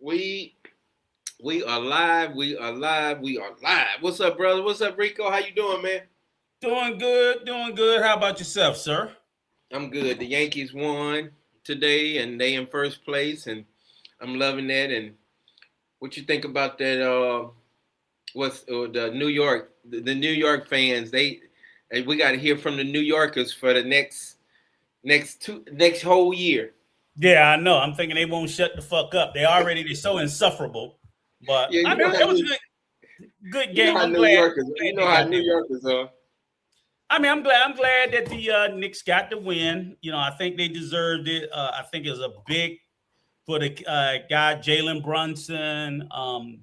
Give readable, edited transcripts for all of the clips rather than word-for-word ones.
We we are live. We are live. We are live. What's up, brother? What's up, Rico? How you doing, man? Doing good, doing good. How about yourself, sir? I'm good. The Yankees won today, and they in first place, and I'm loving that. And what you think about that? What's the New York? The New York fans. We got to hear from the New Yorkers for the next whole year. Yeah, I know. I'm thinking they won't shut the fuck up. They're so insufferable. But Yeah, I mean, it was a good You know game. how I'm New glad. Yorkers. You Glad know they how got New that win. Yorkers are. I mean, I'm glad that the Knicks got the win. I think they deserved it. I think it was a big for the guy Jalen Brunson,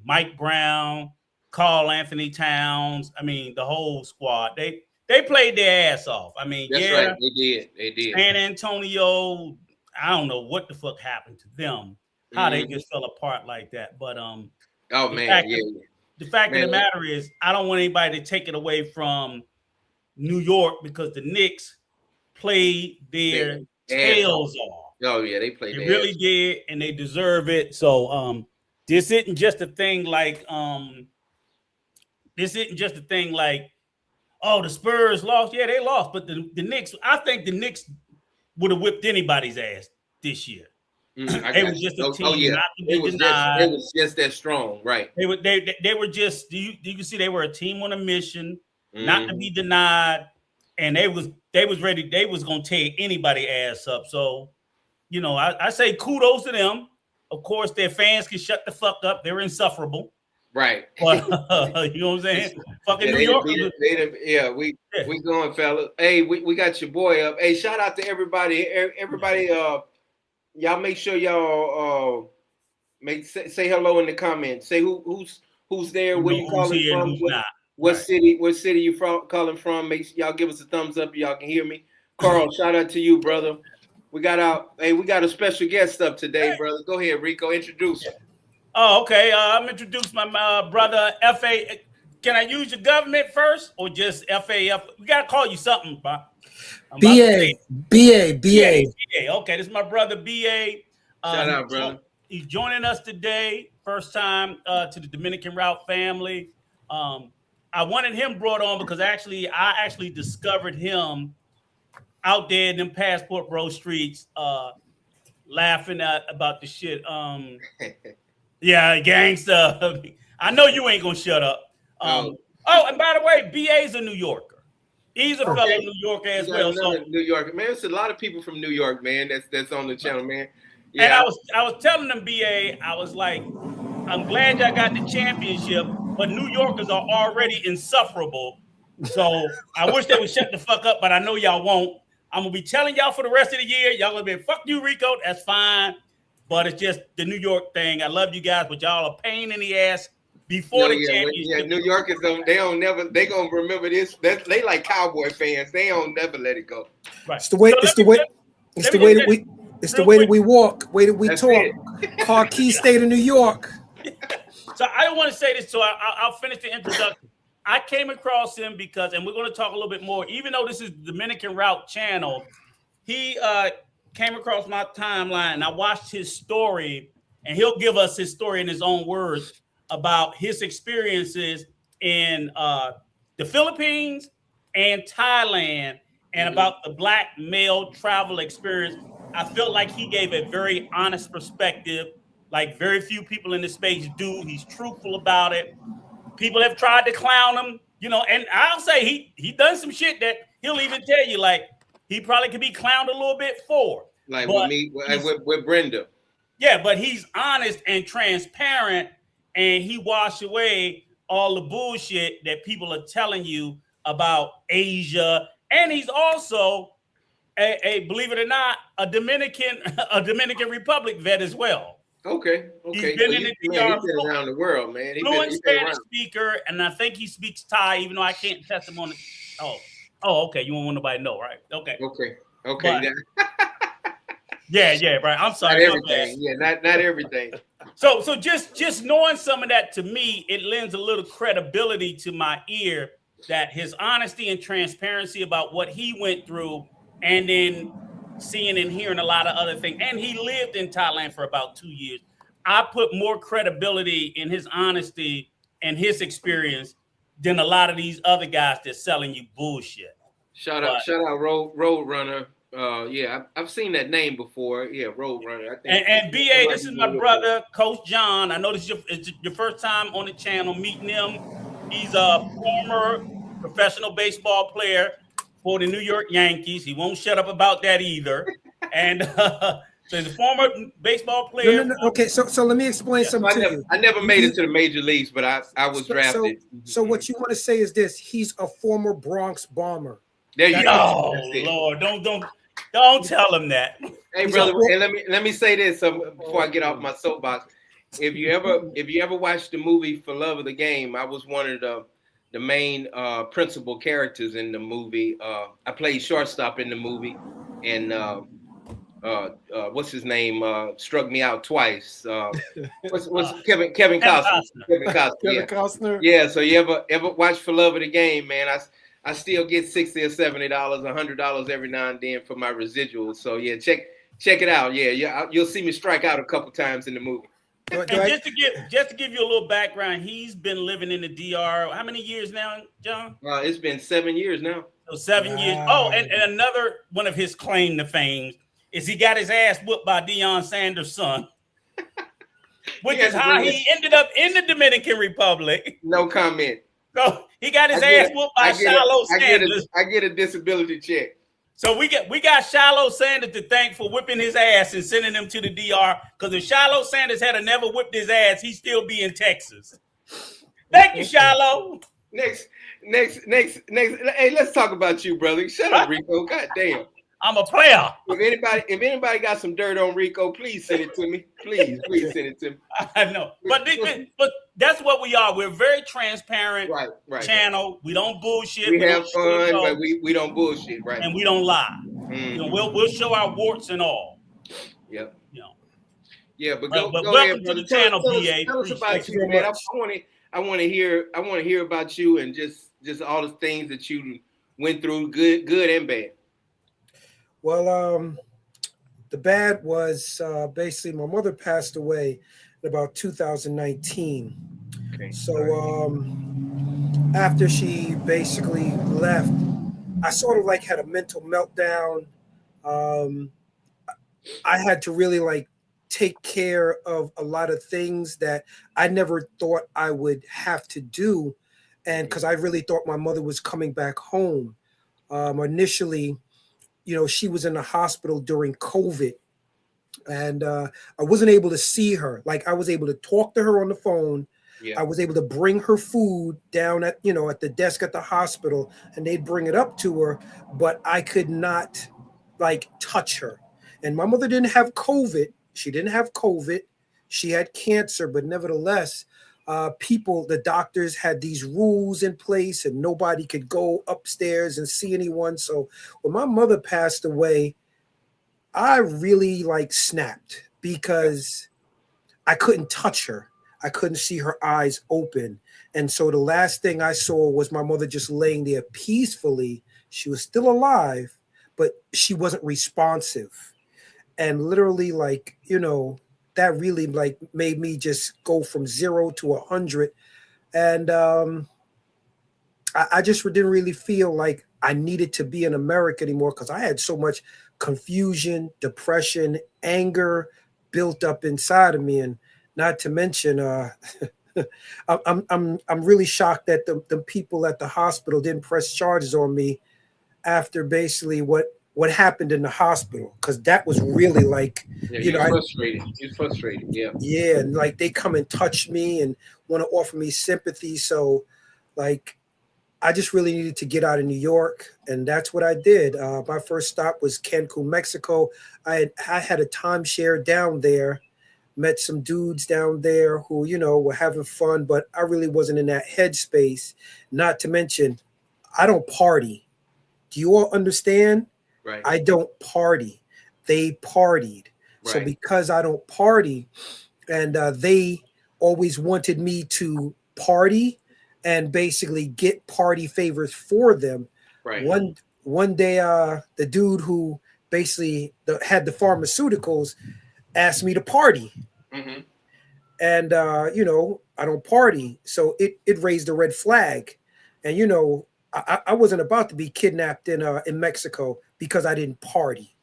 Mike Brown, Carl Anthony Towns. I mean, the whole squad. They played their ass off. I mean, That's right. yeah, They did. They did. San Antonio, I don't know what the fuck happened to them, how they Hmm. just fell apart like that. But Oh the man, fact yeah, of the fact of man. the matter is, I don't want anybody to take it away from New York because the Knicks played They their ass off. tails off. Oh yeah, they played They their really ass off. did, and they deserve it. So this isn't just a thing like this isn't just a thing like, oh, the Spurs lost. Yeah, they lost, but the Knicks, I think the Knicks would have whipped anybody's ass this year. I They got were you. just a Oh team yeah, not to be it denied. was just that strong, right? They were just you can see they were a team on a mission, not to Hmm. be denied, and they was ready. They was gonna tear anybody ass up. So I say kudos to them. Of course, their fans can shut the fuck up. They're insufferable. Right. But you know what I'm saying? Fucking Yeah, New they done beat Yorkers. it. They done, yeah, Yeah. we going, fellas. Hey, we got your boy up. Hey, shout out to everybody. Everybody, y'all make sure y'all say hello in the comments. Say who's there, You where know you who's calling here and from, who's not. what Right. city you calling from. Make sure y'all give us a thumbs up. Y'all can hear me. Carl, shout out to you, brother. We got a special guest up today, brother. Go ahead, Rico. Introduce him. Oh, okay. I'm introducing my brother FA. Can I use your government first or just FAF? We gotta call you something, bro. I'm about to say BA, BA, BA. BA. BA. Okay, this is my brother BA. Shout He's out, brother. he's joining us today. First time to the Dominican Route family. Um, I wanted him brought on because I actually discovered him out there in them Passport Bro streets, laughing about the shit. Yeah, gangsta. I know you ain't gonna shut up. Oh, And by the way, BA's a New Yorker. He's a fellow okay. New Yorker We as got well. So, another New York man. There's a lot of people from New York, man. That's on the channel, man. and Yeah. I was telling them BA, I was like, I'm glad y'all got the championship, but New Yorkers are already insufferable. So I wish they would shut the fuck up, but I know y'all won't. I'm gonna be telling y'all for the rest of the year. Y'all gonna be fuck you, Rico. That's fine. But it's just the New York thing. I love you guys, but y'all are pain in the ass before No, the yeah, championship. New Yorkers don't never they gonna remember this. They like cowboy fans. They don't never let it go. Right. It's the way. So It's the way. It's let the me way just that say we. It's the real way that quick. we walk. Way that we That's talk. it. Car key, state of New York. So I don't want to say this, so I'll finish the introduction. I came across him because, and we're going to talk a little bit more, even though this is the Dominican Route channel, he came across my timeline and I watched his story, and he'll give us his story in his own words about his experiences in the Philippines and Thailand and Hmm. about the black male travel experience. I felt like he gave a very honest perspective, like very few people in this space do. He's truthful about it. People have tried to clown him, and I'll say he done some shit that he'll even tell you like he probably could be clowned a little bit for. Like with But me, he's with Brenda. yeah, but he's honest and transparent, and he washed away all the bullshit that people are telling you about Asia. And he's also a believe it or not, a Dominican, a Dominican Republic vet as well. Okay, He's okay. So been in the he's DR, been around the world, man. fluent He been Spanish around. speaker, and I think he speaks Thai, even though I can't test him on it. Oh, okay. You won't want nobody to know, right? Okay. Okay, okay. But yeah, right. I'm Not sorry, my bad. everything. Yeah, not everything. So just knowing some of that to me, it lends a little credibility to my ear that his honesty and transparency about what he went through, and then seeing and hearing a lot of other things. And he lived in Thailand for about 2 years. I put more credibility in his honesty and his experience than a lot of these other guys that's selling you bullshit. Shout out, Road Runner. Yeah, I've seen that name before. Yeah, Road Runner. I think. And BA, this is my brother, Coach John. I know this is your first time on the channel meeting him. He's a former professional baseball player for the New York Yankees. He won't shut up about that either. And so he's a former baseball player. No. Okay, so let me explain something to you. I never made it to the major leagues, but I was drafted. So what you want to say is this: he's a former Bronx Bomber. There you go. Oh Lord, don't tell him that. Hey brother, and let me say this before I get off my soapbox. If you ever watched the movie For Love of the Game, I was one of the main principal characters in the movie. I played shortstop in the movie, and what's his name? Struck me out twice. What's Kevin Costner? Kevin Costner. Yeah. So you ever watch For Love of the Game, man? I still get $60 or $70, $100 every now and then for my residuals. So yeah, check it out. Yeah, you'll see me strike out a couple times in the movie. And just to give you a little background, he's been living in the DR. How many years now, John? It's been 7 years now. So 7 years. Oh, and another one of his claim to fame is he got his ass whooped by Deion Sanders' son, which is how he ended up in the Dominican Republic. No comment. So he got his ass whooped by Shiloh Sanders. I get a disability check. So we got Shiloh Sanders to thank for whipping his ass and sending him to the DR. Because if Shiloh Sanders had never whipped his ass, he'd still be in Texas. Thank you, Shiloh. Next. Hey, let's talk about you, brother. Shut up, Rico. God damn. I'm a player. If anybody got some dirt on Rico, please send it to me. Please send it to me. I know, but that's what we are. We're a very transparent channel. We don't bullshit. We have fun, but we don't bullshit, right? And we don't lie. You know, we'll show our warts and all. Yep. You know. Yeah, but go welcome ahead, to the channel, BA. Tell us about you, man. I want to hear about you and just all the things that you went through, good and bad. Well, the bad was basically my mother passed away in about 2019. Okay. So after she basically left, I sort of like had a mental meltdown. I had to really take care of a lot of things that I never thought I would have to do. And because I really thought my mother was coming back home. Initially, she was in the hospital during COVID, and I wasn't able to see her. I was able to talk to her on the phone. Yeah. I was able to bring her food down at the desk at the hospital, and they'd bring it up to her, but I could not touch her. And my mother didn't have COVID. She didn't have COVID. She had cancer, but nevertheless, the doctors had these rules in place and nobody could go upstairs and see anyone. So when my mother passed away, I really snapped because I couldn't touch her. I couldn't see her eyes open. And so the last thing I saw was my mother just laying there peacefully. She was still alive, but she wasn't responsive. And literally that really made me just go from 0 to 100. And I just didn't really feel like I needed to be in America anymore because I had so much confusion, depression, anger built up inside of me. And not to mention, I'm really shocked that the people at the hospital didn't press charges on me after basically what happened in the hospital, because that was really frustrated. Yeah, and they come and touch me and want to offer me sympathy. So I just really needed to get out of New York, and that's what I did. My first stop was Cancun, Mexico. I had a timeshare down there, met some dudes down there who were having fun, but I really wasn't in that headspace. Not to mention, I don't party. Do you all understand? Right. I don't party. They partied. Right. So because I don't party, and they always wanted me to party and basically get party favors for them. Right. One day, the dude who basically had the pharmaceuticals asked me to party. Mm-hmm. and I don't party, so it raised a red flag, and I wasn't about to be kidnapped in Mexico because I didn't party.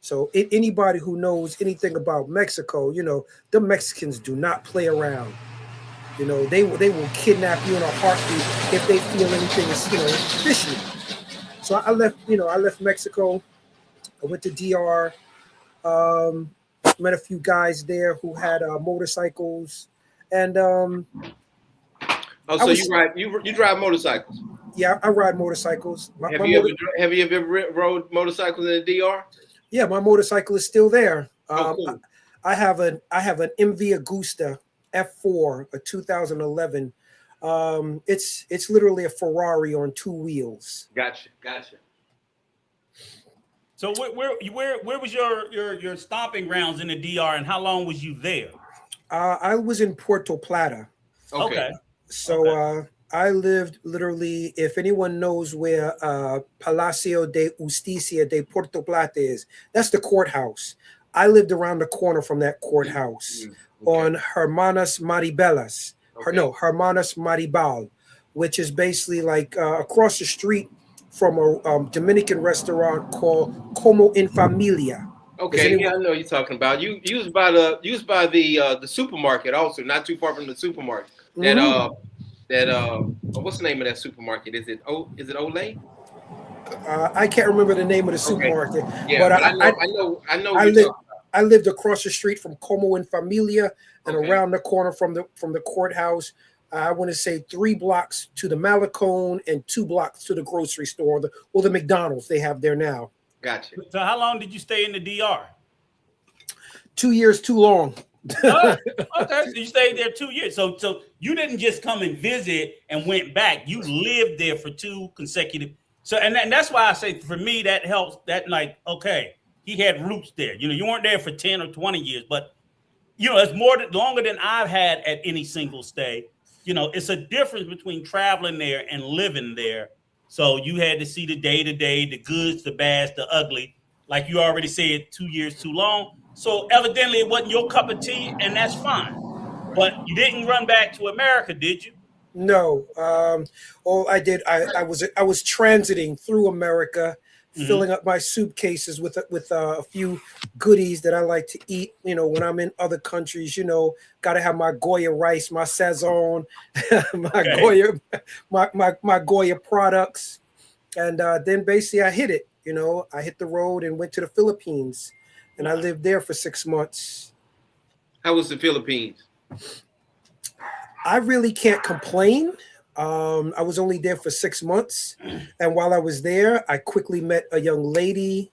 So anybody who knows anything about Mexico, the Mexicans do not play around. They will kidnap you in a heartbeat if they feel anything is fishy. So I left Mexico. I went to DR. Um, Met a few guys there who had motorcycles, and Oh, I so was you drive motorcycles? yeah, I ride motorcycles. Have you ever rode motorcycles in the DR? Yeah, my motorcycle is still there. Oh, cool. I have an MV Agusta F4, a 2011. It's literally a Ferrari on two wheels. Gotcha. So where was your stomping grounds in the DR, and how long was you there? I was in Puerto Plata. Okay. So I lived literally, if anyone knows where Palacio de Justicia de Puerto Plata is, that's the courthouse. I lived around the corner from that courthouse on Hermanas Maribelas. Hermanas Maribal, which is basically like across the street from a Dominican restaurant called Como en Familia. Okay, yeah, I know you're talking about. You was by the supermarket also, not too far from the supermarket. What's the name of that supermarket? Is it Olay? I can't remember the name of the supermarket. Yeah, but I know. I lived across the street from Como en Familia, and around the corner from the courthouse. I want to say 3 blocks to the Malecone and 2 blocks to the grocery store, or the McDonald's they have there now. Gotcha. So how long did you stay in the DR? 2 years too long. Oh, okay, so you stayed there 2 years. So you didn't just come and visit and went back. You lived there for 2 consecutive. So and that's why I say for me that helps. That like okay, he had roots there. You weren't there for 10 or 20 years, but it's longer than I've had at any single stay. It's a difference between traveling there and living there. So you had to see the day-to-day, the goods, the bads, the ugly. Like you already said, 2 years too long. So evidently it wasn't your cup of tea, and that's fine. But you didn't run back to America, did you? No. All I did, I was transiting through America, filling up my suitcases with a few goodies that I like to eat. When I'm in other countries, got to have my Goya rice, my Sazon, my Goya products, and then basically I hit it. I hit the road and went to the Philippines, and I lived there for 6 months. How was the Philippines? I really can't complain. I was only there for 6 months, and while I was there, I quickly met a young lady,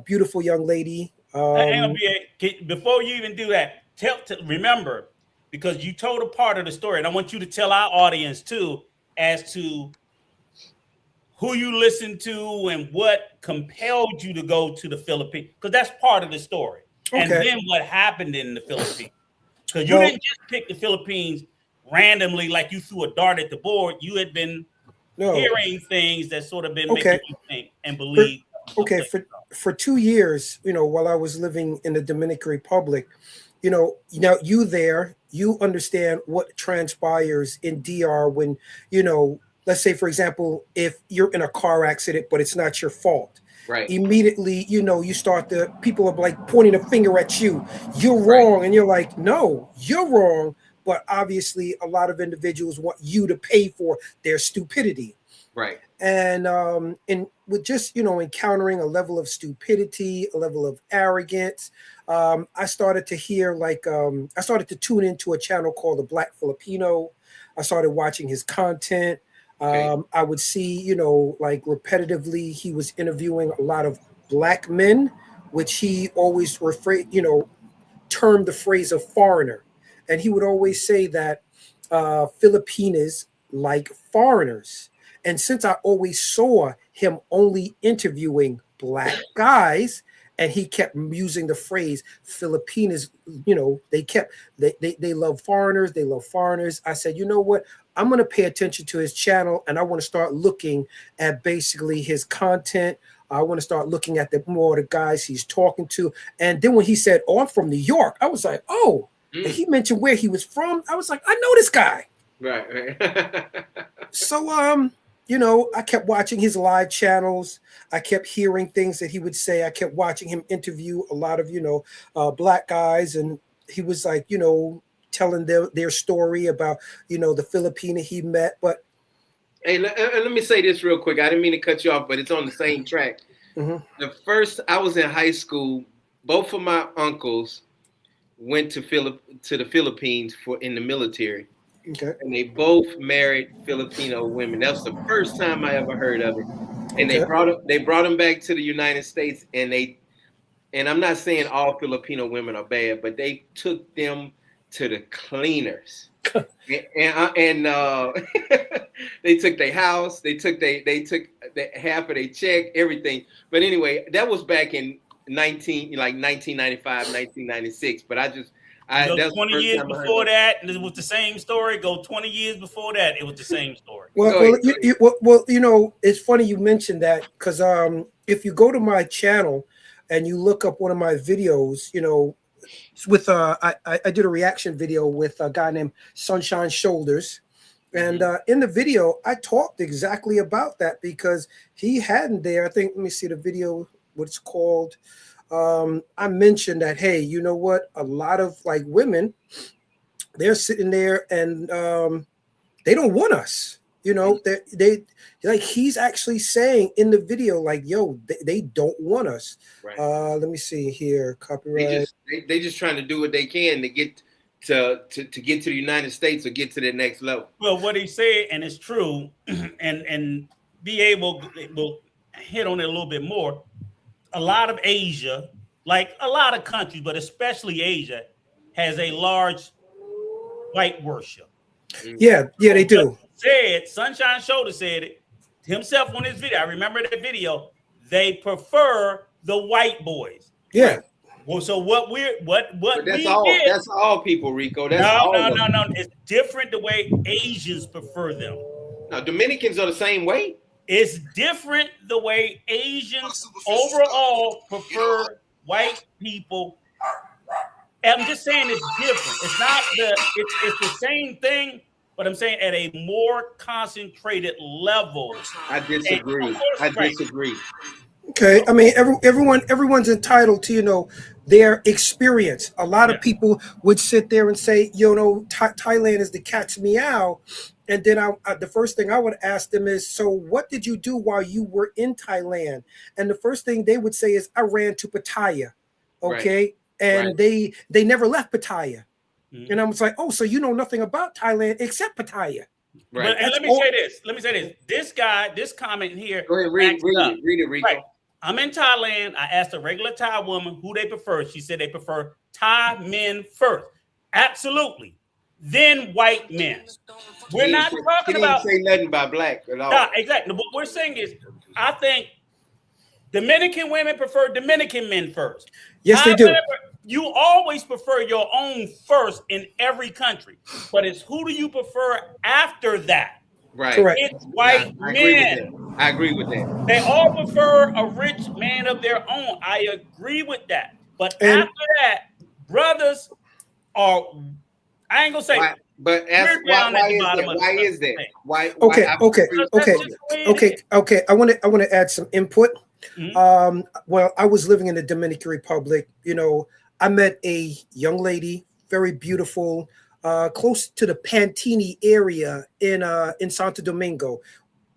beautiful young lady. Before you even do that, remember, because you told a part of the story, and I want you to tell our audience too, as to who you listened to and what compelled you to go to the Philippines, because that's part of the story. Okay. And then what happened in the Philippines, because you didn't just pick the Philippines randomly, like you threw a dart at the board. You had been hearing things that sort of been making you think and believe. For 2 years, while I was living in the Dominican Republic, you understand what transpires in DR when, let's say, for example, if you're in a car accident, but it's not your fault. Right. Immediately, you start people are like pointing a finger at you. You're wrong. Right. And you're like, no, you're wrong. But obviously, a lot of individuals want you to pay for their stupidity. Right. And with just, encountering a level of stupidity, a level of arrogance, I started to hear I started to tune into a channel called The Black Filipino. I started watching his content. I would see, repetitively, he was interviewing a lot of Black men, which he always termed the phrase of foreigner. And he would always say that Filipinos like foreigners. And since I always saw him only interviewing Black guys, and he kept using the phrase Filipinos, they love foreigners, they love foreigners. I said, you know what? I'm going to pay attention to his channel, and I want to start looking at basically his content. I want to start looking at more of the guys he's talking to. And then when he said, oh, I'm from New York, I was like, oh, and he mentioned where he was from. I was like, I know this guy. Right. So I kept watching his live channels. I kept hearing things that he would say. I kept watching him interview a lot of black guys, and he was like telling their story about the Filipina he met. But Hey, let me say this real quick. I didn't mean to cut you off, but it's on the same track. The first, I was in high school. Both of my uncles went to the Philippines in the military. Okay. And they both married Filipino women. That was the first time I ever heard of it. And they brought them back to the United States, and I'm not saying all Filipino women are bad, but they took them to the cleaners. and they took their house, they took half of their check, everything. But anyway, that was back in 1995, 1996. But that's 20 years before that, and it was the same story. Go 20 years before that, it was the same story. Well, it's funny you mentioned that, because if you go to my channel and you look up one of my videos, with I did a reaction video with a guy named Sunshine Shoulders, and in the video I talked exactly about that, because he hadn't there. I think, let me see the video, what it's called. I mentioned that, hey, you know what? A lot of like women, they're sitting there and they don't want us. They like, he's actually saying in the video, like, yo, they don't want us. Right. Let me see here. Copyright. They just trying to do what they can to get to get to the United States or get to the next level. Well, what he said, and it's true, and we'll hit on it a little bit more. A lot of Asia, like a lot of countries, but especially Asia, has a large white worship. Yeah, they do. Sunshine Shoulder said it himself on his video. I remember that video. They prefer the white boys. Yeah. Well, so what that's all people, Rico. That's no. It's different the way Asians prefer them. No, Dominicans are the same way. It's different the way Asians overall prefer white people. I'm just saying it's different. It's not it's the same thing, but I'm saying at a more concentrated level. I disagree. Okay, I mean everyone's entitled to their experience. A lot of people would sit there and say, Thailand is the cat's meow. And then the first thing I would ask them is, so what did you do while you were in Thailand? And the first thing they would say is, I ran to Pattaya. Okay. Right. And they never left Pattaya. Mm-hmm. And I was like, oh, so you know nothing about Thailand except Pattaya. Right. And let me say this. This guy, this comment here. Go ahead, read it, Rico. Right. I'm in Thailand. I asked a regular Thai woman who they prefer. She said they prefer Thai men first. Absolutely. Then white men. We're not talking about. Say nothing about black at all. Nah, exactly. What we're saying is, I think Dominican women prefer Dominican men first. Yes, they do. You always prefer your own first in every country, but it's who do you prefer after that? Right. Correct. It's white men. I agree with that. They all prefer a rich man of their own. I agree with that. But after that, brothers are. I ain't gonna say. But ask why is that? Why? Okay. I want to add some input. Mm-hmm. Well, I was living in the Dominican Republic. I met a young lady, very beautiful, close to the Pantini area in Santo Domingo.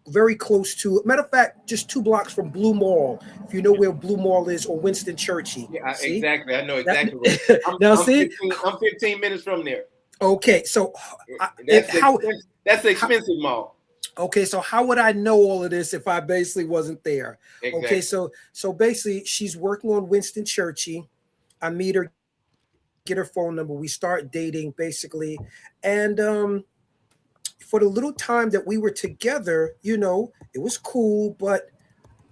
Very close to, matter of fact, just 2 blocks from Blue Mall. If you know where Blue Mall is, or Winston Churchill. Yeah, exactly. I know exactly. I'm 15 minutes from there. Okay, so that's an expensive mall. Okay, so how would I know all of this if I basically wasn't there? Exactly. Okay, so basically she's working on Winston Churchill. I meet her, get her phone number. We start dating basically, and for the little time that we were together, it was cool, but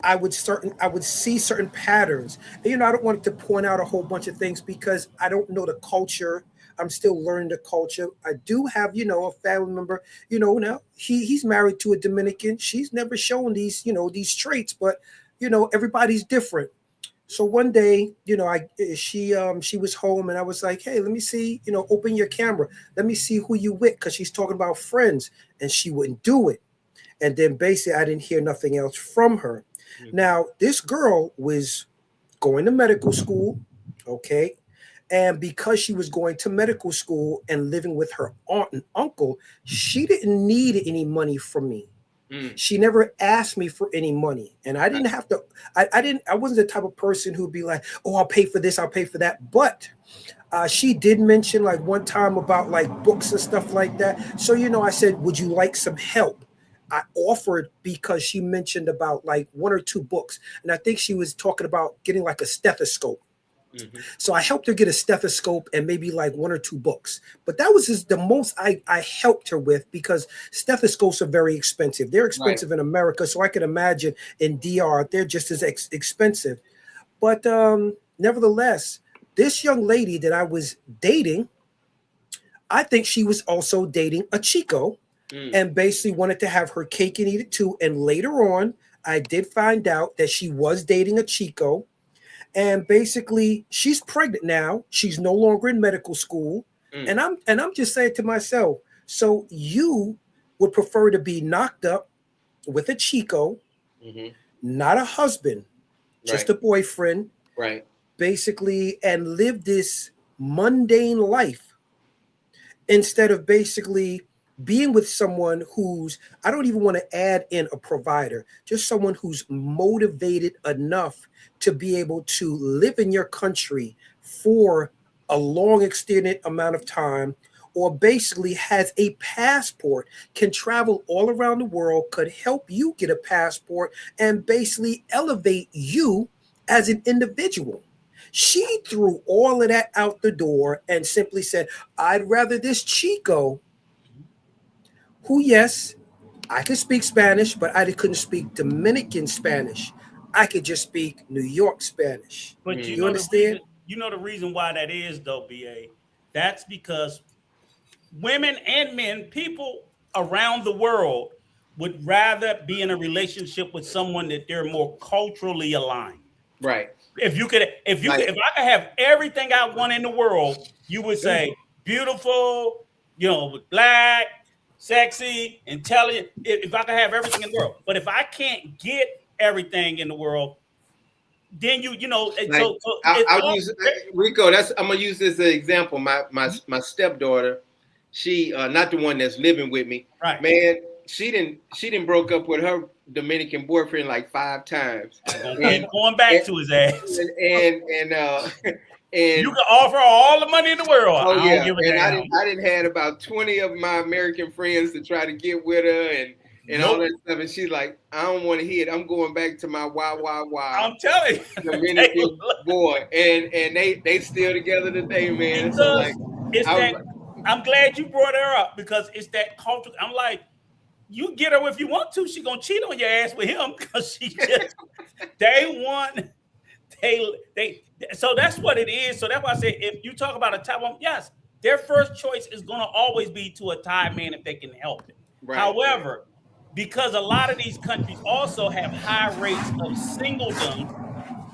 I would see certain patterns. And, I don't want to point out a whole bunch of things because I don't know the culture. I'm still learning the culture. I do have, a family member, now he's married to a Dominican. She's never shown these traits, but, everybody's different. So one day, she was home and I was like, hey, let me see, open your camera. Let me see who you with, because she's talking about friends, and she wouldn't do it. And then basically I didn't hear nothing else from her. Mhm. Now, this girl was going to medical school, okay? And because she was going to medical school and living with her aunt and uncle, she didn't need any money from me. Mm. She never asked me for any money. And I didn't have to, I wasn't the type of person who'd be like, oh, I'll pay for this, I'll pay for that. But she did mention like one time about like books and stuff like that. So, I said, would you like some help? I offered because she mentioned about like one or two books. And I think she was talking about getting like a stethoscope. Mhm. So I helped her get a stethoscope and maybe like one or two books. But that was just the most I helped her with, because stethoscopes are very expensive. They're Right. expensive in America. So I can imagine in DR, they're just as expensive. But nevertheless, this young lady that I was dating, I think she was also dating a Chico, Mm. and basically wanted to have her cake and eat it too. And later on, I did find out that she was dating a Chico, and basically she's pregnant now. She's no longer in medical school, Mm. and I'm just saying to myself, so you would prefer to be knocked up with a Chico, Mhm. not a husband, just Right. a boyfriend, Right. basically, and live this mundane life instead of basically being with someone who's, I don't even want to add in a provider, just someone who's motivated enough to be able to live in your country for a long extended amount of time, or basically has a passport, can travel all around the world, could help you get a passport, and basically elevate you as an individual. She threw all of that out the door and simply said, I'd rather this Chico, who, yes, I could speak Spanish, but I couldn't speak Dominican Spanish. I could just speak New York Spanish. But Mm. You understand? you know the reason why that is though, BA. That's because women and men, people around the world would rather be in a relationship with someone that they're more culturally aligned. Right. If Like. I could have everything I want in the world, you would say beautiful, black, sexy, intelligent. If I could have everything in the world, but if I can't get everything in the world, then Like it's I'll all use Rico. I'm gonna use this as an example. My stepdaughter, she not the one that's living with me. right. Man, she didn't broke up with her Dominican boyfriend like 5 times, Gonna and keep going back and to his ass. and You and can offer all the money in the world. oh I don't yeah, give a and damn. I didn't had about 20 of my American friends to try to get with her and all Nope. that stuff, and she's like, I don't want to hear it. I'm going back to my wild I'm telling you. Dominican boy, and they still together today, man. So Because like, it's I was that like, I'm glad you brought her up because it's that culture. I'm like, you get her if you want to. She gonna cheat on your ass with him because she just they want they so that's what it is. So that's why I say if you talk about a Thai woman, yes, their first choice is gonna always be to a Thai man if they can help it. right, However, because a lot of these countries also have high rates of singledom,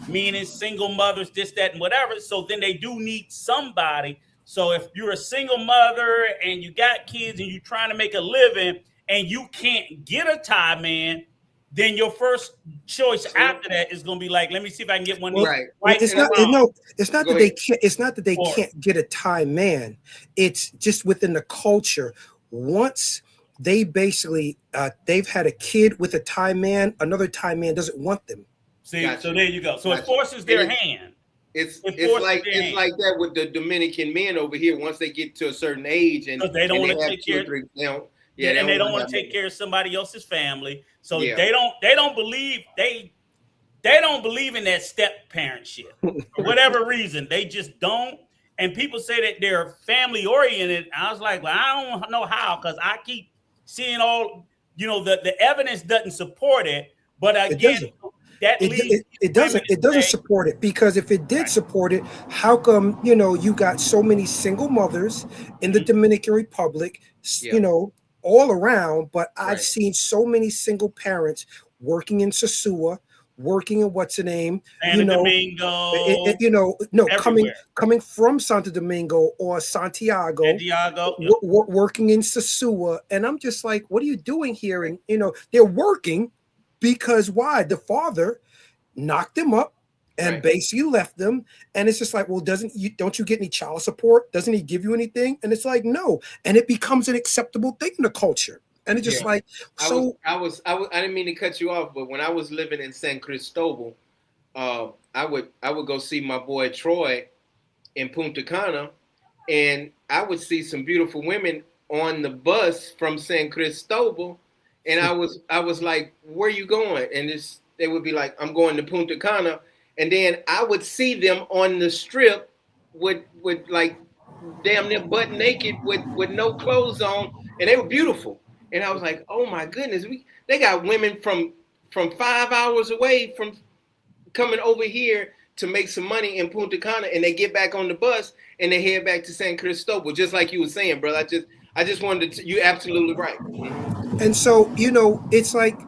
meaning single mothers, this, that, and whatever. So then they do need somebody. So if you're a single mother and you got kids and you're trying to make a living and you can't get a Thai man, then your first choice after that is going to be like, let me see if I can get one of these Well, right. right it's And I, not. around. No, it's not go that they ahead. can't. It's not that they Or can't get a Thai man. It's just within the culture. Once they basically they've had a kid with a Thai man, another Thai man doesn't want them. see, Got so you, there you go. So it got you. forces And their hand. it's It it's forces like their it's hand like that with the Dominican men over here. Once they get to a certain age because they don't and they want to have take two or care. three, they don't. Yeah, Yeah, they and they don't don't want to want have to take no. care of somebody else's family. So Yeah, they don't believe they don't believe in that step parentship for whatever reason. They just don't. And people say that they're family oriented. I was like, well, I don't know how because I keep seeing all the evidence doesn't support it. But It again, doesn't. that It, leads it, these it women doesn't. to It doesn't say, support it, because if it did right, support it, how come you got so many single mothers in the mhm, Dominican Republic? yeah, All around. But I've right. seen so many single parents working in Sosua, working in what's the name, Santo Domingo, no, everywhere. coming from Santo Domingo or Santiago, Santiago, working in Sosua, and I'm just like, what are you doing here? And they're working because why? The father knocked them up and basically left them, and it's just like, well, don't you get any child support? Doesn't he give you anything? And it's like, no, and it becomes an acceptable thing in the culture. And it's just like, so I didn't mean to cut you off, but when I was living in San Cristobal, I would go see my boy Troy in Punta Cana, and I would see some beautiful women on the bus from San Cristobal, and I was like, where you going? And they would be like, I'm going to Punta Cana, and then I would see them on the strip with like damn near butt naked with no clothes on, and they were beautiful. And I was like, oh my goodness, they got women from 5 hours away from coming over here to make some money in Punta Cana, and they get back on the bus and they head back to San Cristobal, just like you were saying, brother. I just wanted to. You're absolutely right. And so it's like,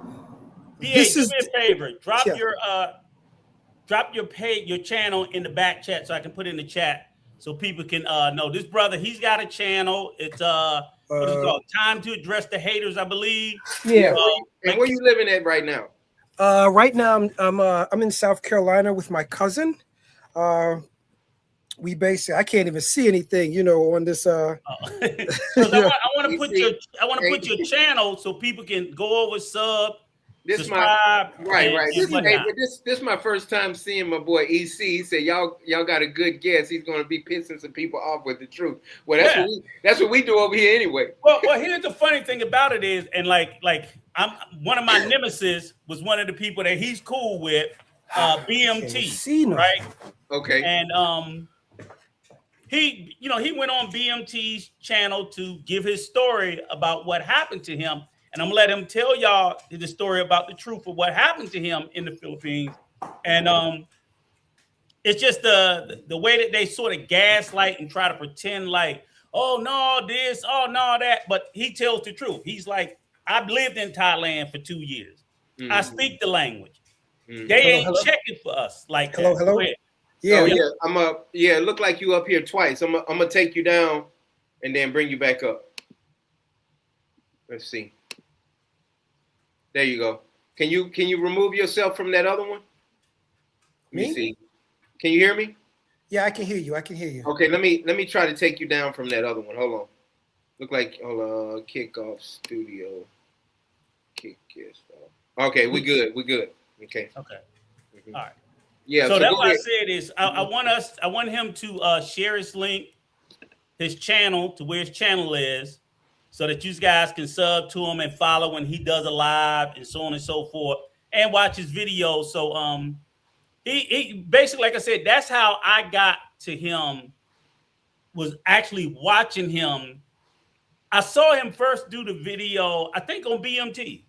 this is do me a favor. Drop your channel in the back chat so I can put it in the chat so people can know this brother. He's got a channel. It's what is it called? Time to Address the Haters, I believe. Yeah. And where you living at right now? Right now I'm in South Carolina with my cousin. We basically, I can't even see anything, on this. I want to put your channel so people can go over, subscribe. Right. This is my first time seeing my boy EC. He said y'all got a good guess. He's going to be pissing some people off with the truth. Well, that's what we do over here anyway. Well, here's the funny thing about it is, and like I'm one of my nemesis was one of the people that he's cool with, BMT, right? Okay. And he went on BMT's channel to give his story about what happened to him. And I'm gonna let him tell y'all the story about the truth of what happened to him in the Philippines. And it's just the way that they sort of gaslight and try to pretend like, oh no, this, oh no, that. But he tells the truth. He's like, I've lived in Thailand for 2 years. Mm-hmm. I speak the language. Mm-hmm. They ain't checking for us. Like, hello. Yeah, it look like you up here twice. I'm gonna take you down and then bring you back up. Let's see. There you go. Can you remove yourself from that other one? Let me see. Can you hear me? Yeah, I can hear you. Okay, let me try to take you down from that other one. Hold on. Kickoff studio. Kick yes. Okay, we good. Okay. Mm-hmm. All right. Yeah. So that's what I said is I want him to share his link, his channel to where his channel is, so that you guys can sub to him and follow when he does a live and so on and so forth, and watch his videos. So he basically, like I said, that's how I got to him, was actually watching him. I saw him first do the video, I think on BMT.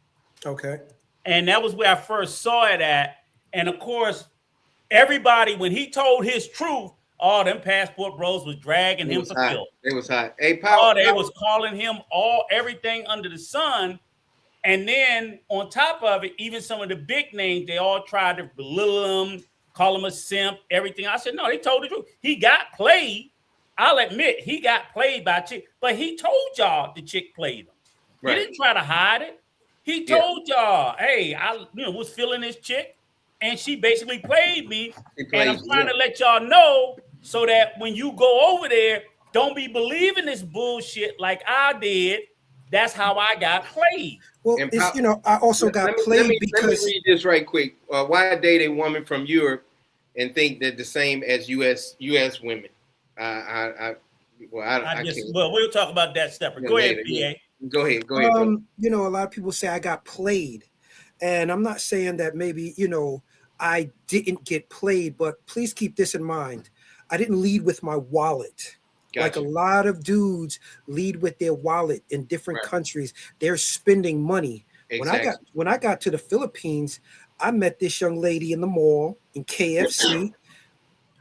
Okay. And that was where I first saw it at. And of course, everybody, when he told his truth, all them passport bros was dragging him for filth. It was hot. Hey, Paul. They was calling him everything under the sun. And then on top of it, even some of the big names, they all tried to belittle him, call him a simp, everything. I said, no, they told the truth. He got played. I'll admit, he got played by a chick, but he told y'all the chick played him. Right. He didn't try to hide it. He told y'all, hey, I was feeling this chick, and she basically played me. And I'm trying to let y'all know so that when you go over there, don't be believing this bullshit like I did. That's how I got played. Well, I also got played because... Let me read this right quick. Why date a woman from Europe and think they're the same as U.S. women? We'll talk about that separate. Go ahead, PA. Go ahead. A lot of people say I got played, and I'm not saying that maybe, I didn't get played, but please keep this in mind. I didn't lead with my wallet. Gotcha. Like a lot of dudes lead with their wallet in different countries. They're spending money. Exactly. When I got to the Philippines, I met this young lady in the mall in KFC.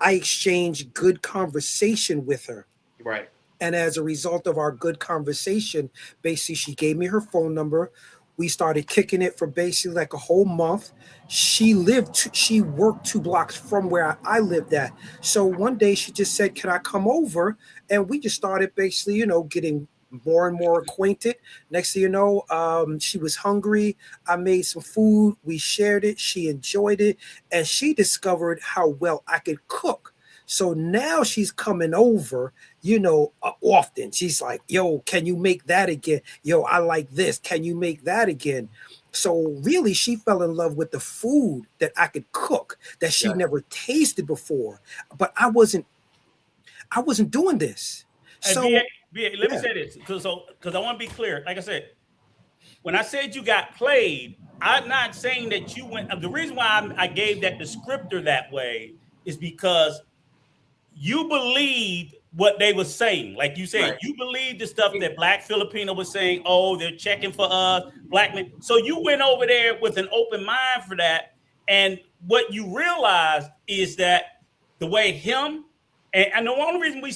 I exchanged good conversation with her. Right. And as a result of our good conversation, basically she gave me her phone number. We started kicking it for basically like a whole month. She worked 2 blocks from where I lived at. So one day she just said, "Can I come over?" And we just started basically, getting more and more acquainted. Next thing you know, she was hungry. I made some food. We shared it. She enjoyed it, and she discovered how well I could cook. So now she's coming over, often. She's like, "Yo, can you make that again? Yo, I like this. Can you make that again?" So really, she fell in love with the food that I could cook that she Yeah. never tasted before. But I wasn't doing this. Hey, So let me yeah, say this because I want to be clear. Like I said, when I said you got played, I'm not saying that you went. The reason why I gave that descriptor that way is because you believed what they were saying. Like you said, Right. you believed the stuff that Black Filipino was saying. Oh, they're checking for us, black men. So you went over there with an open mind for that. And what you realized is that the way him and the only reason we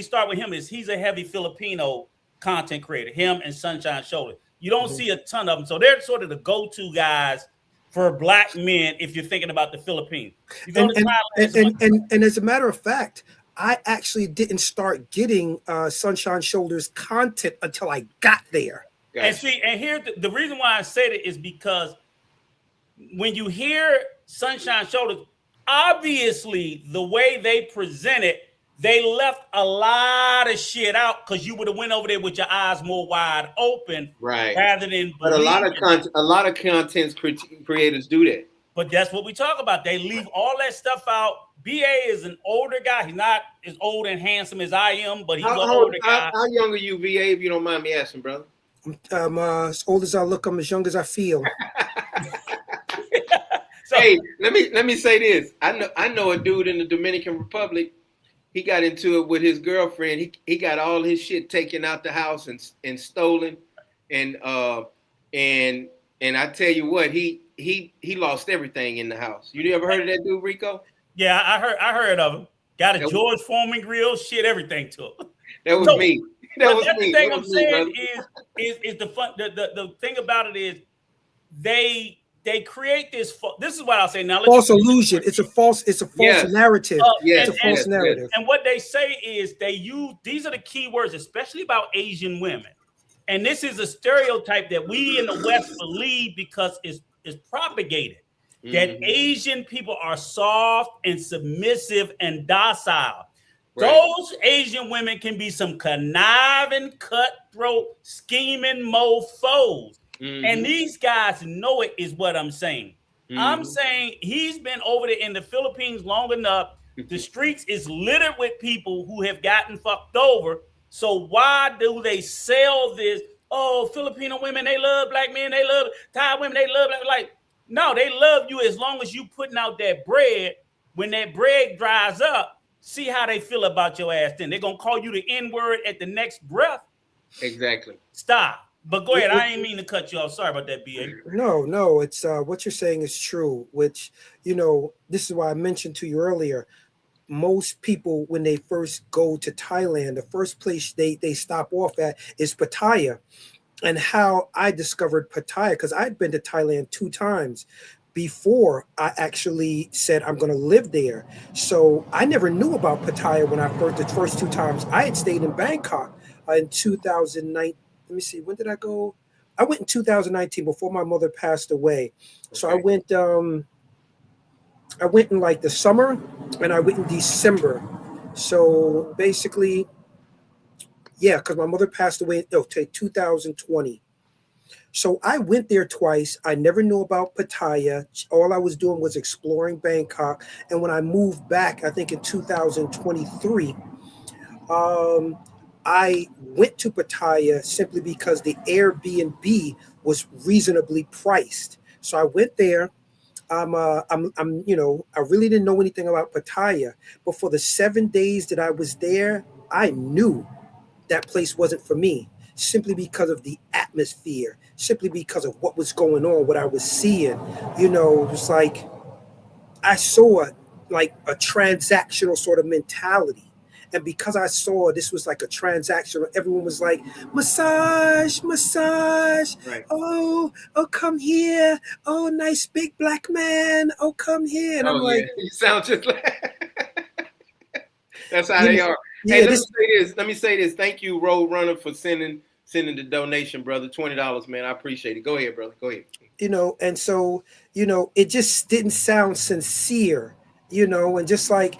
start with him is he's a heavy Filipino content creator. Him and Sunshine Shoulder. You don't mhm. see a ton of them, so they're sort of the go-to guys for black men if you're thinking about the Philippines. You go and to and Thailand, and it's a bunch and, and, and as a matter of fact, I actually didn't start getting Sunshine Shoulders content until I got there. and Gotcha. see, and here the reason why I said it is because when you hear Sunshine Shoulders, obviously the way they present it, they left a lot of shit out because you would have went over there with your eyes more wide open Right. rather than But believing. a lot of content creators do that. But that's what we talk about. They leave all that stuff out. BA is an older guy. He's not as old and handsome as I am, but he's How, an how, older how, guy. how young are you, VA, if you don't mind me asking, brother? As old as I look, I'm as young as I feel. So Hey, let me say this. I know a dude in the Dominican Republic. He got into it with his girlfriend. He got all his shit taken out the house and stolen, and and I tell you what, he lost everything in the house. You ever heard of that dude, Rico? yeah, I heard of him. Got a That, George Foreman grill, shit, everything to him. that was No, me. That but was that's the me. thing That I'm was me, saying brother. is the fun. The thing about it is they create this. This is what I'll say. Now let you False finish your illusion. point. It's a false Yes, narrative. It's And a yes, false yes, yes. narrative. what they say is they use these are the key words, especially about Asian women. And this is a stereotype that we in the West believe because it's propagated that Mm-hmm. Asian people are soft and submissive and docile. Right. Those Asian women can be some conniving, cutthroat, scheming mofos. And Mm-hmm. these guys know it, is what I'm saying. I'm Mm-hmm. saying he's been over there in the Philippines long enough. The streets is littered with people who have gotten fucked over. So why do they sell this? Oh, Filipino women, they love black men. They love Thai women. They love like no, they love you as long as you putting out that bread. When that bread dries up, see how they feel about your ass. Then they're gonna call you the N word at the next breath. Exactly. Stop. But go ahead. It- I ain't mean to cut you off. Sorry about that, BA. no, it's what you're saying is true. Which this is why I mentioned to you earlier. Most people, when they first go to Thailand, the first place they stop off at is Pattaya. And how I discovered Pattaya, because I'd been to Thailand 2 times before I actually said I'm going to live there. So I never knew about Pattaya when the first 2 times. I had stayed in Bangkok in 2009. Let me see, when did I go? I went in 2019 before my mother passed away. So Okay. I went in like the summer and I went in December. So basically, yeah, because my mother passed away in 2020. So I went there twice. I never knew about Pattaya. All I was doing was exploring Bangkok. And when I moved back, I think in 2023, um, I went to Pattaya simply because the Airbnb was reasonably priced. So I went there. I really didn't know anything about Pattaya, but for the 7 days that I was there, I knew that place wasn't for me simply because of the atmosphere, simply because of what was going on, what I was seeing. It was like I saw like a transactional sort of mentality. And because I saw this was like a transaction, everyone was like, massage, massage. Right. Oh, come here. Oh, nice big black man. Oh, come here. And I'm Oh yeah, like, you sound just like. That's how you they know, are. Hey, yeah, let me this, say this. Let me say this. Thank you, Road Runner, for sending the donation, brother. $20, man. I appreciate it. Go ahead, brother. Go ahead. and so, it just didn't sound sincere, and just like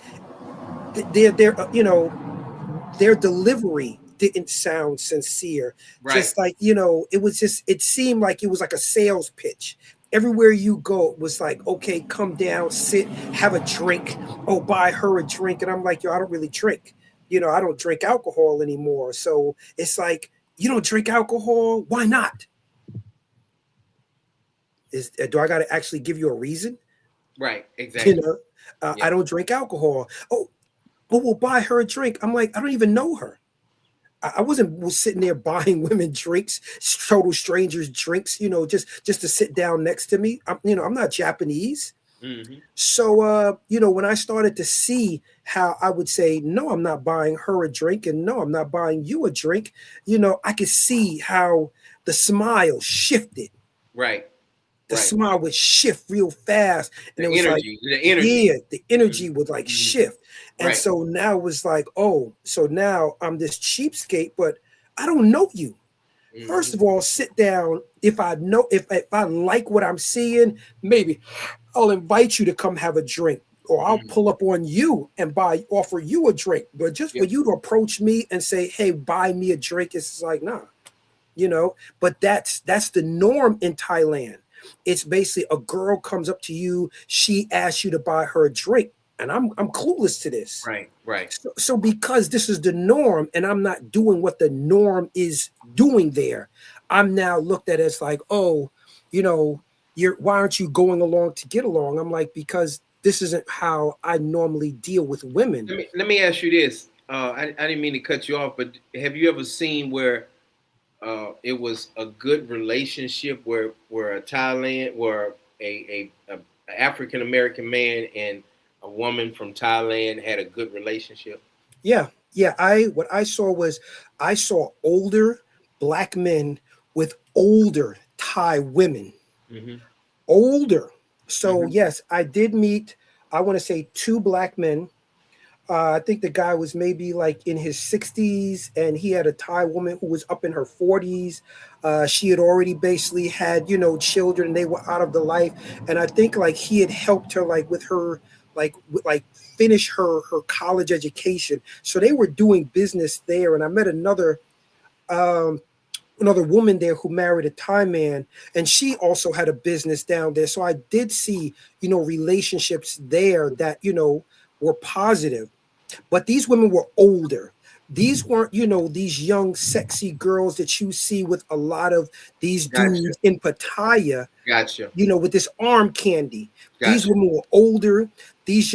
they're, their delivery didn't sound sincere. Right. Just like, it seemed like it was like a sales pitch. Everywhere you go, it was like, okay, come down, sit, have a drink. Oh, buy her a drink. And I'm like, yo, I don't really drink. I don't drink alcohol anymore. So it's like, you don't drink alcohol? Why not? Do I got to actually give you a reason? Right. You Exactly. know, Yeah. I don't drink alcohol. Oh, but we'll buy her a drink. I'm like, I don't even know her. I wasn't sitting there buying women drinks, total strangers drinks, just to sit down next to me. I'm not Japanese. Mm-hmm. So, when I started to see how I would say, no, I'm not buying her a drink, and no, I'm not buying you a drink, I could see how the smile shifted. Right. The Right. smile would shift real fast. And The it was like, energy. The energy. yeah, the energy would like Mm-hmm. shift. And Right. so now it was like, oh, so now I'm this cheapskate, but I don't know you. Mm-hmm. First of all, sit down. If I like what I'm seeing, maybe I'll invite you to come have a drink, or I'll Mm-hmm. pull up on you and offer you a drink. But just for Yep. you to approach me and say, hey, buy me a drink, it's like, nah, but that's the norm in Thailand. It's basically a girl comes up to you, she asks you to buy her a drink, and I'm clueless to this. Right. Right. So because this is the norm, and I'm not doing what the norm is doing there, I'm now looked at as like, oh, why aren't you going along to get along? I'm like, because this isn't how I normally deal with women. Let me ask you this. I didn't mean to cut you off, but have you ever seen where it was a good relationship where a African American man and a woman from Thailand had a good relationship? Yeah, yeah. What I saw was, I saw older black men with older Thai women, Mm-hmm. older. So Mm-hmm. yes, I did meet, I want to say, two black men. I think the guy was maybe like in his 60s, and he had a Thai woman who was up in her 40s. She had already basically had, children, and they were out of the life. And I think like he had helped her like with her, like finish her college education. So they were doing business there. And I met um, another woman there who married a Thai man, and she also had a business down there. So I did see, relationships there that, were positive. But these women were older. These weren't, these young, sexy girls that you see with a lot of these Gotcha. dudes in Pattaya, Gotcha. with this arm candy. These Gotcha. women were older. These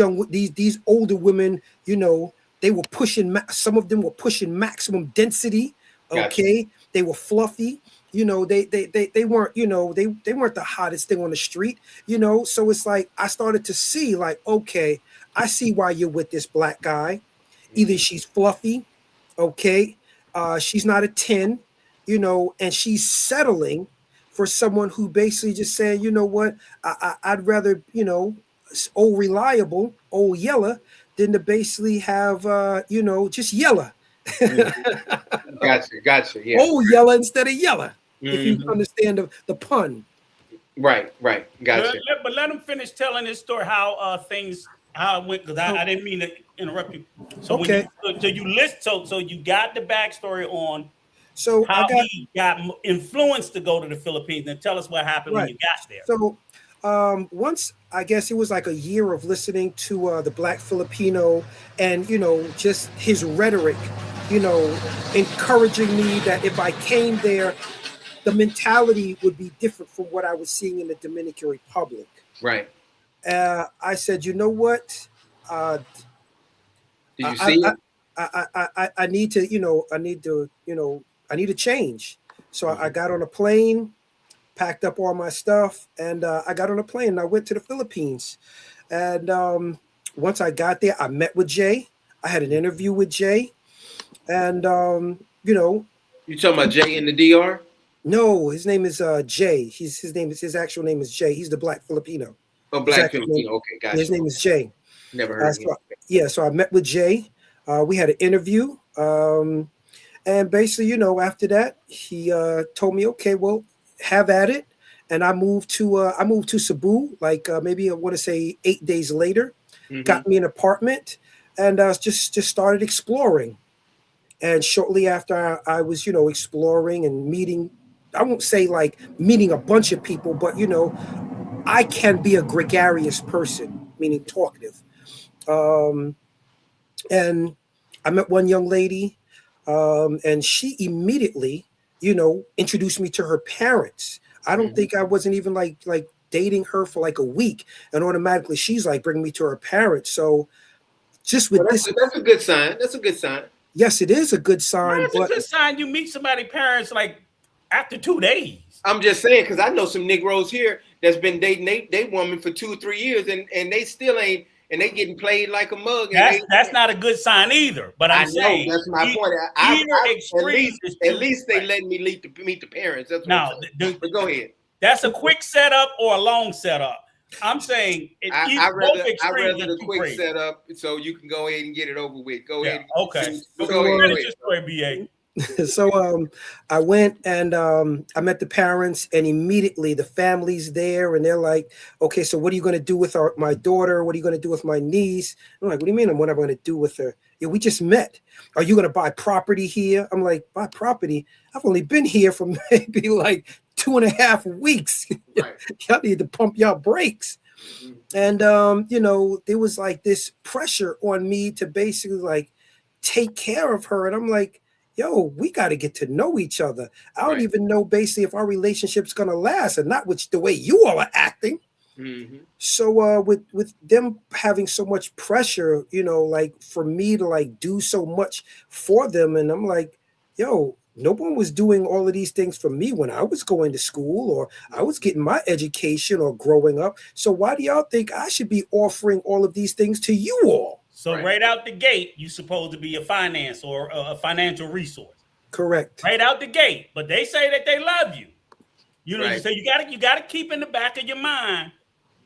older women, they were pushing. Some of them were pushing maximum density. Gotcha. Okay, they were fluffy. They weren't. They weren't the hottest thing on the street. So it's like I started to see, like, okay, I see why you're with this black guy. Either Mm-hmm. she's fluffy, okay, she's not a 10, and she's settling for someone who basically just saying, you know what, I'd rather, old reliable, old Yella, than to basically have, just Yella. Mm-hmm. Gotcha. Gotcha. Yeah. Old Yella instead of Yella, if you Mm-hmm. understand the pun. Right. Right. Gotcha. But let him finish telling his story how it went, because I didn't mean to interrupt you. So Okay. So you got the backstory on So I how got, he got influenced to go to the Philippines, and tell us what happened when right. you got there. So once, I guess it was like a year of listening to the Black Filipino, and just his rhetoric, encouraging me that if I came there, the mentality would be different from what I was seeing in the Dominican Republic. Right. I said, you know what? Did you I, see I, it? I need to, I need to change. So I Mm-hmm. got on a plane, packed up all my stuff, and I got on a plane and I went to the Philippines. And once I got there, I met with Jay. I had an interview with Jay, and you know, You talking about Jay in the DR? no, his name is Jay. His actual name is Jay. He's the black Filipino. Oh, His Black actual name, Filipino. Okay, his gotcha. name is Jay. Never heard of him. So, yeah, so I met with Jay. We had an interview, and basically, after that, he told me, "Okay, well, have at it." And I moved to Cebu, like maybe I want to say 8 days later. Mm-hmm. Got me an apartment, and just started exploring. And shortly after I was, exploring and meeting, I won't say like meeting a bunch of people, but I can be a gregarious person, meaning talkative. Um, and I met one young lady, and she immediately, introduced me to her parents. I don't Mm-hmm. think I wasn't even like dating her for like a week, and automatically she's like bringing me to her parents. So just Well, with this, that's a good sign. That's a good sign. yes, it is a good Well, sign, that's a but good sign. You meet somebody parents like after 2 days. I'm just saying because I know some Negroes here that's been dating they woman for 2 or 3 years and they still ain't and they getting played like a mug and That's not a good sign either. But I'm I know saying that's my point. either At extreme is at too least they much. letting me meet the parents. That's what I'm Now, saying. But go ahead. that's a quick setup or a long setup. I'm saying both I extremes rather are the too quick crazy. setup so you can go ahead and get it over with. Go Yeah. ahead. Okay. Go So ahead. Go finish ahead. your story, BA. so I went and I met the parents, and immediately the family's there, and they're like, "Okay, so what are you going to do with my daughter? What are you going to do with my niece?" I'm like, "What do you mean? And what am I going to do with her? Yeah, we just met. Are you going to buy property here?" I'm like, "Buy property? I've only been here for maybe like 2.5 weeks. Right. Y'all need to pump y'all brakes." Mm-hmm. And there was like this pressure on me to basically like take care of her, and I'm like, yo, we got to get to know each other. I don't Right. even know basically if our relationship's gonna last, and not which the way you all are acting. Mm-hmm. So with them having so much pressure, like for me to like do so much for them, and I'm like, yo, no one was doing all of these things for me when I was going to school or I was getting my education or growing up. So why do y'all think I should be offering all of these things to you all? So right out the gate, you're supposed to be a finance or a financial resource. Correct. Right out the gate. But they say that they love you. Right. So you gotta keep in the back of your mind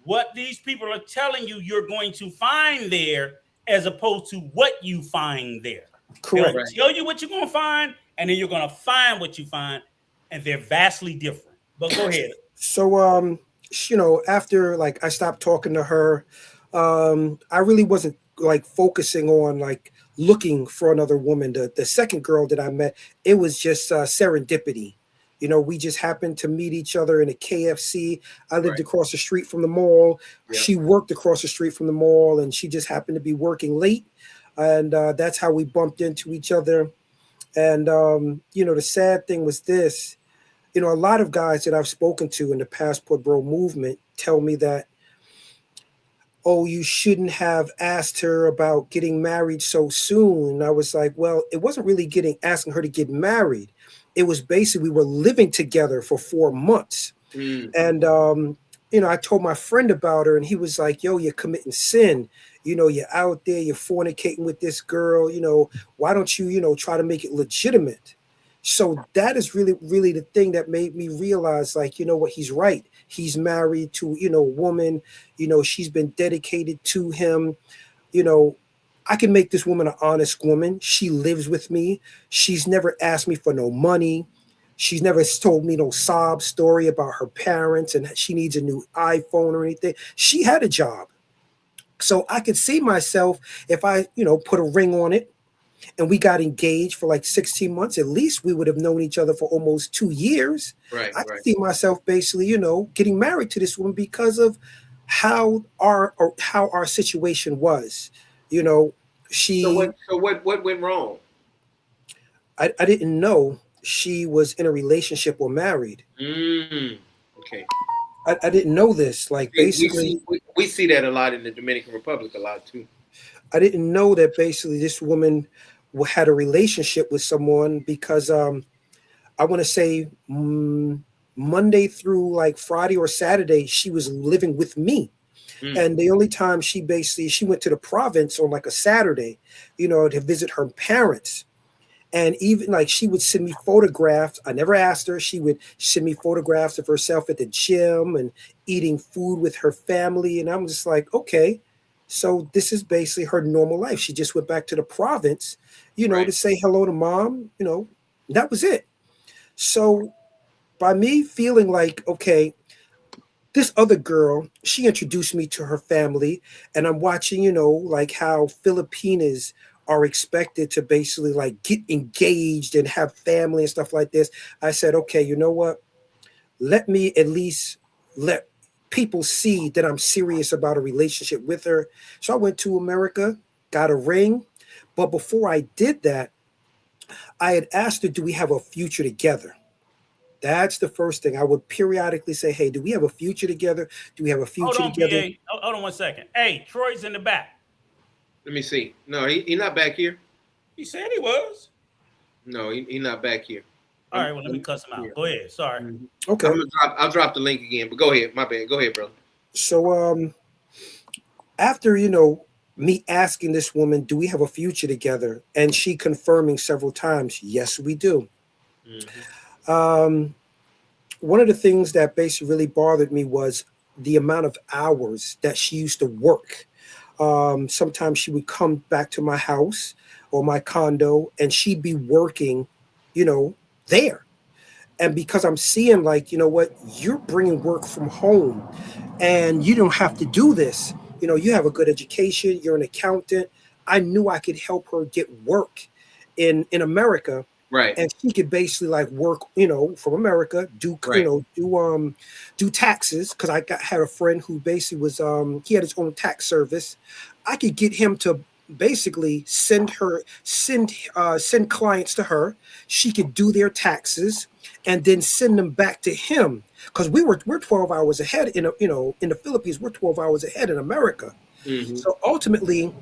what these people are telling you you're going to find there as opposed to what you find there. Correct. They'll tell you what you're gonna find, and then you're gonna find what you find, and they're vastly different. But go ahead. So after like I stopped talking to her, I really wasn't like focusing on like looking for another woman. The second girl that I met, it was just serendipity. We just happened to meet each other in a KFC. I lived Right. across the street from the mall. Yeah. She worked across the street from the mall, and she just happened to be working late. And that's how we bumped into each other. And the sad thing was this. A lot of guys that I've spoken to in the Passport Bro movement tell me that, oh, you shouldn't have asked her about getting married so soon. And I was like, well, it wasn't really asking her to get married. It was basically we were living together for 4 months. Mm. And, I told my friend about her, and he was like, yo, you're committing sin. You're out there, you're fornicating with this girl. Why don't you, try to make it legitimate? So that is really, really the thing that made me realize, like, what, he's right. He's married to, a woman, she's been dedicated to him. I can make this woman an honest woman. She lives with me. She's never asked me for no money. She's never told me no sob story about her parents and she needs a new iPhone or anything. She had a job. So I could see myself if I, put a ring on it, and we got engaged for like 16 months. At least we would have known each other for almost 2 years. Right. I could see myself basically, getting married to this woman because of how our situation was. She. So what went wrong? I didn't know she was in a relationship or married. Okay. I didn't know this. Like basically, we see that a lot in the Dominican Republic, a lot too. I didn't know that basically this woman had a relationship with someone because I want to say Monday through like Friday or Saturday, she was living with me. Mm. And the only time she went to the province on like a Saturday, to visit her parents. And even like she would send me photographs. I never asked her. She would send me photographs of herself at the gym and eating food with her family. And I'm just like, okay, so this is basically her normal life. She just went back to the province, Right. to say hello to mom, that was it. So by me feeling like, okay, this other girl, she introduced me to her family, and I'm watching, like how Filipinas are expected to basically like get engaged and have family and stuff like this. I said, okay, you know what? Let me at least let people see that I'm serious about a relationship with her. So I went to America, got a ring. But before I did that, I had asked her, do we have a future together? That's the first thing. I would periodically say, hey, do we have a future together? Do we have a Hold future on, together? BA. Hold on 1 second. Hey, Troy's in the back. Let me see. No, he not back here. He said he was. No, he not back here. All right, well, let me cuss him out. Yeah. Go ahead. Sorry. Mhm. Okay. I'll drop the link again, but go ahead. My bad. Go ahead, brother. So after, me asking this woman, do we have a future together? And she confirming several times, yes, we do. Mm-hmm. One of the things that basically really bothered me was the amount of hours that she used to work. Sometimes she would come back to my house or my condo and she'd be working, there. And because I'm seeing like, you know what, you're bringing work from home and you don't have to do this. You have a good education, you're an accountant. I knew I could help her get work in America, Right. and she could basically like work, from America, do Right. do taxes, because had a friend who basically was he had his own tax service. I could get him to basically send clients to her. She could do their taxes and then send them back to him, because we're 12 hours ahead in the Philippines. We're 12 hours ahead in America. Mm-hmm. So ultimately,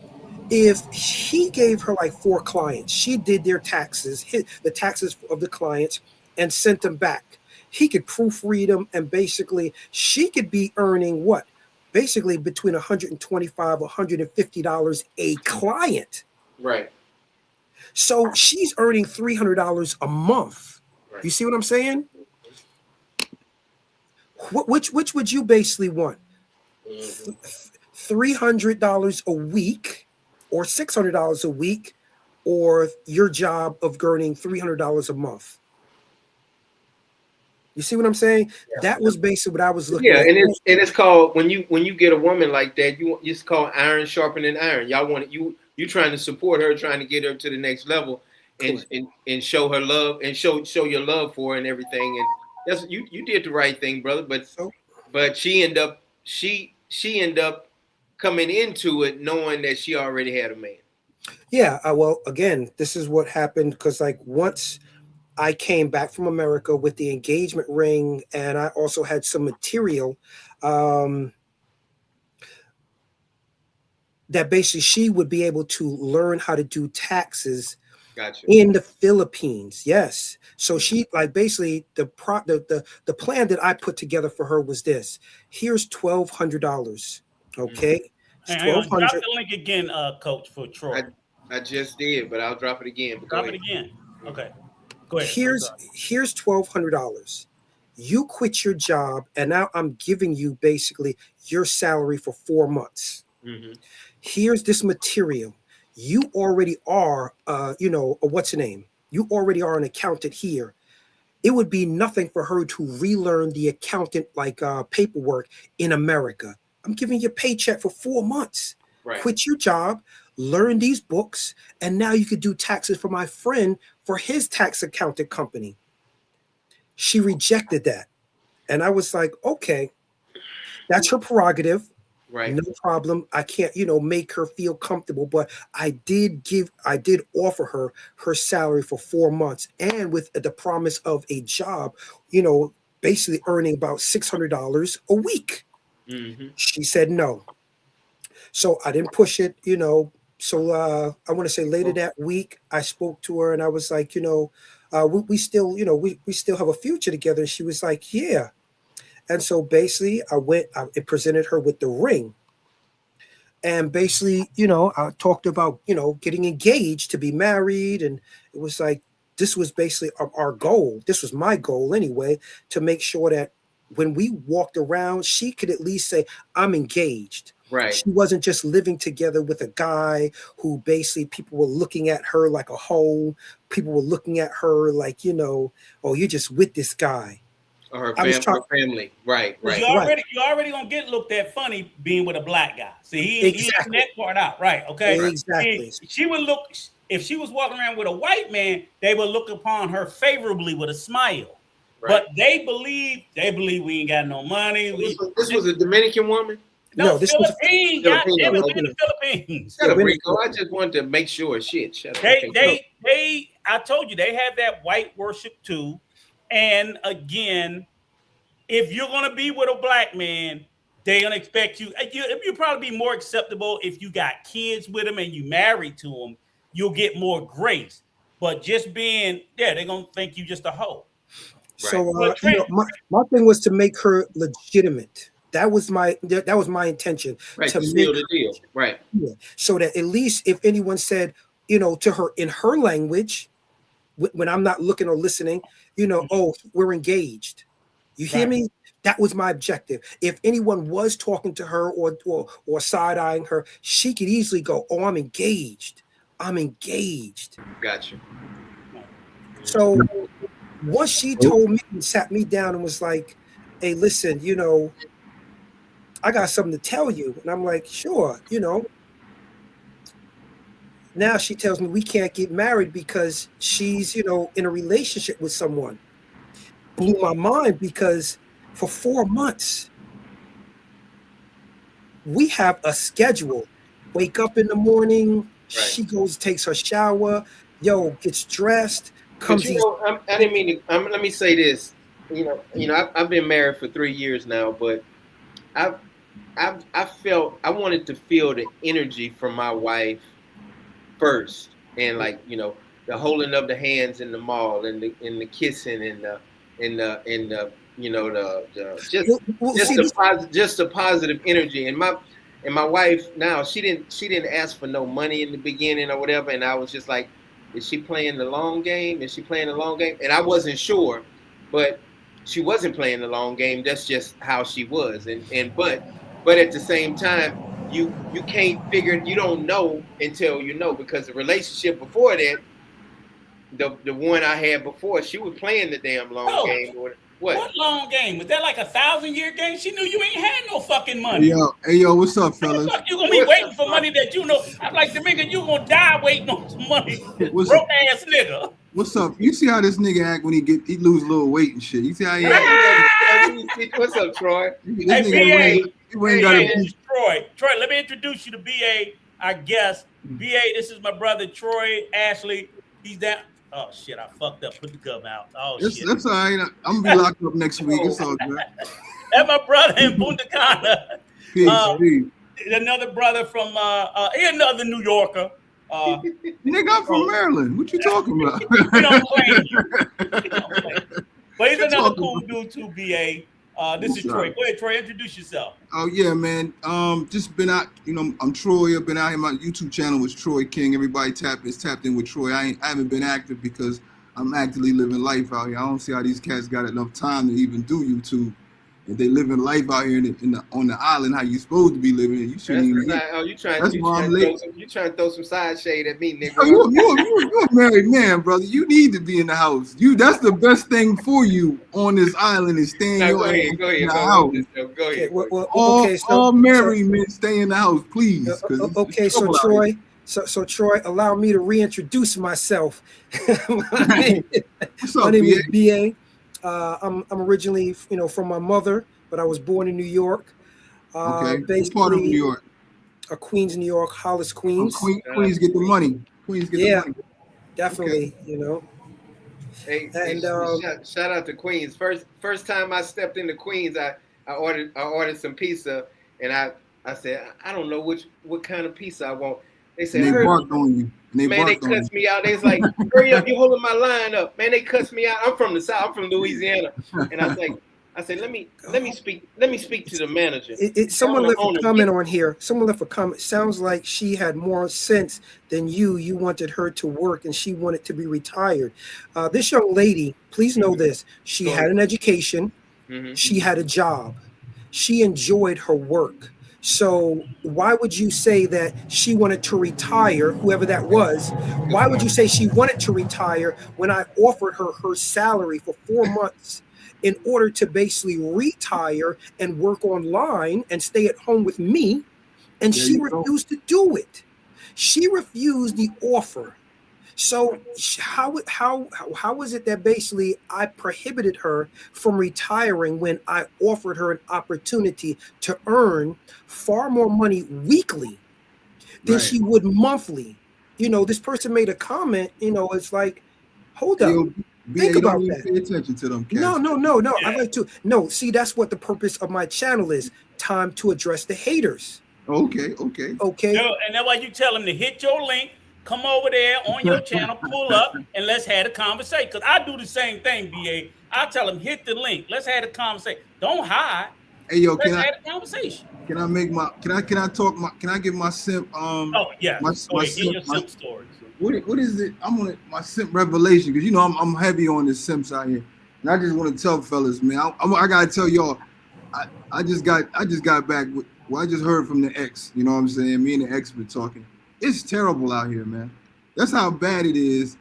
if he gave her like 4 clients, she did their taxes, the taxes of the clients, and sent them back. He could proofread them, and basically she could be earning what? Basically between $125, $150 a client. Right. So she's earning $300 a month. Right. You see what I'm saying? Which would you basically want? Mm-hmm. $300 a week or $600 a week, or your job of earning $300 a month? You see what I'm saying? Yeah. That was basically what I was looking Yeah, at. and it's called when you get a woman like that, it's called iron sharpening iron. Y'all want you trying to support her, trying to get her to the next level, and Correct. and show her love and show your love for her and everything. And that's you did the right thing, brother. So But she end up coming into it knowing that she already had a man. yeah, well, again, this is what happened, because like once I came back from America with the engagement ring, and I also had some material that basically she would be able to learn how to do taxes Gotcha. in the Philippines. Yes. So she like basically the plan that I put together for her was this. Here's $1,200. Okay. It's Hang on. Drop 1,200. the link again, Coach, for Troy. I just did, but I'll drop it again. But Drop it again. Okay. Go ahead. Here's $1,200. You quit your job, and now I'm giving you basically your salary for 4 months. Mm-hmm. Here's this material. You already are, what's the name? You already are an accountant here. It would be nothing for her to relearn the accountant paperwork in America. I'm giving you a paycheck for 4 months. Right. Quit your job, learn these books, and now you could do taxes for my friend for his tax accountant company. She rejected that. And I was like, okay, that's her prerogative. Right. No problem. I can't, make her feel comfortable, but I did offer her salary for 4 months, and with the promise of a job, basically earning about $600 a week. Mm-hmm. She said no. So I didn't push it, So I want to say later that week, I spoke to her and I was like, we still, we still have a future together. And she was like, yeah. And so basically, I presented her with the ring. And basically, I talked about, getting engaged to be married. And it was like, this was basically our goal. This was my goal anyway, to make sure that when we walked around, she could at least say, I'm engaged. Right. She wasn't just living together with a guy who basically people were looking at her like a hoe. People were looking at her like, oh, you're just with this guy. Or her family. Right. You already gonna get looked at funny being with a black guy. See, he left that part out, right? Okay, exactly. She would look, if she was walking around with a white man, they would look upon her favorably with a smile. Right. But they believe we ain't got no money. This was a Dominican woman. No, this Philippines. Was in the Philippines. Shut up, Rico. I just wanted to make sure. Shit. Shut up. They. I told you they have that white worship too. And again, if you're gonna be with a black man, they're gonna expect you. You'll probably be more acceptable if you got kids with him and you married to him. You'll get more grace. But just being they're gonna think you just a hoe. So my thing was to make her legitimate. That was my intention. Right, to seal the deal. Right. Yeah, so that at least if anyone said, to her in her language, when I'm not looking or listening, oh, we're engaged. You hear me? That was my objective. If anyone was talking to her or side-eyeing her, she could easily go, oh, I'm engaged. I'm engaged. Gotcha. So once she told me and sat me down and was like, hey, listen, I got something to tell you. And I'm like, sure, Now she tells me we can't get married because she's, in a relationship with someone. Blew my mind because for 4 months, we have a schedule. Wake up in the morning, she goes, takes her shower, gets dressed, comes. I didn't mean to. Let me say this. I've been married for 3 years now, but I wanted to feel the energy from my wife first, and the holding of the hands in the mall, and the kissing, and the positive energy. And my wife now, she didn't ask for no money in the beginning or whatever, and I was just like, is she playing the long game? Is she playing the long game? And I wasn't sure, but she wasn't playing the long game. That's just how she was, but at the same time, you can't figure, you don't know until you know, because the relationship before that, the one I had before, she was playing the damn long game. What long game? Was that like a 1,000-year game? She knew you ain't had no fucking money. Hey yo, what's up, fellas? You gonna be waiting for money that I'm like, Domingo, you gonna die waiting on some money. Broke ass nigga. What's up? You see how this nigga act when he lose a little weight and shit? You see how he act? What's up, Troy? Hey, Troy, let me introduce you to BA, our guest. BA, this is my brother Troy Ashley. He's down. Oh shit, I fucked up. Put the gum out. Shit. That's all right. I'm gonna be locked up next week. It's all good. That's my brother in Punta Cana. PhD. Another brother from another New Yorker. Nigga, I'm from Maryland. What you talking about? We don't play. But he's another cool dude too, BA. This is Troy. Go ahead, Troy. Introduce yourself. Oh yeah, man. Just been out. I'm Troy. I've been out here. My YouTube channel was Troy King. Everybody is tapped in with Troy. I haven't been active because I'm actively living life out here. I don't see how these cats got enough time to even do YouTube. If they living life out here on the island, how you supposed to be living, you shouldn't even. You trying to throw some side shade at me, nigga? You're a married man, brother. You need to be in the house. That's the best thing for you on this island is staying in the house. Go ahead. All married men stay in the house, please. Okay, so Troy. So Troy, allow me to reintroduce myself. My name is BA. I'm originally, from my mother, but I was born in New York. Okay. What part of New York? Queens, New York, Hollis, Queens. Queens get the money. Queens get the money. Definitely. Okay. Hey, shout out to Queens. First time I stepped into Queens, I ordered some pizza, and I said, I don't know what kind of pizza I want. They said, they barked on you. They cussed me out. They was like, hurry up, you holding my line up. Man, they cussed me out. I'm from the South. I'm from Louisiana. And I was like, I said, let me speak to the manager. Someone Tell the left a owner, comment on here. Someone left a comment. Sounds like she had more sense than you. You wanted her to work and she wanted to be retired. This young lady, please know this. She had an education. She had a job. She enjoyed her work. So why would you say that she wanted to retire, whoever that was? Why would you say she wanted to retire when I offered her her salary for 4 months in order to basically retire and work online and stay at home with me? And she refused to do it. She refused the offer. So how was it that basically I prohibited her from retiring when I offered her an opportunity to earn far more money weekly than she would monthly? You know, this person made a comment, you know, it's like, hold up. Think about that. Pay attention to them. No. I'd like to. No, see, that's what the purpose of my channel is. Time to address the haters. Okay. No, and that's why you tell them to hit your link. Come over there on your channel, pull up, and let's have a conversation. Because I do the same thing, BA. I tell them, hit the link. Let's have a conversation. Don't hide. Hey, yo, let's have a conversation. Can I make my? Can I talk? Can I give my simp? Oh yeah. My simp story. What is it? I'm on my simp revelation because you know I'm heavy on the simps out here, and I just want to tell fellas, man. I gotta tell y'all, I just got back with. Well, I just heard from the ex. You know what I'm saying? Me and the ex been talking. It's terrible out here, man. That's how bad it is.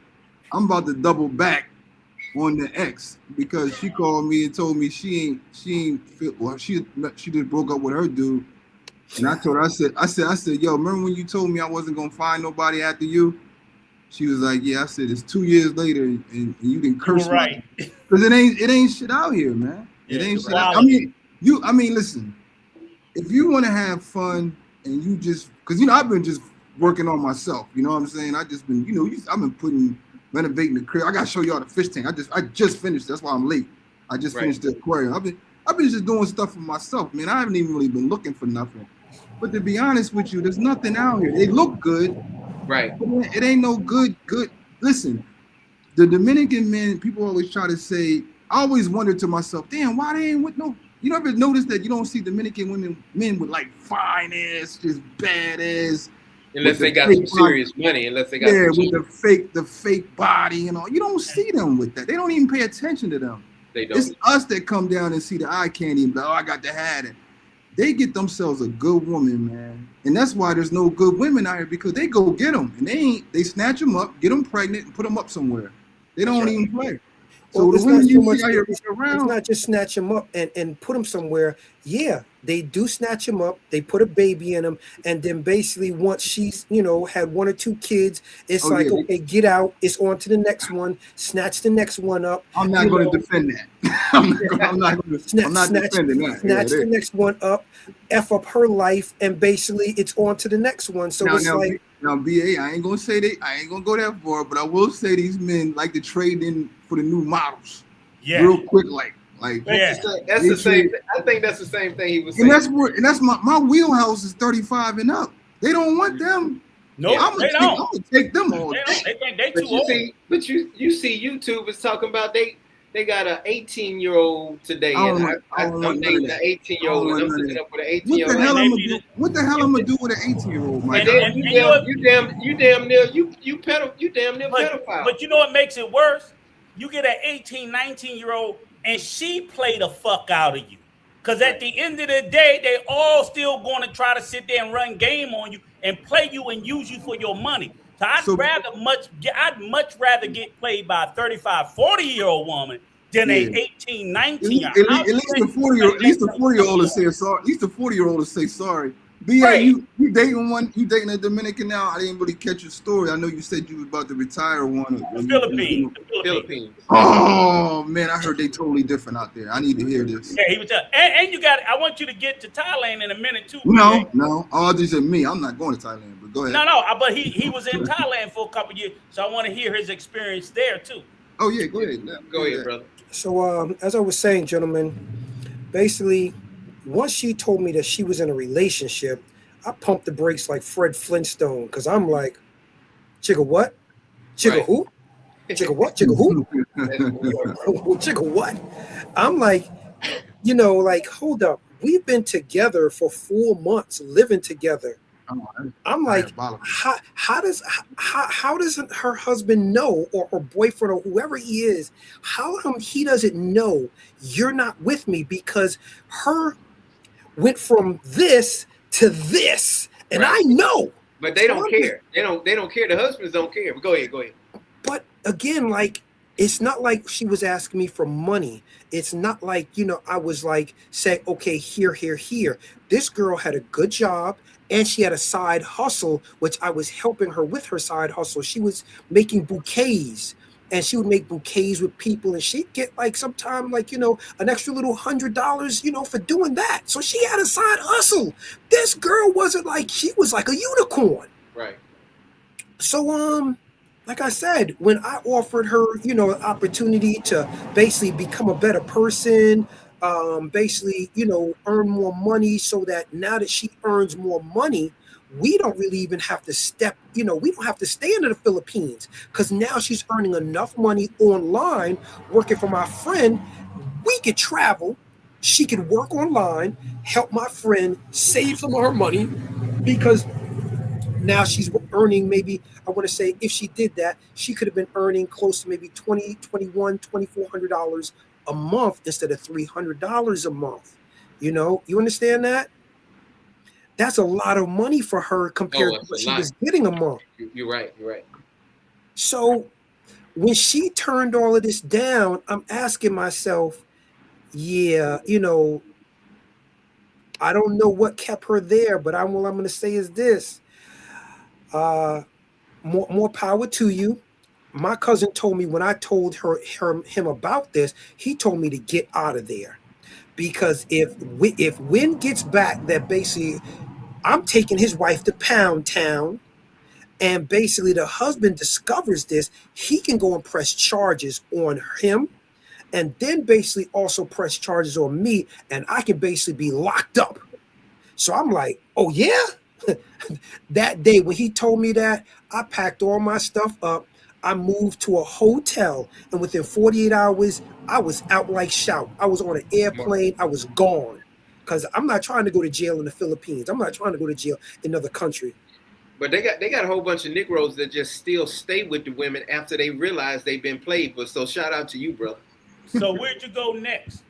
I'm about to double back on the ex because she called me and told me she ain't fit. Well, she just broke up with her dude. And I told her, I said, yo, remember when you told me I wasn't gonna find nobody after you? She was like, yeah. I said, it's 2 years later and you didn't curse me. Right. Because it ain't shit out here, man. It ain't shit out. I mean, listen, if you want to have fun and you just, because you know, I've been just working on myself, you know what I'm saying? I just been, you know, I've been renovating the crib. I gotta show y'all the fish tank. I just finished. That's why I'm late. I just finished the aquarium. I've been just doing stuff for myself, man. I haven't even really been looking for nothing. But to be honest with you, there's nothing out here. They look good, right? But it ain't no good. Listen, the Dominican men, people always try to say. I always wonder to myself, damn, why they ain't with no. You never notice that you don't see Dominican men with like fine ass, just bad ass. Unless they got some serious money, with the fake body and all. You don't see them with that. They don't even pay attention to them. They don't. It's us that come down and see the eye candy and be like, oh, I got the hat. And they get themselves a good woman, man. And that's why there's no good women out here because they go get them and they snatch them up, get them pregnant, and put them up somewhere. They don't even play. So the women you see out here around, it's not just snatch them up and put them somewhere. Yeah, they do snatch them up. They put a baby in them, and then basically once she's, you know, had 1 or 2 kids, it's okay, get out. It's on to the next one. Snatch the next one up. I'm not going to defend that. I'm not defending that. Snatch the next one up, F up her life, and basically it's on to the next one. So now, BA, I ain't gonna say I ain't gonna go that far, but I will say these men like to trade in for the new models. Yeah. Real quick, like that's the same. I think that's the same thing he was saying. And that's my wheelhouse is 35 and up. They don't want them. No, I'm gonna take them all. They think they too old. But you see YouTube is talking about they got an 18-year-old today, and I'm dating an 18-year-old, and I'm looking up with an 18-year-old. What the hell I'm gonna do with an 18-year-old, man? You damn near pedophile. But you know what makes it worse? You get an 18, 19-year-old, and she play the fuck out of you. Because at the end of the day, they all still going to try to sit there and run game on you and play you and use you for your money. So I'd much rather get played by a 35, 40-year-old woman than a 18, 19. At least the 40-year-old will say sorry. At least the 40-year-old will say sorry. BA, right. you dating a Dominican now? I didn't really catch your story. I know you said you was about to retire one. The Philippines. Oh man, I heard they totally different out there. I need to hear this. Yeah, he was. And you got. I want you to get to Thailand in a minute too. No. All these are me. I'm not going to Thailand. But go ahead. No. But he was in Thailand for a couple of years, so I want to hear his experience there too. Oh yeah, go ahead. Go ahead, brother. So as I was saying, gentlemen, basically, once she told me that she was in a relationship, I pumped the brakes like Fred Flintstone because I'm like, chicka what? Chicka who? Chicka what? Chicka who? Chicka what? I'm like, you know, like, hold up, we've been together for 4 months, living together. Oh, that's I'm like, diabolical. how does her husband know, or boyfriend, or whoever he is, how come he doesn't know you're not with me? Because her went from this to this, and Right. I know. But they So don't I'm just, care. They don't care. The husbands don't care. But go ahead. Go ahead. but again, like, it's not like she was asking me for money. It's not like, you know, I was like, say, okay, here, here, here. This girl had a good job, and she had a side hustle, which I was helping her with her side hustle. She was making bouquets, and she would make bouquets with people, and she'd get like sometime, like, you know, an extra little $100, you know, for doing that. So she had a side hustle. This girl wasn't like, she was like a unicorn. Right. So like I said, when I offered her, you know, an opportunity to basically become a better person, basically, you know, earn more money, so that now that she earns more money, we don't really even have to step, you know, we don't have to stay in the Philippines, because now she's earning enough money online working for my friend. We could travel, she could work online, help my friend save some of her money, because now she's earning, maybe, I want to say, if she did that, she could have been earning close to maybe 20, 21, $2,400 a month instead of $300 a month. You know, you understand that? That's a lot of money for her Oh, compared to it's what a she lot. was getting a month. You're right. You're right. So when she turned all of this down, I'm asking myself, yeah, you know, I don't know what kept her there, but what I'm going to say is this. Uh, more power to you. My cousin told me, when I told him about this, he told me to get out of there, because if Win gets back that basically I'm taking his wife to Pound Town, and basically the husband discovers this, he can go and press charges on him, and then basically also press charges on me, and I can basically be locked up. So I'm like, oh yeah. That day when he told me that, I packed all my stuff up. I moved to a hotel, and within 48 hours, I was out like shout. I was on an airplane. I was gone, because I'm not trying to go to jail in the Philippines. I'm not trying to go to jail in another country. But they got a whole bunch of Negroes that just still stay with the women after they realize they've been played. But so shout out to you, brother. So where'd you go next?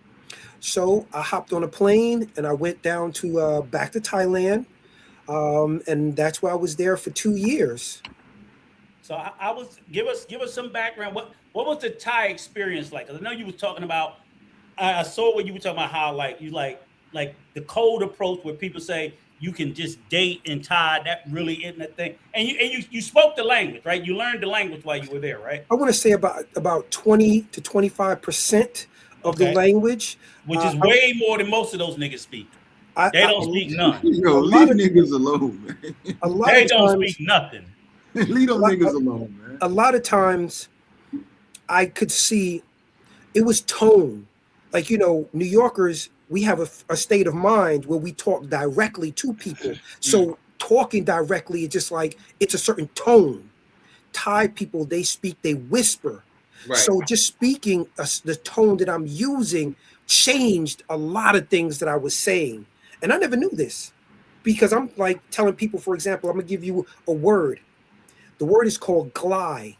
So I hopped on a plane, and I went down to back to Thailand, and that's where I was there for 2 years. So I was give us some background. What was the Thai experience like? 'Cause I know you was talking about. I saw what you were talking about, how like you like the cold approach where people say you can just date in Thai. That really isn't a thing. And you spoke the language, right? You learned the language while you were there, right? I want to say about 20 to 25% of the Okay, language. which is way more than most of those niggas speak. I, They I, don't speak none. Yo, a leave lot of niggas alone, man. a lot They of don't times speak nothing. Leave a them lot, niggas alone, man. a lot of times I could see it was tone. Like, you know, New Yorkers, we have a state of mind where we talk directly to people. Mm, So talking directly is just like, it's a certain tone. Thai people, they speak, they whisper. right. So just speaking, the tone that I'm using changed a lot of things that I was saying. And I never knew this, because I'm like telling people, for example, I'm going to give you a word. The word is called glide,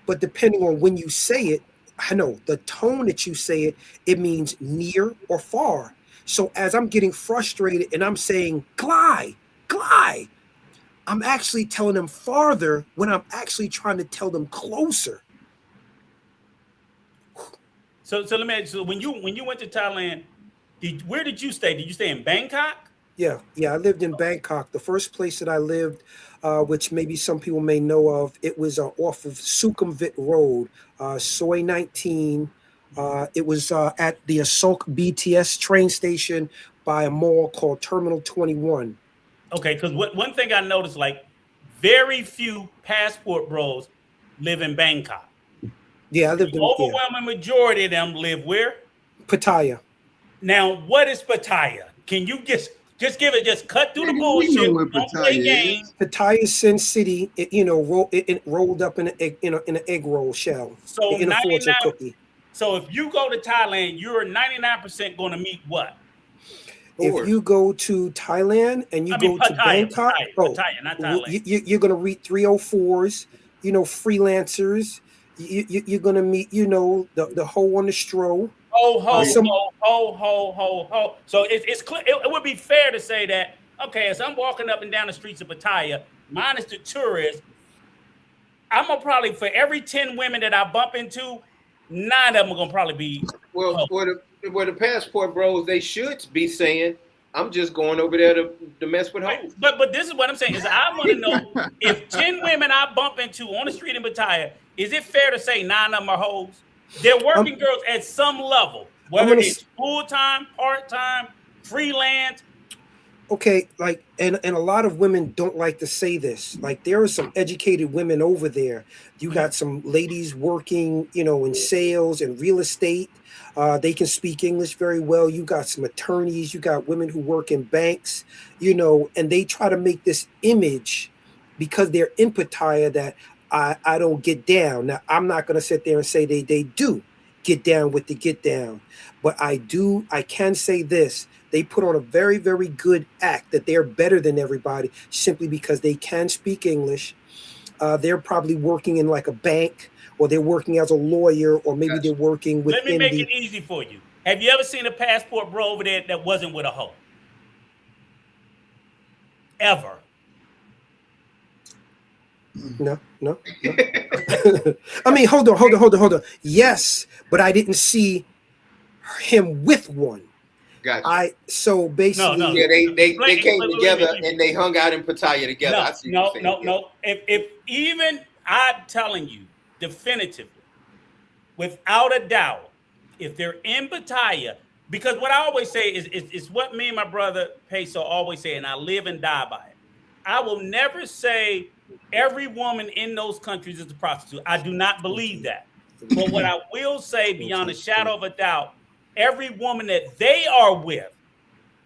but depending on when you say it, I know the tone that you say it, it means near or far. So as I'm getting frustrated and I'm saying glide, glide, I'm actually telling them farther when I'm actually trying to tell them closer. So let me ask you, so when you went to Thailand, where did you stay? Did you stay in Bangkok? Yeah, yeah. I lived in Bangkok. The first place that I lived, which maybe some people may know of, it was off of Sukhumvit Road, Soy 19. It was at the Asok BTS train station by a mall called Terminal 21. Okay, because one thing I noticed, like very few passport bros live in Bangkok. Yeah, I The lived in, yeah, overwhelming majority of them live where? Pattaya. Now, what is Pattaya? Can you just give it, just cut through the Nigga, we know bullshit? what Don't play Pattaya games. is. Pattaya Sin City, it, you know, it rolled up in an egg, in an egg roll shell, So in a fortune 99, cookie. So if you go to Thailand, you're 99% going to meet what? If you go to Thailand and you go to Bangkok, Pattaya, not Thailand. You're going to read 304s, freelancers. You're going to meet, the hoe on the stroll. Ho. So it's clear. It would be fair to say that, okay, as I'm walking up and down the streets of Pattaya, minus the tourists, I'm going to probably, for every 10 women that I bump into, 9 of them are going to probably be. Well, where the passport bros, they should be saying, I'm just going over there to mess with hoes. But this is what I'm saying, is I want to know if 10 women I bump into on the street in Pattaya, is it fair to say 9 of them are hoes? They're working girls at some level, whether it's full-time, part-time, freelance. Okay, and a lot of women don't like to say this. Like, there are some educated women over there. You got some ladies working, in sales and real estate. They can speak English very well. You got some attorneys. You got women who work in banks, and they try to make this image because they're in Pattaya that I don't get down. Now, I'm not going to sit there and say they do get down with the get down, but I can say this. They put on a very, very good act that they're better than everybody simply because they can speak English. They're probably working in like a bank, or they're working as a lawyer, or maybe they're working with. Let me make it easy for you. Have you ever seen a passport bro over there that wasn't with a hoe? Ever? No. I mean, hold on. Yes, but I didn't see him with one. Gotcha. So basically, no. Yeah, they came together and they hung out in Pattaya together. No. If even I'm telling you definitively, without a doubt, if they're in Pattaya, because what I always say is what me and my brother Peso always say, and I live and die by it. I will never say every woman in those countries is a prostitute. I do not believe that. But what I will say, beyond a shadow of a doubt, every woman that they are with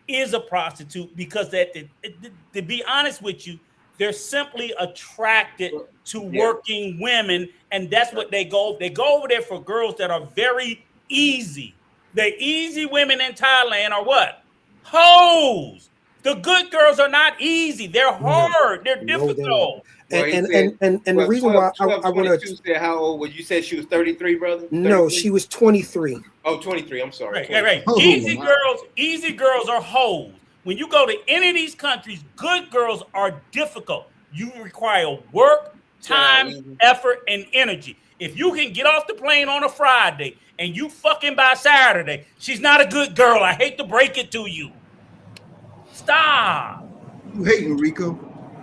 is a prostitute, because to be honest with you, they're simply attracted to working women, and that's what they go. They go over there for girls that are very easy. The easy women in Thailand are what? Hoes. The good girls are not easy. They're hard. They're difficult. And the reason why I want to say how old was you? Said she was 33, brother? 33? No, she was 23. Oh, 23. I'm sorry. Right. Easy girls are hoes. When you go to any of these countries, good girls are difficult. You require work, time, effort, and energy. If you can get off the plane on a Friday and you fucking by Saturday, she's not a good girl. I hate to break it to you. Stop. You hating, Rico?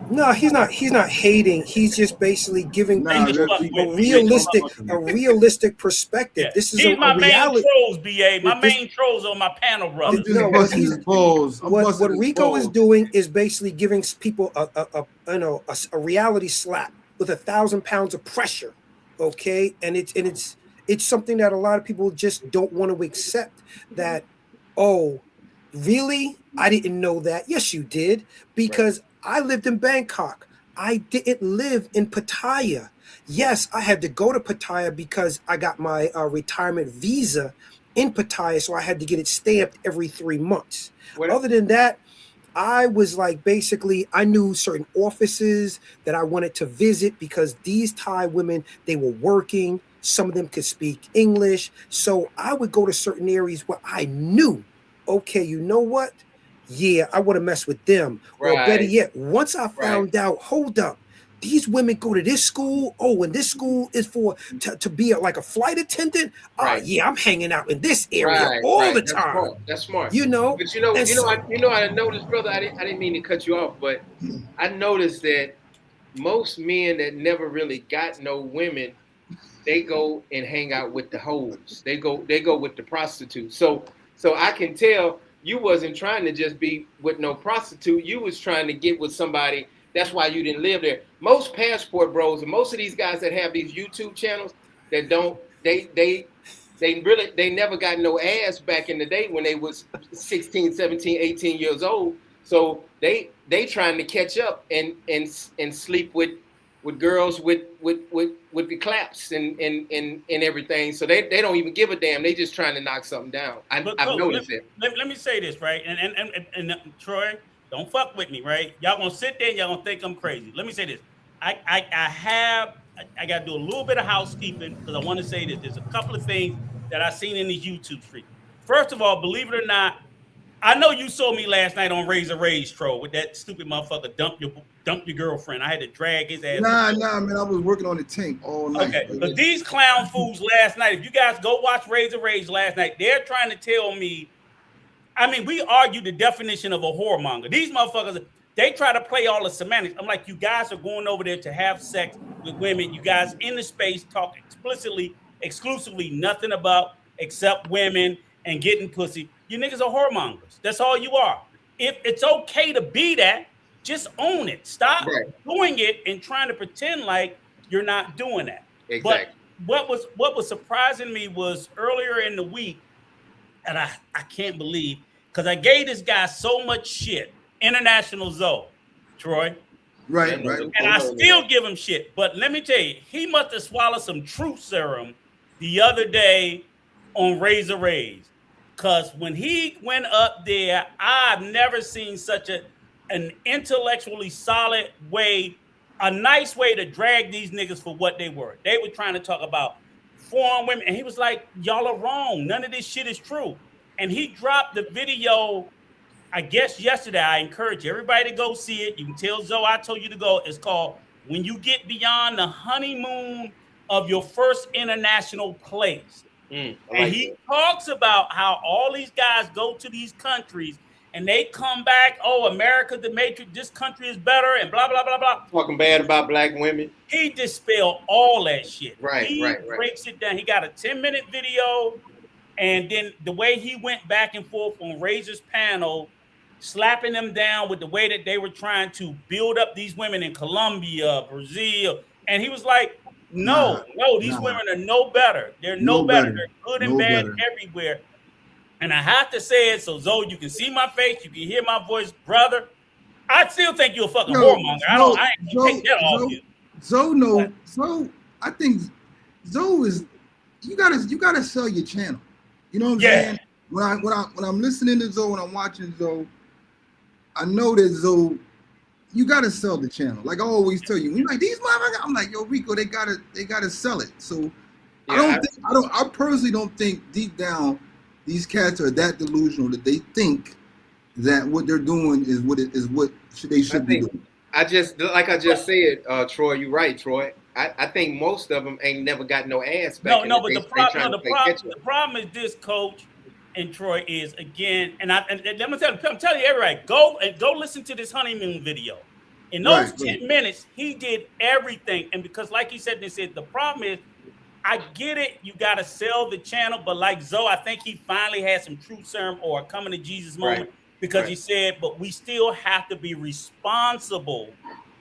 No, he's not hating. He's just basically giving a realistic perspective. Yeah. This is He's my main trolls, BA. My main trolls on my panel, brother. What Rico is doing is basically giving people a reality slap with 1,000 pounds of pressure. Okay, and it's something that a lot of people just don't want to accept. That, oh, really? I didn't know that. Yes, you did, because I lived in Bangkok. I didn't live in Pattaya. Yes, I had to go to Pattaya because I got my retirement visa in Pattaya, so I had to get it stamped every 3 months. Other than that, I was like, basically, I knew certain offices that I wanted to visit because these Thai women, they were working. Some of them could speak English. So I would go to certain areas where I knew, okay, you know what? Yeah, I want to mess with them. Or better yet, once I found out, hold up, these women go to this school. Oh, and this school is to be like a flight attendant. Yeah, I'm hanging out in this area all the time. That's smart. But I noticed, brother. I didn't mean to cut you off, but I noticed that most men that never really got no women, they go and hang out with the hoes. They go with the prostitutes. So I can tell. You wasn't trying to just be with no prostitute. You was trying to get with somebody. That's why you didn't live there. Most passport bros and most of these guys that have these YouTube channels that don't, they never got no ass back in the day when they was 16, 17, 18 years old. So they trying to catch up and sleep with with girls with the claps and everything. So they don't even give a damn. They just trying to knock something down. I've noticed it. Let me say this, right? And Troy, don't fuck with me, right? Y'all gonna sit there and y'all gonna think I'm crazy. Let me say this. I got to do a little bit of housekeeping because I want to say this. There's a couple of things that I seen in these YouTube streets. First of all, believe it or not, I know you saw me last night on Razor Rage Troll with that stupid motherfucker dump your girlfriend. I had to drag his ass. Nah, man. I was working on the tank all night. Okay, but these clown fools last night, if you guys go watch Razor Rage last night, they're trying to tell me, I mean, we argued the definition of a whoremonger. These motherfuckers, they try to play all the semantics. I'm like, you guys are going over there to have sex with women. You guys in the space talk explicitly, exclusively, nothing about except women and getting pussy. You niggas are whoremongers. That's all you are. If it's okay to be that, just own it. Stop doing it and trying to pretend like you're not doing that. Exactly. But what was surprising me was earlier in the week, and I can't believe, because I gave this guy so much shit, International Zoe, Troy. Right. And I still give him shit. But let me tell you, he must have swallowed some truth serum the other day on Razor Rage. Because when he went up there, I've never seen such an intellectually solid way, a nice way to drag these niggas for what they were. They were trying to talk about foreign women. And he was like, y'all are wrong. None of this shit is true. And he dropped the video, I guess yesterday. I encourage everybody to go see it. You can tell Zoe I told you to go. It's called When You Get Beyond the Honeymoon of Your First International Place. And he talks about how all these guys go to these countries and they come back, oh, America, the Matrix, this country is better, and blah, blah, blah, blah. Talking bad about black women. He dispelled all that shit. He right. breaks it down. He got a 10-minute video, and then the way he went back and forth on Razor's panel, slapping them down with the way that they were trying to build up these women in Colombia, Brazil. And he was like, no, these women are no better. They're no better. They're good and bad everywhere. And I have to say it so Zoe, you can see my face, you can hear my voice, brother. I still think you're a fucking whoremonger. I ain't take that off you. Zoe, I think Zoe is you gotta sell your channel. You know what I'm saying? When I'm listening to Zoe and I'm watching Zoe, I know that Zoe, you gotta sell the channel. Like I always tell you, you're like these motherfuckers. I'm like, yo, Rico, they gotta sell it. So I personally don't think deep down these cats are that delusional that they think that what they're doing is what they should be doing. I just said, Troy, you're right, Troy. I think most of them ain't never got no ass back. But the problem is this, Coach and Troy, is again, and let me I'm telling you, everybody, go listen to this honeymoon video. In those 10 minutes, he did everything, and because, like he said, the problem is, I get it, you got to sell the channel, but like Zoe, I think he finally had some truth serum or coming to Jesus moment because he said, but we still have to be responsible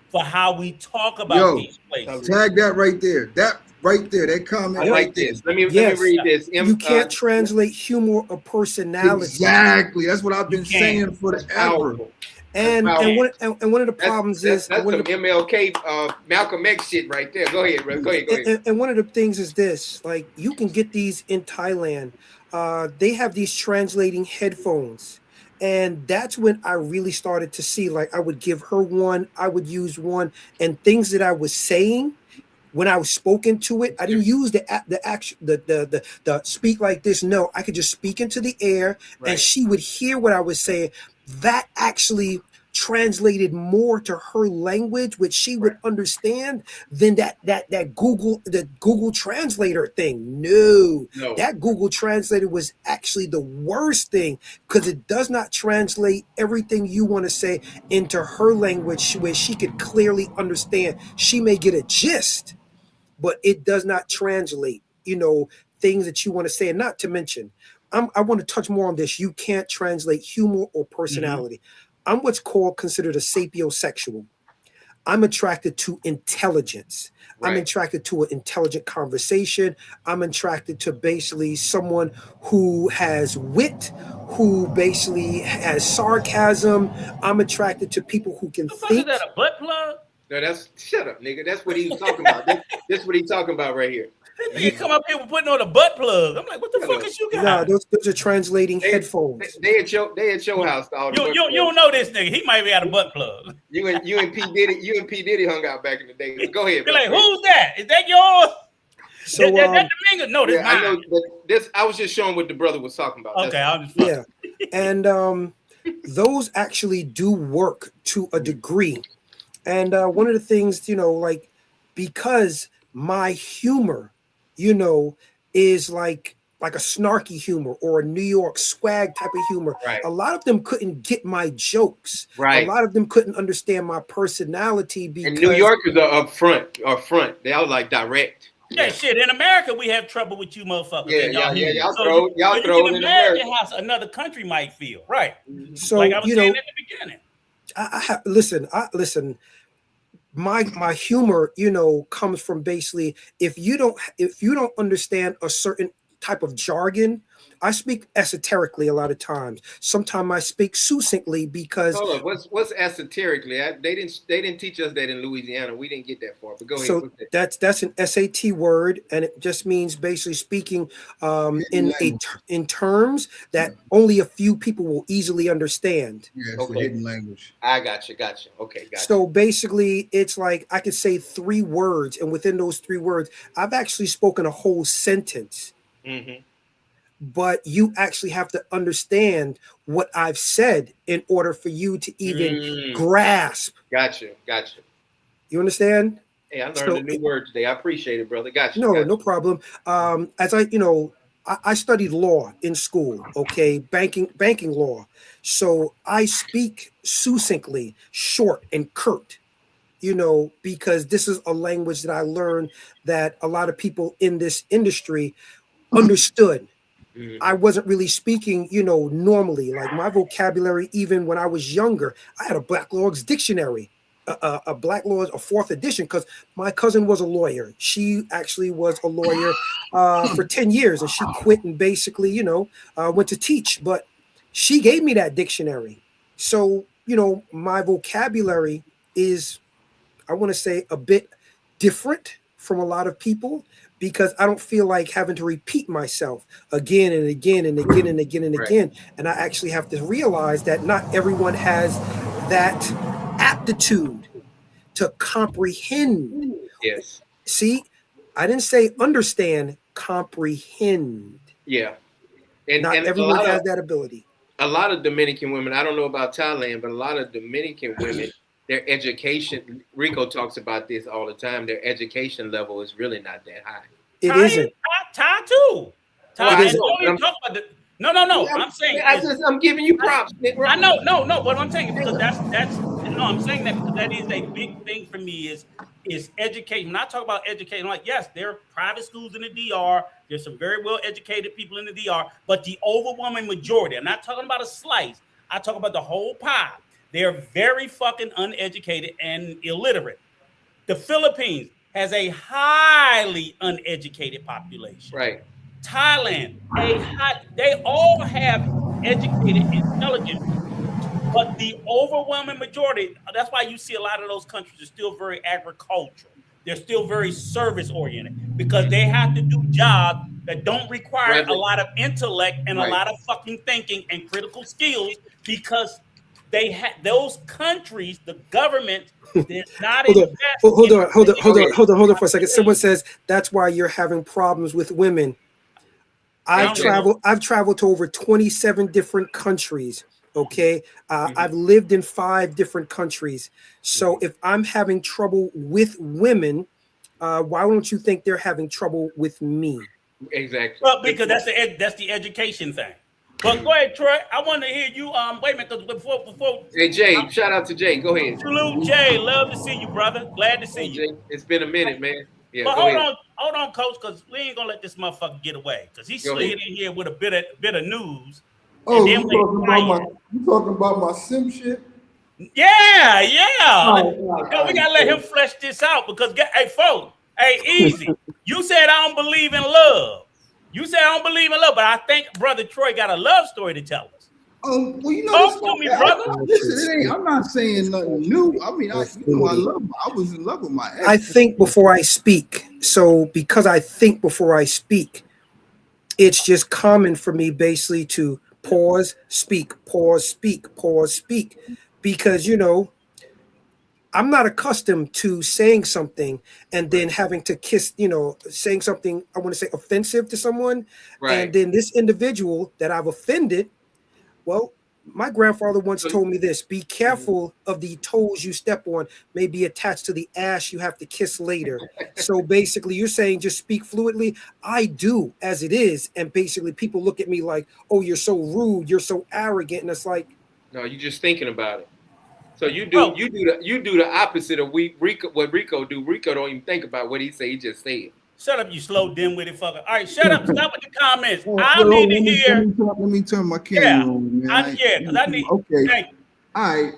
for how we talk about these places. Tag that right there. That comment. I like this. Let me read this. You can't translate humor or personality. Exactly. That's what I've been saying for the hour. And one of the problems that's some MLK Malcolm X shit right there. Go ahead, bro. Go ahead. And one of the things is this: like you can get these in Thailand. They have these translating headphones, and that's when I really started to see. Like I would give her one, I would use one, and things that I was saying when I was spoken to it, I didn't use the speak like this. No, I could just speak into the air, and she would hear what I was saying. That actually translated more to her language, which she would understand, than that Google Translator thing. No, that Google Translator was actually the worst thing because it does not translate everything you want to say into her language where she could clearly understand. She may get a gist, but it does not translate, things that you want to say. And not to mention, I want to touch more on this. You can't translate humor or personality. I'm what's considered a sapiosexual. I'm attracted to intelligence. I'm attracted to an intelligent conversation. I'm attracted to basically someone who has wit, who basically has sarcasm. I'm attracted to people who can think. Is that a butt plug? No, that's shut up, nigga. That's what he was talking about. This what he talking about right here. He come up here with putting on a butt plug. I'm like, what the fuck is you got? Nah, those are translating headphones. They at your house. You don't know this nigga. He might be out of butt plug. You and P Diddy hung out back in the day. Go ahead. You're like, who's that? Is that yours? So that Domingo? No, this I know this. I was just showing what the brother was talking about. Okay, I'm just yeah, and those actually do work to a degree. And one of the things, like, because my humor, is like a snarky humor or a New York swag type of humor. Right. A lot of them couldn't get my jokes. Right. A lot of them couldn't understand my personality because and New Yorkers are up front. They all like direct. Yeah, shit. In America, we have trouble with you motherfuckers. Yeah. Y'all so throw you it in America. America. How another country might feel, right? So like I was saying at the beginning. Listen. My humor, comes from basically if you don't understand a certain type of jargon, I speak esoterically a lot of times. Sometimes I speak succinctly because. Hold up, what's esoterically? They didn't teach us that in Louisiana. We didn't get that far. But go ahead. So that's an SAT word, and it just means basically speaking in terms that only a few people will easily understand. Yeah, it's the hidden language. I got you. Okay, got you. So basically, it's like I could say 3 words, and within those 3 words, I've actually spoken a whole sentence. Mm-hmm. But you actually have to understand what I've said in order for you to even grasp. Gotcha. You understand? Hey, I learned a new word today. I appreciate it, brother. Gotcha. No problem. As I studied law in school, okay, banking law. So I speak succinctly, short and curt, because this is a language that I learned that a lot of people in this industry understood. I wasn't really speaking, normally. Like my vocabulary, even when I was younger, I had a Black Law's dictionary, a Black Law's, a 4th edition, because my cousin was a lawyer. She actually was a lawyer for 10 years, and she quit and basically, went to teach. But she gave me that dictionary. So, my vocabulary is, I want to say, a bit different from a lot of people, because I don't feel like having to repeat myself again and again and again and again and again. And I actually have to realize that not everyone has that aptitude to comprehend. Yes. See, I didn't say understand, comprehend. Yeah. And not everyone has that ability. A lot of Dominican women, I don't know about Thailand, but a lot of Dominican women, their education, Rico talks about this all the time, their education level is really not that high. It isn't. Thai too. No. Yeah, I'm saying I'm giving you props. I know, no, but I'm saying because I'm saying that because that is a big thing for me is education. When I talk about education, like, yes, there are private schools in the DR. There's some very well educated people in the DR, but the overwhelming majority, I'm not talking about a slice. I talk about the whole pie. They're very fucking uneducated and illiterate. The Philippines has a highly uneducated population. Right. Thailand, they all have educated, intelligent people. But the overwhelming majority, that's why you see a lot of those countries are still very agricultural. They're still very service oriented because they have to do jobs that don't require a lot of intellect and a lot of fucking thinking and critical skills because they have those countries, the government did not invest. Hold on for a second. Someone says that's why you're having problems with women. I've traveled to over 27 different countries. Okay. I've lived in 5 different countries. So if I'm having trouble with women, why don't you think they're having trouble with me? Exactly. Well, because that's the education thing. But go ahead, Troy. I want to hear you. Wait a minute, because before. Hey, Jay, shout out to Jay. Go ahead. Salute, Jay. Love to see you, brother. Glad to see you. Jay, it's been a minute, man. Yeah, but hold on, Coach, because we ain't gonna let this motherfucker get away. Because he slid in here with a bit of news. Oh, you talking about my sim shit? Yeah. Oh, we gotta let him flesh this out because, hey, folks, hey, easy. You said I don't believe in love. But I think Brother Troy got a love story to tell us. Well, you know, Talk to me, brother. Listen, I'm not saying nothing new. I mean, I was in love with my ex. I think before I speak. So because I think before I speak, it's just common for me basically to pause, speak, pause, speak, pause, speak. Because, I'm not accustomed to saying something and then having to saying something, I want to say offensive to someone. Right. And then this individual that I've offended, well, my grandfather once told me this: be careful of the toes you step on, may be attached to the ass you have to kiss later. So basically, you're saying just speak fluidly. I do as it is. And basically, people look at me like, oh, you're so rude, you're so arrogant. And it's like, no, you're just thinking about it. So you Bro. do the opposite of Rico. What Rico do? Rico don't even think about what he say. He just say it. Shut up, you slow dim-witted fucker. All right, shut up. Stop with the comments. Well, I need to hear. Let me turn my camera on, man. Because I need. Okay. Thank you. All right.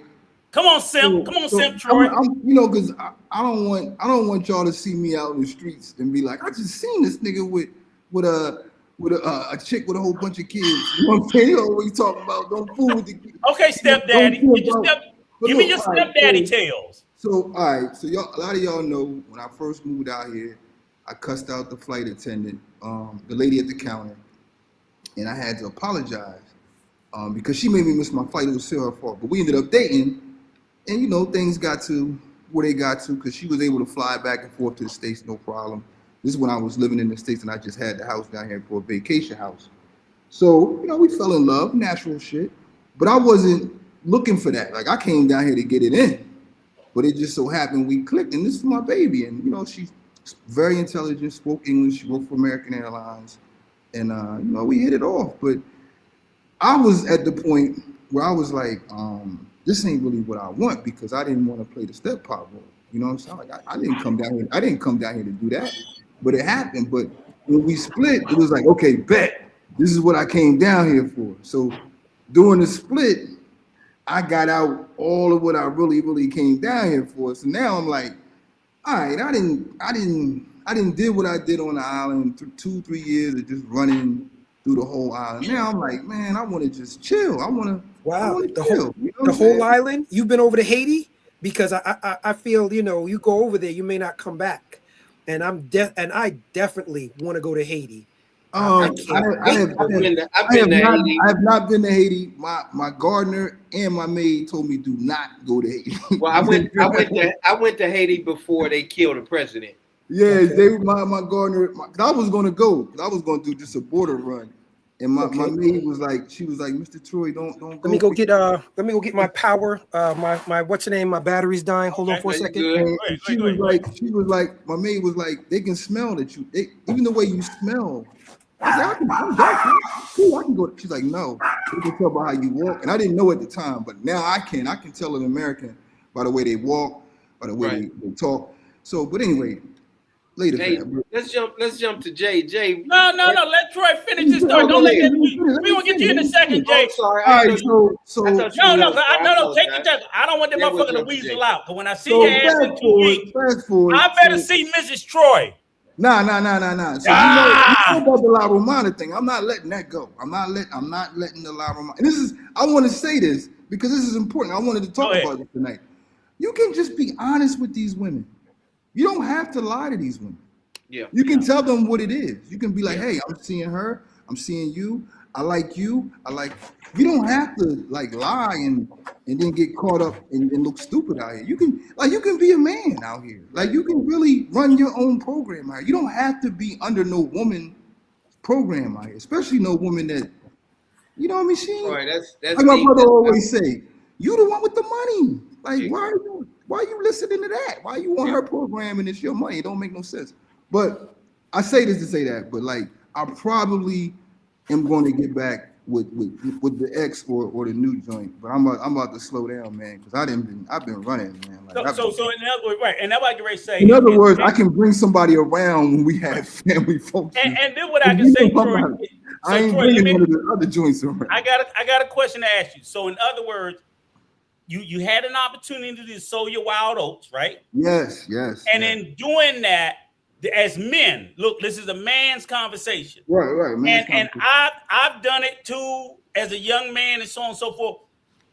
Come on, Simp. Come on, Simp, Troy. Because I don't want y'all to see me out in the streets and be like, I just seen this nigga with a chick with a whole bunch of kids. You know what I'm saying? You know what we talking about? Don't fool with the kids. Okay, stepdaddy. Give me your stepdaddy tales. So all right, so y'all, a lot of y'all know when I first moved out here, I cussed out the flight attendant, the lady at the counter, and I had to apologize because she made me miss my flight. It was still her fault, but we ended up dating, and things got to where they got to because she was able to fly back and forth to the States, no problem. This is when I was living in the States and I just had the house down here for a vacation house. So, we fell in love, natural shit, but I wasn't looking for that. Like, I came down here to get it in, but it just so happened we clicked, and this is my baby, and she's very intelligent, spoke English, she worked for American Airlines, and we hit it off. But I was at the point where I was like, this ain't really what I want because I didn't want to play the step pop role. You know what I'm saying? Like I didn't come down here. I didn't come down here to do that, but it happened. But when we split, it was like, okay, bet this is what I came down here for. So during the split, I got out all of what I really, really came down here for. So now I'm like, all right, I didn't did what I did on the island 2-3 years of just running through the whole island. Now I'm like, man, I want to just chill. I want to chill. The whole island. You've been over to Haiti? Because I feel you go over there, you may not come back, and I definitely want to go to Haiti. I have not been to Haiti. My gardener and my maid told me do not go to Haiti. Well, I went to Haiti before they killed the president. Yeah, okay. My gardener. I was gonna go. I was gonna do just a border run, and my maid was like, Mr. Troy, don't go. Let me go get my power. My what's the name? My battery's dying. Hold on for a second. She was like, my maid was like, they can smell that even the way you smell. I said, I'm dark. Cool, I can go. She's like, no, you can tell by how you walk. And I didn't know at the time, but now I can tell an American by the way they walk, by the way they talk. So, but anyway, later. Hey, let's jump to Jay. Jay. No. Let Troy finish his story. Don't let that. We gonna get you in a second, Jay. Oh, sorry. All right. No. Take your time. I don't want that motherfucker to weasel out. Because when I see your ass in 2 weeks, I better see Mrs. Troy. Nah. So you know about the La Romana thing. I'm not letting that go. I'm not letting the La Romana. And I want to say this because this is important. I wanted to talk about it tonight. You can just be honest with these women. You don't have to lie to these women. Yeah. You can tell them what it is. You can be like, hey, I'm seeing her. I'm seeing you. I like you. You don't have to like lie and then get caught up and look stupid out here. You can be a man out here. Like you can really run your own program out here. You don't have to be under no woman program out here, especially no woman that, you know what I mean? She that's like my brother always say, you the one with the money. Like why are you listening to that? Why you want her program and it's your money? It don't make no sense. But I say this to say that, but like I probably am going to get back with the ex or the new joint, but I'm about to slow down, man, because I've been running, man. Like, so in other words, right, and that's what I can really say. In other words, I can bring somebody around when we have family functions. And then what I can say, Troy. I ain't bringing one of the other joints around. I got a question to ask you. So in other words, you had an opportunity to sow your wild oats, right? Yes. And in doing that, as men, look, this is a man's conversation. Right. And I've done it too as a young man and so on and so forth.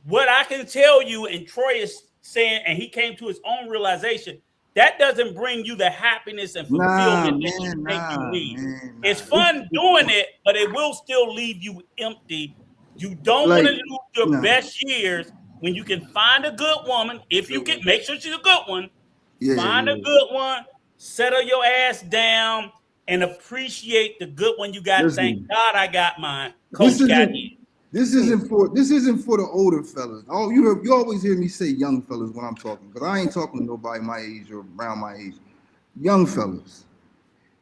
What I can tell you, and Troy is saying, and he came to his own realization, that doesn't bring you the happiness and fulfillment that you think you need. It's fun doing it, but it will still leave you empty. You don't want to lose your best years when you can find a good woman. If you can, make sure she's a good one. Find a good one, settle your ass down, and appreciate the good one you got. Thank God I got mine. Coach got it. This isn't for the older fellas. Oh, you always hear me say young fellas when I'm talking, because I ain't talking to nobody my age or around my age. Young fellas,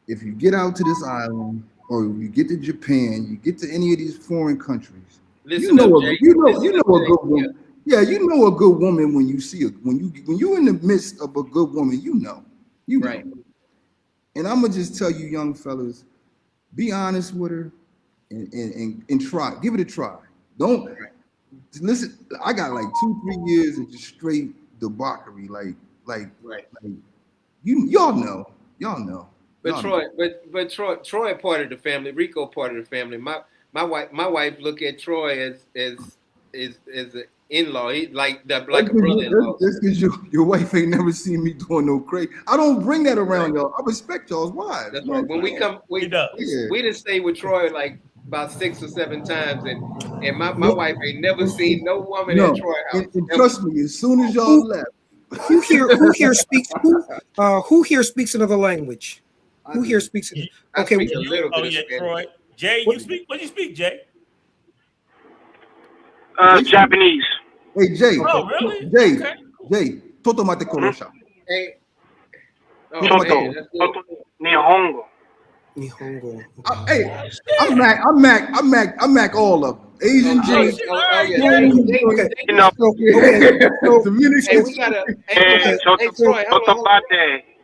if you get out to this island, or you get to Japan, you get to any of these foreign countries, you know a good woman. Yeah, you know a good woman when you see when you're in the midst of a good woman, you know. Right. And I'm gonna just tell you, young fellas, be honest with her. And try, give it a try. Don't listen. I got like 2-3 years of just straight debauchery, like y'all know. But Troy part of the family, Rico part of the family. My wife look at Troy as an in-law. He like a brother-in-law. That's because your wife ain't never seen me doing no crazy. I don't bring that around y'all. I respect y'all's wives. That's right. When we come, we done stay with Troy like about 6 or 7 times, and my wife ain't never seen no woman in Troy house. And trust me, as soon as y'all left, who here speaks another language? Who here speaks? Okay, a little bit. Troy. Jay, you speak? What do you speak, Jay? Japanese. Hey Jay. Oh really? Jay. Toto mate korosha. Hey. Toto. Nihongo. Hey, I'm Mac all of them. Asian Jews. Okay. You know. Troy, hold on.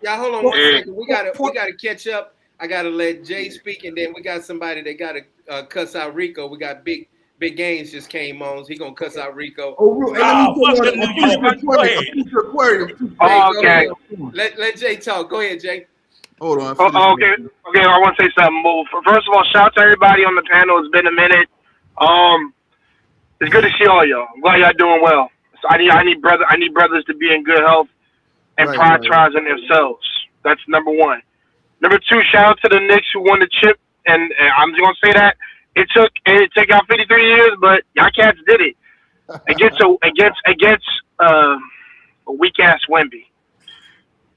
Y'all hold on 1 second. We gotta catch up. I gotta let Jay speak, and then we got somebody that gotta cuss out Rico. We got Big Gaines just came on. So he gonna cuss out Rico. Okay. Let Jay talk. Go ahead, Jay. Hold on. Okay. I want to say something more. First of all, shout out to everybody on the panel. It's been a minute. It's good to see all y'all. I'm glad y'all doing well. So I need brothers to be in good health and prioritizing themselves. That's number one. Number two, shout out to the Knicks who won the chip, and I'm just gonna say that it took y'all 53 years, but y'all cats did it against a weak ass Wemby.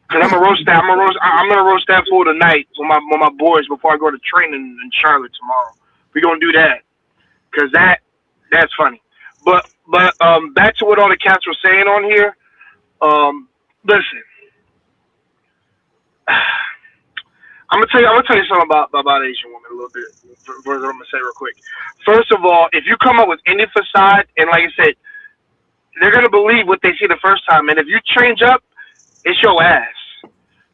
Cause I'm gonna roast that fool tonight with my boys before I go to training in Charlotte tomorrow. We're gonna do that, cause that's funny. But back to what all the cats were saying on here. Listen, I'm gonna tell you something about Asian women a little bit. What I'm gonna say real quick. First of all, if you come up with any facade, and like I said, they're gonna believe what they see the first time, and if you change up, it's your ass.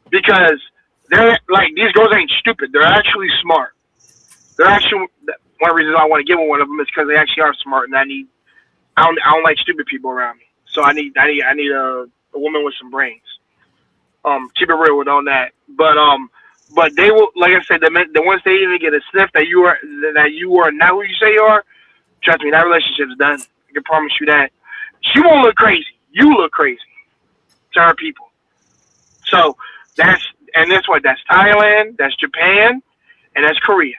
Because they're like, these girls ain't stupid. They're actually smart. They're actually, one reason I want to get with one of them is because they actually are smart, and I don't like stupid people around me. So I need a woman with some brains. Keep it real with on that. But they will, like I said, the once they even get a sniff that you are not who you say you are, trust me, that relationship's done. I can promise you that. She won't look crazy. You look crazy to her people. So that's that's Thailand, that's Japan, and that's Korea.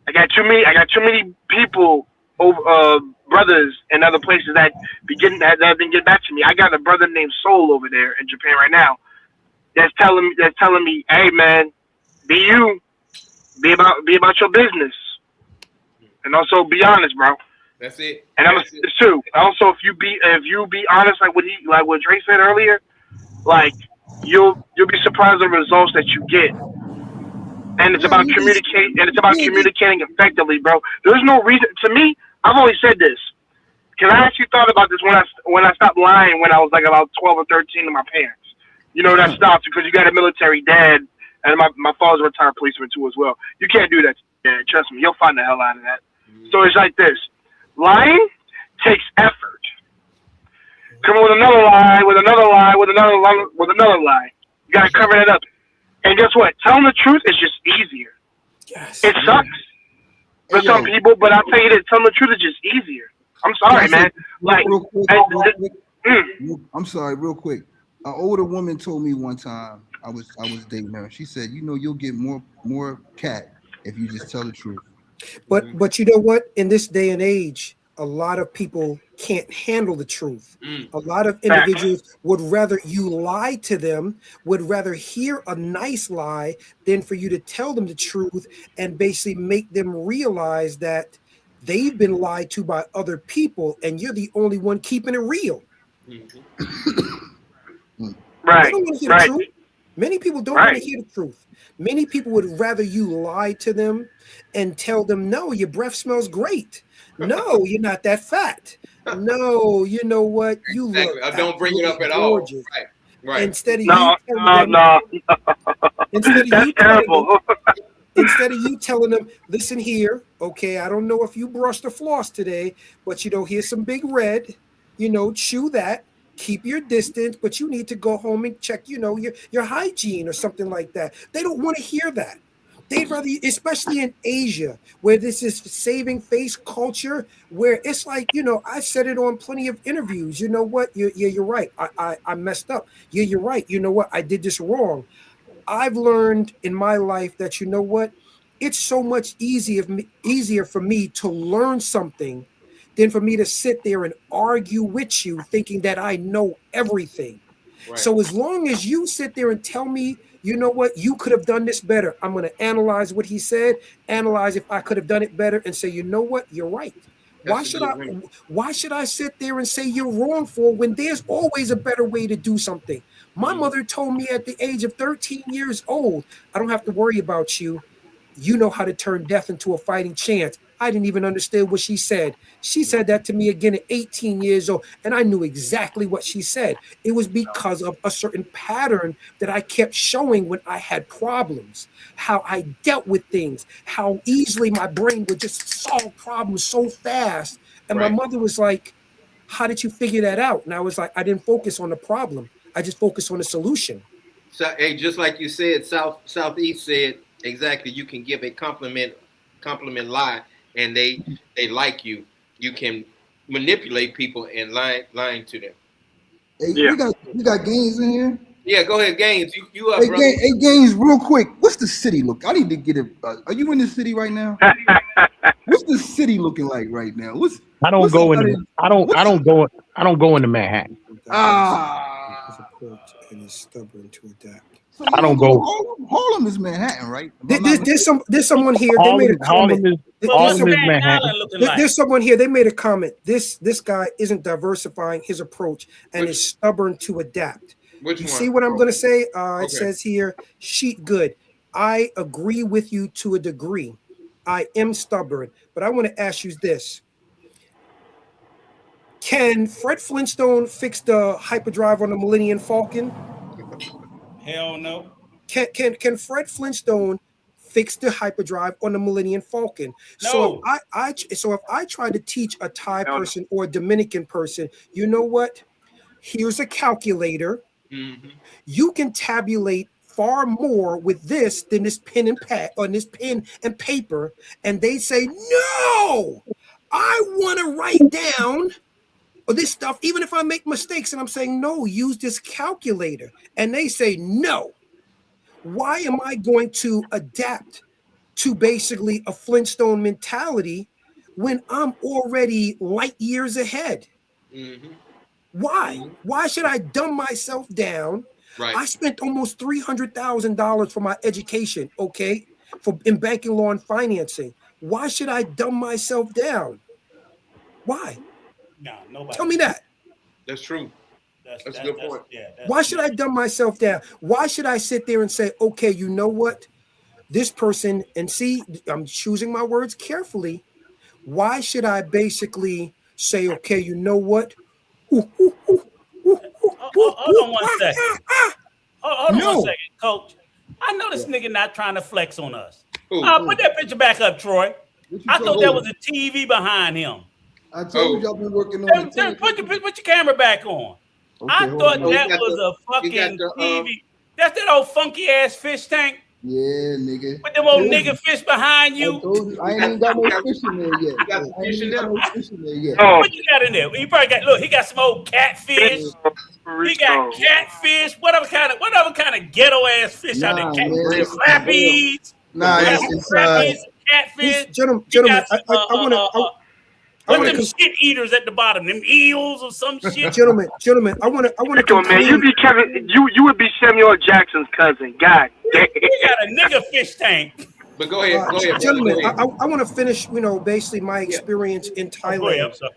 I got too many people, brothers in other places that have been getting back to me. I got a brother named Soul over there in Japan right now. That's telling me, hey man, be about your business, and also be honest, bro. That's it. And I'm this too. Also, if you be honest, like what Dre said earlier, like you'll be surprised at the results that you get. And it's about communicating. And it's about communicating effectively, bro. There's no reason. To me, I've always said this because I actually thought about this when I stopped lying when I was like about 12 or 13 to my parents. You know, that stops because you got a military dad, and my father's a retired policeman too as well. You can't do that. Yeah, trust me, you'll find the hell out of that. So it's like this: lying takes effort. Come with another lie, with another lie, with another lie. You gotta cover that up. And guess what? Telling the truth is just easier. Yes. It sucks for Hey, some yo. people, but I'll tell you that telling the truth is just easier. I'm sorry, Listen, man. Like, real quick, mm, I'm sorry, real quick. An older woman told me one time I was dating her. She said, you know, you'll get more cat if you just tell the truth. But you know what? In this day and age, a lot of people can't handle the truth. A lot of facts. individuals would rather you lie to them, would rather hear a nice lie than for you to tell them the truth and basically make them realize that they've been lied to by other people and you're the only one keeping it real. They Right, don't want to hear the right, truth. Many people don't want to right. hear the truth. Many people would rather you lie to them and tell them, no, your breath smells great. No, you're not that fat. No, you know what? You look Exactly. Don't bring it absolutely up at all. gorgeous. Right. Right. Instead of you No, telling no, them, no. instead of That's you telling them, terrible. instead of you telling them, listen here, okay, I don't know if you brushed or flossed today, but you know, here's some big red, you know, chew that, keep your distance, but you need to go home and check, you know, your hygiene or something like that. They don't want to hear that. They'd rather, especially in Asia, where this is saving face culture, where it's like, you know, I said it on plenty of interviews. You know what? You're right. I messed up. Yeah, you're right. You know what? I did this wrong. I've learned in my life that you know what, it's so much easier for me to learn something than for me to sit there and argue with you thinking that I know everything. Right. So as long as you sit there and tell me, you know what, you could have done this better, I'm going to analyze what he said, analyze if I could have done it better, and say, you know what, you're right. Why That's a should good I? one. Why should I sit there and say you're wrong for when there's always a better way to do something? My mother told me at the age of 13 years old, I don't have to worry about you. You know how to turn death into a fighting chance. I didn't even understand what she said. She said that to me again at 18 years old, and I knew exactly what she said. It was because of a certain pattern that I kept showing when I had problems, how I dealt with things, how easily my brain would just solve problems so fast. And my Right. mother was like, how did you figure that out? And I was like, I didn't focus on the problem. I just focused on the solution. So, hey, just like you said, Southeast said exactly. You can give a compliment lie, and they like you. You can manipulate people and lying to them. Hey, Yeah. we got games in here. Yeah, go ahead, Gaines. You up, Hey, brother? Gaines, real quick. What's the city look? I need to get it. Are you in the city right now? What's the city looking like right now? I don't go into I don't go into Manhattan. Ah. And is stubborn to adapt. So I don't go. Harlem is Manhattan, right? If I'm not There's someone here. They made a comment. Well, what's Harlem is Staten Manhattan. Island looking like? There's someone here. They made a comment. This guy isn't diversifying his approach and is stubborn to adapt. Which You one? see what I'm going to say? Okay. It says here, sheet good. I agree with you to a degree. I am stubborn, but I want to ask you this. Can Fred Flintstone fix the hyperdrive on the Millennium Falcon? Hell no. Can Fred Flintstone fix the hyperdrive on the Millennium Falcon? So No. if I try to teach a Thai No. person or a Dominican person, you know what? Here's a calculator. Mm-hmm. You can tabulate far more with this than this pen and pad or this pen and paper. And they say, no, I want to write down this stuff, even if I make mistakes. And I'm saying, no, use this calculator. And they say, no. Why am I going to adapt to basically a Flintstone mentality when I'm already light years ahead? Mm-hmm. Why? Mhm. Why should I dumb myself down? Right. I spent almost $300,000 for my education, okay, in banking law and financing. Why should I dumb myself down? Why? No, nobody. Tell me that. That's true. That's a good point. Why should I dumb myself down? Why should I sit there and say, okay, you know what? This person, and see, I'm choosing my words carefully. Why should I basically say, okay, you know what? Hold on one second. Hold on one second, Coach. I know this nigga not trying to flex on us. Who? Put that picture back up, Troy. What you I thought talking there about? was a TV behind him. I told you I've been working on it. Put your camera back on. Okay, I hold thought on. that got was the- a fucking the, TV. That's that old funky ass fish tank Yeah, nigga. with them old nigga fish behind I you. told you, I ain't even got no fish in there yet. You got some I ain't fish in even got there? no fish in there yet. Oh, What you got in there? He probably got he got some old catfish. He got Rico. catfish. Whatever kind of ghetto ass fish out there. Nah, Cat, man. crappies. Nah, Got it's crappies, catfish. Gentlemen, He got some, I want to. I what's want them to, shit eaters at the bottom? Them eels or some shit. gentlemen. I want to Rico, man, you conclude. be Kevin. You would be Samuel Jackson's cousin. God damn. He got a nigga fish tank. But go ahead, brother. Gentlemen, Go ahead. I want to finish. Basically my experience in Oh, go ahead. I'm Thailand, sorry.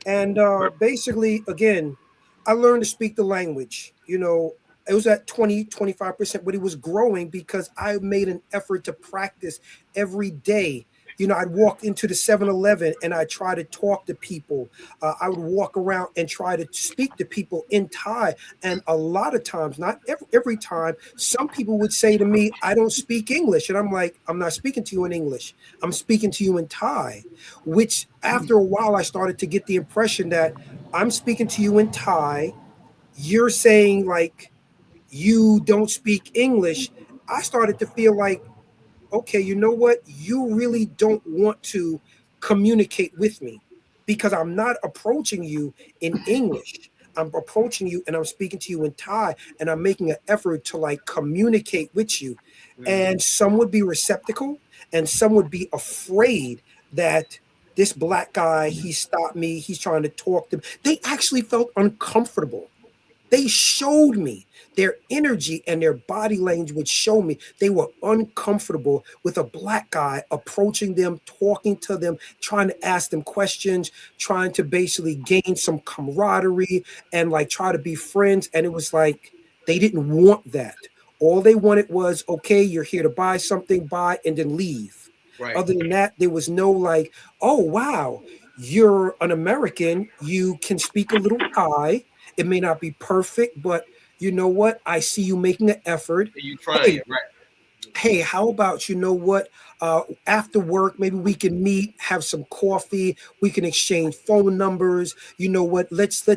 and basically, again, I learned to speak the language. It was at 25%, but it was growing because I made an effort to practice every day. I'd walk into the 7-Eleven and I try to talk to people. I would walk around and try to speak to people in Thai. And a lot of times, not every time, some people would say to me, I don't speak English. And I'm like, I'm not speaking to you in English. I'm speaking to you in Thai, which after a while, I started to get the impression that I'm speaking to you in Thai. You're saying like, you don't speak English. I started to feel like, okay, you know what? You really don't want to communicate with me because I'm not approaching you in English. I'm approaching you and I'm speaking to you in Thai and I'm making an effort to like communicate with you. And some would be receptacle and some would be afraid that this black guy, he stopped me, he's trying to talk to me. They actually felt uncomfortable. They showed me their energy and their body language would show me they were uncomfortable with a black guy approaching them, talking to them, trying to ask them questions, trying to basically gain some camaraderie and like try to be friends. And it was like they didn't want that. All they wanted was, okay, you're here to buy something, buy, and then leave. Right. Other than that, there was no like, oh, wow, you're an American. You can speak a little Thai. It may not be perfect, but you know what? I see you making an effort. You trying, right? Hey, how about what? After work, maybe we can meet, have some coffee. We can exchange phone numbers. You know what? Let's.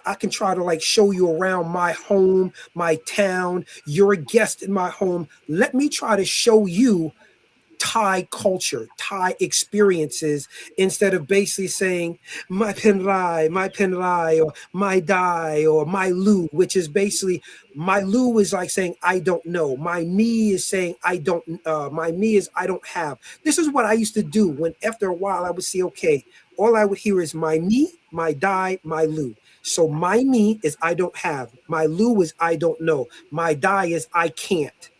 I can try to like show you around my home, my town. You're a guest in my home. Let me try to show you Thai culture, Thai experiences, instead of basically saying my pen rai, or my die, or my lu, which is basically my lu is like saying I don't know. My me is saying I don't. My me is I don't have. This is what I used to do when after a while I would see, okay, all I would hear is my me, my die, my lu. So my me is I don't have. My lu is I don't know. My die is I can't.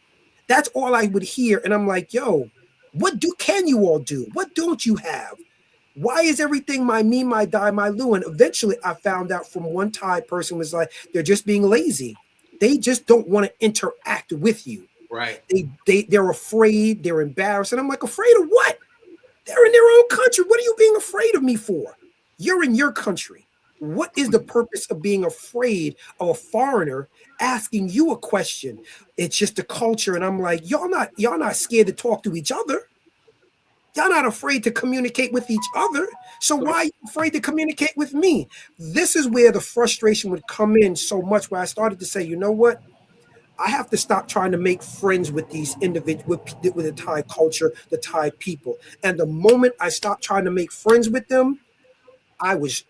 That's all I would hear. And I'm like, yo, what can you all do? What don't you have? Why is everything my me, my die, my Lou? And eventually I found out from one Thai person was like, they're just being lazy. They just don't want to interact with you. Right. They're afraid, they're embarrassed. And I'm like, afraid of what? They're in their own country. What are you being afraid of me for? You're in your country. What is the purpose of being afraid of a foreigner asking you a question? It's just a culture. And I'm like, y'all not scared to talk to each other. Y'all not afraid to communicate with each other. So why are you afraid to communicate with me? This is where the frustration would come in so much, where I started to say, you know what? I have to stop trying to make friends with these individuals, with the Thai culture, the Thai people. And the moment I stopped trying to make friends with them, I was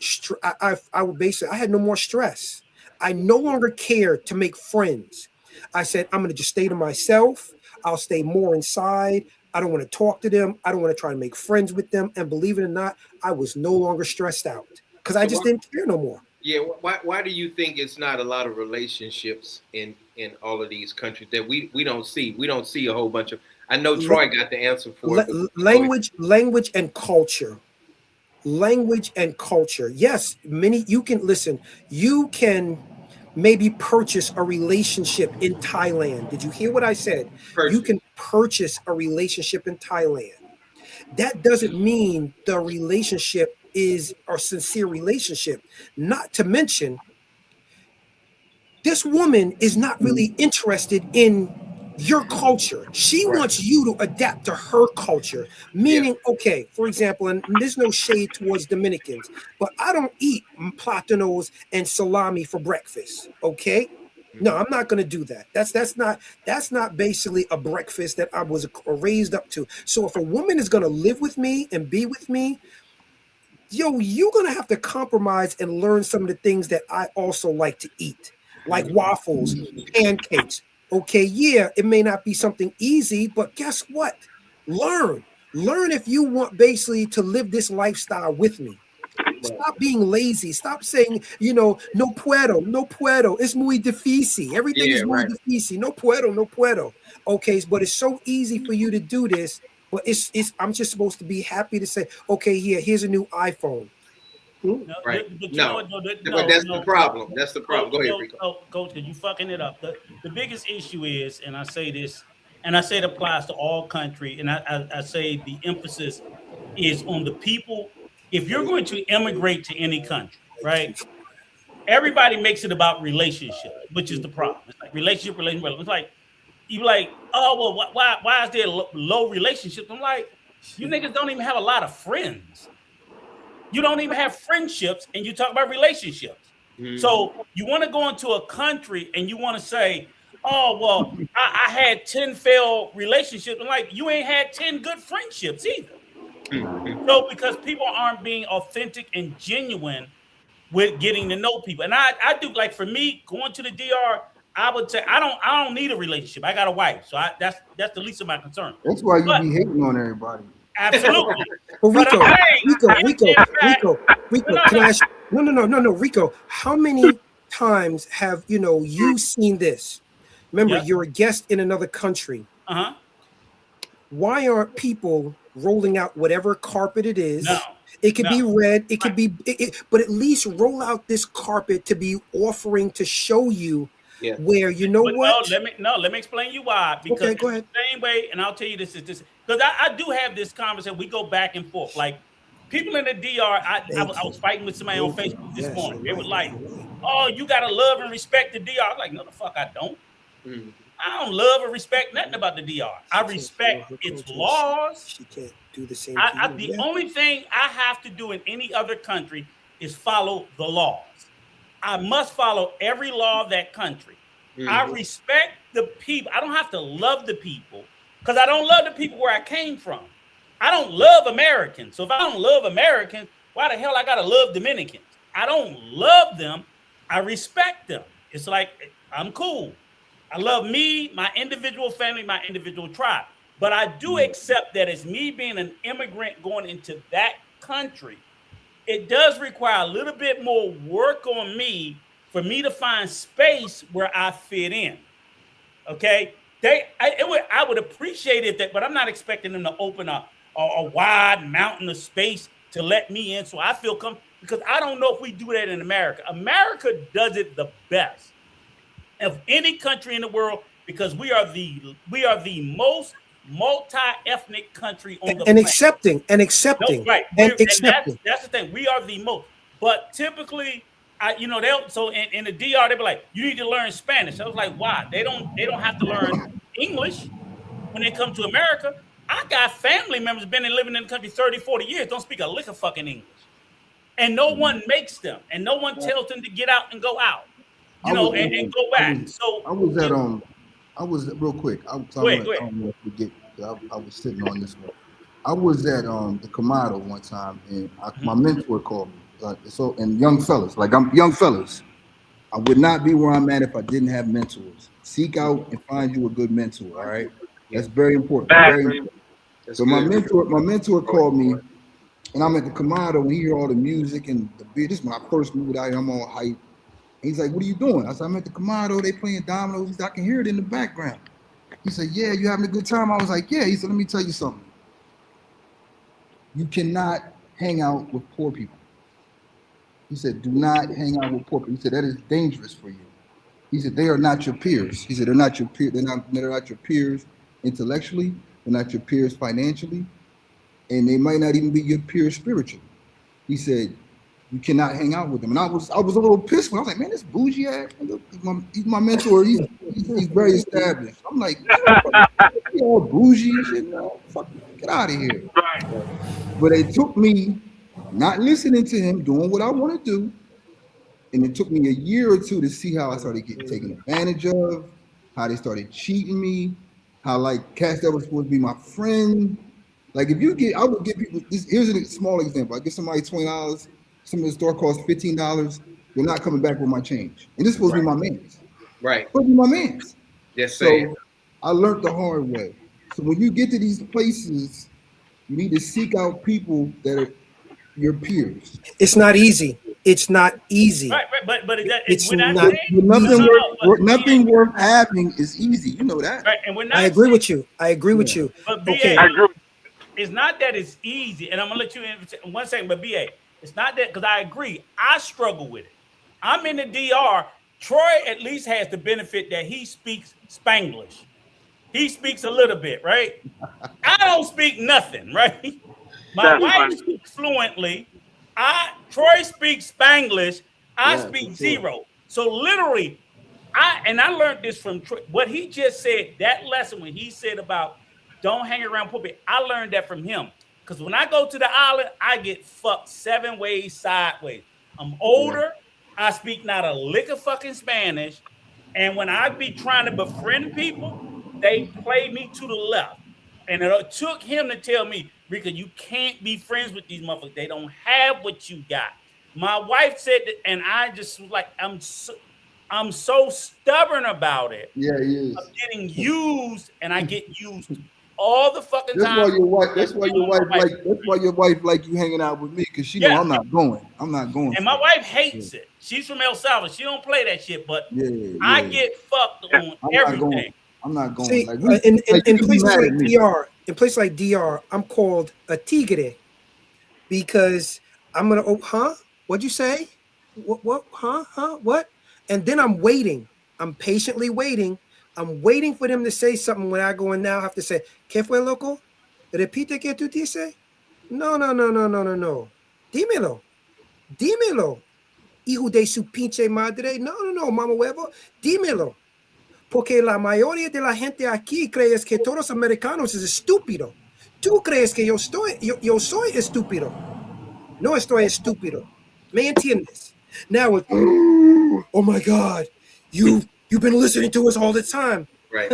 I would basically I had no more stress. I no longer cared to make friends. I said I'm going to just stay to myself. I'll stay more inside. I don't want to talk to them. I don't want to try to make friends with them. And believe it or not, I was no longer stressed out because I just didn't care no more. Yeah. Why do you think it's not a lot of relationships in all of these countries that we don't see? We don't see a whole bunch of. I know Troy got the answer for it. Language and culture. Language and culture. Yes, you can listen. You can maybe purchase a relationship in Thailand. Did you hear what I said? You can purchase a relationship in Thailand. That doesn't mean the relationship is a sincere relationship. Not to mention, this woman is not really interested in your culture. She wants you to adapt to her culture. Meaning, okay, for example, and there's no shade towards Dominicans, but I don't eat platanos and salami for breakfast. Okay. No, I'm not going to do that. That's not basically a breakfast that I was raised up to. So if a woman is going to live with me and be with me, yo, you're going to have to compromise and learn some of the things that I also like to eat, like waffles, pancakes. Okay, yeah, it may not be something easy, but guess what? Learn. Learn if you want basically to live this lifestyle with me. Stop being lazy. Stop saying, no puedo, no puedo. It's muy difícil. Everything Yeah, is muy right. difícil. No puedo, no puedo. Okay, but it's so easy for you to do this. But it's I'm just supposed to be happy to say, okay, yeah, here's a new iPhone. No, Right. but you know No. what? But that's the problem. That's the problem. Go ahead, Rico. Coach, because you fucking it up. The biggest issue is, and I say this, and I say it applies to all country, and I say the emphasis is on the people. If you're going to immigrate to any country, right? Everybody makes it about relationships, which is the problem. It's like relationship. It's like you like, oh well, why is there low relationships? I'm like, you niggas don't even have a lot of friends. You don't even have friendships, and you talk about relationships. So you want to go into a country and you want to say, oh well, I had 10 failed relationships. I'm like, you ain't had 10 good friendships either. So because people aren't being authentic and genuine with getting to know people. And I do, like, for me, going to the DR, I would say I don't need a relationship. I got a wife. So that's the least of my concern. That's why you be hating on everybody. Absolutely. But Rico, I'm saying, Rico, can I ask? No, Rico. How many times have you seen this? Remember, you're a guest in another country. Why aren't people rolling out whatever carpet it is? No. It could be red. It could be, but at least roll out this carpet to be offering to show you where what. Let me explain you why. Because go ahead. The same way, and I'll tell you this because I do have this conversation. We go back and forth. Like people in the DR, I was fighting with somebody on Facebook this morning. They were like, "Oh, you gotta love and respect the DR." I'm like, "No, the fuck, I don't. I don't love or respect nothing about the DR. I respect its laws." She can't do the same. The only thing I have to do in any other country is follow the laws. I must follow every law of that country. I respect the people. I don't have to love the people because I don't love the people where I came from. I don't love Americans. So if I don't love Americans, why the hell I gotta love Dominicans? I don't love them. I respect them. It's like I'm cool. I love me, my individual family, my individual tribe. But I do accept that as me being an immigrant going into that country, it does require a little bit more work on me for me to find space where I fit in. Okay? I would appreciate it, but I'm not expecting them to open a wide mountain of space to let me in so I feel comfortable, because I don't know if we do that in America. America does it the best of any country in the world because we are the most multi-ethnic country on the planet. Accepting. No, right. And accepting. That's the thing. We are the most. But typically, they'll so in the DR, they'll be like, you need to learn Spanish. I was like, why? They don't have to learn English when they come to America. I got family members been living in the country 30, 40 years, don't speak a lick of fucking English. And no one makes them, and no one tells them to get out and go out. And go back. I was real quick. I don't know if we get. I was sitting on this one. I was at the Kamado one time, and my mentor called me. And young fellas, I'm young fellas. I would not be where I'm at if I didn't have mentors. Seek out and find you a good mentor. All right, that's very important. Very important. So my mentor called me, and I'm at the Kamado, and he hear all the music and the beat. This is my first move out here. I'm all hype. He's like, what are you doing? I said, I'm at the Kamado. They playing dominoes. He said, I can hear it in the background. He said, yeah, you having a good time? I was like, yeah. He said, let me tell you something. You cannot hang out with poor people. He said, do not hang out with poor people. He said, that is dangerous for you. He said, they are not your peers. He said, they're not your peers. They're not your peers intellectually. They're not your peers financially. And they might not even be your peers spiritually. He said, you cannot hang out with them. And I was a little pissed when I was like, man, this bougie ass, he's my mentor. He's very established. I'm like, you all bougie and shit. No, fuck, get out of here. Right. But it took me not listening to him, doing what I want to do, And it took me a year or two to see how I started getting taken advantage of, how they started cheating me, how like cats that was supposed to be my friend. Like if you get, I would give people this. Here's a small example. I give somebody $20. Some of the store costs $15. They're not coming back with my change, and this is supposed to be my man's. Right. Supposed to be my man's. Yes, So sir. I learned the hard way. So when you get to these places, you need to seek out people that are your peers. It's not easy. It's not easy. Right, but It's we're not not saying Nothing worth having is easy. You know that. right, and we're not. I agree with you. I agree with you. But BA, Okay. I agree. it's not that it's easy, and I'm gonna let you in 1 second. But BA, it's not that because I agree. I struggle with it. I'm in the DR. Troy at least has the benefit that he speaks Spanglish. He speaks a little bit, right? I don't speak nothing, right? My That's wife funny. speaks fluently. Troy speaks Spanglish. I Yeah, speak for sure. zero. So literally, I learned this from Troy. What he just said, that lesson when he said about don't hang around poor people, I learned that from him. Because when I go to the island, I get fucked 7 ways sideways. I'm older. I speak not a lick of fucking Spanish. And when I be trying to befriend people, they play me to the left. And it took him to tell me, Rico, you can't be friends with these motherfuckers. They don't have what you got. My wife said that, and I just was like, I'm so stubborn about it. Yeah, he is. I'm getting used, and I get used all the fucking That's time. why your wife. That's why your wife like. That's why your wife like you hanging out with me because she know Yeah. I'm not going. I'm not going. And my wife hates it. She's from El Salvador. She don't play that shit, but I get fucked on I'm not everything. going. I'm not going. See, Like, in like, you can be places mad like at me. DR, I'm called a tigre because I'm gonna. Oh, huh? What'd you say? What? Huh? What? And then I'm waiting. I'm patiently waiting. I'm waiting for them to say something. When I go in now, I have to say, "¿Qué fue, loco? Repite que tú dices?" No. Dímelo. Hijo de su pinche madre. No, mama huevo. Dímelo. Porque la mayoría de la gente aquí crees que todos los americanos es estúpido. Tú crees que yo soy estúpido. No estoy estúpido. ¿Me entiendes? Now it's, oh my God, you've been listening to us all the time. Right.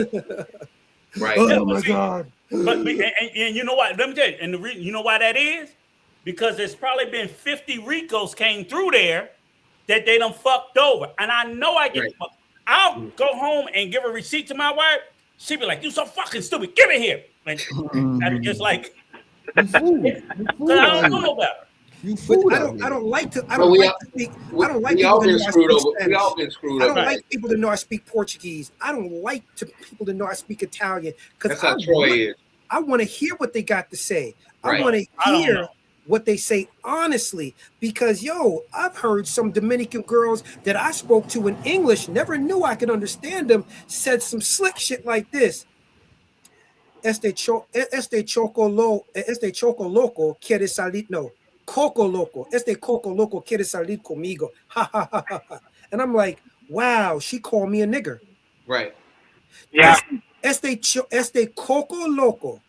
Right. Oh my God. But and you know what? Let me tell you. And you know why that is? Because there's probably been 50 Ricos came through there that they done fucked over. And I know I get fucked. I'll go home and give a receipt to my wife. She'd be like, "You so fucking stupid. Give it here." And I'm just like, You fool. You fool I out don't know here. no better. You But fool I out don't here. like to. I But don't we like all- to speak. We, I don't like we people all to been know I screwed speak over. We Spanish. all been screwed I up. don't like people to know I speak Portuguese. I don't like people to know I speak Italian because That's how Troy is. I want to hear what they got to say. Right. I want to I don't hear know. what they say honestly because I've heard some Dominican girls that I spoke to in English, never knew I could understand them, said some slick shit like this. Este choco loco quiere salir. No, coco loco. Este coco loco quiere salir conmigo. Ha ha ha ha ha. And I'm like, wow, she called me a nigger. Right. Yeah. Este coco loco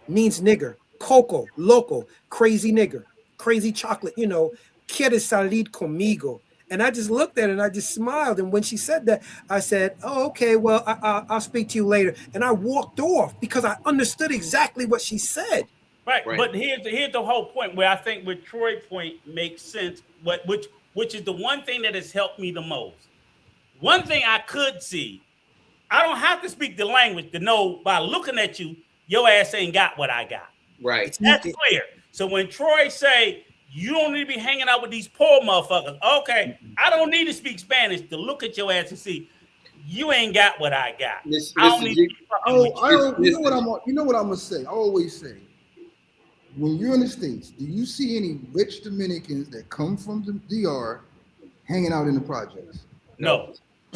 means nigger. Coco loco, crazy nigger, crazy chocolate. Quiere salir conmigo. And I just looked at it and I just smiled. And when she said that, I said, "Oh, okay. Well, I'll speak to you later." And I walked off because I understood exactly what she said. Right. Right. But here's the whole point where I think with Troy's point makes sense, which is the one thing that has helped me the most. One thing I could see, I don't have to speak the language to know by looking at you, your ass ain't got what I got. Right. That's clear. So when Troy say you don't need to be hanging out with these poor motherfuckers, okay, I don't need to speak Spanish to look at your ass and see you ain't got what I got. I don't need to be fucking with you. You know what I'm gonna say? I always say, when you're in the States, do you see any rich Dominicans that come from the DR hanging out in the projects? No.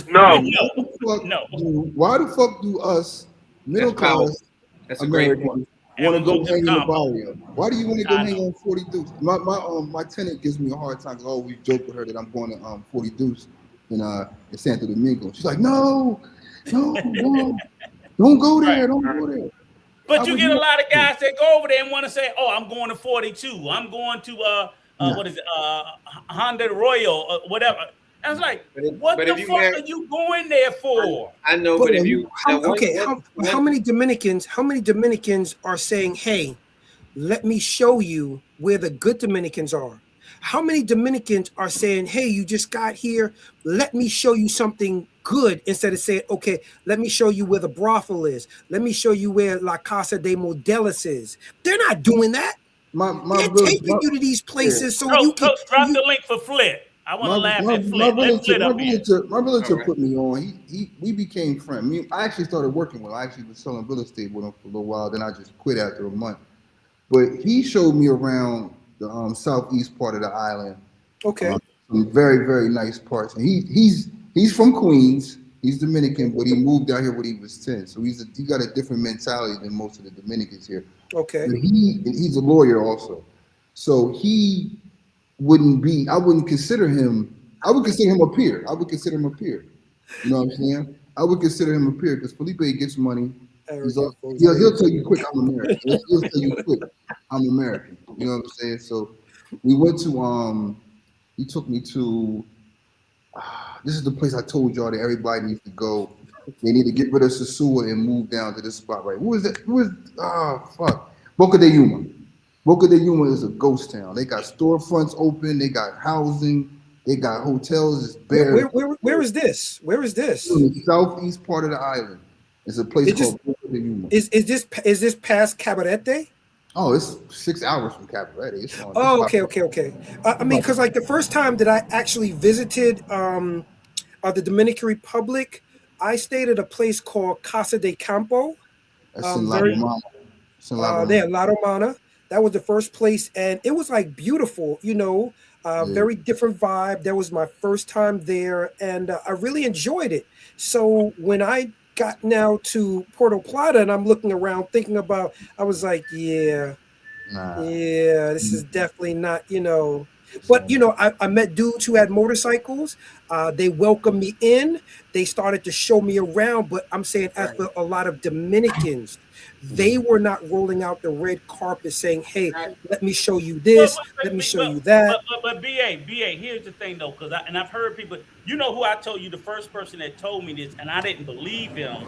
No. No. Why the fuck do us middle That's powerful. class That's a great point. Americans And want to we're go gonna hang in the come. barrio? Why do you want to go I hang know. on 40 Deuce? My tenant gives me a hard time because I always joke with her that I'm going to 40 Deuce in Santo Domingo. She's like, no, don't go there, don't go there. But you get a lot of guys that go over there and want to say, "Oh, I'm going to 42. I'm going to what is it, Honda Royal, whatever." I was like, but the fuck are you going there for? I know, but if you how many Dominicans are saying, hey, let me show you where the good Dominicans are? How many Dominicans are saying, hey, you just got here, let me show you something good, instead of saying, okay, let me show you where the brothel is, let me show you where La Casa de Modelos is? They're not doing that. They're taking you to these places so you can drop the link for Flit. I want to laugh at Flit. My realtor put me on. We became friends. I actually started working with him. I actually was selling real estate with him for a little while. Then I just quit after a month. But he showed me around the southeast part of the island. Okay. Some very, very nice parts. And he's from Queens. He's Dominican, but he moved out here when he was 10. So he got a different mentality than most of the Dominicans here. Okay. And he's a lawyer also. So he I wouldn't consider him, I would consider him a peer. You know what I'm saying? I would consider him a peer because Felipe gets money. He'll tell you quick, I'm American. He'll tell you quick, I'm American. You know what I'm saying? So we went to, he took me to, this is the place I told y'all that everybody needs to go. They need to get rid of Sosua and move down to this spot, right? Boca de Yuma. Boca de Yuma is a ghost town. They got storefronts open. They got housing. They got hotels. It's bare. Where is this? Where is this? In the southeast part of the island. It's a place called Boca de Yuma. Is this past Cabarete? Oh, it's 6 hours from Cabarete. Okay. I mean, because like the first time that I actually visited the Dominican Republic, I stayed at a place called Casa de Campo. That's in La Romana. There, La Romana. That was the first place, and it was like beautiful, very different vibe. That was my first time there, and I really enjoyed it. So when I got now to Puerto Plata and I'm looking around thinking about, I was like, this is definitely not, But I met dudes who had motorcycles. They welcomed me in. They started to show me around. But I'm saying, as for a lot of Dominicans, they were not rolling out the red carpet saying, "Hey, let me show you this. Let me show you that." But BA, here's the thing though, because I've heard people. You know who I told you, the first person that told me this, and I didn't believe him,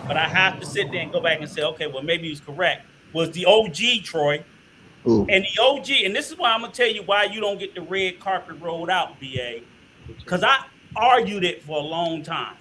but I have to sit there and go back and say, okay, well maybe he's correct. Was the OG Troy. Ooh. And the OG, and this is why I'm gonna tell you why you don't get the red carpet rolled out, BA, because I argued it for a long time.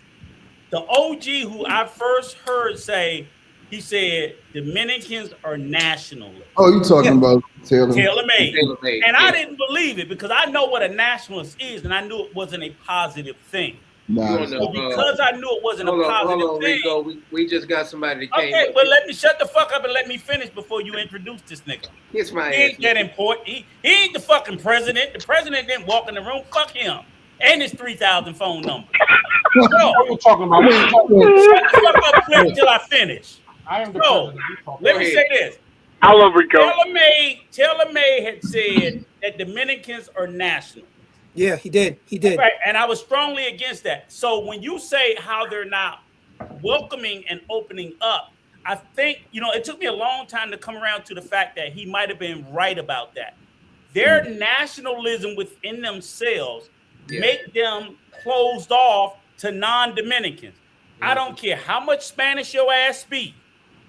The OG who I first heard say, he said Dominicans are nationalists. Oh, you talking about Taylor Made. And I didn't believe it because I know what a nationalist is, and I knew it wasn't a positive thing. So because I knew it wasn't a positive thing. Rico, we just got somebody that came. Okay, but let me shut the fuck up and let me finish before you introduce this nigga. Kiss my ass. He ain't that important. He ain't the fucking president. The president didn't walk in the room. Fuck him. And his 3,000 phone number. What are you talking about? Shut the fuck up until I finish. I am the president. Let me say this. I love Rico. Taylor May had said that Dominicans are national. Yeah, he did. Right, and I was strongly against that. So when you say how they're not welcoming and opening up, I think, it took me a long time to come around to the fact that he might have been right about that. Their nationalism within themselves make them closed off to non-Dominicans. I don't care how much Spanish your ass speak.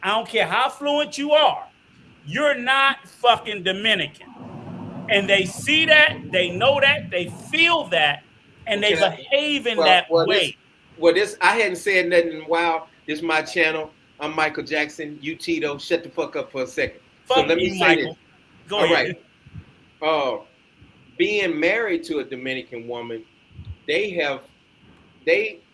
I don't care how fluent you are. You're not fucking Dominican. And they see that, they know that, they feel that, and they behave in that way. I hadn't said nothing in a while. This is my channel. I'm Michael Jackson. You Tito. Shut the fuck up for a second. Fuck so let me say Michael. This. Go ahead. Right. Being married to a Dominican woman, they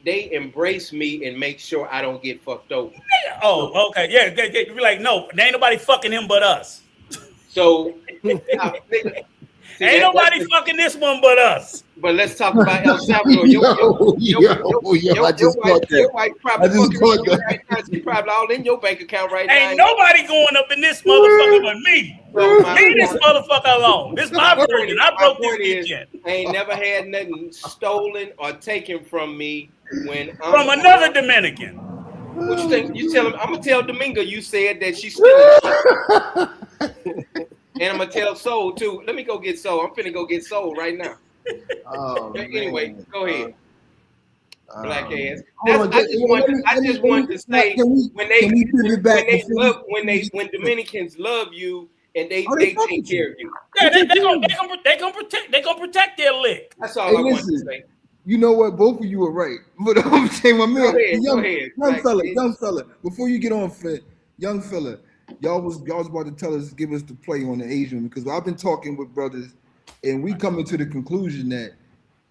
embrace me and make sure I don't get fucked over. Oh, okay. Yeah. You're like, no, there ain't nobody fucking him but us. So ain't nobody fucking this one but us. But let's talk about El Salvador. Your wife probably fucking right now. She probably all in your bank account right now. Ain't nobody going up in this motherfucker but me. Leave this motherfucker alone. This is my version. I broke this weekend. I ain't never had nothing stolen or taken from me from another Dominican. What you think? You tell him. I'm gonna tell Domingo you said that she's stealing. And I'm gonna tell Soul too. Let me go get Soul. I'm finna go get Soul right now. Oh, Anyway, man. go ahead. Black ass. Hold on, I just wanted to say when can we pivot back when Dominicans love you and they fuck take with care you. of you. Yeah, they gonna protect their lick. That's all Hey, I wanted to listen. say. You know what? Both of you are right. But I'm saying, my man, Go ahead. young fella. Before you get on, Flint, young fella, y'all was about to give us the play on the Asian, because I've been talking with brothers, and we coming to the conclusion that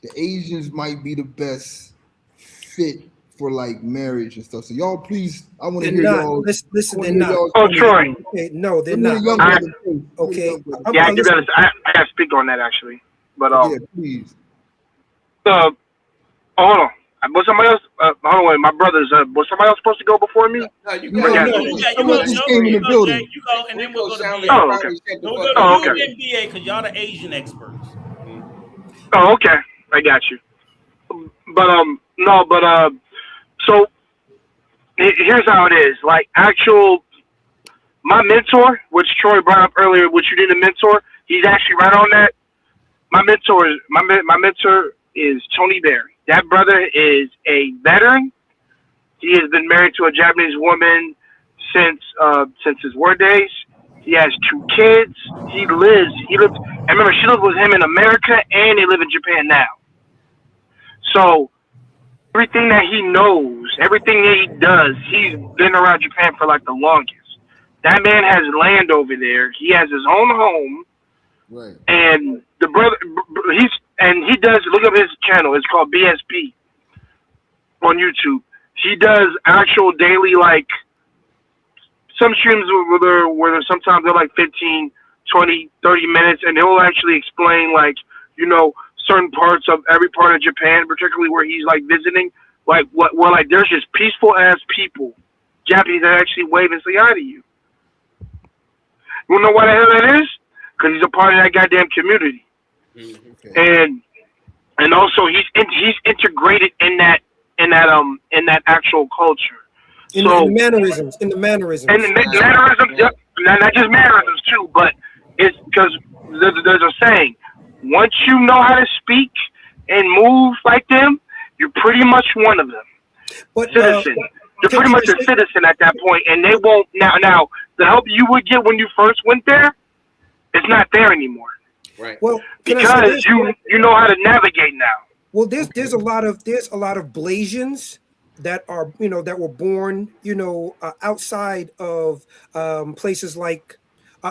the Asians might be the best fit for like marriage and stuff. So y'all, please, I want to They're hear not. y'all. Listen, I they're wanna hear not. y'all's Oh, point of Troy. view. Okay, no, they're Let me hear not. young I, brother first. Okay, yeah, I listen, gotta speak on that actually. But Yeah, please. hold on. Was somebody else? Hold on, wait. My brother's. Was somebody else supposed to go before me? No, you No, got Yeah, it. no, you Yeah, you someone go, just Joe. came in You the go, Jay. building. You go, and then we'll Rico go to sounded BA. Oh, like okay. probably shut the We'll fuck go to up. Oh, you okay. and BA because y'all the Asian experts. Oh, okay. I got you. But no, but so here's how it is. Like my mentor, which Troy brought up earlier, which you did a mentor. He's actually right on that. My mentor is Tony Berry. That brother is a veteran. He has been married to a Japanese woman since his war days. He has 2 kids. He lives. And remember, she lives with him in America, and they live in Japan now. So everything that he knows, everything that he does, he's been around Japan for like the longest. That man has land over there. He has his own home, Right. and the brother, he does. Look up his channel. It's called BSP on YouTube. He does actual daily, like some streams where sometimes they're like 15, 20, 30 minutes, and he'll actually explain like certain parts of every part of Japan, particularly where he's like visiting, like where like there's just peaceful ass people, Japanese, that actually wave and say hi to you. You know why the hell that is? Because he's a part of that goddamn community, Mm-hmm. Okay. and also he's integrated in that actual culture. in So the mannerisms, and the Wow. mannerisms, not just mannerisms too, but it's because there's a saying: once you know how to speak and move like them, you're pretty much one of them. but Citizen. You're can, pretty can I much a say, citizen at that point, and they won't now. The help you would get when you first went there, it's not there anymore Right. well, can I say because this? you know how to navigate now. Well, there's a lot of Blasians that are that were born outside of places like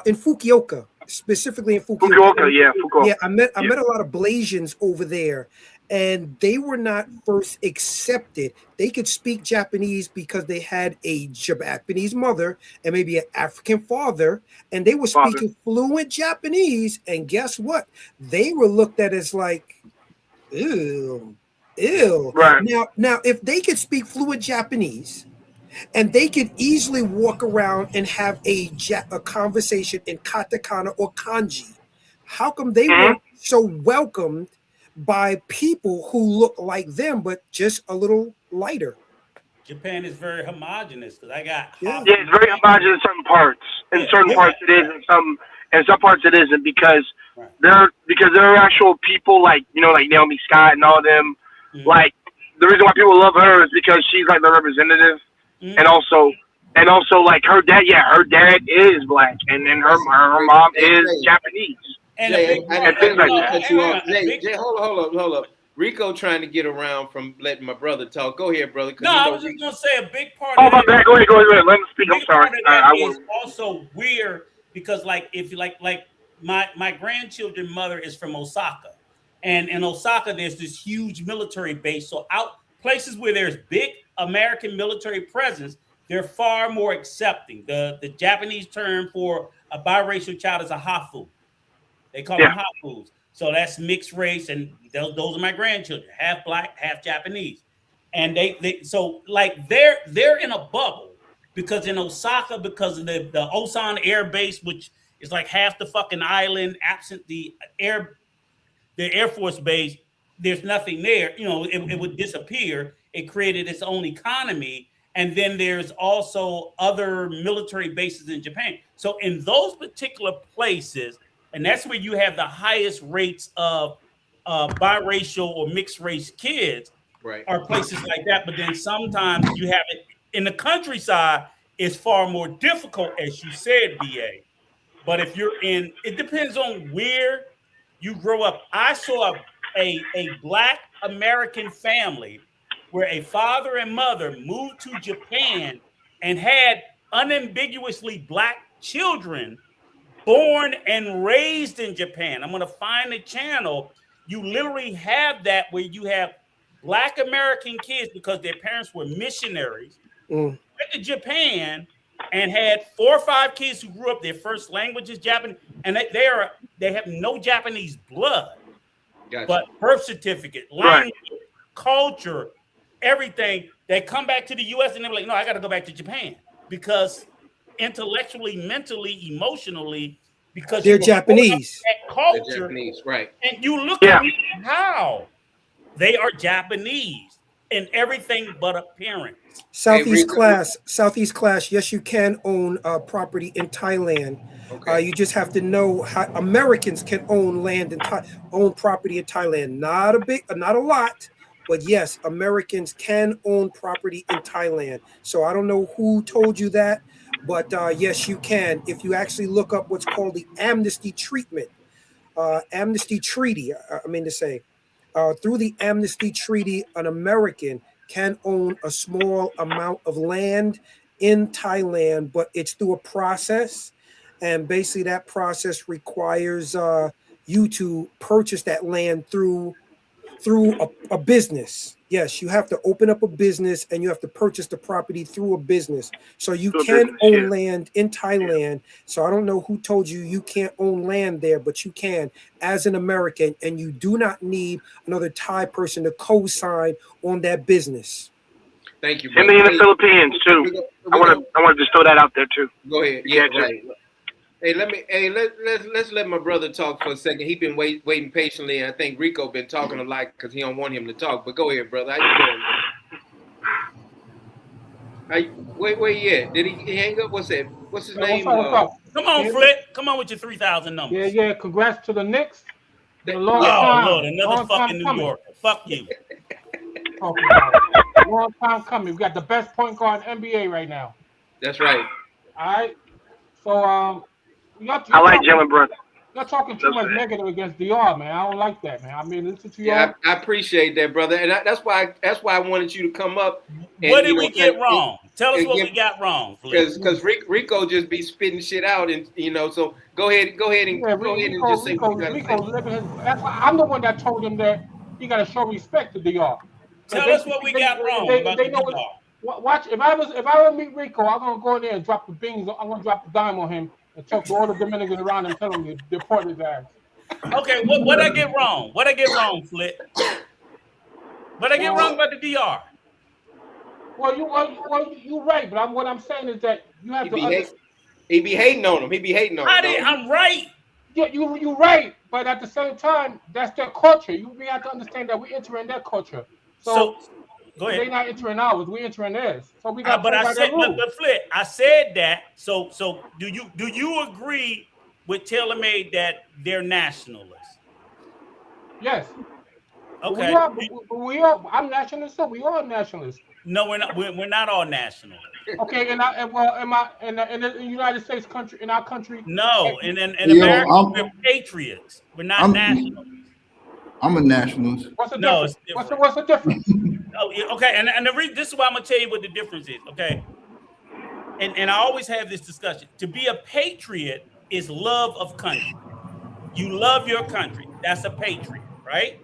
in Fukuoka, specifically in Fukuoka. Fukuoka, yeah, Yeah, Fukuoka, I yeah. met a lot of Blasians over there, and they were not first accepted. They could speak Japanese because they had a Japanese mother and maybe an African father, and they were Father. speaking fluent Japanese. And guess what? They were looked at as like, ew, ew. Right. Now, if they could speak fluent Japanese and they could easily walk around and have a conversation in katakana or kanji, how come they Hmm. weren't so welcomed by people who look like them but just a little lighter? Japan is very homogenous because I got Yeah. half Yeah, of it's very my homogeneous in certain parts. In yeah, certain right, parts it is, right, and some parts it isn't because right. there are actual people like like Naomi Scott and all them. Mm-hmm. Like the reason why people love her is because she's like the representative, and Mm-hmm. also like her dad. Yeah, her dad is black, and then her Listen, her hey, mom hey, is Jay, Japanese, And a Jay, big I part, and didn't things like mean to that. cut you off. a big. Jay, hold up. Rico trying to get around from letting my brother talk. Go ahead, brother, because No, you I know was just Rico. gonna say a big part Oh of my that. bad. Go ahead. Let me speak. I'm Big sorry. part of that I is will. also weird because, like, if you like my grandchildren mother is from Osaka, and in Osaka there's this huge military base. So out places where there's big American military presence, they're far more accepting. The Japanese term for a biracial child is a hafu. They call Yeah. them hafus. So that's mixed race, and those are my grandchildren, half black, half Japanese. And they so like they're in a bubble because in Osaka, because of the Osan Air Base, which is like half the fucking island, absent the Air Force Base, there's nothing there. It would disappear. It created its own economy. And then there's also other military bases in Japan. So in those particular places, and that's where you have the highest rates of biracial or mixed race kids Right. are places like that. But then sometimes you have it in the countryside. It's far more difficult, as you said, BA. But if you're in, it depends on where you grow up. I saw a Black American family where a father and mother moved to Japan and had unambiguously Black children born and raised in Japan. I'm going to find the channel. You literally have that where you have Black American kids because their parents were missionaries, went to Japan and had 4 or 5 kids who grew up, their first language is Japanese, and they have no Japanese blood, but birth certificate, language, culture, everything. They come back to the U.S. and they're like, no, I got to go back to Japan because intellectually, mentally, emotionally, because they're Japanese. That culture, they're Japanese, right? And you look at how they are Japanese in everything but appearance. Southeast class. Yes, you can own property in Thailand. Okay. You just have to know how Americans can own land and own property in Thailand. Not a lot, but yes, Americans can own property in Thailand. So I don't know who told you that, but yes, you can if you actually look up what's called the amnesty treatment, amnesty treaty. I mean to say, through the amnesty treaty, an American can own a small amount of land in Thailand, but it's through a process. And basically that process requires you to purchase that land through a business. Yes, you have to open up a business and you have to purchase the property through a business. So you can own land in Thailand. So I don't know who told you you can't own land there, but you can as an American, and you do not need another Thai person to co-sign on that business. Thank you. And in the Philippines too. I want to just throw that out there too. Go ahead. Yeah, right. Let's let my brother talk for a second. He's been waiting patiently, and I think Rico been talking a lot because he don't want him to talk. But go ahead, brother. How you doing? Where he at? Did he hang up? What's that? What's his name? Come on, Flit. Come on with your 3,000 numbers. Yeah. Congrats to the Knicks. Lord, another fucking New Yorker. Fuck you. Long time coming. We got the best point guard in NBA right now. That's right. All right. So I like Jalen Brunson. You're talking too much negative against DR, man. I don't like that, man. I mean, listen to you. Yeah, I appreciate that, brother, and that's why I wanted you to come up. And, what did we get wrong? Tell us what we got wrong, because Rico just be spitting shit out, and so go ahead and just say what you got to say. That's why I'm the one that told him that you got to show respect to DR. Tell us what we got wrong about the DR. Watch, if I were meet Rico, I'm gonna go in there and drop the beans. I'm gonna drop the dime on him and talk to all the Dominicans around and tell them to deport his ass. Okay, what I get wrong? What I get wrong, Flit? What I get wrong about the DR? Well, you're right, but what I'm saying is that you have to. He be hating on him. I'm right. Yeah, you're right, but at the same time, that's their culture. We have to understand that we're entering their culture. So go ahead. They're not entering ours. We're entering theirs. So we got. But Flit, I said that. So do you agree with TaylorMade that they're nationalists? Yes. Okay. We are. I'm nationalist. So we are nationalists. No, we're not. We're not all nationalists. Okay, in the United States country, in our country. No, in America, we're patriots. We're not nationalists. I'm a nationalist. What's the difference? What's the difference? Okay, and this is why I'm gonna tell you what the difference is. Okay, and I always have this discussion. To be a patriot is love of country. You love your country. That's a patriot, right?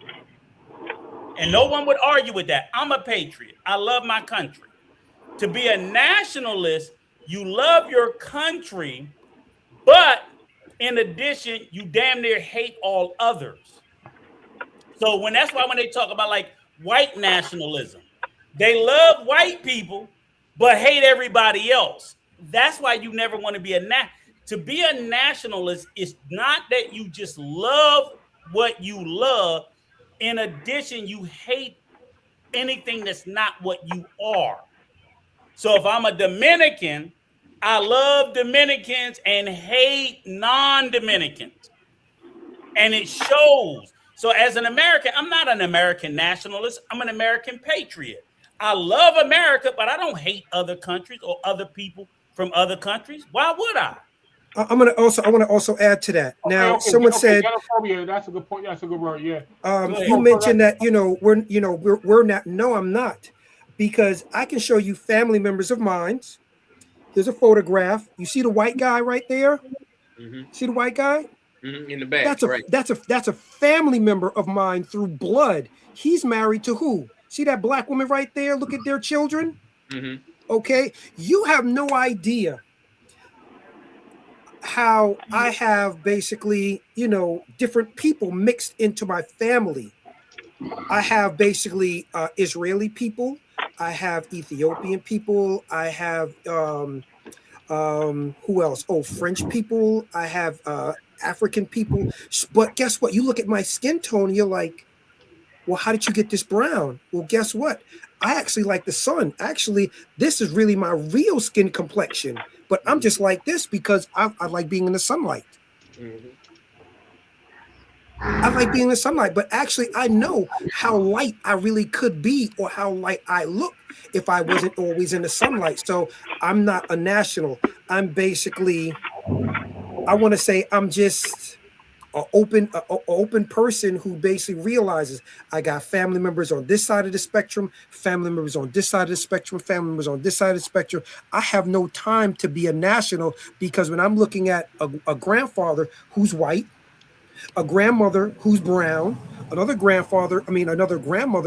And no one would argue with that. I'm a patriot. I love my country. To be a nationalist, you love your country, but in addition, you damn near hate all others. So that's why when they talk about like white nationalism, they love white people, but hate everybody else. That's why you never want to be to be a nationalist is not that you just love what you love. In addition, you hate anything that's not what you are. So if I'm a Dominican, I love Dominicans and hate non-Dominicans. And it shows. So as an American, I'm not an American nationalist. I'm an American patriot. I love America, but I don't hate other countries or other people from other countries. Why would I? I want to also add to that. Now, someone said, xenophobia. That's a good point. That's a good word. Yeah. You mentioned that we're not. No, I'm not, because I can show you family members of mine. There's a photograph. You see the white guy right there? Mm-hmm. See the white guy? Mm-hmm. In the back. That's a family member of mine through blood. He's married to who? See that black woman right there? Look at their children. Mm-hmm. Okay, you have no idea how I have basically, different people mixed into my family. I have basically Israeli people. I have Ethiopian people. I have who else? Oh, French people. I have African people. But guess what? You look at my skin tone, you're like, well, how did you get this brown? Well, guess what? I actually like the sun. Actually, this is really my real skin complexion. But I'm just like this because I like being in the sunlight. Mm-hmm. I like being in the sunlight, but actually I know how light I really could be or how light I look if I wasn't always in the sunlight. So I'm not a national. I'm basically, I want to say I'm just an open person who basically realizes I got family members on this side of the spectrum, family members on this side of the spectrum, family members on this side of the spectrum. I have no time to be a national because when I'm looking at a grandfather who's white, a grandmother who's brown, another grandmother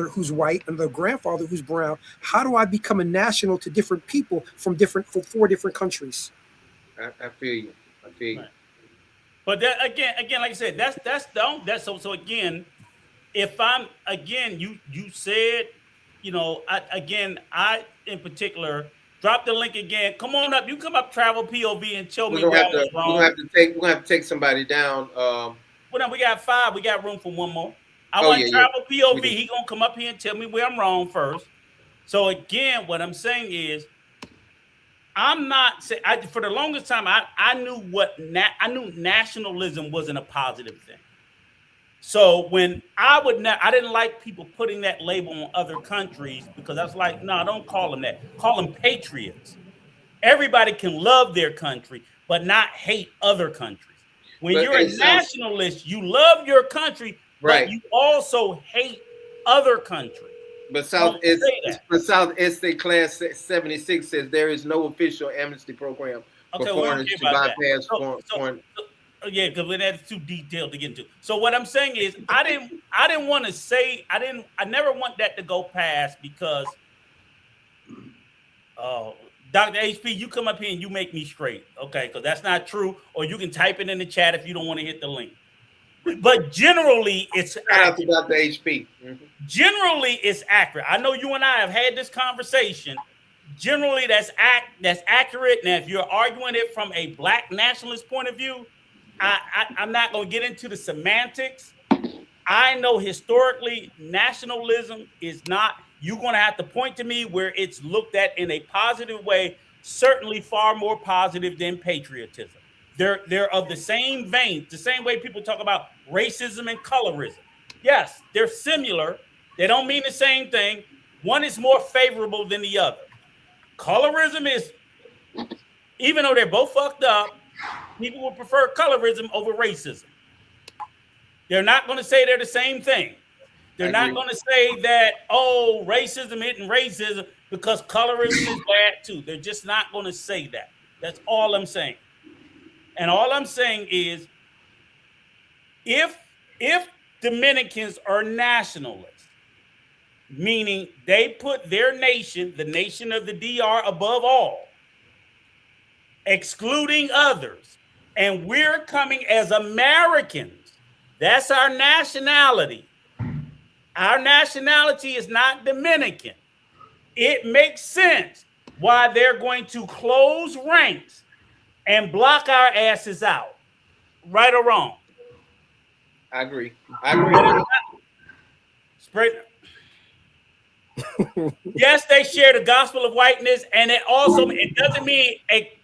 who's white, another grandfather who's brown. How do I become a national to different people from four different countries? I feel you. Right. But that, again, like I said, that's so again, if I'm you said, I in particular. Drop the link again. Come on up. You come up, Travel POV, and show me where I was wrong. We're gonna have to take somebody down. Well, we got 5. We got room for one more. I want Travel POV. He gonna come up here and tell me where I'm wrong first. So again, what I'm saying is, I'm not saying. For the longest time, I knew nationalism wasn't a positive thing. So when I didn't like people putting that label on other countries because I was like, no, don't call them that. Call them patriots. Everybody can love their country, but not hate other countries. When you're a nationalist, you love your country, right? But you also hate other countries. But South Estate Class 76 says there is no official amnesty program for foreigners to bypass foreign. Yeah, because that's too detailed to get into. So what I'm saying is, I didn't want to say, I never want that to go past because, Dr. HP, you come up here and you make me straight, okay? Because that's not true. Or you can type it in the chat if you don't want to hit the link. But generally, it's accurate. Dr. HP. Mm-hmm. Generally, it's accurate. I know you and I have had this conversation. Generally, that's accurate. Now, if you're arguing it from a black nationalist point of view, I'm not going to get into the semantics. I know historically nationalism is not, you're going to have to point to me where it's looked at in a positive way, certainly far more positive than patriotism. They're of the same vein, the same way people talk about racism and colorism. Yes, they're similar. They don't mean the same thing. One is more favorable than the other. Colorism is, even though they're both fucked up, people would prefer colorism over racism. They're not going to say they're the same thing. They're not going to say that, racism isn't racism because colorism is bad too. They're just not going to say that. That's all I'm saying. And all I'm saying is, if Dominicans are nationalists, meaning they put their nation, the nation of the DR, above all, excluding others, and we're coming as Americans, that's our nationality. Our nationality is not Dominican. It makes sense why they're going to close ranks and block our asses out. Right or wrong? I agree. Yes, they share the gospel of whiteness, and it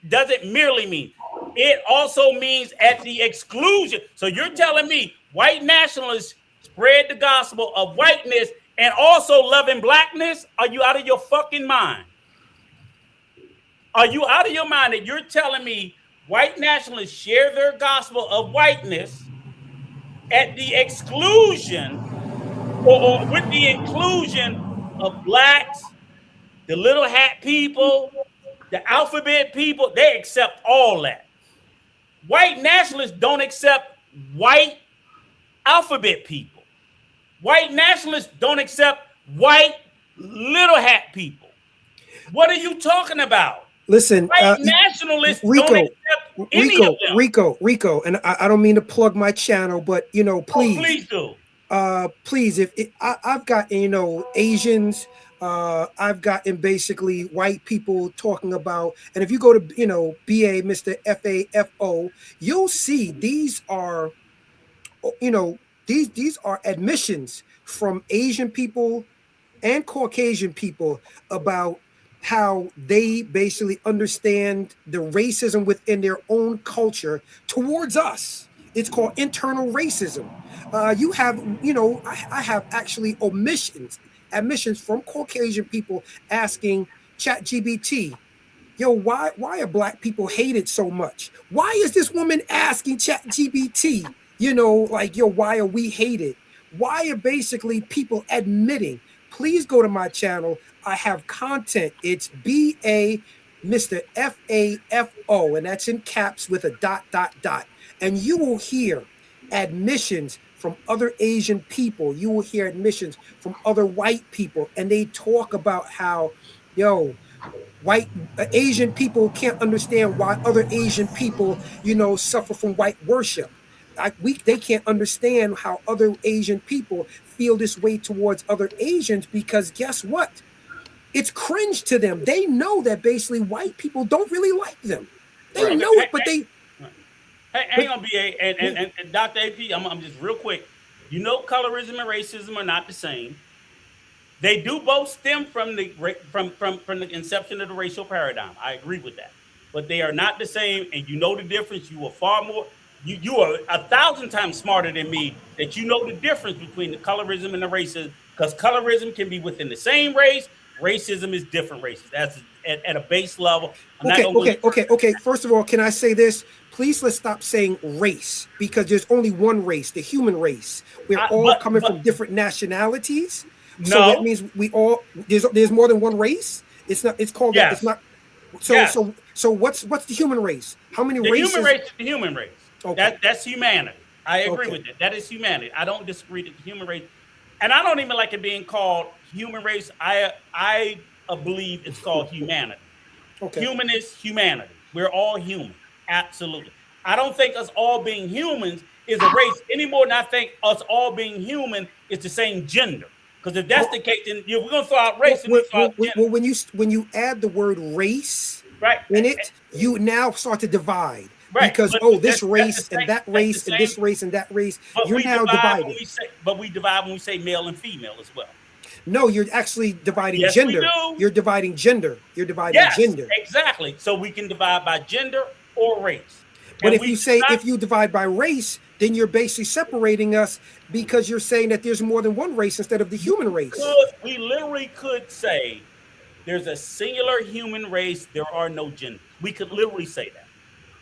doesn't merely mean. It also means at the exclusion. So you're telling me white nationalists spread the gospel of whiteness and also loving blackness, are you out of your fucking mind? Are you out of your mind that you're telling me white nationalists share their gospel of whiteness at the exclusion or with the inclusion of blacks, the little hat people, the alphabet people? They accept all that. White nationalists don't accept white alphabet people. White nationalists don't accept white little hat people. What are you talking about? Listen, white nationalists don't accept any of them. Rico, and I don't mean to plug my channel, but please, please do. Please, I've got Asians, I've gotten basically white people talking about, and if you go to BA Mr. FAFO, you'll see these are these are admissions from Asian people and Caucasian people about how they basically understand the racism within their own culture towards us. It's called internal racism. You have, I have actually admissions from Caucasian people asking ChatGPT, why are black people hated so much? Why is this woman asking ChatGPT, why are we hated? Why are basically people admitting? Please go to my channel. I have content. It's BA Mr. FAFO, and that's in caps with a ... And you will hear admissions from other Asian people. You will hear admissions from other white people. And they talk about how, white Asian people can't understand why other Asian people, suffer from white worship. They can't understand how other Asian people feel this way towards other Asians, because guess what? It's cringe to them. They know that basically white people don't really like them. They know it, but they... Hang on, BA, and Dr. AP, I'm just real quick. Colorism and racism are not the same. They do both stem from the inception of the racial paradigm. I agree with that. But they are not the same, and the difference. You are far more... You are 1,000 times smarter than me that you know the difference between the colorism and the racism, because colorism can be within the same race. Racism is different races. That's at a base level. Okay. First of all, can I say this? Please, let's stop saying race, because there's only one race, the human race. We're all coming from different nationalities. So that means we all there's more than one race. It's not. It's called. Yes. It's not. So what's the human race? How many races? The human race is the human race. Okay. That's humanity. I agree with that. That is humanity. I don't disagree with the human race, and I don't even like it being called human race. I believe it's called humanity. Okay. Human is humanity. We're all human. Absolutely. I don't think us all being humans is a race any more than I think us all being human is the same gender. Because if that's the case, then we're going to throw out race. Well, when you add the word race in it, you now start to divide. Right. Because this race and that race and this race and that race, you're now divided. But we divide when we say male and female as well. No, you're actually dividing gender. You're dividing gender. You're dividing gender. Exactly. So we can divide by gender or race. But if you divide by race, then you're basically separating us, because you're saying that there's more than one race instead of the human race. We literally could say there's a singular human race. There are no genders. We could literally say that.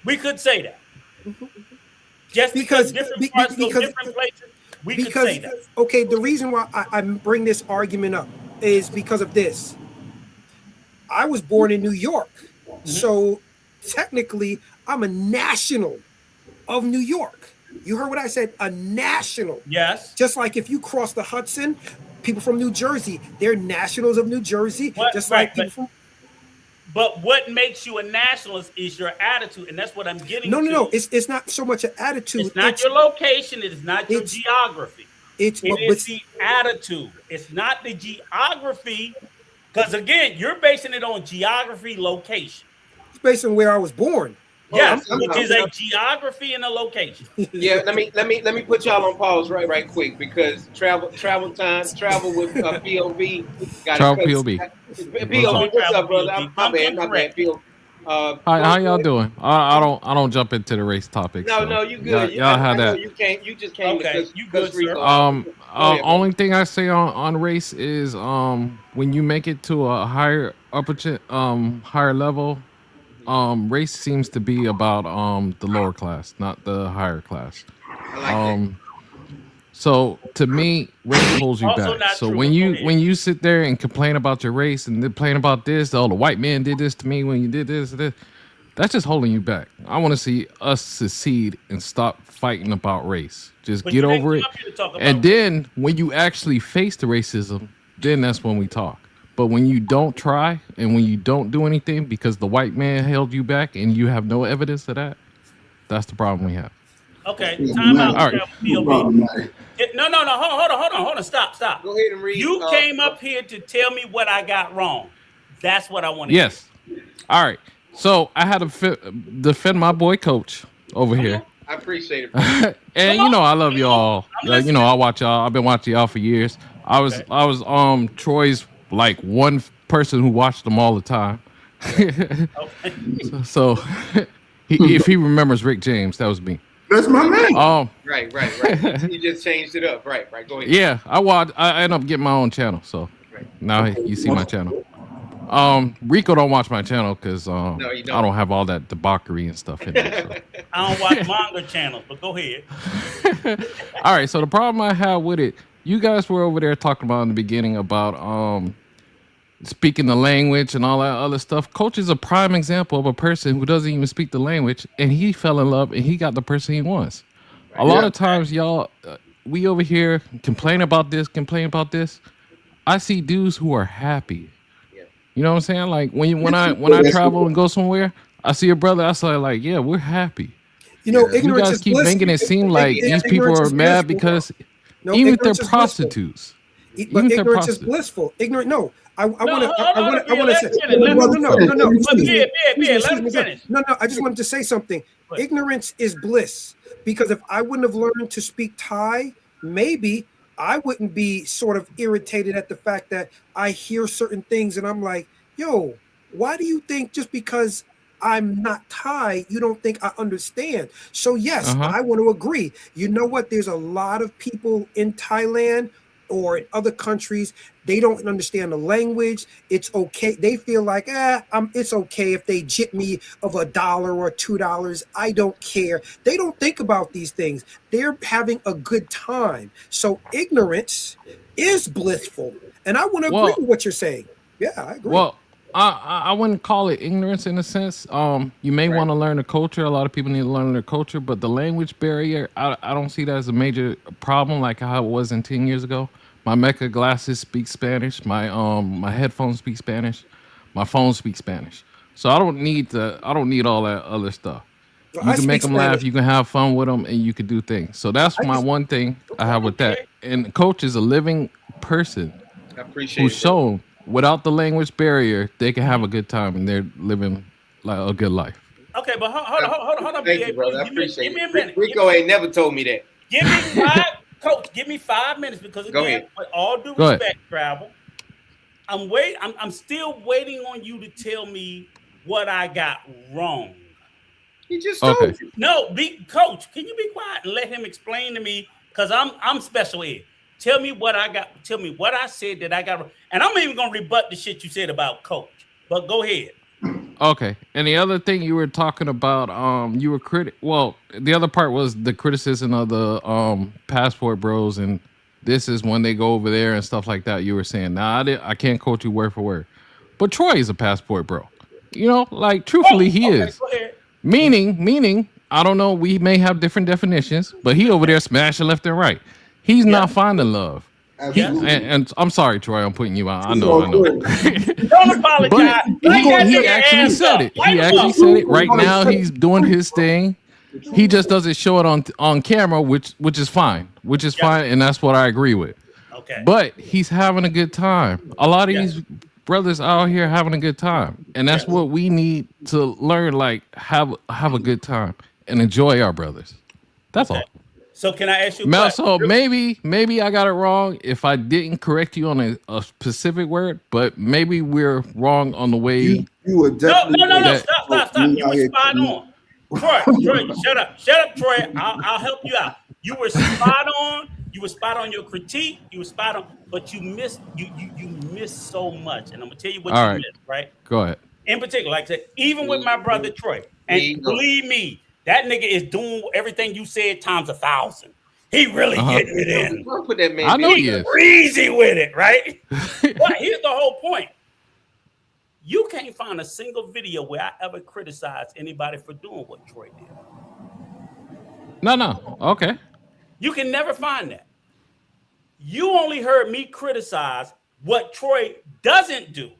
We could say that. Just because different parts go different places, we could say that. Okay, the reason why I bring this argument up is because of this. I was born in New York, so technically I'm a national of New York. You heard what I said, a national. Yes. Just like if you cross the Hudson, people from New Jersey, they're nationals of New Jersey. But what makes you a nationalist is your attitude, and that's what I'm getting to. No. It's not so much an attitude. It's not your location. It is not your geography. It is the attitude. It's not the geography, because again, you're basing it on geography, location. It's based on where I was born. Yes, which is a geography and a location. Yeah, let me put y'all on pause right quick, because travel with POV. Travel POV. POV, what's up, brother? My bad. POV. How y'all Floyd, doing? I don't jump into the race topic. no, So no, you good. y'all I have know that. you came. You just came to Okay, cuss, you good, cuss sir. Rico out. Go ahead, brother. Only thing I say on race is when you make it to a higher level, race seems to be about the lower class, not the higher class. I like that. Um, so to me, race holds you Also back. not So true, when but go you ahead. when you sit there and complain about your race and complain about this, oh the white man did this to me when you did this, that's just holding you back. I want to see us succeed and stop fighting about race. Just But get you didn't over come it. up here to talk And about race. then when you actually face the racism, then that's when we talk. But when you don't try and when you don't do anything because the white man held you back and you have no evidence of that, that's the problem we have. Okay, time out. All right. POV. No. Hold on. Stop. Go ahead and read. You came up here to tell me what I got wrong. That's what I want to hear. Yes. All right. So I had to defend my boy coach over Come here. on. I appreciate it, brother. And Come on. I love Come y'all. on. I'm You know, listening. I watch y'all. I've been watching y'all for years. Okay. I was Troy's like one person who watched them all the time. Okay. So if he remembers Rick James, that was me. That's my man. Right. You just changed it up. Right. Go ahead. Yeah, I end up getting my own channel, so Right. now you see my channel. Rico don't watch my channel because No, you I don't. don't have all that debauchery and stuff in there. So. I don't watch manga channels, but go ahead. All right, so the problem I have with it, you guys were over there talking about in the beginning about speaking the language and all that other stuff. Coach is a prime example of a person who doesn't even speak the language, and he fell in love and he got the person he wants. A lot of times, y'all, we over here complain about this. I see dudes who are happy. Yeah. You know what I'm saying? Like when I travel and go somewhere, I see a brother. I say like, yeah, we're happy. You know, Yeah. You ignorance guys is keep bliss. making it seem like these people Ignorance are is mad blissful. because No, even if they're ignorance is blissful. prostitutes. But Even if they're ignorance is prostitutes. blissful. Ignorant. No, I want hold to. on, Say. No. But Excuse me. let him finish. No. I just wanted to say something. Ignorance is bliss, because if I wouldn't have learned to speak Thai, maybe I wouldn't be sort of irritated at the fact that I hear certain things and I'm like, yo, why do you think just because I'm not Thai, you don't think I understand? So yes, I want to agree. You know what? There's a lot of people in Thailand or in other countries, they don't understand the language. It's okay. They feel like, it's okay if they jip me of $1 or $2. I don't care. They don't think about these things. They're having a good time. So ignorance is blissful. And I want to agree with what you're saying. Yeah, I agree. Well, I wouldn't call it ignorance in a sense. You may want to learn the culture. A lot of people need to learn their culture, but the language barrier, I don't see that as a major problem like how it was 10 years ago. My Mecca glasses speak Spanish. My headphones speak Spanish. My phone speaks Spanish. So I don't need all that other stuff. Well, You I can make speak them laugh. Spanish. You can have fun with them, and you can do things. So that's my one thing I have with that. And coach is a living person I appreciate who's it. shown without the language barrier, they can have a good time and they're living like a good life. Okay, but hold on. Thank you, brother. I Give me appreciate a it. minute. Rico ain't never told me that. Give me five, Coach. Give me 5 minutes because Go again, ahead. with all due Go ahead. respect, Travel, I'm still waiting on you to tell me what I got wrong. He just told Okay. you. No, Coach. Can you be quiet and let him explain to me? Because I'm special ed. Tell me what I got. Tell me what I said that I got wrong. And I'm even gonna rebut the shit you said about Coach. But go ahead. Okay. And the other thing you were talking about, you were well, the other part was the criticism of the passport bros, and this is when they go over there and stuff like that. You were saying, nah, I can't quote you word for word. But Troy is a passport bro. You know, like truthfully he is. Go ahead. Meaning, I don't know, we may have different definitions, but he over there smashing left and right. He's not finding love. And I'm sorry, Troy, I'm putting you out. I know. Don't apologize. But he actually said it. He actually said it. Right now, he's doing his thing. He just doesn't show it on camera, which is fine. And that's what I agree with. Okay. But he's having a good time. A lot of these brothers out here having a good time, and that's what we need to learn. Like have a good time and enjoy our brothers. That's all. So can I ask you a Mel, question? so maybe I got it wrong if I didn't correct you on a specific word, but maybe we're wrong on the way. You were No, definitely stop. You were spot on. Troy, shut up, Troy. I'll help you out. You were spot on. You were spot on your critique. You were spot on, but you missed so much. And I'm gonna tell you what you missed. Right? Go ahead. In particular, like I said, even with my brother Troy, and believe me, that nigga is doing everything you said times 1,000. He really getting it in. Put that man. I know he is easy with it, right? But here's the whole point. You can't find a single video where I ever criticized anybody for doing what Troy did. No. Okay. You can never find that. You only heard me criticize what Troy doesn't do.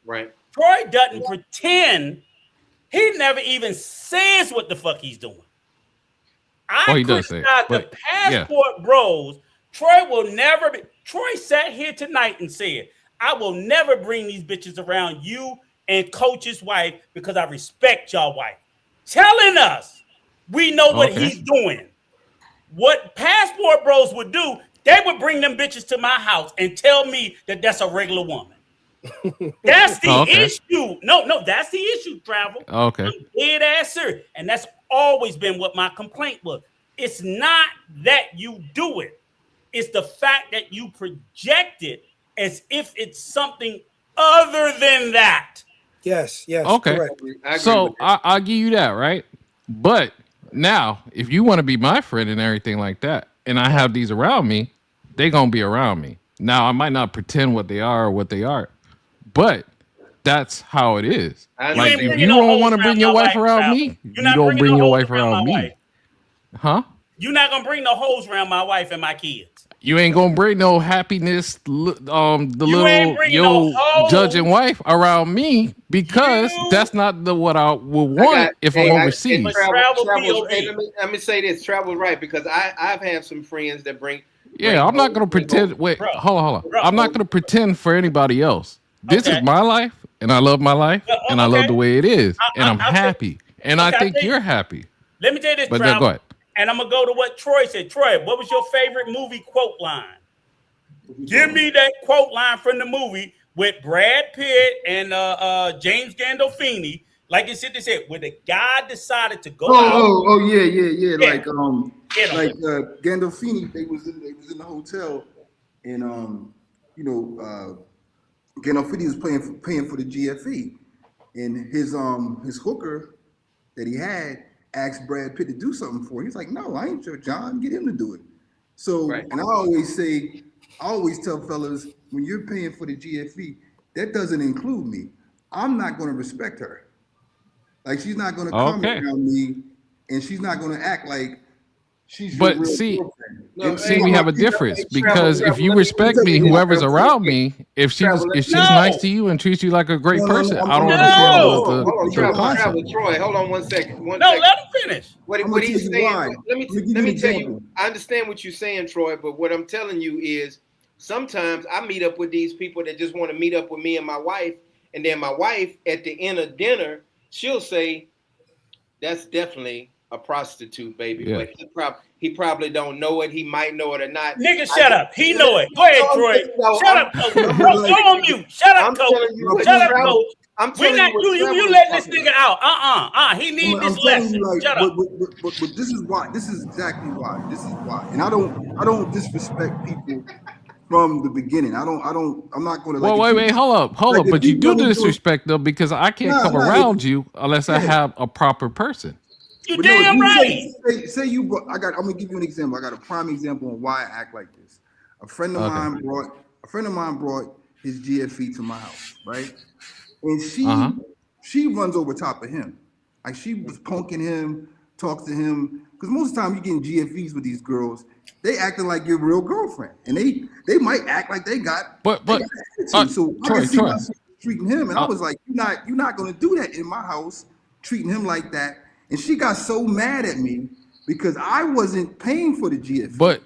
Right. Troy doesn't pretend. He never even says what the fuck he's doing. I criticize the passport bros. Troy will never be. Troy sat here tonight and said, I will never bring these bitches around you and Coach's wife because I respect y'all wife. Telling us we know what he's doing. What passport bros would do, they would bring them bitches to my house and tell me that that's a regular woman. That's the issue. No, that's the issue, Travel. Okay. I'm dead ass serious. And that's always been what my complaint was. It's not that you do it. It's the fact that you project it as if it's something other than that. Yes. Okay. So I'll give you that, right? But now, if you want to be my friend and everything like that, and I have these around me, they're going to be around me. Now, I might not pretend what they are or what they are, but that's how it is. Like, if you don't want to bring your wife around me, you don't bring your wife around me. Huh? You're not going to bring no hoes around my wife and my kids. You ain't gonna bring no happiness, the little judging wife around me because that's not what I would want if I'm overseas. Let me say this: Travel right because I've had some friends that bring. Yeah, I'm not gonna pretend. Wait, hold on. I'm not gonna pretend for anybody else. This is my life, and I love my life, and I love the way it is, and I'm happy, and I think you're happy. Let me tell you this, Travel. Go ahead. And I'm going to go to what Troy said. Troy, what was your favorite movie quote line? Give me that quote line from the movie with Brad Pitt and James Gandolfini. Like you said, they said, where the guy decided to go out. Yeah. Like Gandolfini, they was in the hotel, and Gandolfini was paying for the GFE, and his hooker that he had asked Brad Pitt to do something for him. He's like, no, I ain't sure, John. Get him to do it. So, and I always tell fellas, when you're paying for the GFE, that doesn't include me. I'm not going to respect her. Like, she's not going to come around me, and she's not going to act like she's your real girlfriend. We have a difference because if you respect me, whoever's around me, if she's nice to you and treats you like a great person, I don't understand the concept. Troy, hold on 1 second. Let him finish. What he's saying. Let me tell you. I understand what you're saying, Troy, but what I'm telling you is sometimes I meet up with these people that just want to meet up with me and my wife, and then my wife at the end of dinner, she'll say, "That's definitely a prostitute, baby." Yeah. But he probably don't know it. He might know it or not. Nigga, shut up. He know it. Go ahead, Troy. Shut up, Coach. Go on mute. Shut up, Coach. Shut up, Coach. I'm telling you let this nigga out. He needs this lesson. Shut up. But this is why. This is exactly why. This is why. And I don't disrespect people from the beginning. I'm not going to. Well, wait, hold up. But you do disrespect them because I can't come around you unless I have a proper person. You damn right. Say you brought. I'm gonna give you an example. I got a prime example on why I act like this. A friend of mine brought his GFE to my house, right? And she runs over top of him. Like, she was punking him, talks to him. Because most of the time you getting GFEs with these girls, they acting like your real girlfriend. And they might act like they got so Troy treating him. And I was like, you're not gonna do that in my house, treating him like that. And she got so mad at me because I wasn't paying for the GFE. But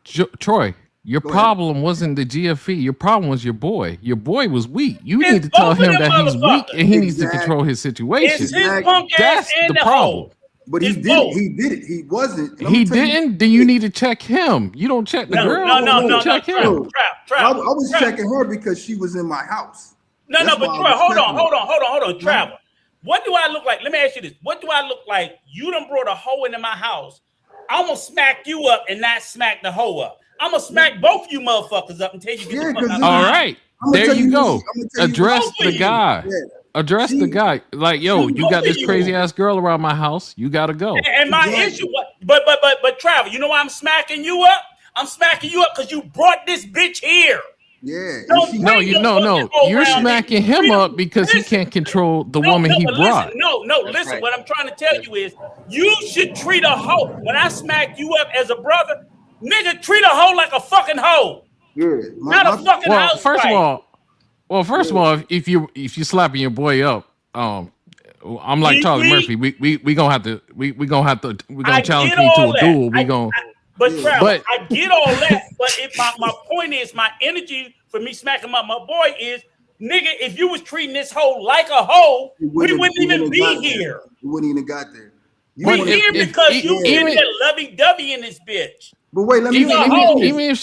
Troy, your problem wasn't the GFE. Your problem was your boy. Your boy was weak. You need to tell him that he's weak and he needs to control his situation. It's his punk ass That's and the problem. But he did it. He did it. He wasn't. He didn't. Then you need to check him. You don't check the girl. No. Check him. I was checking her because she was in my house. No, but hold on, Travel. What do I look like? Let me ask you this. What do I look like? You done brought a hoe into my house. I'm gonna smack you up and not smack the hoe up. I'm gonna smack both you motherfuckers up until you get the fuck out. All right. There you go. Address the guy. Address the guy. Like, yo, you got this crazy ass girl around my house. You gotta go. And my issue, but Travel, you know why I'm smacking you up? I'm smacking you up because you brought this bitch here. Yeah. No. You're smacking him up because he can't control the woman he brought. Listen. Right. What I'm trying to tell you is you should treat a hoe. When I smack you up as a brother, nigga, treat a hoe like a fucking hoe. Yeah. Not a fucking house. First of all, if you slapping your boy up, I'm like Charlie Murphy. We gonna have to challenge you to a duel. But I get all that. But if my point is, my energy for me smacking up my boy is, nigga, if you was treating this hoe like a hoe, we wouldn't even be here. We wouldn't even got there. We're here because you get that lovey-dovey in this bitch. But wait, let me even if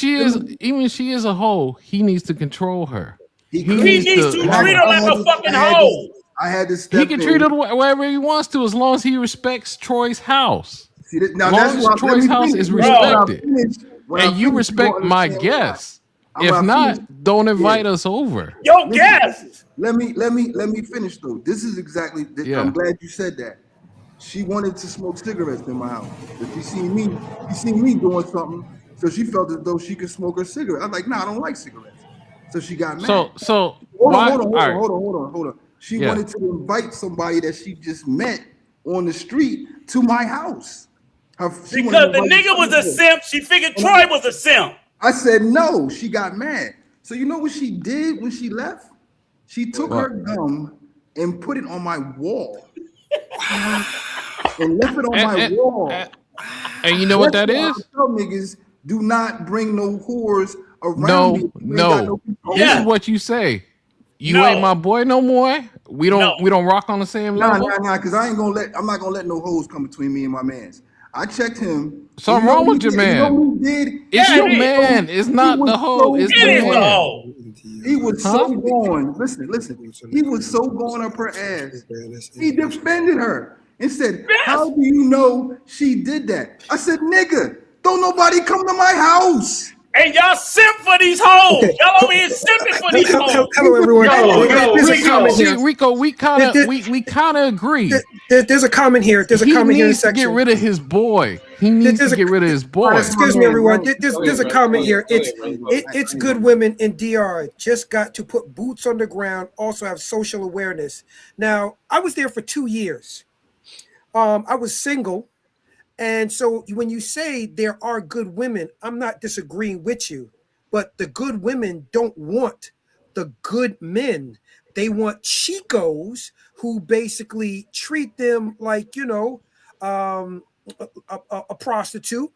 she is a hoe, he needs to control her. He needs to treat her like a fucking hoe. I had to step He can treat her wherever he wants to, as long as he respects Troy's house. Now, as long as Troy's house is respected, and you respect my guests. If not, don't invite us over. Yo, guests. Let me finish though. This is exactly. I'm glad you said that. She wanted to smoke cigarettes in my house. If she seen me doing something, so she felt as though she could smoke her cigarette. I was like, nah, I don't like cigarettes. So she got mad. So hold on. She wanted to invite somebody that she just met on the street to my house. Because the nigga was a simp, she figured Troy was a simp. I said no. She got mad. So you know what she did when she left? She took her gum and put it on my wall. And left it on my wall. And you know what that is? I tell niggas, do not bring no whores around me. No. This is what you say. You ain't my boy no more. We don't rock on the same level. Nah, because I'm not gonna let no hoes come between me and my mans. I checked him. Something wrong with your man. It's your man. It's not the hoe. It's the man. He was so gone. Listen. He was so gone up her ass. He defended her and said, "How do you know she did that?" I said, "Nigga, don't nobody come to my house." And y'all simp for these hoes. Okay. Y'all over here simping for these hoes. Hello, everyone. Rico, we kind of agree. There's a comment here. There's a comment here in the section. Get rid of his boy. He needs to get rid of his boy. Excuse me, everyone. There's a comment here. It's good women in DR just got to put boots on the ground. Also have social awareness. Now, I was there for 2 years. I was single. And so when you say there are good women, I'm not disagreeing with you, but the good women don't want the good men. They want chicos who basically treat them like, a prostitute,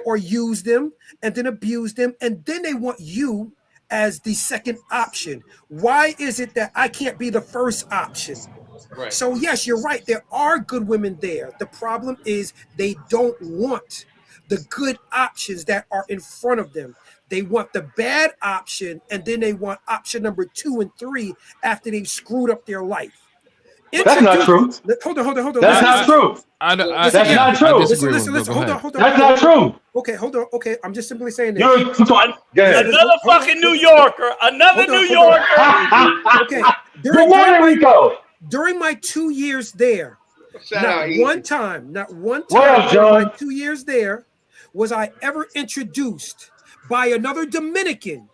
or use them and then abuse them. And then they want you as the second option. Why is it that I can't be the first option? Right. So yes, you're right. There are good women there. The problem is they don't want the good options that are in front of them. They want the bad option, and then they want option number 2 and 3 after they've screwed up their life. That's not true. Hold on. That's not true. That's not true. Listen. Hold on. That's not true. Okay, hold on. Okay, I'm just simply saying this. Another fucking New Yorker. Another New Yorker. Okay. Good morning, Rico. During my 2 years there, not one time John? my 2 years there was I ever introduced by another Dominican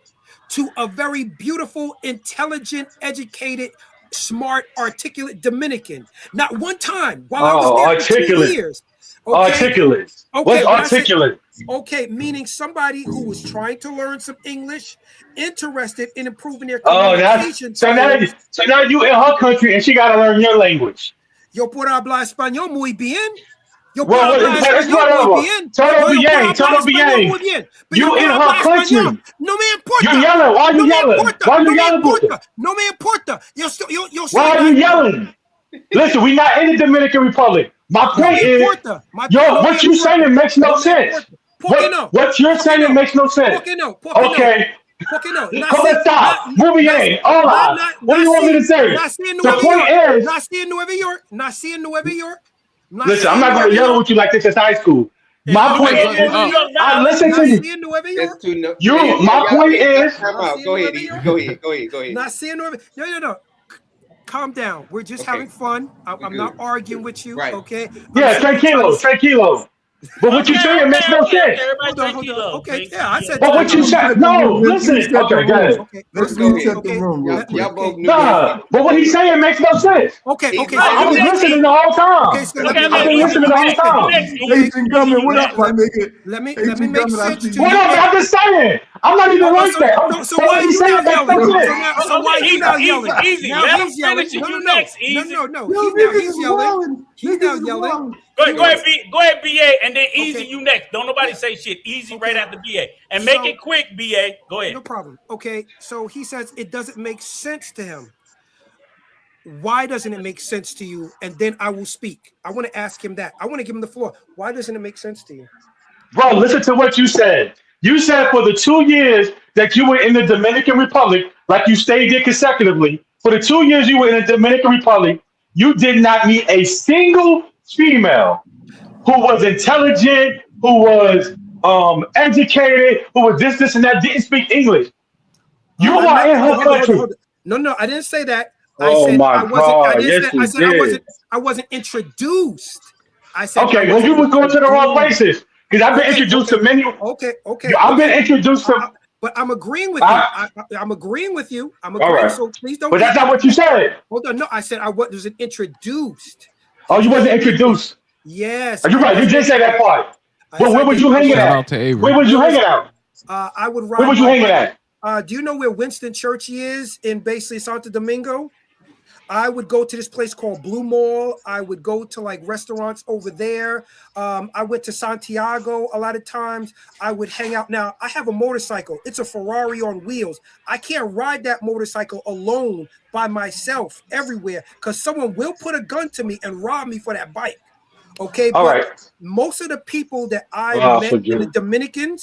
to a very beautiful, intelligent, educated, smart, articulate Dominican. Not one time while I was there for 2 years. Okay? Articulate. Okay, what's articulate? Okay, meaning somebody who was trying to learn some English, interested in improving their communication. So now you in her country and she got to learn your language. Yo puedo hablar español muy bien. Yo puedo hablar español muy bien. Todo bien. You in her country. No me importa. You yelling. Why you yelling? Why you yelling? No me importa. Why are you yelling? Listen, we're not in the Dominican Republic. My point is, what you saying makes no sense. What you're saying makes no sense. Okay. Come on, stop. Movie ain't. All right. What do you want me to say? The point is, nací en Nueva York. Nací en Nueva York. Listen, I'm not going to yell with you like this since high school. My point is, I listen to you. My point is, go ahead. Nací en Nueva York. No. Calm down. We're just having fun. I'm not arguing with you. Right. Okay. Yeah, tranquilo. But what you saying makes no sense. Hold on. Okay, yeah, I said. But what you said, no, listen. Okay, go ahead. Let's reset the room real quick. Nah, but what he's saying makes no sense. Okay. I was listening the whole time. I've been listening the whole time. Agent Government, what up, my nigga? Let me make sense to you. What up? I'm just saying. I'm not even like that. So why you not yelling? So why you not yelling? Easy. Now he's yelling. No. He's yelling. He's now yelling. Go ahead, BA, and then Easy, you next. Don't nobody say shit. Easy right after BA. And make it quick, BA. Go ahead. No problem. Okay, so he says it doesn't make sense to him. Why doesn't it make sense to you? And then I will speak. I want to ask him that. I want to give him the floor. Why doesn't it make sense to you? Bro, listen to what you said. You said for the 2 years that you were in the Dominican Republic, like you stayed there consecutively, for the 2 years you were in the Dominican Republic, you did not meet a single female who was intelligent, who was educated, who was this and that, didn't speak English. You are in her country. No, I didn't say that. I wasn't introduced. I said okay, well, you were going to the wrong places because I've been introduced to many. Okay. I've been introduced to. But I'm agreeing with you. I'm agreeing with you. I'm agreeing. Right. So please don't. But that's not what you said. Hold on. No, I said I wasn't introduced. Oh, you wasn't introduced. Yes. You're right. You did say that part. Well, where was you hanging at? Where was you hanging out? I would ride. Where was you hanging at? Do you know where Winston Churchill is in basically Santo Domingo? I would go to this place called Blue Mall. I would go to like restaurants over there. I went to Santiago a lot of times. I would hang out. Now, I have a motorcycle. It's a Ferrari on wheels. I can't ride that motorcycle alone by myself everywhere because someone will put a gun to me and rob me for that bike. Okay, all but right. Most of the people that I met in the Dominican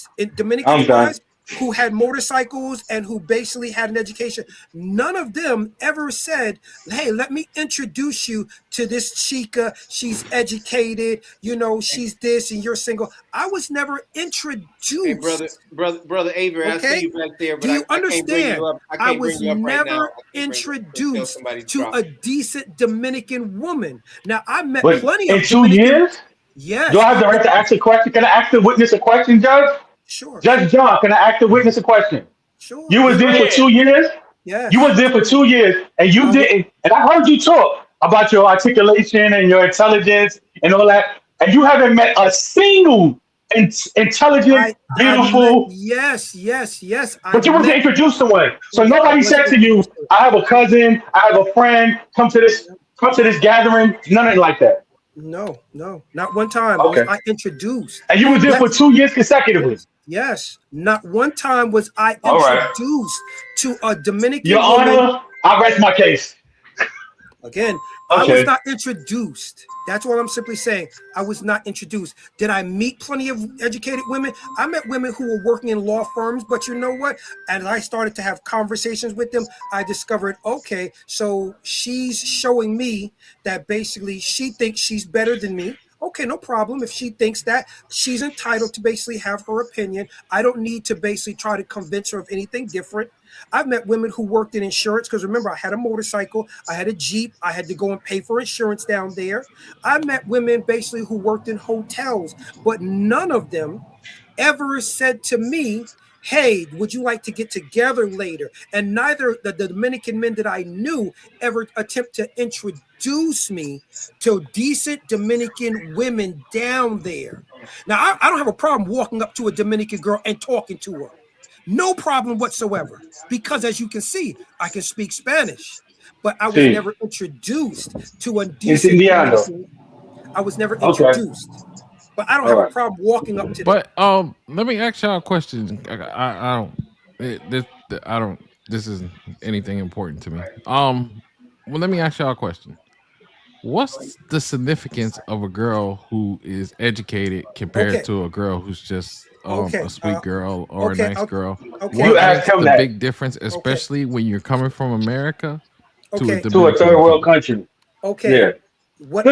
guys who had motorcycles and who basically had an education, none of them ever said, hey, let me introduce you to this chica. She's educated, she's this and you're single. I was never introduced. Hey, brother Avery, okay? I see you back there, but do you understand? I was never introduced to a decent Dominican woman. Now, I met plenty of in 2 years? Yes. Do I have the right to ask a question? Can I ask the witness a question, Judge? Sure. Judge John, can I ask the witness a question? Sure. You was there for 2 years? Yeah. You was there for 2 years and you didn't. And I heard you talk about your articulation and your intelligence and all that. And you haven't met a single intelligent, beautiful. Yes. But you wasn't introduced to one. So nobody said to you, I have a cousin, I have a friend, come to this gathering. Nothing like that. No, not one time. Okay. I introduced. And you were there for 2 years consecutively. Yes, not one time was I introduced to a Dominican Your woman. Honor, I rest my case. Again, I was not introduced. That's what I'm simply saying. I was not introduced. Did I meet plenty of educated women? I met women who were working in law firms, but you know what? As I started to have conversations with them, I discovered, okay, so she's showing me that basically she thinks she's better than me. Okay, no problem. If she thinks that, she's entitled to basically have her opinion. I don't need to basically try to convince her of anything different. I've met women who worked in insurance because remember, I had a motorcycle, I had a Jeep, I had to go and pay for insurance down there. I met women basically who worked in hotels, but none of them ever said to me, hey, would you like to get together later? And neither the Dominican men that I knew ever attempt to introduce me to decent Dominican women down there. Now, I don't have a problem walking up to a Dominican girl and talking to her. No problem whatsoever. Because as you can see, I can speak Spanish. But I was never introduced to a decent Dominican. I was never introduced. But I don't have a problem walking up to them. But let me ask y'all a question. I don't. This isn't anything important to me. Well, let me ask y'all a question. what's the significance of a girl who is educated compared to a girl who's just a sweet girl or a nice girl? You asked him the that. big difference, especially when you're coming from America to a third world country? Okay. Yeah. What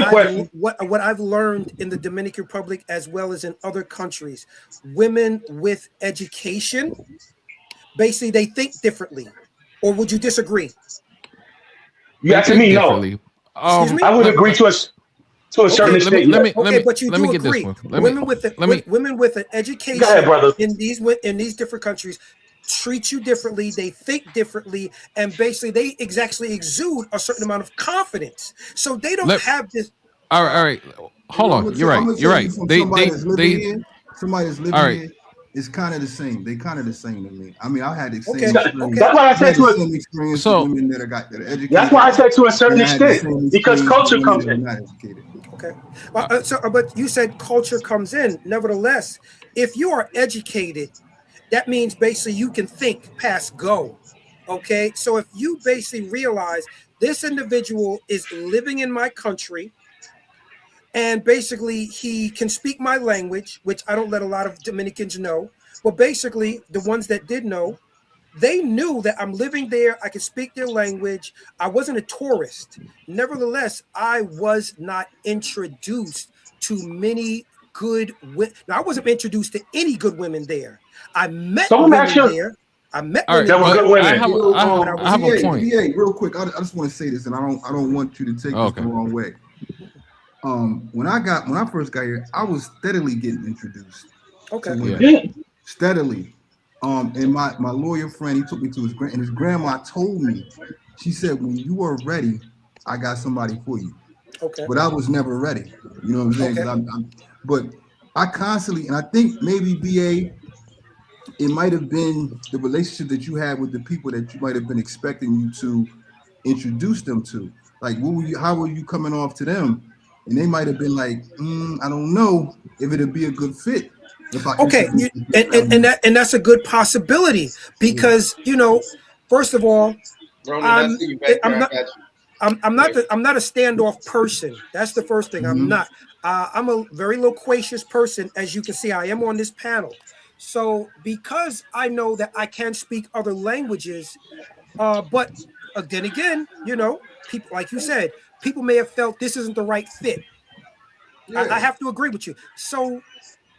I've learned in the Dominican Republic as well as in other countries, women with education, basically they think differently. Or would you disagree? You asking me? No. Excuse me? I would agree to a certain extent. But you do agree. Women with an education in these different countries treat you differently. They think differently, and basically they exactly exude a certain amount of confidence. So they don't have this. All right. Hold on. You're right. Somebody that's living here, it's kind of the same. They kind of the same to me. I mean, I had the same experience. That's why I said to same experience with women that are educated. That's why I said to a certain extent, because culture comes in. Okay. But you said culture comes in. Nevertheless, if you are educated, that means basically you can think past go. Okay. So if you basically realize this individual is living in my country, and basically he can speak my language, which I don't let a lot of Dominicans know. But basically, the ones that did know, they knew that I'm living there. I could speak their language. I wasn't a tourist. Nevertheless, I was not introduced to many good women. Now, I wasn't introduced to any good women there. I met women there. I met women there. I have a point. BA, real quick, I just want to say this, and I don't want you to take this the wrong way. When I first got here, I was steadily getting introduced. Okay. Steadily. And my lawyer friend, he took me to his grandma told me, she said, when you are ready, I got somebody for you. Okay. But I was never ready. You know what I'm saying? Okay. But I constantly, and I think maybe BA, it might have been the relationship that you had with the people that you might have been expecting you to introduce them to. Like, how were you coming off to them? And they might have been like, I don't know if it'd be a good fit. And that's a good possibility because first of all, I'm not a standoff person. That's the first thing. I'm not. I'm a very loquacious person, as you can see. I am on this panel, so because I know that I can speak other languages, but then again, people like you said. People may have felt this isn't the right fit. Yeah. I have to agree with you. So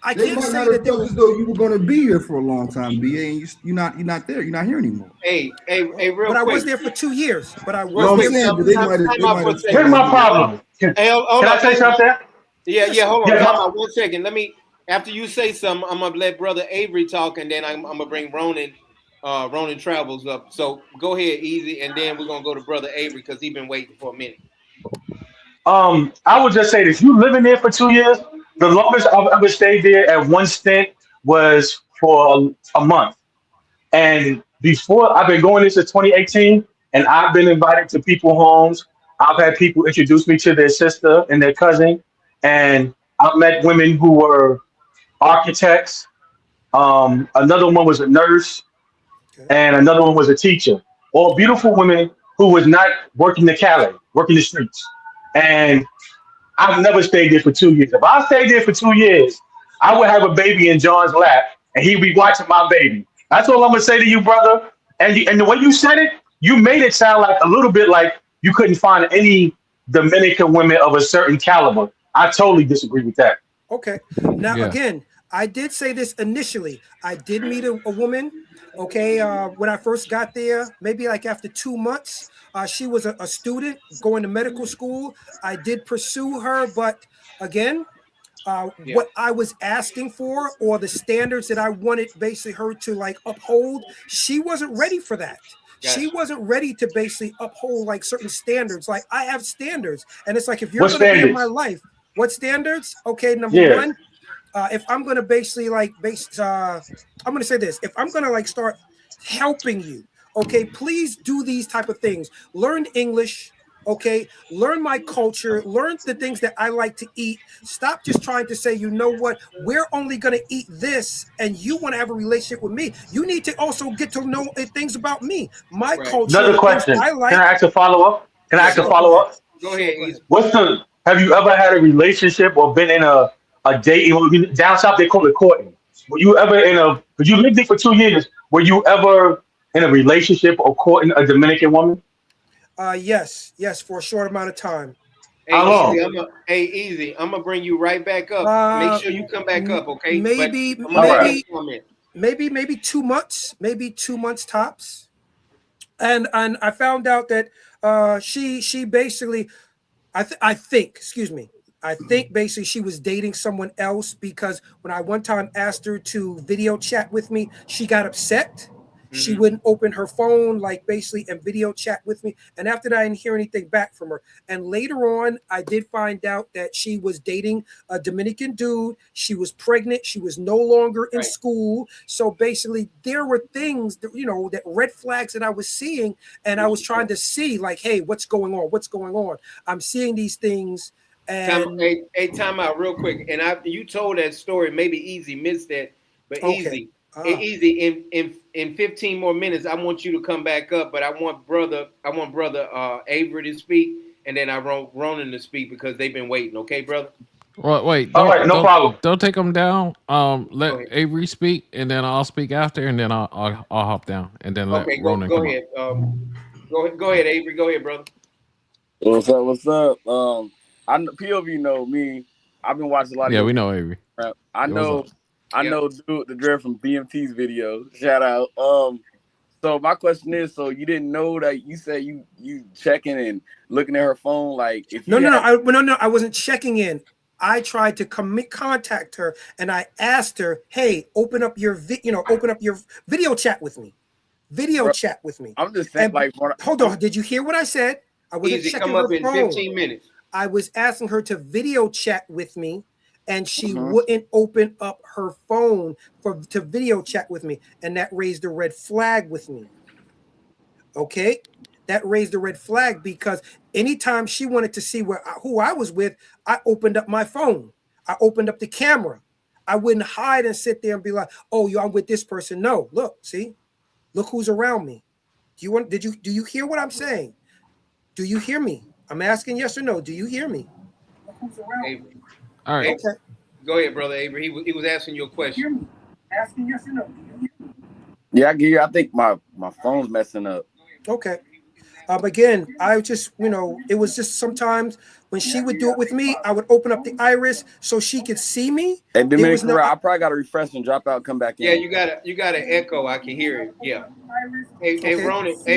I can't say that felt as though you were going to be here for a long time, BA, and you're not there. You're not here anymore. Hey, real quick. But I was there for 2 years. But I was there. Here's my problem. Can I say something? Yeah. Hold on. Hold on 1 second. Let me. After you say something, I'm gonna let Brother Avery talk, and then I'm gonna bring Ronan. Ronan Travels up. So go ahead, Easy, and then we're gonna go to Brother Avery because he's been waiting for a minute. I would just say this: you living there for 2 years. The longest I've ever stayed there at one stint was for a month. And before, I've been going this since 2018, and I've been invited to people's homes. I've had people introduce me to their sister and their cousin, and I've met women who were architects. Another one was a nurse, and another one was a teacher. All beautiful women who was not working the Cali, working the streets. And I've never stayed there for 2 years. If I stayed there for 2 years, I would have a baby in John's lap, and he'd be watching my baby. That's all I'm gonna say to you, brother. And the way you said it, you made it sound like a little bit like you couldn't find any Dominican women of a certain caliber. I totally disagree with that. Okay. Now, again, I did say this initially. I did meet a woman, when I first got there, maybe like after 2 months. She was a student going to medical school. I did pursue her, but again, what I was asking for or the standards that I wanted basically her to like uphold, she wasn't ready for that. Gotcha. She wasn't ready to basically uphold like certain standards. Like I have standards, and it's like if you're going to be in my life, what standards? Okay, number one, if I'm going to basically like I'm going to say this: if I'm going to like start helping you. Okay, please do these type of things. Learn English, okay? Learn my culture. Learn the things that I like to eat. Stop just trying to say, you know what? We're only going to eat this, and you want to have a relationship with me. You need to also get to know things about me, my culture. Another question. Can I ask a follow-up? Go ahead, Easy. Have you ever had a relationship or been in a dating? Down south they call it courting. Were you ever in a? Because you lived there for 2 years. Were you ever in a relationship or courting a Dominican woman? Yes, for a short amount of time. How long? Easy. I'm gonna bring you right back up. Make sure you come back up, okay? Maybe, but I'm gonna maybe 2 months, maybe 2 months tops. And I found out that she basically, I think basically she was dating someone else, because when I one time asked her to video chat with me, she got upset. She wouldn't open her phone, like basically, and video chat with me. And after that, I didn't hear anything back from her. And later on, I did find out that she was dating a Dominican dude. She was pregnant. She was no longer in school. So basically, there were things that, that red flags that I was seeing. And I was trying to see, like, hey, what's going on? What's going on? I'm seeing these things. And time out real quick. And you told that story. Maybe Easy missed that, but okay. Easy. In 15 more minutes, I want you to come back up, but I want brother Avery to speak, and then I want Ronan to speak, because they've been waiting. Okay, brother. Well, wait. All right, no problem. Don't take them down. Let Avery speak, and then I'll speak after, and then I'll hop down, and then let Ronan go come ahead. Go ahead, Avery. Go ahead, brother. What's up? POV know me. I've been watching a lot of. Yeah, we know Avery. I know dude, the dread from BMT's video. Shout out. So my question is, so you didn't know that you said you checking and looking at her phone, like if no, I wasn't checking in. I tried to contact her, and I asked her, "Hey, open up your video chat with me. Chat with me." I'm just saying, hold on. Did you hear what I said? I wasn't checking come up her in phone. 15 minutes. I was asking her to video chat with me, and she wouldn't open up her phone to video chat with me, and that raised a red flag with me. Okay, that raised a red flag, because anytime she wanted to see who I was with, I opened up my phone. I opened up the camera. I wouldn't hide and sit there and be like, "Oh, I'm with this person." No, look who's around me. Do you hear what I'm saying? Do you hear me? I'm asking yes or no. Do you hear me? Avery. All right. Okay. Go ahead, brother Avery. He was asking you a question. Asking yes or no. Do you hear me? Yeah, I get you. I think my phone's messing up. Okay. Again, I just, it was just sometimes when she would do it with me, I would open up the iris so she could see me. And Dominican, I probably got to refresh and drop out, come back in. Yeah, you got an echo. I can hear it. Yeah. Hey,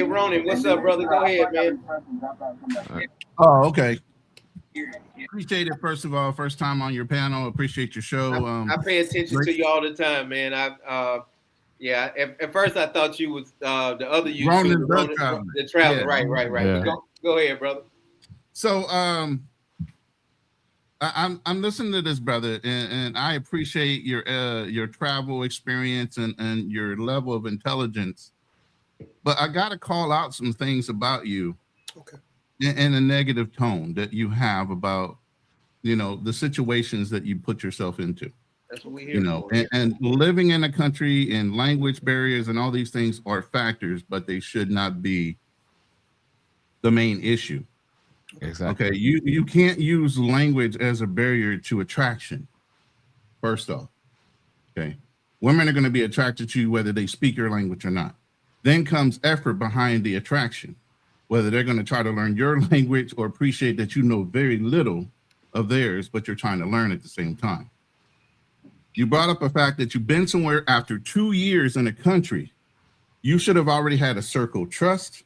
Ronan, what's up, brother? Go ahead, man. Oh, okay. Appreciate it. First of all, first time on your panel. Appreciate your show. I pay attention to you all the time, man. Yeah. At first, I thought you was the other YouTuber, the traveler. Yeah. Right. Yeah. Go ahead, brother. So, I'm listening to this, brother, and I appreciate your travel experience and your level of intelligence. But I got to call out some things about you. Okay. In a negative tone that you have about, the situations that you put yourself into. That's what we hear. And living in a country and language barriers and all these things are factors, but they should not be the main issue. Exactly. Okay, you can't use language as a barrier to attraction. First off, okay, women are going to be attracted to you whether they speak your language or not. Then comes effort behind the attraction, whether they're going to try to learn your language or appreciate that you know very little of theirs, but you're trying to learn at the same time. You brought up a fact that you've been somewhere after 2 years in a country. You should have already had a circle of trust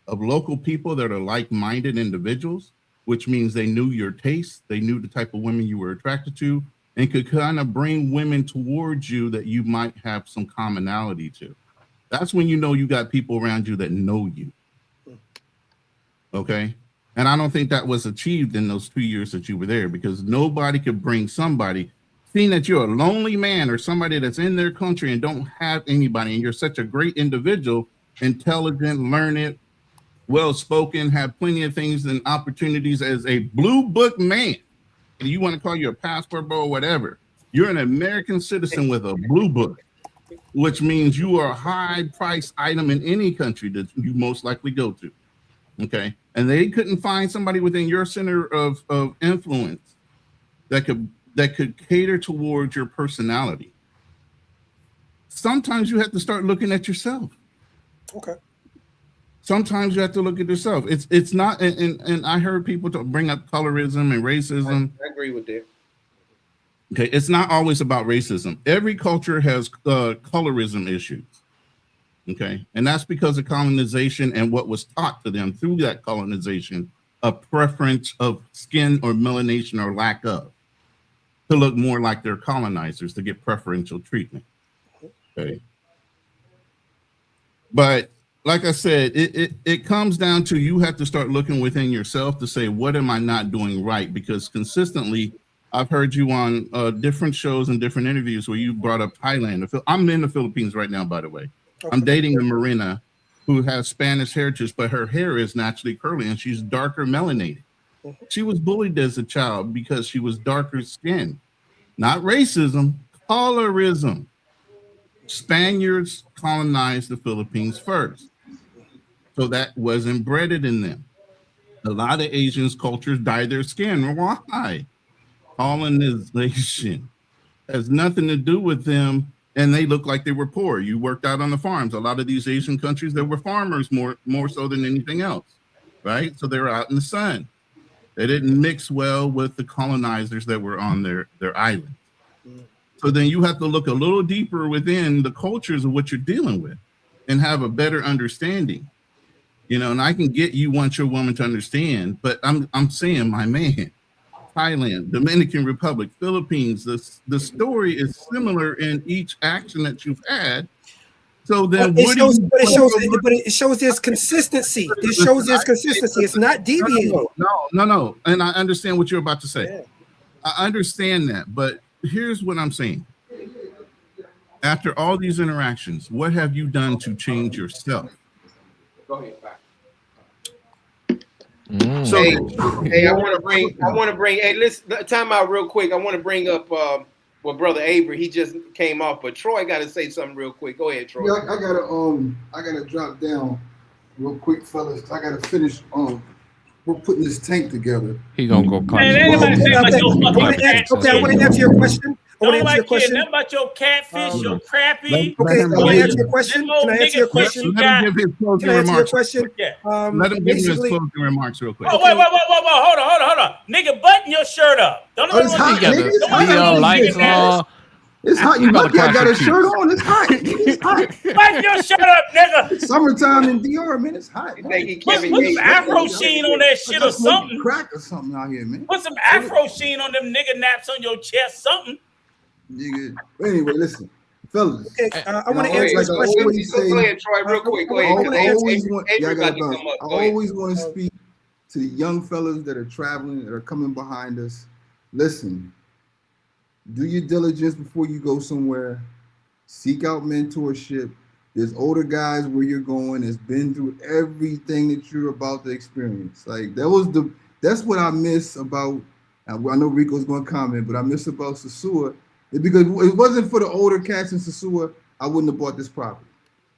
of local people that are like-minded individuals, which means they knew your taste, they knew the type of women you were attracted to, and could kind of bring women towards you that you might have some commonality to. That's when you know you got people around you that know you. Okay? And I don't think that was achieved in those 2 years that you were there, because nobody could bring somebody, seeing that you're a lonely man or somebody that's in their country and don't have anybody, and you're such a great individual, intelligent, learned, well-spoken, have plenty of things and opportunities as a blue book man. And you want to call you a passport bro or whatever. You're an American citizen with a blue book, which means you are a high price item in any country that you most likely go to. Okay, and they couldn't find somebody within your center of influence that could cater towards your personality. Sometimes you have to start looking at yourself. Okay. Sometimes you have to look at yourself. It's not, and I heard people bring up colorism and racism. I agree with that. Okay, it's not always about racism. Every culture has colorism issues. Okay, and that's because of colonization and what was taught to them through that colonization, a preference of skin or melanation or lack of, to look more like their colonizers, to get preferential treatment. Okay, but like I said, it comes down to you have to start looking within yourself to say, what am I not doing right? Because consistently, I've heard you on different shows and different interviews where you brought up Thailand. I'm in the Philippines right now, by the way. Okay. I'm dating a Marina who has Spanish heritage, but her hair is naturally curly and she's darker melanated. She was bullied as a child because she was darker skinned. Not racism, colorism. Spaniards colonized the Philippines first. So that was embedded in them. A lot of Asian cultures dye their skin. Why? Colonization has nothing to do with them, and they look like they were poor. You worked out on the farms. A lot of these Asian countries, they were farmers more so than anything else, right? So they were out in the sun. They didn't mix well with the colonizers that were on their island. So then you have to look a little deeper within the cultures of what you're dealing with and have a better understanding. You know, and I can get you want your woman to understand, but I'm saying, my man, Thailand, Dominican Republic, Philippines, the story is similar in each action that you've had. So then it shows there's consistency. It shows there's consistency. It's not deviating. No. And I understand what you're about to say. Yeah. I understand that, but here's what I'm saying. After all these interactions, what have you done to change yourself? Go ahead, back. So, hey, I want to bring. Hey, listen, time out real quick. I want to bring up well, brother Avery. He just came off, but Troy got to say something real quick. Go ahead, Troy. Yeah, I gotta drop down real quick, fellas. I gotta finish. We're putting this tank together. He gonna go climb. I want to answer your question. Don't like care nothing about your catfish, your crappie. Okay, can I answer your question? Can I answer your question? Let him give his closing remarks. Yeah. Let him give his closing remarks real quick. Oh, wait. Hold on. Nigga, button your shirt up. Don't know what lights on. It's hot. You lucky I got a shirt on. It's hot. It's hot. Button your shirt up, nigga. Summertime in DR, man. It's hot. Put some Afro sheen on that shit or something. Crack or something out here, man. Put some Afro sheen on them nigga naps on your chest, something. Nigga. Anyway, listen, fellas. Okay, I want to answer this question. Go ahead, Troy, real quick. Go ahead. I always want to speak to the young fellas that are traveling, that are coming behind us. Listen, do your diligence before you go somewhere. Seek out mentorship. There's older guys where you're going that's been through everything that you're about to experience. Like that's what I miss about. I know Rico's going to comment, but I miss about Sosua. Because it wasn't for the older cats in Sosua, I wouldn't have bought this property.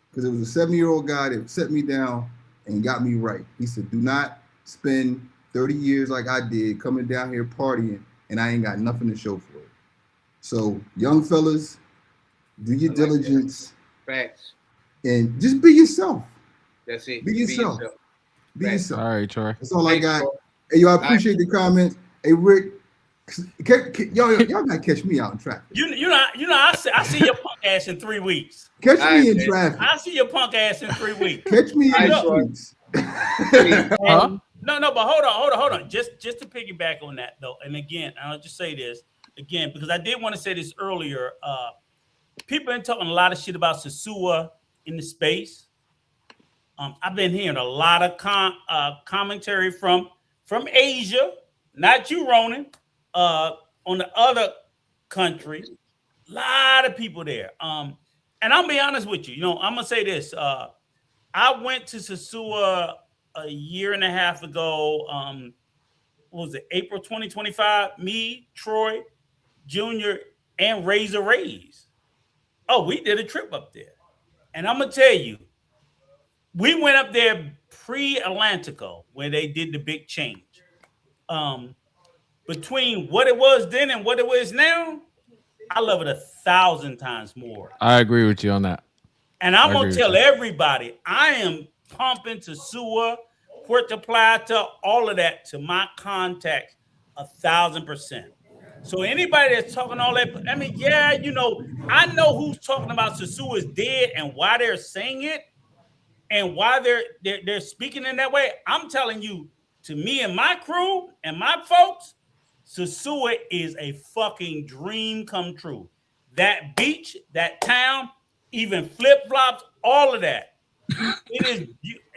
Because it was a 7-year-old guy that set me down and got me right. He said, do not spend 30 years like I did coming down here partying and I ain't got nothing to show for it. So young fellas, do your diligence. Facts. And just be yourself. That's it. Be yourself. Be yourself. All right, Troy. That's all I got. Hey, yo, I appreciate the comments. Hey, Rick. Y'all gotta catch me out in traffic. You know, I see your punk ass in 3 weeks. Catch me in traffic. I see your punk ass in 3 weeks. Catch me in the streets. No, but hold on. Just to piggyback on that though, and again, I'll just say this again because I did want to say this earlier. People been talking a lot of shit about Sosua in the space. I've been hearing a lot of commentary from Asia, not you, Ronan. On the other country, a lot of people there. And I'll be honest with you. You know, I'm gonna say this. I went to Sosua a year and a half ago. What was it? April 2025. Me, Troy, Junior, and Razor Rays. Oh, we did a trip up there, and I'm gonna tell you, we went up there pre-Atlantico, where they did the big change. Between what it was then and what it is now, I love it 1,000 times more. I agree with you on that. And I'm going to tell everybody, I am pumping to Sua, Puerto Plata, all of that to my contacts 1,000%. So anybody that's talking all that, I mean, yeah, you know, I know who's talking about Sasua is dead and why they're saying it and why they're speaking in that way. I'm telling you, to me and my crew and my folks, Sasua is a fucking dream come true. That beach, that town, even flip-flops, all of that. It is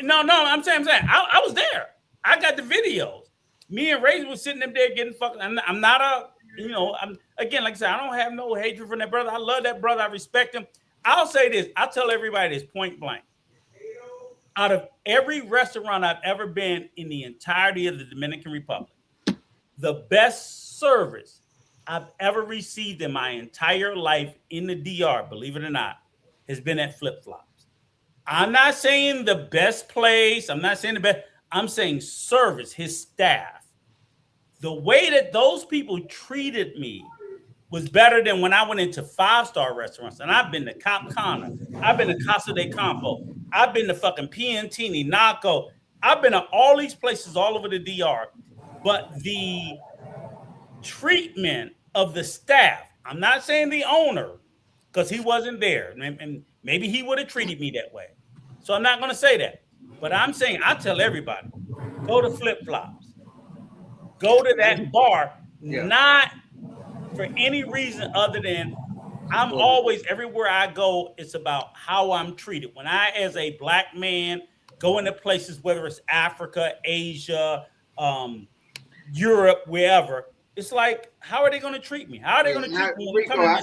I'm saying I was there. I got the videos. Me and Ray was sitting up there getting fucking. I'm not a, you know, I'm again, like I said, I don't have no hatred for that brother. I love that brother. I respect him. I'll say this. I tell everybody this point blank. Out of every restaurant I've ever been in the entirety of the Dominican Republic, the best service I've ever received in my entire life in the DR, believe it or not, has been at Flip Flops. I'm not saying the best place. I'm not saying the best. I'm saying service, his staff. The way that those people treated me was better than when I went into 5-star restaurants. And I've been to Cap Cana. I've been to Casa de Campo. I've been to fucking Piantini, Naco. I've been to all these places all over the DR. But the treatment of the staff, I'm not saying the owner, because he wasn't there. And maybe he would have treated me that way. So I'm not going to say that. But I'm saying, I tell everybody, go to Flip Flops. Go to that bar, not for any reason other than I'm always, everywhere I go, it's about how I'm treated. When I, as a black man, go into places, whether it's Africa, Asia, Europe, wherever, it's like, how are they going to treat me? How are they going to treat me? Rico, I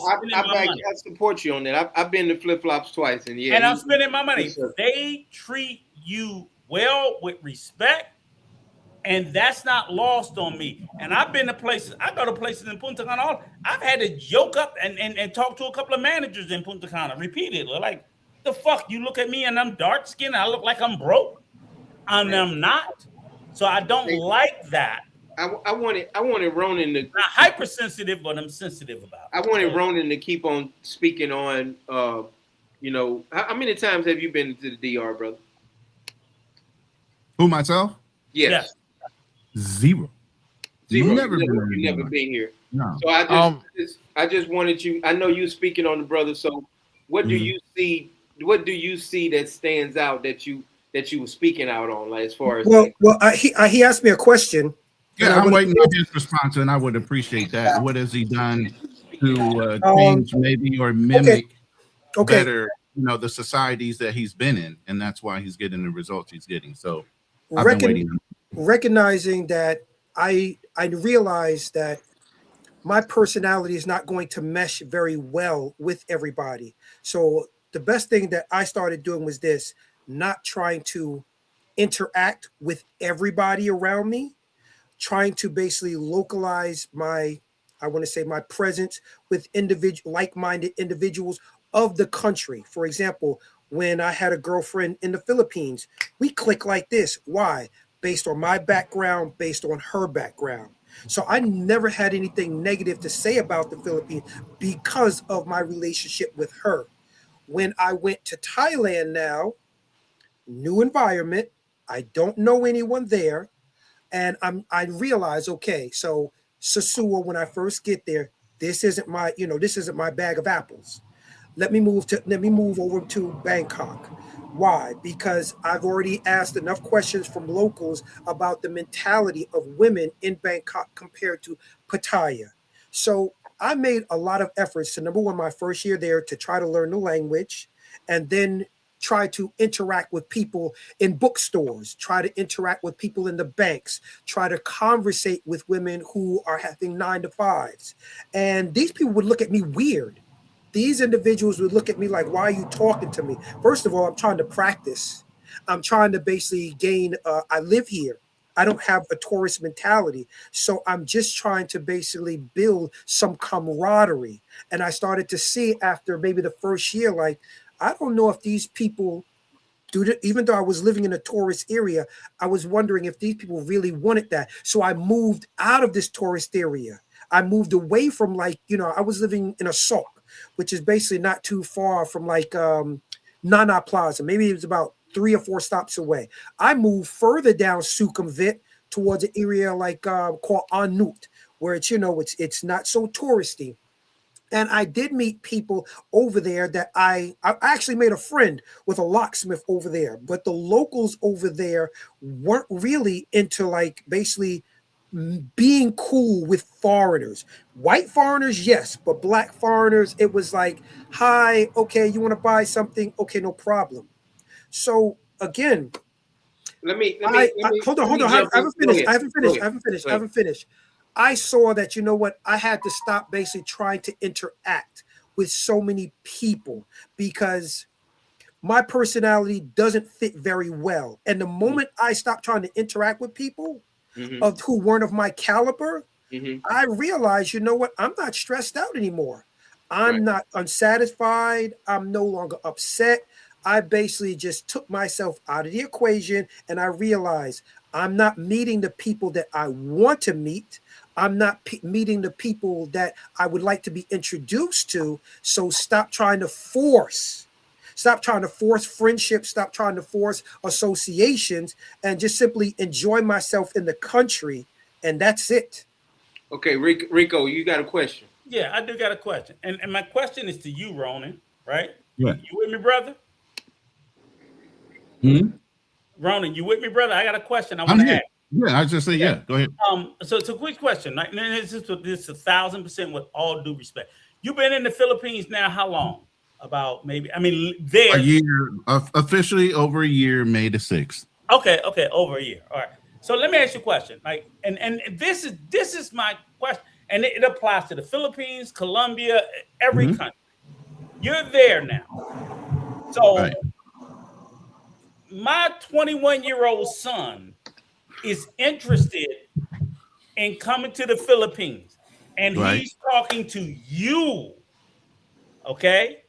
support you on that. I've been to Flip Flops twice, and and I'm spending my money. They treat you well with respect. And that's not lost on me. And I've been to places, I go to places in Punta Cana. I've had to joke up and talk to a couple of managers in Punta Cana repeatedly. Like, the fuck, you look at me and I'm dark skinned, I look like I'm broke. And I'm not. So I don't like that. I wanted Ronan to not hypersensitive, but I'm sensitive about it. I wanted Ronan to keep on speaking on you know, how many times have you been to the DR, brother? Who, myself? Yes. Zero. Never been here. No. So I just wanted you. I know you speaking on the brother. So what do you see? What do you see that stands out that you were speaking out on, like, as far as? He asked me a question. Yeah, I'm waiting on his response, and I would appreciate that. What has he done to change, maybe, or mimic better, you know, the societies that he's been in, and that's why he's getting the results he's getting. So I've been waiting. Recognizing that I realize that my personality is not going to mesh very well with everybody. So the best thing that I started doing was this, not trying to interact with everybody around me, trying to basically localize my presence with like-minded individuals of the country. For example, when I had a girlfriend in the Philippines, we click like this. Why? Based on my background, based on her background. So I never had anything negative to say about the Philippines because of my relationship with her. When I went to Thailand now, new environment, I don't know anyone there. And I realized, okay, so Sasua, when I first get there, this isn't my bag of apples. Let me move over to Bangkok. Why? Because I've already asked enough questions from locals about the mentality of women in Bangkok compared to Pattaya. So I made a lot of efforts to, number one, my first year there, to try to learn the language, and then try to interact with people in bookstores, try to interact with people in the banks, try to conversate with women who are having 9-to-5s. And these people would look at me weird. These individuals would look at me like, why are you talking to me? First of all, I'm trying to practice. I'm trying to basically gain, I live here. I don't have a tourist mentality. So I'm just trying to basically build some camaraderie. And I started to see after maybe the first year, like, I don't know if these people even though I was living in a tourist area, I was wondering if these people really wanted that. So I moved out of this tourist area. I moved away from, like, I was living in a souk, which is basically not too far from like Nana Plaza. Maybe it was about 3 or 4 stops away. I moved further down Sukhumvit towards an area like called Anut, where it's not so touristy. And I did meet people over there that I actually made a friend with a locksmith over there. But the locals over there weren't really into, like, basically being cool with foreigners. White foreigners, yes, but black foreigners, it was like, hi, okay, you want to buy something? Okay, no problem. So again, let me hold on. I haven't finished. I saw that, I had to stop basically trying to interact with so many people because my personality doesn't fit very well. And the moment I stopped trying to interact with people of who weren't of my caliber, I realized, I'm not stressed out anymore. I'm not unsatisfied. I'm no longer upset. I basically just took myself out of the equation, and I realized I'm not meeting the people that I want to meet. I'm not meeting the people that I would like to be introduced to. So stop trying to force friendships, stop trying to force associations, and just simply enjoy myself in the country. And that's it. Okay, Rico, you got a question? Yeah, I do got a question. And my question is to you, Ronan, right? Yeah. You with me, brother? Ronan, you with me, brother? I got a question I want to ask. Yeah, I just say yeah. Go ahead. So it's a quick question. Right? And this is 1,000% with all due respect. You've been in the Philippines now how long? About maybe, there. A year, officially over a year, May the 6th. Okay, over a year. All right. So let me ask you a question. Like, and this is my question, and it applies to the Philippines, Colombia, every country. You're there now. So my 21-year-old son is interested in coming to the Philippines, and he's talking to you. Okay.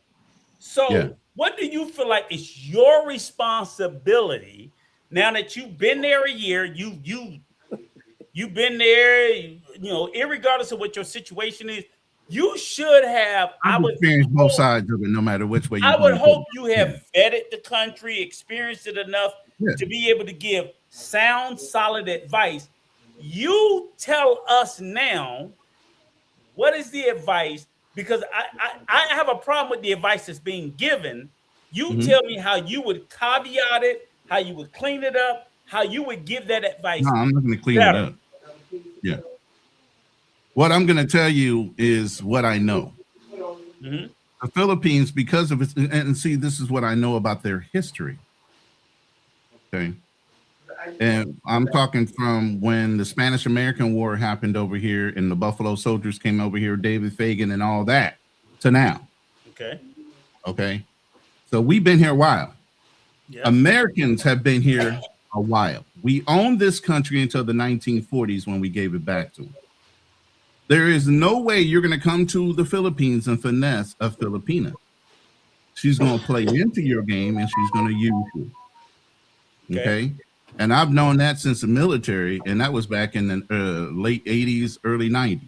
So what do you feel like is your responsibility now that you've been there a year? You've been there, irregardless of what your situation is, you should have. I would experience both sides of it, no matter which way you. I would hope you have vetted the country, experienced it enough to be able to give sound, solid advice. You tell us now, what is the advice? Because I have a problem with the advice that's being given. You tell me how you would caveat it, how you would clean it up, how you would give that advice. No, I'm not going to clean it up. Yeah. What I'm going to tell you is what I know. The Philippines, because of its, and see, this is what I know about their history. Okay. And I'm talking from when the Spanish-American War happened over here and the Buffalo Soldiers came over here, David Fagan and all that, to now. Okay. So we've been here a while. Americans have been here a while. We owned this country until the 1940s when we gave it back to them. There is no way you're going to come to the Philippines and finesse a Filipina. She's going to play into your game and she's going to use you. Okay. And I've known that since the military, and that was back in the late 80s, early 90s.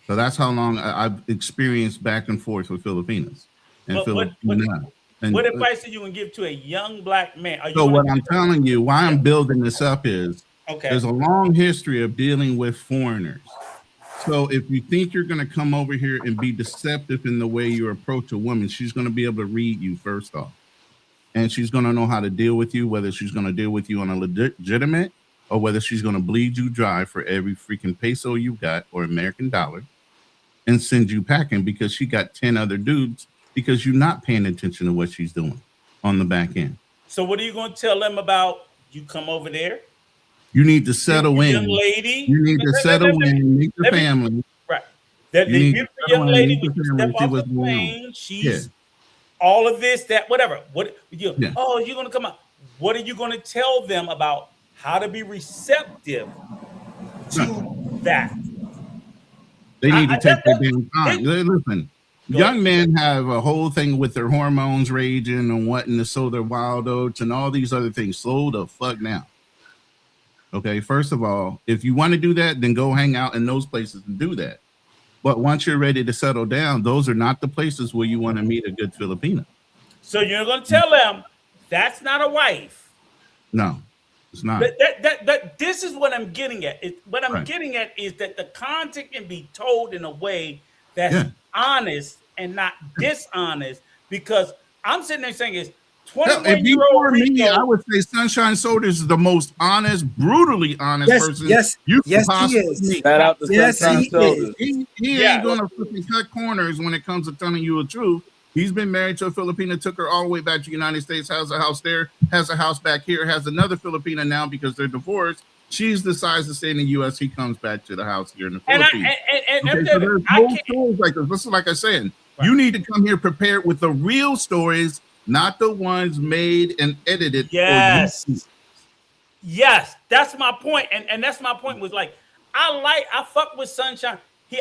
So that's how long I've experienced back and forth with Filipinas. And what advice are you going to give to a young black man? So what I'm telling you, why I'm building this up is there's a long history of dealing with foreigners. So if you think you're going to come over here and be deceptive in the way you approach a woman, she's going to be able to read you first off. And she's going to know how to deal with you, whether she's going to deal with you on a legitimate or whether she's going to bleed you dry for every freaking peso you got or American dollar and send you packing because she got 10 other dudes because you're not paying attention to what she's doing on the back end. So what are you going to tell them about you come over there? You need to settle in. Young lady. You need to settle in, meet your family. Right. That the beautiful young lady, when you step off the plane, she's all of this, that, whatever. Oh, you're going to come out. What are you going to tell them about how to be receptive to that? They need to take their damn time. Listen, Young men have a whole thing with their hormones raging and wanting to sow their wild oats and all these other things. Slow the fuck down. Okay, first of all, if you want to do that, then go hang out in those places and do that. But once you're ready to settle down, those are not the places where you want to meet a good Filipino. So you're going to tell them that's not a wife. No, it's not. This is what I'm getting at. What I'm getting at is that the content can be told in a way that's honest and not dishonest, because I'm sitting there saying is 21-year-old me, I would say Sunshine Soldiers is the most honest, brutally honest person. Yes, he is. Shout out to Sunshine Soldiers. He ain't gonna fucking cut corners when it comes to telling you the truth. He's been married to a Filipina, took her all the way back to the United States, has a house there, has a house back here, has another Filipina now because they're divorced. She's decides to stay in the U.S. He comes back to the house here in the Philippines. So there's whole stories like this. This is like I said, you need to come here prepared with the real stories, not the ones made and edited. Yes, that's my point, and that's my point was like I fuck with Sunshine.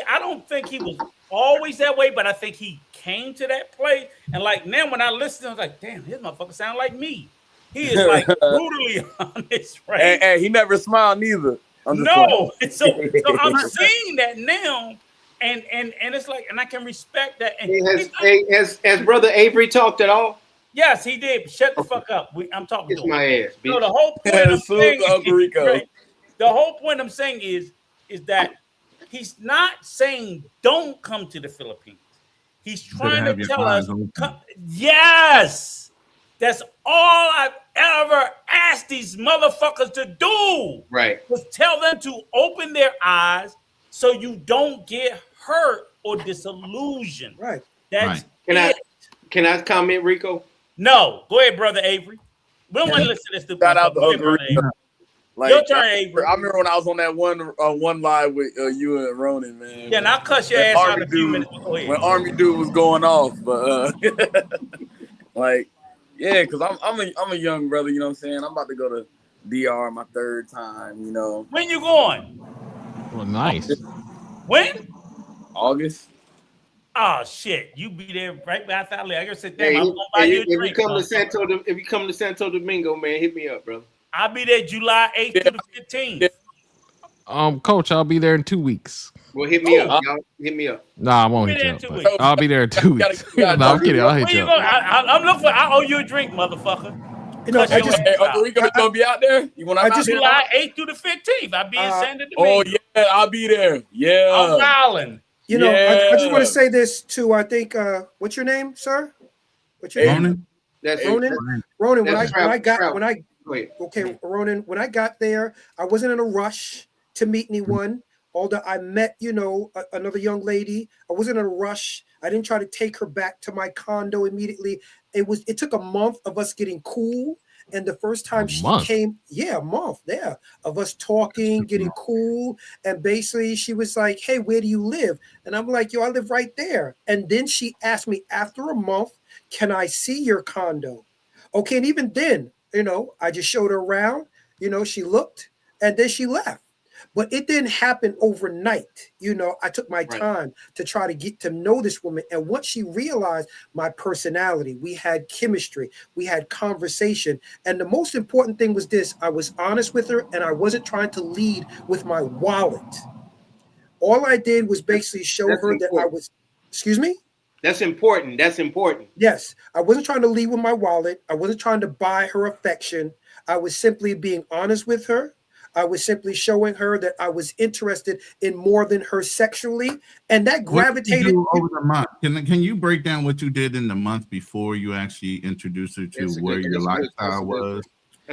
I don't think he was always that way, but I think he came to that place. And like now, when I listen, I was like, damn, this motherfucker sound like me. He is like brutally honest, right? And he never smiled neither. No, so I'm seeing that now, and it's like, and I can respect that. And has Brother Avery talked at all? Yes, he did. Shut the fuck up. I'm talking to him. My ass, bitch. So the whole point I'm saying the whole point I'm saying is that he's not saying don't come to the Philippines. He's trying to tell us, yes. That's all I've ever asked these motherfuckers to do. Right. Was tell them to open their eyes so you don't get hurt or disillusioned. Right. That's Can I comment, Rico? No. Go ahead, Brother Avery. We don't want to listen to this stupid. Shout out to Uncle Rico. Like, your turn, Avery. I remember when I was on that one live with you and Ronan, man. Yeah, and I'll cuss your ass out in a few minutes. When Army Dude was going off, but like, yeah, because I'm a young brother, you know what I'm saying? I'm about to go to DR my third time, you know. When you going? Well, nice. When? August. Oh shit! You be there right after I leave. I gotta sit down. I'm gonna buy you a drink. If you come to Santo Domingo, man, hit me up, bro. I'll be there July 8th to the 15th. Coach, I'll be there in 2 weeks. Well, hit me up. Y'all hit me up. Nah, I won't hit you up. I'll be there in 2 weeks. No, I'm kidding. I'll hit you up. I'm looking for. I owe you a drink, motherfucker. You know, Uncle Rico gonna be out there. You want to July 8th through the 15th. I'll be in San Domingo. Oh yeah, I'll be there. Yeah, I'm Island. You know, I just want to say this too. I think. What's your name, sir? What's your name? Ronan. That's Ronan. Ronan. When I got there, I wasn't in a rush to meet anyone. Although I met, another young lady. I wasn't in a rush. I didn't try to take her back to my condo immediately. It took a month of us getting cool. And the first time she came, a month there of us talking, getting cool. And basically she was like, hey, where do you live? And I'm like, yo, I live right there. And then she asked me after a month, can I see your condo? Okay. And even then, I just showed her around, she looked and then she left. But it didn't happen overnight. I took my time to try to get to know this woman. And once she realized my personality, we had chemistry, we had conversation. And the most important thing was this: I was honest with her and I wasn't trying to lead with my wallet. All I did was basically show her that I was, excuse me? That's important. That's important. Yes. I wasn't trying to lead with my wallet. I wasn't trying to buy her affection. I was simply being honest with her. I was simply showing her that I was interested in more than her sexually, and that gravitated over the month. Can you break down what you did in the month before you actually introduced her to where your lifestyle was?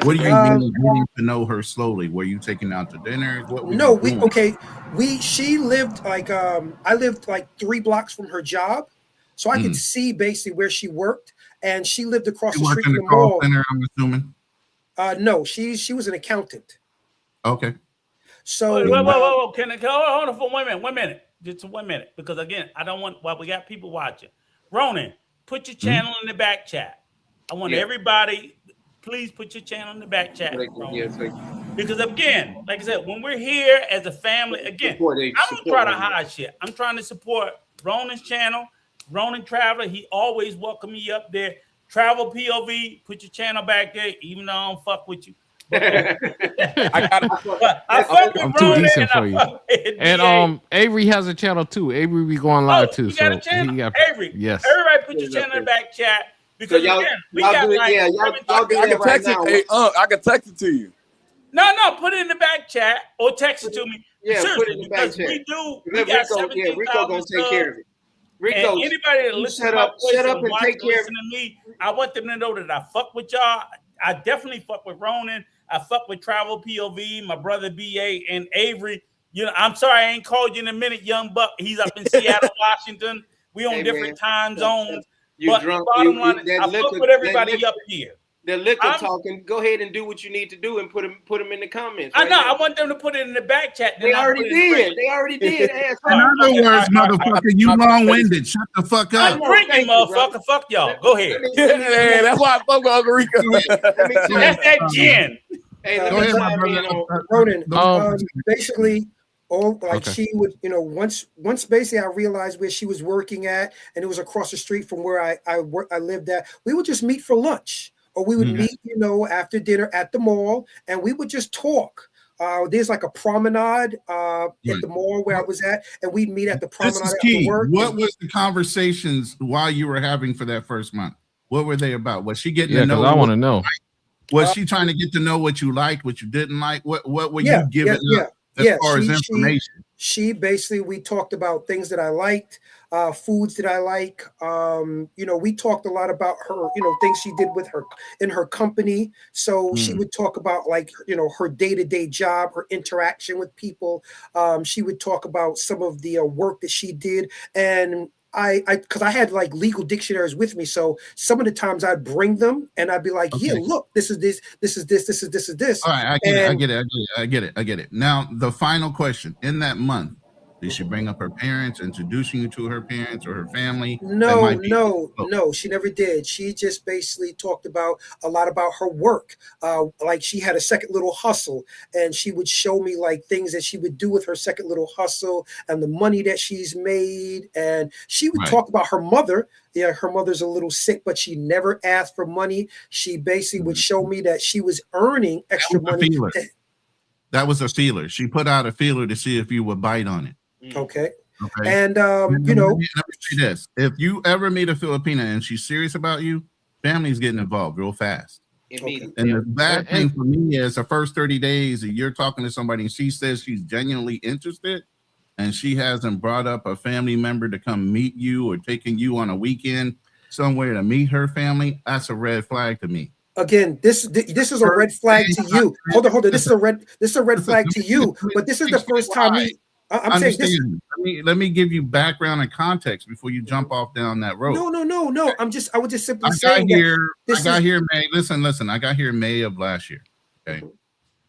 What do you mean getting to know her slowly? Were you taking out to dinner? She lived like I lived like 3 blocks from her job, so I could see basically where she worked, and she lived across the street from the mall. Center, I'm assuming. No, she was an accountant. Okay. So whoa. Can I hold on for 1 minute? Just 1 minute. Because again, I don't want we got people watching. Ronan, put your channel in the back chat. I want everybody, please put your channel in the back chat. Because again, like I said, when we're here as a family, again, I don't try to hide shit. I'm trying to support Ronan's channel Ronan Traveler, he always welcome me up there. Travel POV, put your channel back there, even though I don't fuck with you. I fuck with I'm too Ronan decent for and you. I fuck with And DA. Avery has a channel too. Avery be going live too. You got So a channel? he got Avery, yes. everybody put your channel in the back chat because So y'all- again, we y'all got do it, like yeah, y'all do I that can right text now. it. Hey, I can text it to you. No, put it in the back chat or text it to me. Yeah, Seriously, put it in the back because chat. we got Rico gonna 17,000 take care of subs. it. Rico, And anybody that listens to my voice shut up and and watch take and care of listen to me, I want them to know that I fuck with y'all. I definitely fuck with Ronan. I fuck with Travel POV, my brother BA, and Avery. You know, I'm sorry I ain't called you in a minute, young buck. He's up in Seattle, Washington. We on different time zones. You but drunk? Bottom line is, I fuck with everybody up here. The liquor talking. Go ahead and do what you need to do and put them in the comments. I know. I want them to put it in the back chat. They already did. They already did. In other words, motherfucker, you long-winded. Shut the fuck up. I'm drinking, motherfucker. Fuck y'all. Go ahead. Yeah, that's why I fuck with Uncle Rico. That's that gin. Hey, Go ahead, my brother. Ronan, basically, all like Okay. she would, once basically I realized where she was working at, and it was across the street from where I lived at. We would just meet for lunch, or we would meet, after dinner at the mall, and we would just talk. There's like a promenade at the mall where I was at, and we'd meet at the promenade This is after key. work. What was the conversations while you were having for that first month? What were they about? Was she getting Yeah, to know? because I want to know. Was she trying to get to know what you liked, what you didn't like? What were you giving up as far as information? She basically, we talked about things that I liked, foods that I like. We talked a lot about her, things she did with her in her company. So she would talk about like, her day-to-day job, her interaction with people. She would talk about some of the work that she did. And because I had like legal dictionaries with me, so some of the times I'd bring them and I'd be like, "Yeah, look, this is this, this is this, this is this is this." All right, I get it. Now, the final question: in that month, did she bring up her parents, introducing you to her parents or her family? No, she never did. She just basically talked about a lot about her work. Like she had a second little hustle, and she would show me like things that she would do with her second little hustle and the money that she's made. And she would talk about her mother. Yeah, her mother's a little sick, but she never asked for money. She basically would show me that she was earning extra money. That was a feeler. She put out a feeler to see if you would bite on it. Okay. And let me say this: if you ever meet a Filipina and she's serious about you, family's getting involved real fast. Immediately. And the bad thing for me is the first 30 days that you're talking to somebody and she says she's genuinely interested and she hasn't brought up a family member to come meet you or taking you on a weekend somewhere to meet her family, that's a red flag to me. Again, this is a red flag to you. Hold on. This is a red flag to you. But this is the first time I'm saying this. Let me give you background and context before you jump off down that road. No. I was just simply I saying got here May. Listen. I got here May of last year. Okay.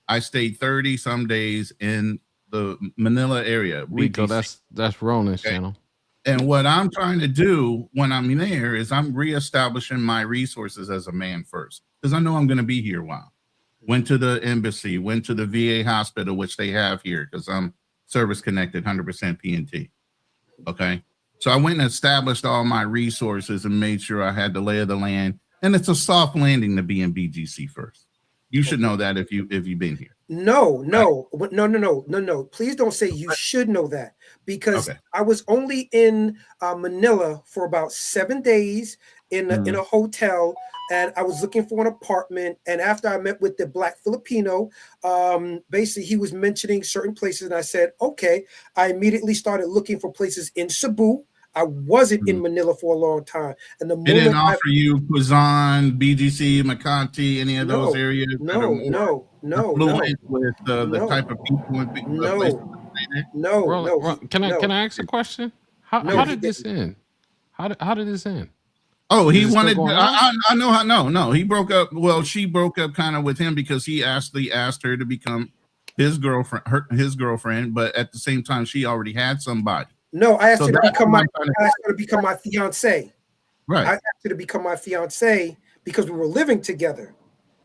I stayed 30 some days in the Manila area. Rico, that's Ronan's channel. And what I'm trying to do when I'm there is I'm reestablishing my resources as a man first, because I know I'm going to be here a while. Went to the embassy, went to the VA hospital, which they have here, because I'm service connected, 100% PNT. Okay. So I went and established all my resources and made sure I had the lay of the land. And it's a soft landing to be in BGC first. You should know that if you've been here. No. Please don't say you should know that, because I was only in Manila for about 7 days in a hotel, and I was looking for an apartment. And after I met with the Black Filipino, basically he was mentioning certain places, and I said, okay. I immediately started looking for places in Cebu. I wasn't in Manila for a long time, and the moment didn't offer you Quezon, BGC, Makati, any of those areas? No. With the type of people. No. Can I ask a question? How did this end? How did this end? Oh, he wanted. I know how. No. He broke up. Well, she broke up kind of with him because he actually asked her to become his girlfriend. But at the same time, she already had somebody. No, I asked her to become my fiance. Right. I asked her to become my fiance because we were living together,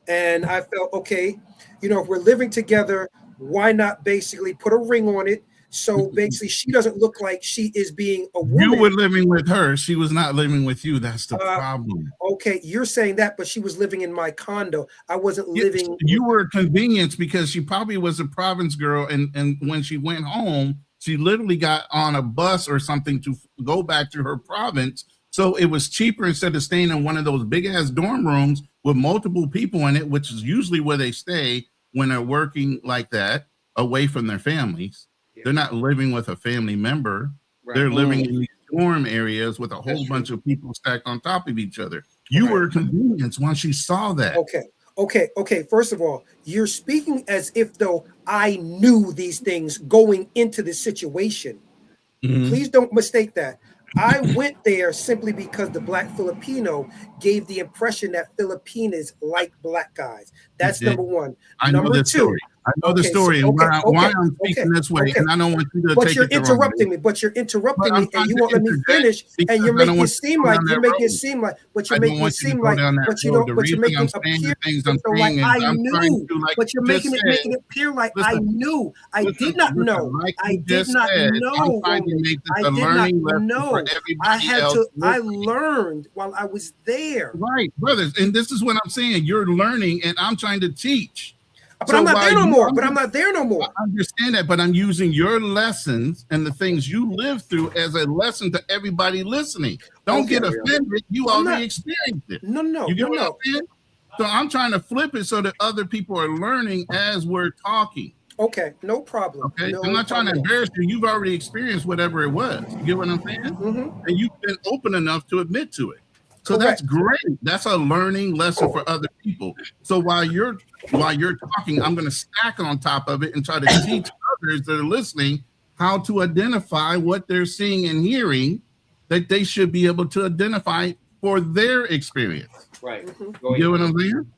and I felt okay. If we're living together, why not basically put a ring on it? So basically, she doesn't look like she is being a woman. You were living with her. She was not living with you. That's the problem. Okay, you're saying that, but she was living in my condo. I wasn't living. You were a convenience because she probably was a province girl, and when she went home, she literally got on a bus or something to go back to her province. So it was cheaper instead of staying in one of those big ass dorm rooms with multiple people in it, which is usually where they stay when they're working like that, away from their families. Yeah. They're not living with a family member. Right. They're living in these dorm areas with a whole bunch of people stacked on top of each other. You were a convenience once you saw that. Okay. First of all, you're speaking as if though I knew these things going into the situation. Mm-hmm. Please don't mistake that. I went there simply because the Black Filipino gave the impression that Filipinas like black guys. That's number one. Number two. I know the story and why I'm speaking this way, and I don't want you to take it the wrong way. But you're interrupting me, and you won't let me finish, and you're making it seem like but you're making it seem like but you're making it appear like I knew, but you're making it appear like I knew. I did not know. I did not know. I did not know. I learned while I was there. Right, brothers, and this is what I'm saying. You're learning, and I'm trying to teach. But I'm not there no more. I understand that, but I'm using your lessons and the things you lived through as a lesson to everybody listening. Don't get offended. You already experienced it. No. You get what I'm saying? So I'm trying to flip it so that other people are learning as we're talking. Okay, no problem. Okay, I'm not trying to embarrass you. You've already experienced whatever it was. You get what I'm saying? Mm-hmm. And you've been open enough to admit to it. So that's great. That's a learning lesson for other people. So while you're talking, I'm going to stack on top of it and try to teach others that are listening how to identify what they're seeing and hearing that they should be able to identify for their experience. Right. Mm-hmm. You get what I'm saying?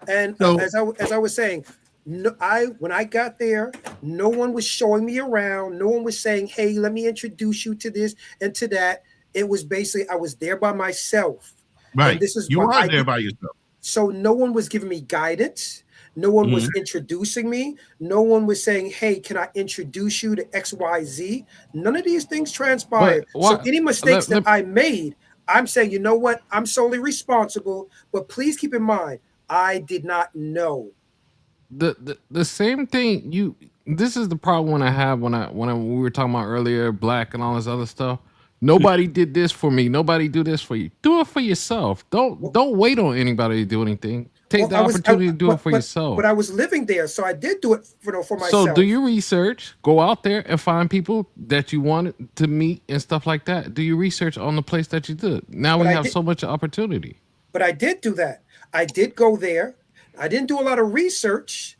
And so, as I was saying, when I got there, no one was showing me around. No one was saying, "Hey, let me introduce you to this and to that." It was basically I was there by myself. Right. And this is you are there by yourself. So no one was giving me guidance. No one was introducing me. No one was saying, "Hey, can I introduce you to XYZ?" None of these things transpired. So any mistakes that I made, I'm saying, you know what? I'm solely responsible. But please keep in mind, I did not know. The same thing. This is the problem I have when we were talking about earlier, black and all this other stuff. Nobody did this for me. Nobody do this for you. Do it for yourself. Don't wait on anybody to do anything. Take the opportunity to do it for yourself. But I was living there, so I did do it for myself. So do your research. Go out there and find people that you wanted to meet and stuff like that. Do your research on the place that you did. Now we have so much opportunity. But I did do that. I did go there. I didn't do a lot of research.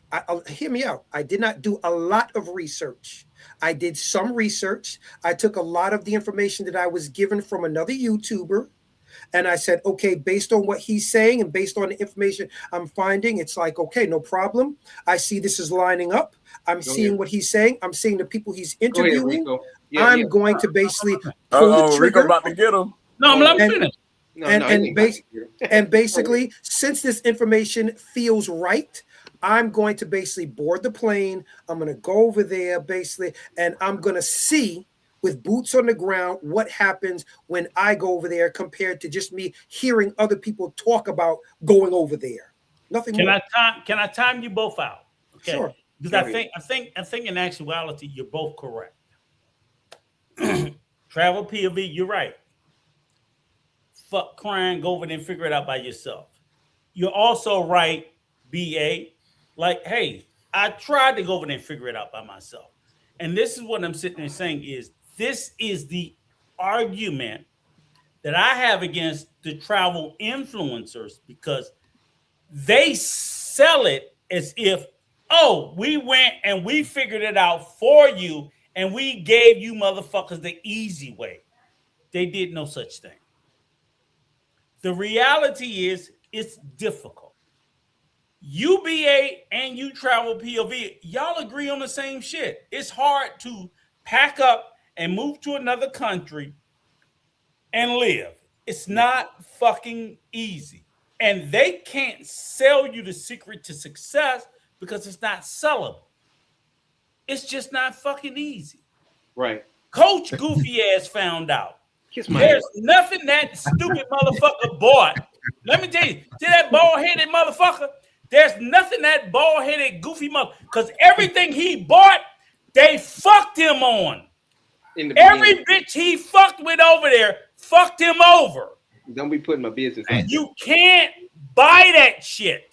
Hear me out. I did not do a lot of research. I did some research. I took a lot of the information that I was given from another YouTuber. And I said, okay, based on what he's saying and based on the information I'm finding, it's like, okay, no problem. I see this is lining up. I'm seeing what he's saying. I'm seeing the people he's interviewing. I'm going to basically pull the trigger. Rico about to get him. No, let me finish. And basically, since this information feels right, I'm going to basically board the plane. I'm going to go over there basically, and I'm going to see with boots on the ground what happens when I go over there compared to just me hearing other people talk about going over there. Nothing more. Can I time you both out? Okay. Sure. Because I think in actuality you're both correct. Travel POV, you're right. Fuck crying, go over there and figure it out by yourself. You're also right, BA. Like, hey, I tried to go over there and figure it out by myself. And this is what I'm sitting there saying is this is the argument that I have against the travel influencers because they sell it as if, oh, we went and we figured it out for you and we gave you motherfuckers the easy way. They did no such thing. The reality is it's difficult. UBA and you travel POV, y'all agree on the same shit. It's hard to pack up and move to another country and live. It's not fucking easy. And they can't sell you the secret to success because it's not sellable. It's just not fucking easy. Right. Coach Goofy ass found out. Kiss my There's ass. nothing that stupid motherfucker bought. Let me tell you, see that bald-headed motherfucker? There's nothing that bald-headed goofy mother, because everything he bought, they fucked him on. Every bitch he fucked with over there fucked him over. Don't be putting my business out. You can't buy that shit.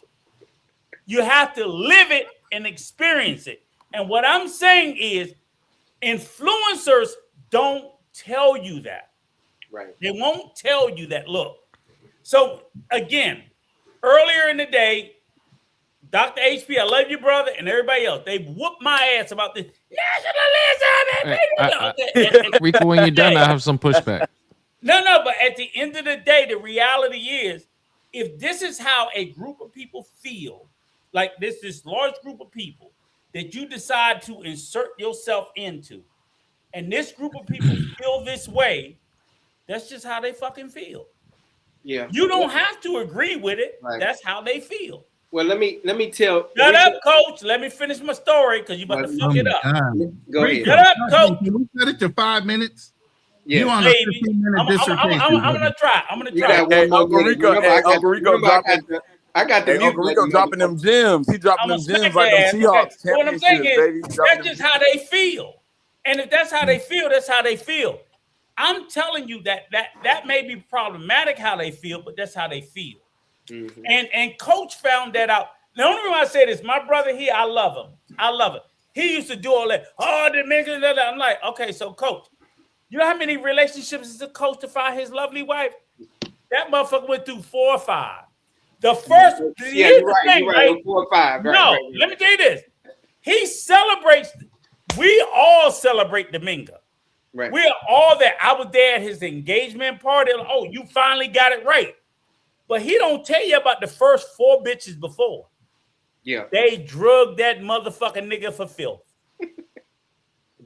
You have to live it and experience it. And what I'm saying is, influencers don't tell you that. Right. They won't tell you that. Look. So again, earlier in the day, Dr. HP, I love you, brother, and everybody else, they whooped my ass about this nationalism. Rico, when you're done, I have some pushback. No, but at the end of the day, the reality is, if this is how a group of people feel, like this large group of people that you decide to insert yourself into, and this group of people feel this way, that's just how they fucking feel. Yeah. You don't have to agree with it. Right. That's how they feel. Well, let me tell. Shut up, Coach. Let me finish my story because you about to fuck it up. Go ahead. Shut up, Coach. Can we set it to 5 minutes? Yeah. You on a 15-minute dissertation? I'm gonna try. You got one more Uncle Rico, Uncle Rico dropping. I got the Uncle Rico dropping them gems. He dropping them gems like them Seahawks What I'm saying championships, baby. is, that's just how they feel. And if that's how they feel, that's how they feel. I'm telling you that may be problematic how they feel, but that's how they feel. Mm-hmm. And Coach found that out. The only reason I say this, my brother here, I love him. I love it. He used to do all that. Oh, the nigga, I'm like, okay, so Coach, you know how many relationships is a coach to find his lovely wife? That motherfucker went through 4 or 5. The first, yeah, you're right, 4 or 5. Right, no, let me tell you this. He celebrates. We all celebrate Domingo. Right. We're all there. I was there at his engagement party. Oh, you finally got it right. But he don't tell you about the first 4 bitches before. Yeah. They drugged that motherfucking nigga for filth.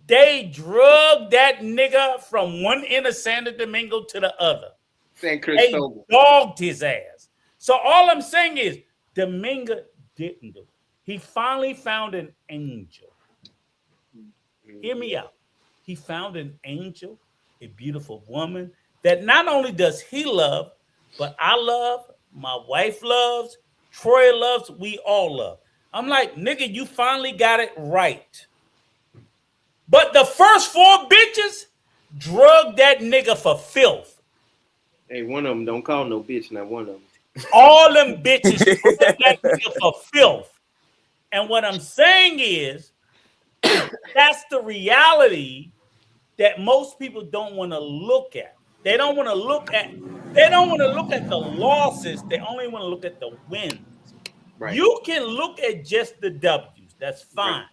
They drugged that nigga from one end of Santo Domingo to the other. San They Cristobal. dogged his ass. So all I'm saying is Domingo didn't do it. He finally found an angel. Hear me out. He found an angel, a beautiful woman that not only does he love, but I love, my wife loves, Troy loves, we all love. I'm like, nigga, you finally got it right. But the first 4 bitches drugged that nigga for filth. Hey, one of them don't call no bitch, not one of them. All them bitches drugged that nigga for filth. And what I'm saying is, that's the reality that most people don't want to look at. They don't want to look at the losses. They only want to look at the wins. Right. You can look at just the W's. That's fine. Right.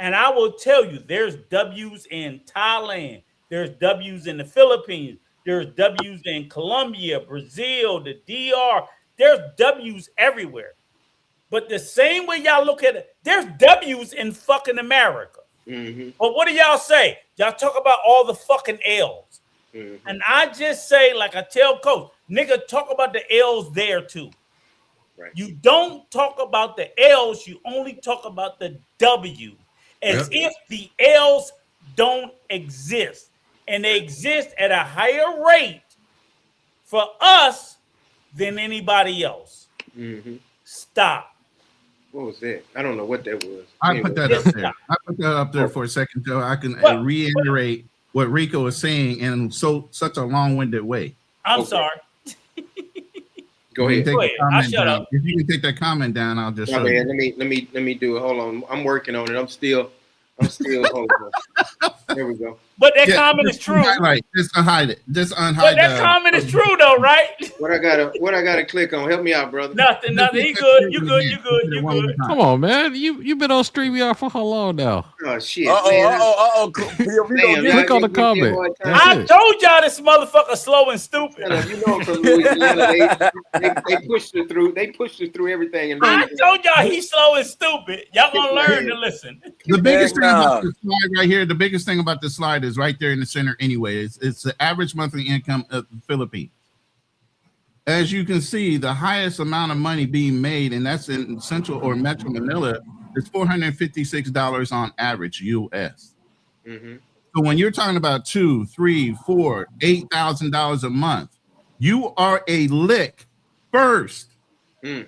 And I will tell you, there's W's in Thailand. There's W's in the Philippines. There's W's in Colombia, Brazil, the DR. There's W's everywhere. But the same way y'all look at it, there's W's in fucking America. Mm-hmm. But what do y'all say? Y'all talk about all the fucking L's. Mm-hmm. And I just say, like I tell Coach, nigga, talk about the L's there too. Right. You don't talk about the L's, you only talk about the W. As if the L's don't exist. And they exist at a higher rate for us than anybody else. Mm-hmm. Stop. What was that? I don't know what that was. I put that up there. I put that up there for a second so I can reiterate what Rico is saying in such a long-winded way. I'm sorry. Go ahead. I'll shut up. If you can take that comment down, I'll just show you. Let me do it. Hold on. I'm working on it. I'm still hold on. There we go. But that comment is true. Just unhide it. Just unhide. But that comment is true though, right? What I gotta click on? Help me out, brother. Nothing. You good. You good. Come on, man. You've been on StreamYard for how long now? Oh shit. Click on the comment. I told y'all this motherfucker slow and stupid. You know, from Louisiana, they pushed it through. They pushed it through everything. I told y'all he's slow and stupid. Y'all gonna learn to listen. The biggest thing about this slide right here. The biggest thing about this slide is right there in the center anyway. It's the average monthly income of the Philippines. As you can see, the highest amount of money being made, and that's in Central or Metro Manila, is $456 on average US. Mm-hmm. So when you're talking about $2,000, $3,000, $4,000, $8,000 a month, you are a lick first to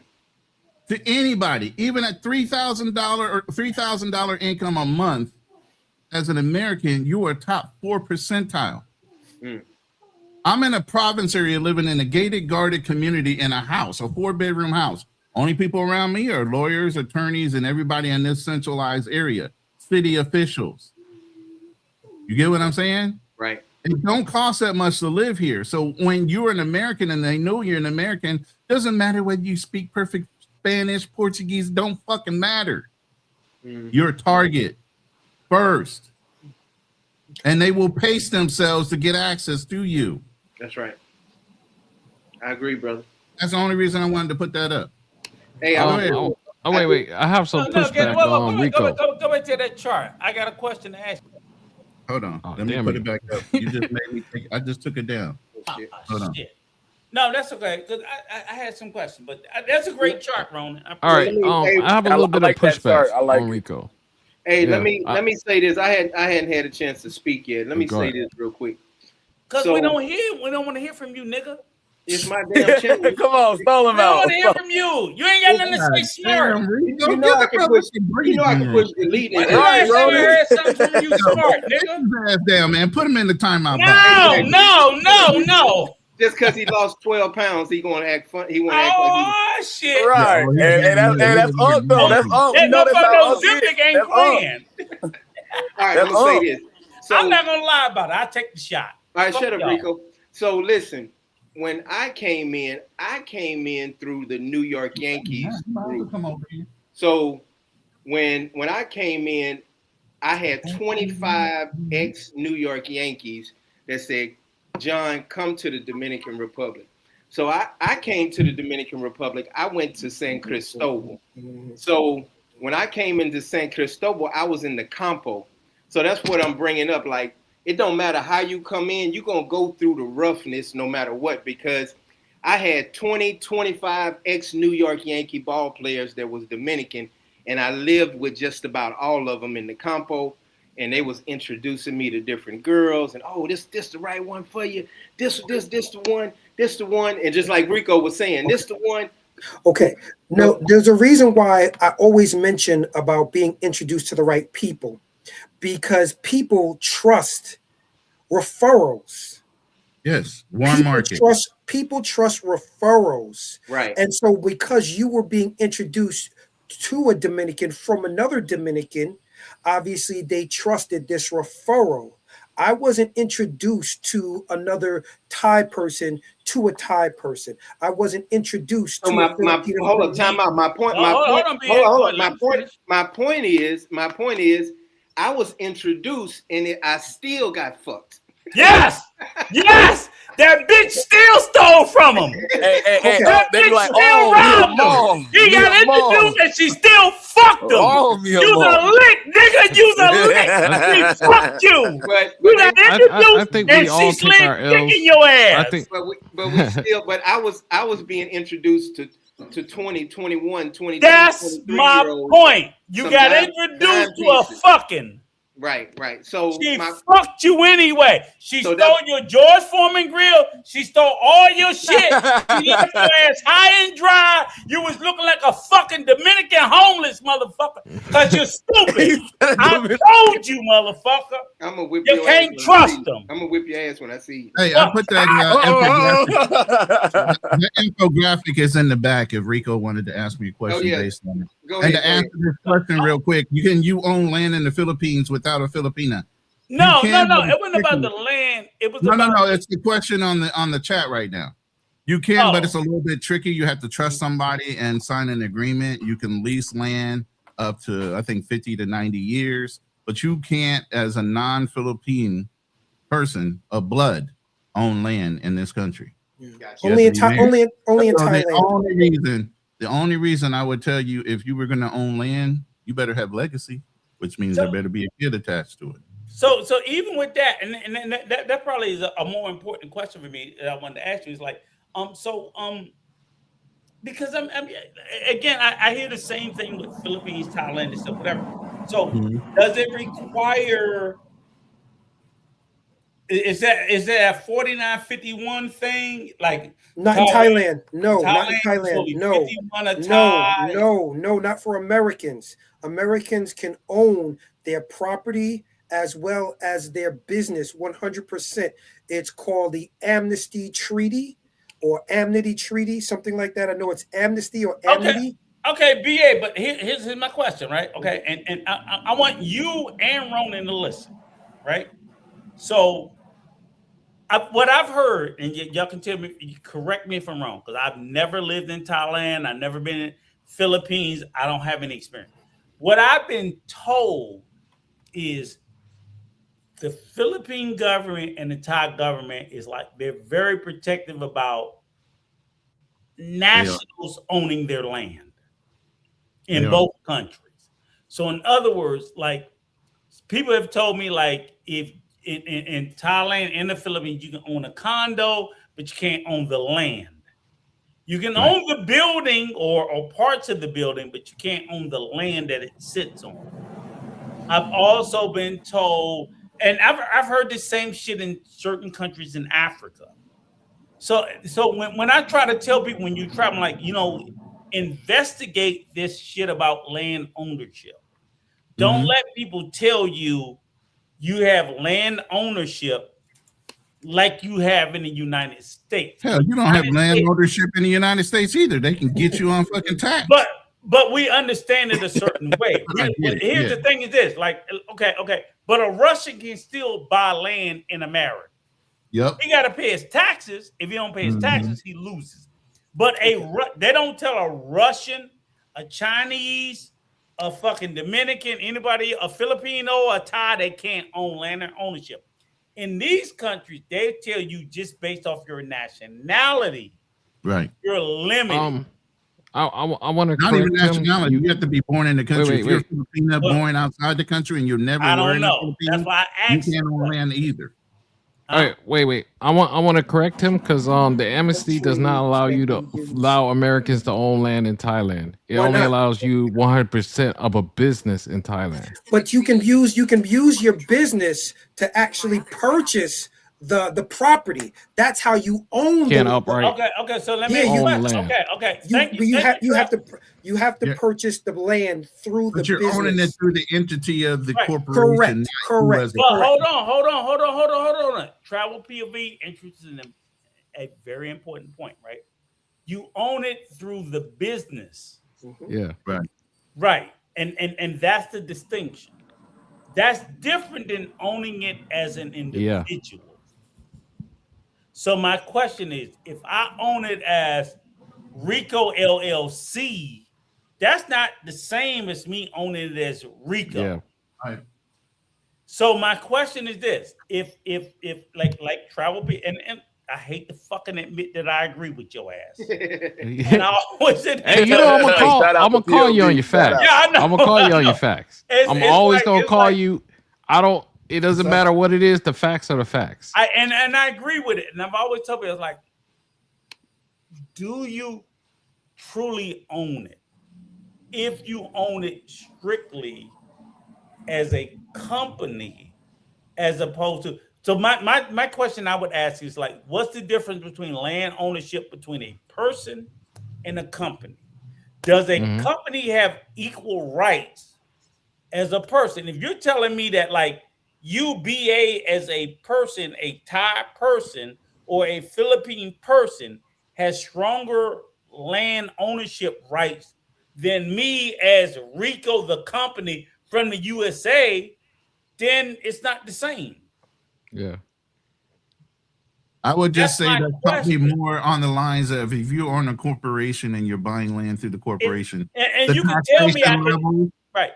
anybody, even at $3,000 or $3,000 income a month. As an American, you are top 4 percentile. I'm in a province area living in a gated, guarded community in a house, a 4-bedroom house. Only people around me are lawyers, attorneys, and everybody in this centralized area, city officials. You get what I'm saying? Right. It don't cost that much to live here. So when you're an American and they know you're an American, doesn't matter whether you speak perfect Spanish, Portuguese, don't fucking matter. You're a target first. And they will pace themselves to get access to you. That's right. I agree, brother. That's the only reason I wanted to put that up. Hey, wait. I have some pushback on Rico. Go back to that chart. I got a question to ask you. Hold on. Let me put it back up. You just made me think. I just took it down. Hold on. No, that's okay. Because I had some questions, but that's a great chart, Ronan. All right. I have a little bit of pushback on Rico. Hey, let me say this. I hadn't had a chance to speak yet. Let me say this real quick. Because we don't want to hear from you, nigga. It's my damn channel. Come on, stall him out. I want to hear from you. You ain't got nothing to say smart. You know I can push delete. When the last time I heard something from you smart, nigga? Damn, man. Put him in the timeout box. No. Just because he lost 12 pounds, he gonna act fun. He wanna act like shit. Right. And that's up though. That's up. That motherfucker Zipnik ain't playing. All right, I'm gonna say this. So, I'm not gonna lie about it. I'll take the shot. All right, shut up, Rico. So listen, when I came in through the New York Yankees group. So when I came in, I had 25 ex-New York Yankees that said, John, come to the Dominican Republic. So I came to the Dominican Republic. I went to San Cristobal. So when I came into San Cristobal, I was in the Campo. So that's what I'm bringing up. Like, it don't matter how you come in, you're going to go through the roughness no matter what, because I had 25 ex-New York Yankee ball players that was Dominican, and I lived with just about all of them in the Campo. And they was introducing me to different girls, and this the right one for you. This the one, and just like Rico was saying, this the one. Okay, no, there's a reason why I always mention about being introduced to the right people, because people trust referrals. Yes, warm market. People trust referrals, right? And so because you were being introduced to a Dominican from another Dominican, obviously they trusted this referral. I wasn't introduced to another Thai person to a Thai person. I wasn't introduced to hold on, time out. My point is I was introduced and I still got fucked. Yes. That bitch still stole from him. That bitch still robbed him. He got introduced and she still fucked him. You's a lick, nigga. You's a lick. She fucked you. You got introduced and she slid dick in your ass. But I was being introduced to 20, 21, 22. That's my point. You got introduced to a fucking. Right. So she fucked you anyway. She stole your George Foreman grill. She stole all your shit. She left your ass high and dry. You was looking like a fucking Dominican homeless motherfucker because you're stupid. I told you, motherfucker. I'm gonna whip you can't trust them. I'm gonna whip your ass when I see you. Hey, I put that the infographic is in the back if Rico wanted to ask me a question based on it. To answer this question real quick, you own land in the Philippines without a Filipina. No. It wasn't about the land. It was no. It's the question on the chat right now. You can, but it's a little bit tricky. You have to trust somebody and sign an agreement. You can lease land up to, I think, 50 to 90 years, but you can't, as a non-Philippine person of blood, own land in this country. Gotcha. Only in Thailand. The only reason I would tell you, if you were going to own land, you better have legacy, which means there better be a kid attached to it. So even with that, and that probably is a more important question for me that I wanted to ask you is like, because I hear the same thing with Philippines, Thailand, and stuff, whatever. So does it require? Is that a 49-51 thing? Like not in Thailand. No, Thailand, not in Thailand. No, 51 a no, Thai. no, not for Americans. Americans can own their property as well as their business 100%. It's called the Amnesty Treaty or Amnesty Treaty, something like that. I know it's amnesty or amnesty. Okay, BA, but here's my question, right? Okay, and I want you and Ronan to listen, right? So what I've heard, and y'all can tell me, correct me if I'm wrong, because I've never lived in Thailand, I've never been in Philippines, I don't have any experience. What I've been told is the Philippine government and the Thai government is like, they're very protective about nationals owning their land in both countries. So in other words, like, people have told me, like, if in Thailand and the Philippines, you can own a condo, but you can't own the land. You can own the building or parts of the building, but you can't own the land that it sits on. I've also been told, and I've heard the same shit in certain countries in Africa. So when I try to tell people, when you travel, like, investigate this shit about land ownership. Don't let people tell you have land ownership like you have in the United States. Hell, you don't have land ownership in the United States either. They can get you on fucking tax. But we understand it a certain way. Here's the thing: is this like okay, but a Russian can still buy land in America. Yep, he got to pay his taxes. If he don't pay his taxes, he loses. But they don't tell a Russian, a Chinese, a fucking Dominican, anybody, a Filipino, a Thai, they can't own land or ownership. In these countries, they tell you just based off your nationality, right? You're limited. I want to not even nationality. You have to be born in the country. Wait. If you're a Filipino born outside the country and you're never, I don't know. That's why I asked. You can't own land either. All right, wait. I want to correct him because the amnesty does not allow Americans to own land in Thailand. It only allows you 100% of a business in Thailand. But you can use your business to actually purchase the property. That's how you own Can't upright. Okay. So let me own land. Okay. You have to purchase the land through the business. But you're owning it through the entity of the corporation. Correct. But hold on. Travel POV introduces a very important point, right? You own it through the business. Yeah. Right. And that's the distinction. That's different than owning it as an individual. Yeah. So my question is, if I own it as Rico LLC, that's not the same as me owning it as Rico. Yeah. Right. So my question is this: if like travel, and I hate to fucking admit that I agree with your ass. And I always said, hey, I'm gonna call you on your facts. Yeah, I know. I'm gonna call you on your facts. I'm always gonna call you. It doesn't matter what it is. The facts are the facts. And I agree with it. And I've always told people, it's like, do you truly own it? If you own it strictly as a company, as opposed to, so my question I would ask is like, what's the difference between land ownership between a person and a company? Does a company have equal rights as a person? If you're telling me that like UBA as a person, a Thai person or a Philippine person has stronger land ownership rights than me as Rico, the company from the USA, then it's not the same. Yeah. I would just say that's probably more on the lines of if you own a corporation and you're buying land through the corporation. And you can tell me,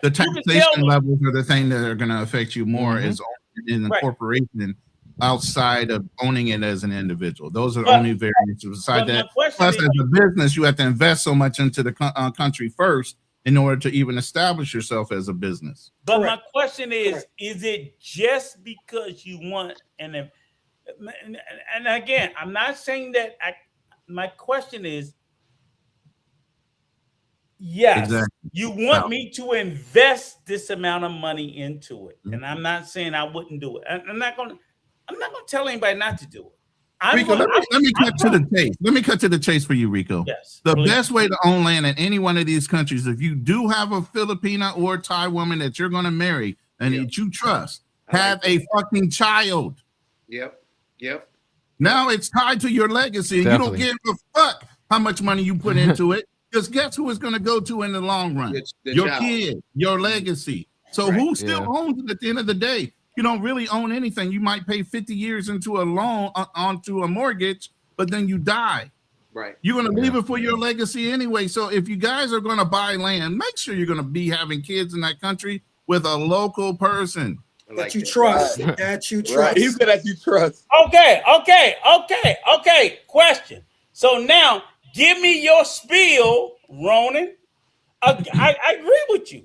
the taxation levels are the thing that are going to affect you more as in the corporation outside of owning it as an individual. Those are the only variances. Besides that, plus as a business, you have to invest so much into the country first in order to even establish yourself as a business. But my question is it just because you want and again, I'm not saying that my question is, Yes, Exactly. you want me to invest this amount of money into it, and I'm not saying I wouldn't do it. I'm not gonna tell anybody not to do it. Rico, let me cut to the chase. Let me cut to the chase for you, Rico. Yes. The please. best way to own land in any one of these countries, if you do have a Filipina or Thai woman that you're going to marry and that you trust, have a fucking child. Yep. Now it's tied to your legacy, and Definitely. you don't give a fuck how much money you put into it. Because guess who it's going to go to in the long run? Your kid, your legacy. So who still owns it at the end of the day? You don't really own anything. You might pay 50 years into a loan onto a mortgage, but then you die. Right. You're going to leave it for your legacy anyway. So if you guys are going to buy land, make sure you're going to be having kids in that country with a local person. That you trust. That you trust. Right. He said that you trust. Okay. Question. So now give me your spiel, Ronan. I agree with you.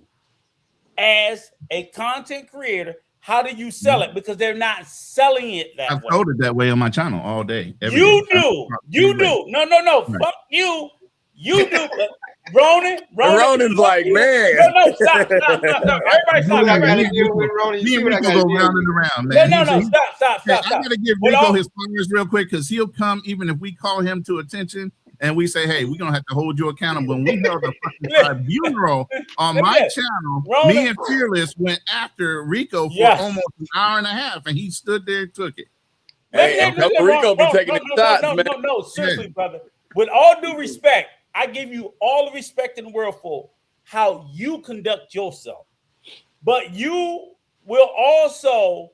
As a content creator, how do you sell it? Because they're not selling it that way. I've told it that way on my channel all day. You do. No. Right. Fuck you. You do. Ronan's like, man. No, stop. Everybody stop. Me and Rico go round and around, man. No, stop. I gotta give Rico his flowers real quick because he'll come even if we call him to attention and we say, hey, we're gonna have to hold you accountable. When we held a fucking tribunal on my channel, me and Fearless went after Rico for almost an hour and a half, and he stood there and took it. Rico be taking the shots, man. No, seriously, brother. With all due respect, I give you all the respect in the world for how you conduct yourself. But you will also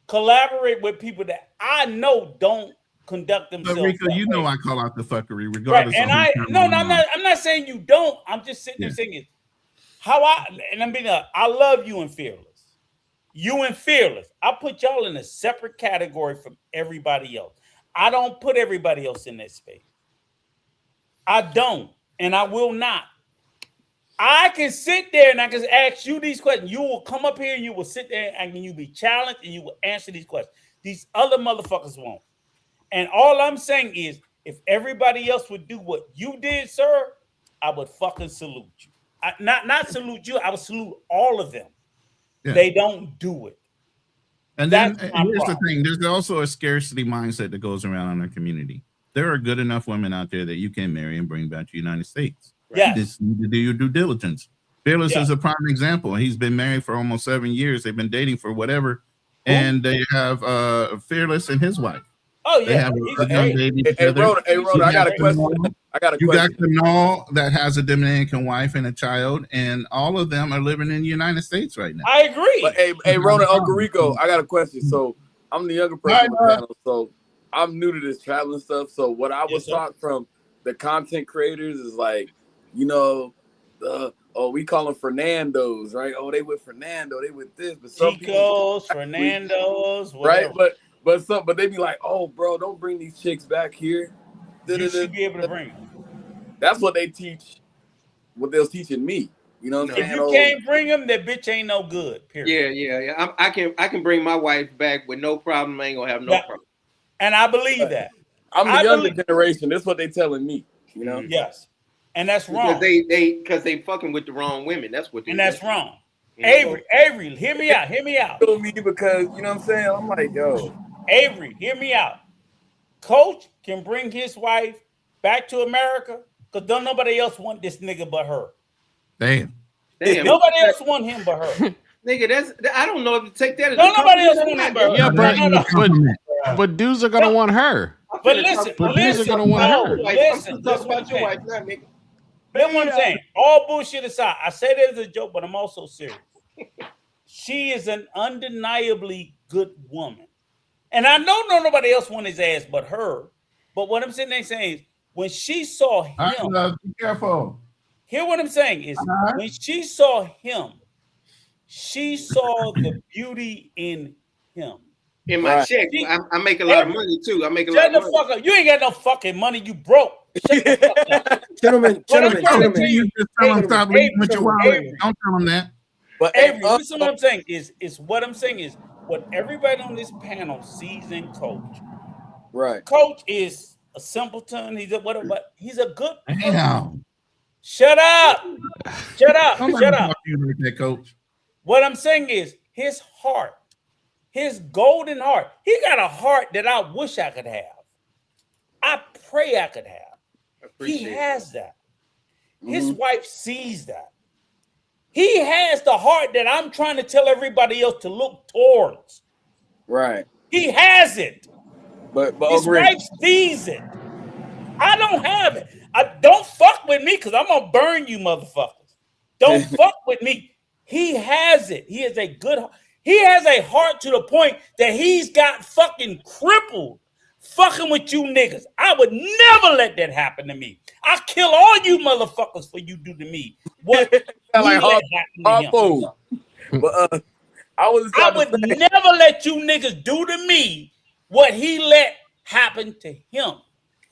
collaborate with people that I know don't conduct themselves. But Rico, you know I call out the fuckery regardless. Right. And I'm not saying you don't. I'm just sitting there saying it. I love you and Fearless. You and Fearless. I put y'all in a separate category from everybody else. I don't put everybody else in that space. I don't, and I will not. I can sit there and I can ask you these questions. You will come up here and you will sit there and you be challenged and you will answer these questions. These other motherfuckers won't. And all I'm saying is, if everybody else would do what you did, sir, I would fucking salute you. Not salute you. I would salute all of them. Yeah. They don't do it. And then here's the thing. There's also a scarcity mindset that goes around in our community. There are good enough women out there that you can marry and bring back to the United States. Yes. You just need to do your due diligence. Fearless is a prime example. He's been married for almost 7 years. They've been dating for whatever. And they have Fearless and his wife. Oh, yeah. They have a young baby together. Hey, Rhoda, I got a question. You got Kanal that has a Dominican wife and a child, and all of them are living in the United States right now. I agree. But hey, Rhoda, Uncle Rico, I got a question. So I'm the younger person on the panel, so I'm new to this traveling stuff. So what I was taught from the content creators is like, we call them Fernandos, right? Oh, they with Fernando, they with this, but some Chicos, Fernandos, right? But they be like, oh, bro, don't bring these chicks back here. You should be able to bring them. That's what they teach. What they was teaching me. You know what I'm saying? If you can't bring them, that bitch ain't no good. Period. Yeah. I can bring my wife back with no problem. I ain't gonna have no problem. And I believe that. I'm the younger generation. That's what they telling me. You know? Yes. And that's wrong. Because they fucking with the wrong women. That's what. That's wrong. Avery, hear me out. Feel me because you know what I'm saying. I'm like, yo, Avery, hear me out. Coach can bring his wife back to America because don't nobody else want this nigga but her. Damn. Nobody else want him but her. Nigga, I don't know if you take that as nobody else want him but her. Yeah, but dudes are gonna want her. But listen, dudes are gonna want her. Listen, that's what your wife, not nigga. That's what I'm saying. All bullshit aside, I say that as a joke, but I'm also serious. She is an undeniably good woman. And I know nobody else want his ass but her. But what I'm sitting there saying is, when she saw him, be careful. Hear what I'm saying is, when she saw him, she saw the beauty in him. In my check, I make a lot of money too. I make a lot of money. Fuck up. You ain't got no fucking money. You broke. Gentlemen. You just tell them stop leaving with your wallet. Don't tell them that. But Avery, listen what I'm saying is what I'm saying is what everybody on this panel sees in Coach. Right. Coach is a simpleton. He's a whatever, but he's a good person. Shut up. Shut up. I'm not Shut gonna up. talk to you like that, coach. What I'm saying is his heart, his golden heart. He got a heart that I wish I could have. I pray I could have. He has that. His wife sees that. He has the heart that I'm trying to tell everybody else to look towards. Right. He has it. But his wife sees it. I don't have it. Don't fuck with me because I'm gonna burn you, motherfuckers. Don't fuck with me. He has it. He has he has a heart to the point that he's got fucking crippled fucking with you niggas. I would never let that happen to me. I kill all you motherfuckers for you do to me. What like but I would never let you niggas do to me what he let happen to him.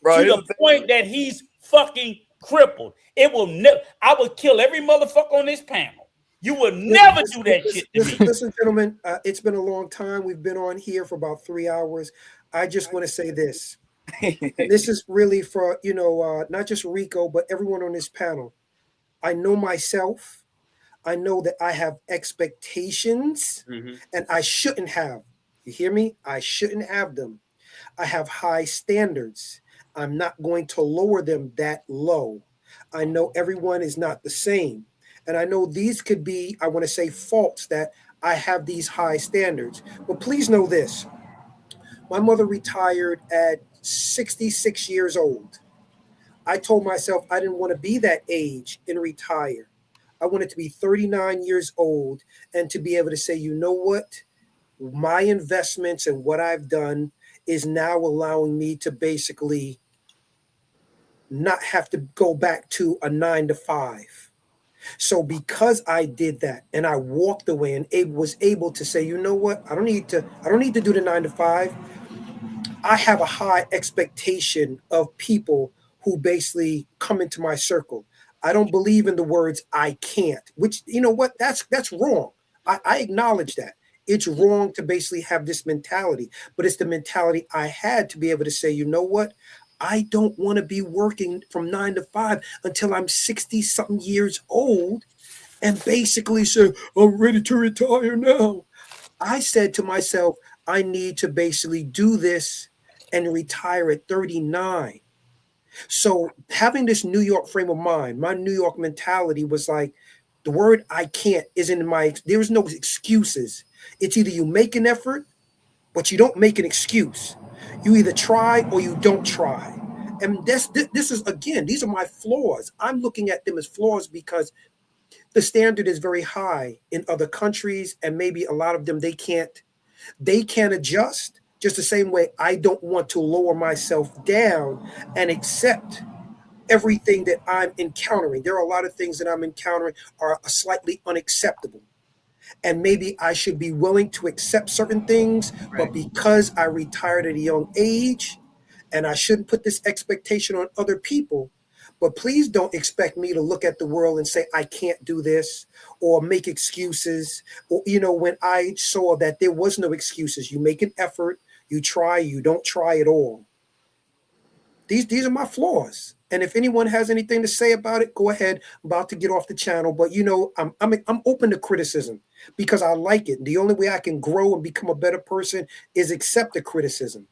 Bro, to the point that he's fucking crippled. It will never. I would kill every motherfucker on this panel. You will never do that shit to me. Listen, gentlemen, it's been a long time. We've been on here for about 3 hours. I just want to say this. This is really for, not just Rico, but everyone on this panel. I know myself. I know that I have expectations and I shouldn't have. You hear me? I shouldn't have them. I have high standards. I'm not going to lower them that low. I know everyone is not the same. And I know these could be, I want to say, faults that I have these high standards. But please know this. My mother retired at 66 years old. I told myself I didn't want to be that age and retire. I wanted to be 39 years old and to be able to say, you know what? My investments and what I've done is now allowing me to basically not have to go back to a 9 to 5. So because I did that and I walked away and was able to say, you know what? I don't need to do the 9 to 5. I have a high expectation of people who basically come into my circle. I don't believe in the words I can't, which, you know what? That's wrong. I acknowledge that. It's wrong to basically have this mentality, but it's the mentality I had to be able to say, you know what? I don't want to be working from 9 to 5 until I'm 60 something years old and basically say, I'm ready to retire now. I said to myself, I need to basically do this and retire at 39. So having this New York frame of mind, my New York mentality was like, the word I can't isn't in there's no excuses. It's either you make an effort, but you don't make an excuse. You either try or you don't try. And this is, again, these are my flaws. I'm looking at them as flaws because the standard is very high in other countries, and maybe a lot of them, they can't adjust. Just the same way I don't want to lower myself down and accept everything that I'm encountering. There are a lot of things that I'm encountering are slightly unacceptable. And maybe I should be willing to accept certain things, but because I retired at a young age, and I shouldn't put this expectation on other people, but please don't expect me to look at the world and say, I can't do this or make excuses. Or, when I saw that there was no excuses, you make an effort, you try, you don't try at all. These are my flaws. And if anyone has anything to say about it, go ahead. I'm about to get off the channel, but I'm open to criticism because I like it. The only way I can grow and become a better person is accept the criticism.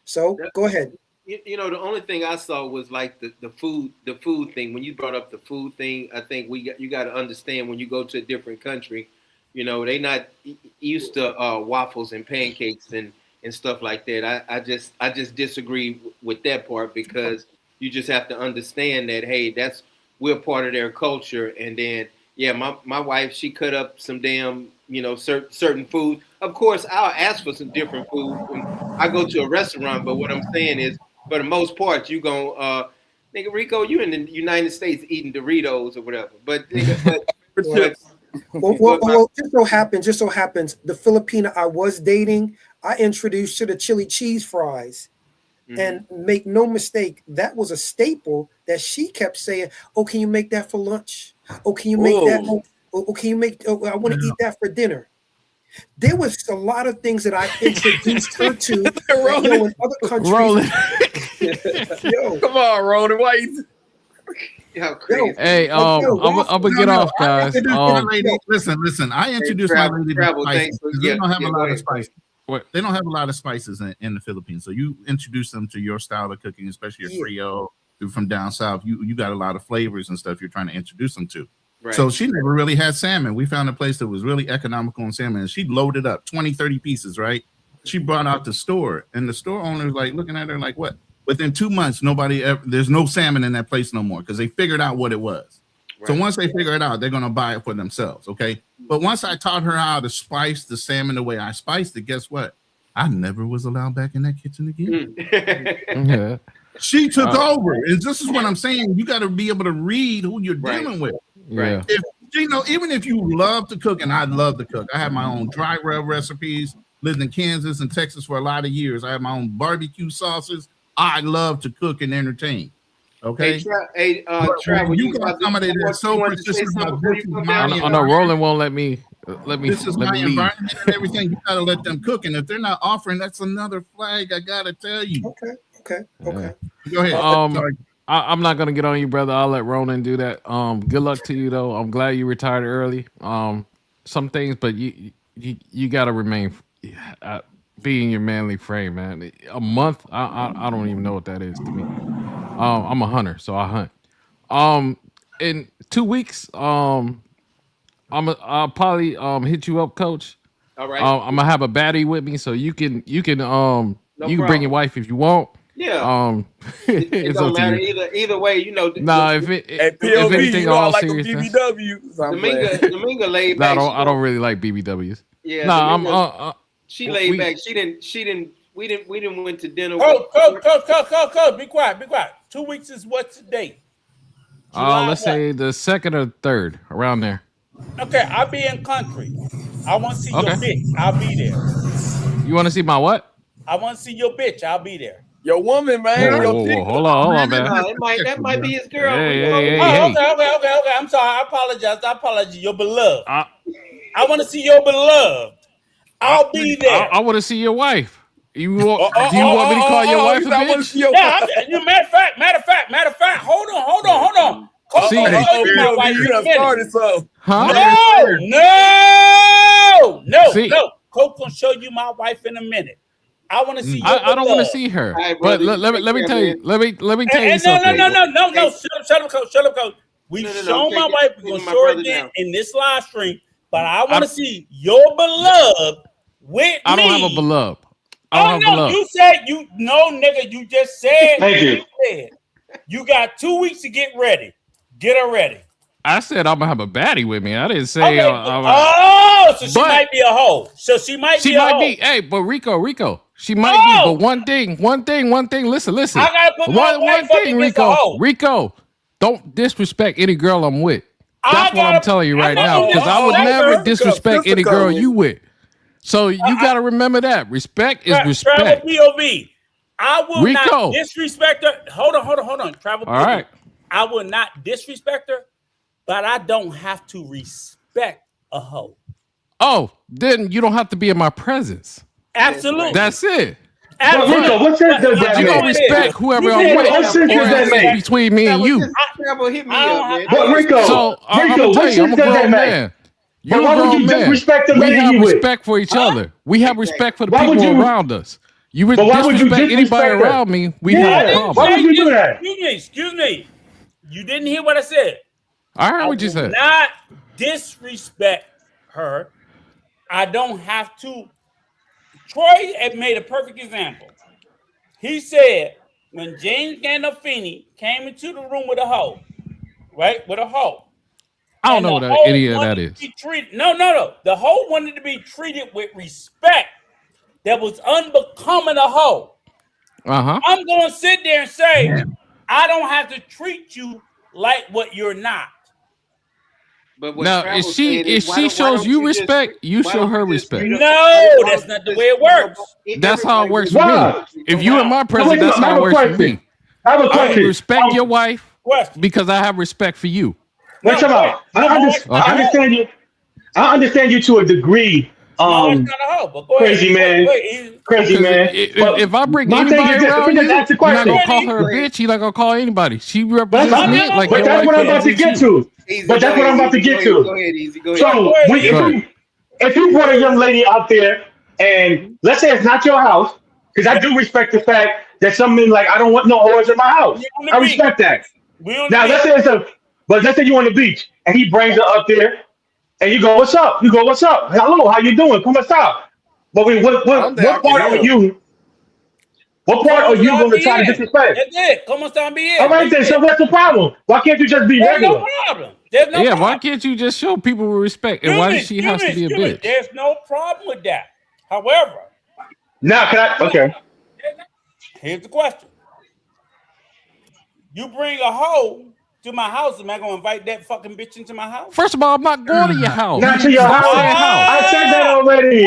So go ahead. The only thing I saw was like the food thing. When you brought up the food thing, I think you got to understand when you go to a different country, they not used to waffles and pancakes and stuff like that. I just disagree with that part because you just have to understand that, hey, we're part of their culture. And then, yeah, my wife, she cut up some damn, certain food. Of course, I'll ask for some different food when I go to a restaurant. But what I'm saying is, for the most part, you nigga, Rico, you in the United States eating Doritos or whatever. But well, just so happens, the Filipina I was dating, I introduced to the chili cheese fries. And make no mistake, that was a staple that she kept saying, oh, can you make that for lunch? Oh, can you make that? Oh, can you make, I want to eat that for dinner. There was a lot of things that I introduced her to in other countries. Come on, Ronan. Why you... How crazy. Hey, I'm gonna get off, guys. Listen. I introduced my lady to spices because they don't have a lot of spices. What? They don't have a lot of spices in the Philippines. So you introduce them to your style of cooking, especially your Creole. You're from down south. You got a lot of flavors and stuff you're trying to introduce them to. Right. So she never really had salmon. We found a place that was really economical on salmon, and she loaded up 20, 30 pieces, right? She brought out the store, and the store owner's like looking at her like, what? Within 2 months, there's no salmon in that place no more because they figured out what it was. Right. So once they figure it out, they're going to buy it for themselves, okay? But once I taught her how to spice the salmon the way I spiced it, guess what? I never was allowed back in that kitchen again. Yeah. She took over. And this is what I'm saying. You got to be able to read who you're dealing with. Right. If, even if you love to cook, and I love to cook, I have my own dry rub recipes, lived in Kansas and Texas for a lot of years. I have my own barbecue sauces. I love to cook and entertain. Okay. Travel. You got somebody that's so persistent about I know Roland won't let me. This is my environment and everything. You gotta let them cook, and if they're not offering, that's another flag. I gotta tell you. Okay. Go ahead. I'm not gonna get on you, brother. I'll let Roland do that. Good luck to you, though. I'm glad you retired early. Some things, but you gotta remain be in your manly frame, man. A month, I don't even know what that is to me. I'm a hunter, so I hunt. In 2 weeks, I'll probably hit you up, Coach. All right. I'm gonna have a baddie with me, so you can bring your wife if you want. Yeah. It don't matter either way, Nah, if anything, all like seriousness. BBW. Dominga laid back. I don't really like BBWs. Yeah. Nah, she laid back. We didn't went to dinner. Coach, be quiet. 2 weeks is what's the date? Let's say the 2nd or 3rd, around there. Okay, I'll be in country. I want to see your bitch. I'll be there. You want to see my what? I want to see your bitch. I'll be there. Your woman, man. Whoa, hold on, man. That might be his girl. Hey. Okay. I'm sorry. I apologize. Your beloved. I want to see your beloved. I'll be there. I want to see your wife. Do you want me to call your wife a bitch? Yeah. Matter of fact. Hold on. Coach, see, my wife in a minute. Huh? No. Coach gonna show you my wife in a minute. I want to see. I don't want to see her. Right, but let me tell you. Let me tell you something. No. Shut up, Coach. We've shown my wife. We're gonna show her again in this live stream. But I want to see your beloved with me. I don't have a beloved. Beloved. You said nigga. You just said. Thank you. You got 2 weeks to get ready. Get her ready. I said I'm gonna have a baddie with me. I didn't say. So she might be a hoe. She might be. Hey, but Rico. She might be. But one thing. Listen. I gotta put my wife up against a hoe. Rico, don't disrespect any girl I'm with. That's what I'm telling you right now. Because I would never disrespect any girl you with. So you got to remember that. Respect is respect. Travel POV. I will not disrespect her. Hold on. Travel POV. All right. I will not disrespect her, but I don't have to respect a hoe. Oh, then you don't have to be in my presence. Absolutely. That's it. Absolutely. Rico, what sense does that You make? gonna respect whoever I'm with. What sense does that make? Between me and you. Travel hit me up, man. But Rico, So I'm gonna tell you, I'm a grown man. But why would you disrespect the lady We have you with? respect for each other. We have respect for the people around us. You would why would you disrespect anybody around me, we have a problem. Why would you do that? Excuse me. You didn't hear what I said. I heard what you said. Not disrespect her. I don't have to. Troy had made a perfect example. He said when James Gandolfini came into the room with a hoe, right? With a hoe. I don't know what any of that is. No. The hoe wanted to be treated with respect that was unbecoming a hoe. I'm going to sit there and say, I don't have to treat you like what you're not. But now, if she shows you respect, you show her respect. No, that's not the way it works. That's how it works for me. If you in my presence, that's how it works for me. I respect your wife because I have respect for you. Wait, come on. I understand you. I understand you to a degree not a hoe, but go Crazy ahead. man. Crazy man. If I bring my thing anybody is this, around let me you, just ask the you're not question. gonna call her a bitch. You're not gonna call anybody. She But represents me like that's your wife what I'm about to get represents you. to. Easy, But that's go what I'm ahead, about to Easy. get Go to. ahead, Easy. Go ahead. So if you brought a young lady out there, and let's say it's not your house, because I do respect the fact that some men like I don't want no whores in my house. We on the I beach. respect that. We on the Now let's beach. say let's say you on the beach and he brings her up there, and you go, "What's up?" You go, "What's up? Hello, how you doing? Come stop." But I don't think I what can part hear are him. you? What part Como are you están going to try to bien? disrespect? That's it. Como están bien? All right then. So what's the problem? Why can't you just be There's no regular? problem. There's no Yeah, problem. why can't you just show people respect? And why does she have to be a bitch? There's no problem with that. However, Now, can I? Okay. here's the question. You bring a hoe to my house, am I going to invite that fucking bitch into my house? First of all, I'm not going to your house. Not to your Stop house. saying house. I said that already.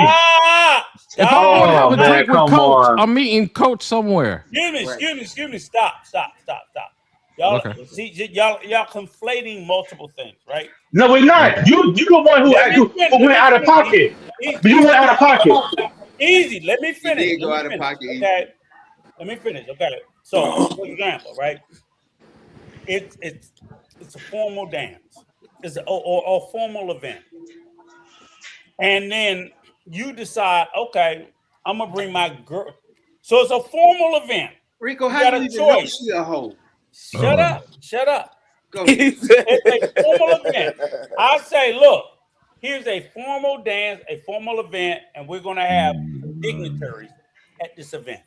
If I'm going to have a man, drink with come Coach, on. I'm meeting Coach somewhere. Excuse me. Stop. Y'all, Okay. see, y'all conflating multiple things, right? No, we're not. Okay. You the one who went out of pocket. You went out of pocket. Easy. Let me finish. He did go out of pocket. Okay. Let me finish. Okay. So, for example, right? It's a formal dance. It's a formal event. And then you decide, okay, I'm gonna bring my girl. So it's a formal event. Rico, You how got do a you even know choice. she a hoe? Shut up. Go ahead. It's a formal event. I say, look, here's a formal dance, a formal event, and we're gonna have dignitaries at this event.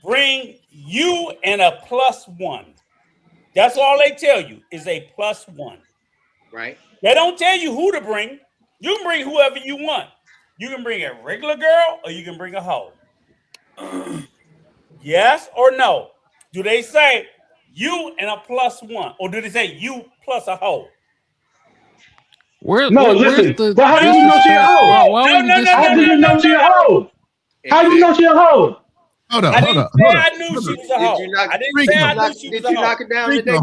Bring you and a +1. That's all they tell you is a +1. Right. They don't tell you who to bring. You can bring whoever you want. You can bring a regular girl or you can bring a hoe. Yes or no? Do they say you and a +1? Or do they say you plus a hoe? Where's Listen. the But how do you know she a hoe? Why would you How disrespect? do you know she a hoe? How do you know she a hoe? Hold I up. didn't say I knew she was a hoe. I didn't say I knew she was a hoe. Did you knock it down Rico, today?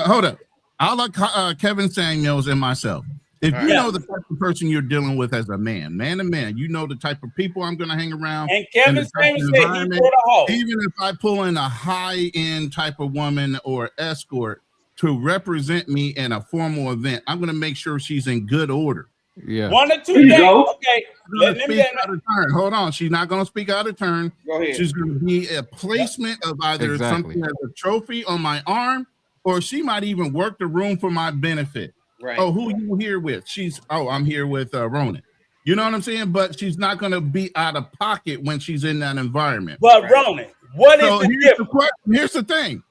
hold up. I like Kevin Samuels and myself. If you know the type of person you're dealing with as a man to man, you know the type of people I'm going to hang around. And Kevin Samuels said he brought a hoe. Even if I pull in a high-end type of woman or escort to represent me in a formal event, I'm going to make sure she's in good order. Yeah. One or two things. Okay. Hold on. She's not going to speak out of turn. Go ahead. She's going to be a placement of either something as a trophy on my arm, or she might even work the room for my benefit. Right. Oh, who you here with? I'm here with Ronan. You know what I'm saying? But she's not going to be out of pocket when she's in that environment. But Ronan, what is the difference? Here's the thing.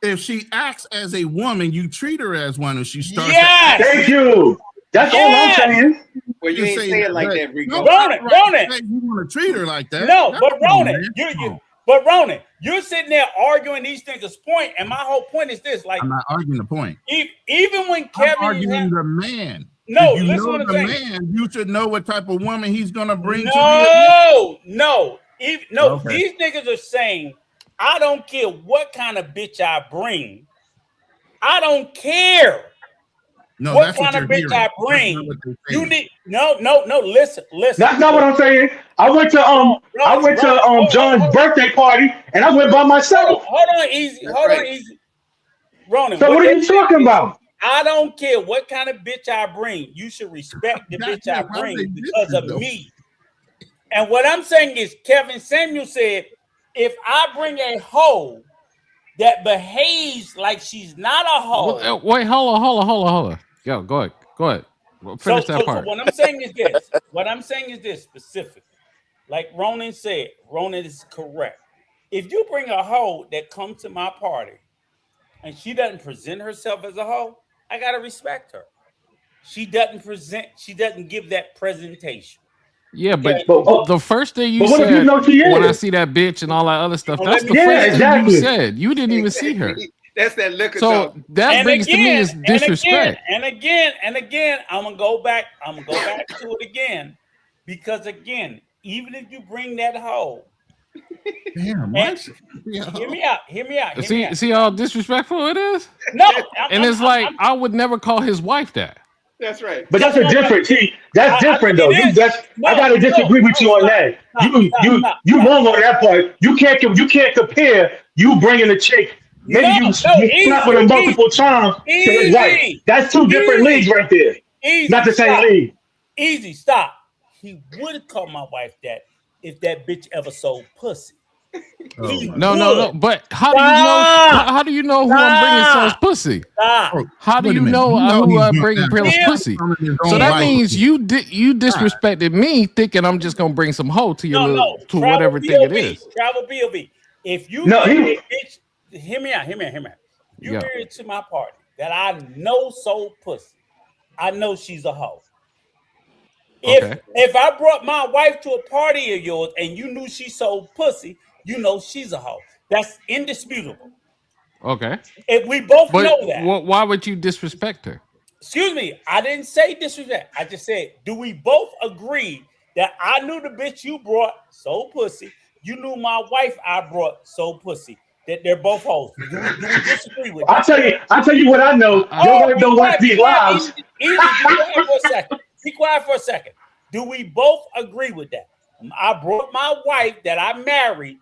If she acts as a woman, you treat her as one, and she starts. Yes. Thank you. That's all I'm saying. Well, you ain't say it like that, Rico. Ronan. You want to treat her like that? No, but Ronan, you're sitting there arguing these things. Point, and my whole point is this: like, I'm not arguing the point. Even when Kevin I'm arguing the man. No, if you listen know what I'm the saying. man, you should know what type of woman he's gonna bring. Okay. These niggas are saying, I don't care what kind of bitch I bring. I don't care. No, what that's kind what of you're bitch I hearing. bring? You need listen. That's not what I'm saying. I went to John's birthday party and I went by myself. Hold on, easy. Ronan, so what are you talking about? I don't care what kind of bitch I bring. You should respect the bitch I bring because of me. And what I'm saying is, Kevin Samuel said, if I bring a hoe that behaves like she's not a hoe. Wait, hold on. Yo, go ahead. Finish that part. So what I'm saying is this specifically. Like Ronan said, Ronan is correct. If you bring a hoe that comes to my party and she doesn't present herself as a hoe, I gotta respect her. She doesn't give that presentation. Yeah, but the first thing you said when I see that bitch and all that other stuff, that's the first thing you said. You didn't even see her. That's that liquor talk. That brings to me is disrespect. And again, I'm gonna go back to it again. Because again, even if you bring that hoe, hear me out. See how disrespectful it is? No, it's like I would never call his wife that. That's right. But that's a different. See, that's different though. I gotta disagree with you on that. You wrong on that part. You can't compare you bringing a chick. Maybe you slept with her multiple times to his wife. That's two different leagues right there. Not the same league. Easy, stop. He would have called my wife that if that bitch ever sold pussy. No. But how do you know who I'm bringing sells pussy? How do you know who I'm bringing pussy? So that means you disrespected me, thinking I'm just gonna bring some hoe to your to whatever thing it is. Travel POV. If you bitch, hear me out. You bring it to my party that I know sold pussy. I know she's a hoe. If I brought my wife to a party of yours and you knew she sold pussy, you know she's a hoe. That's indisputable. Okay. If we both know that. Why would you disrespect her? Excuse me. I didn't say disrespect. I just said, do we both agree that I knew the bitch you brought sold pussy? You knew my wife I brought sold pussy. That they're both hoes. Do we disagree with that? I'll tell you what I know. Your wife don't watch these lives. Be quiet for a second. Do we both agree with that? I brought my wife that I married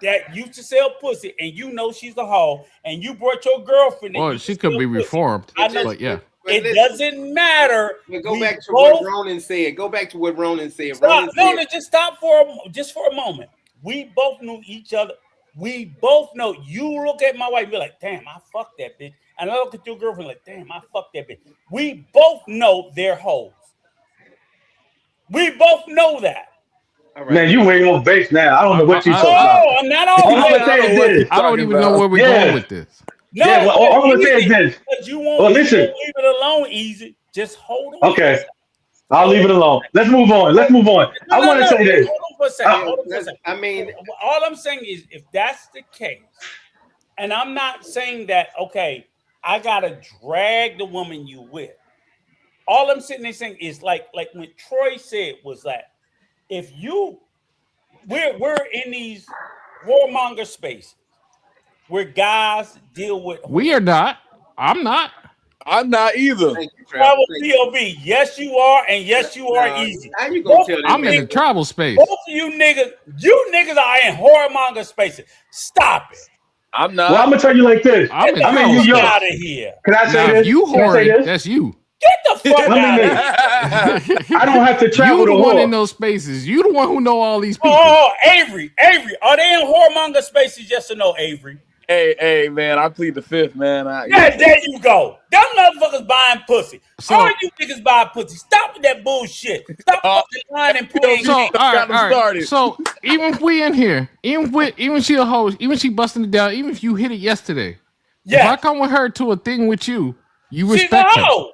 that used to sell pussy, and you know she's a hoe, and you brought your girlfriend. Well, she could be reformed. But yeah. It doesn't matter. Go back to what Ronan said. Just stop for a moment. We both knew each other. We both know. You look at my wife and be like, damn, I fucked that bitch. And I look at your girlfriend like, damn, I fucked that bitch. We both know they're hoes. We both know that. Right. Man, you ain't on base now. I don't know what you're talking about. I'm not on base. I don't even know where we're going with this. No, all I'm going to say is this. You won't leave it alone, easy. Just hold on. Okay. I'll leave it alone. Let's move on. I want to say this. Hold on for a second. I mean, all I'm saying is if that's the case, and I'm not saying that, okay, I got to drag the woman you with. All I'm sitting there saying is like when Troy said was that if we're in these warmonger spaces where guys deal with. We are not. I'm not. I'm not either. Travel POV. Yes, you are, and yes, you are easy. How you gonna tell I'm in the travel space. Both of you niggas are in whoremonger spaces. Stop it. I'm not. Well, I'm gonna tell you like this. I'm in New York. Out of here. Can I say this? You whoring, that's you. Get the fuck out of here. I don't have to travel. You the one in those spaces. You the one who know all these people. Oh, Avery. Are they in whoremonger spaces? Yes or no, Avery? Hey, man, I plead the fifth, man. There you go. Them motherfuckers buying pussy. All you niggas buy pussy. Stop with that bullshit. Stop fucking lying and playing. So, all right. So, even if we in here, even she a hoe, even she busting it down, even if you hit it yesterday, if I come with her to a thing with you, you respect her.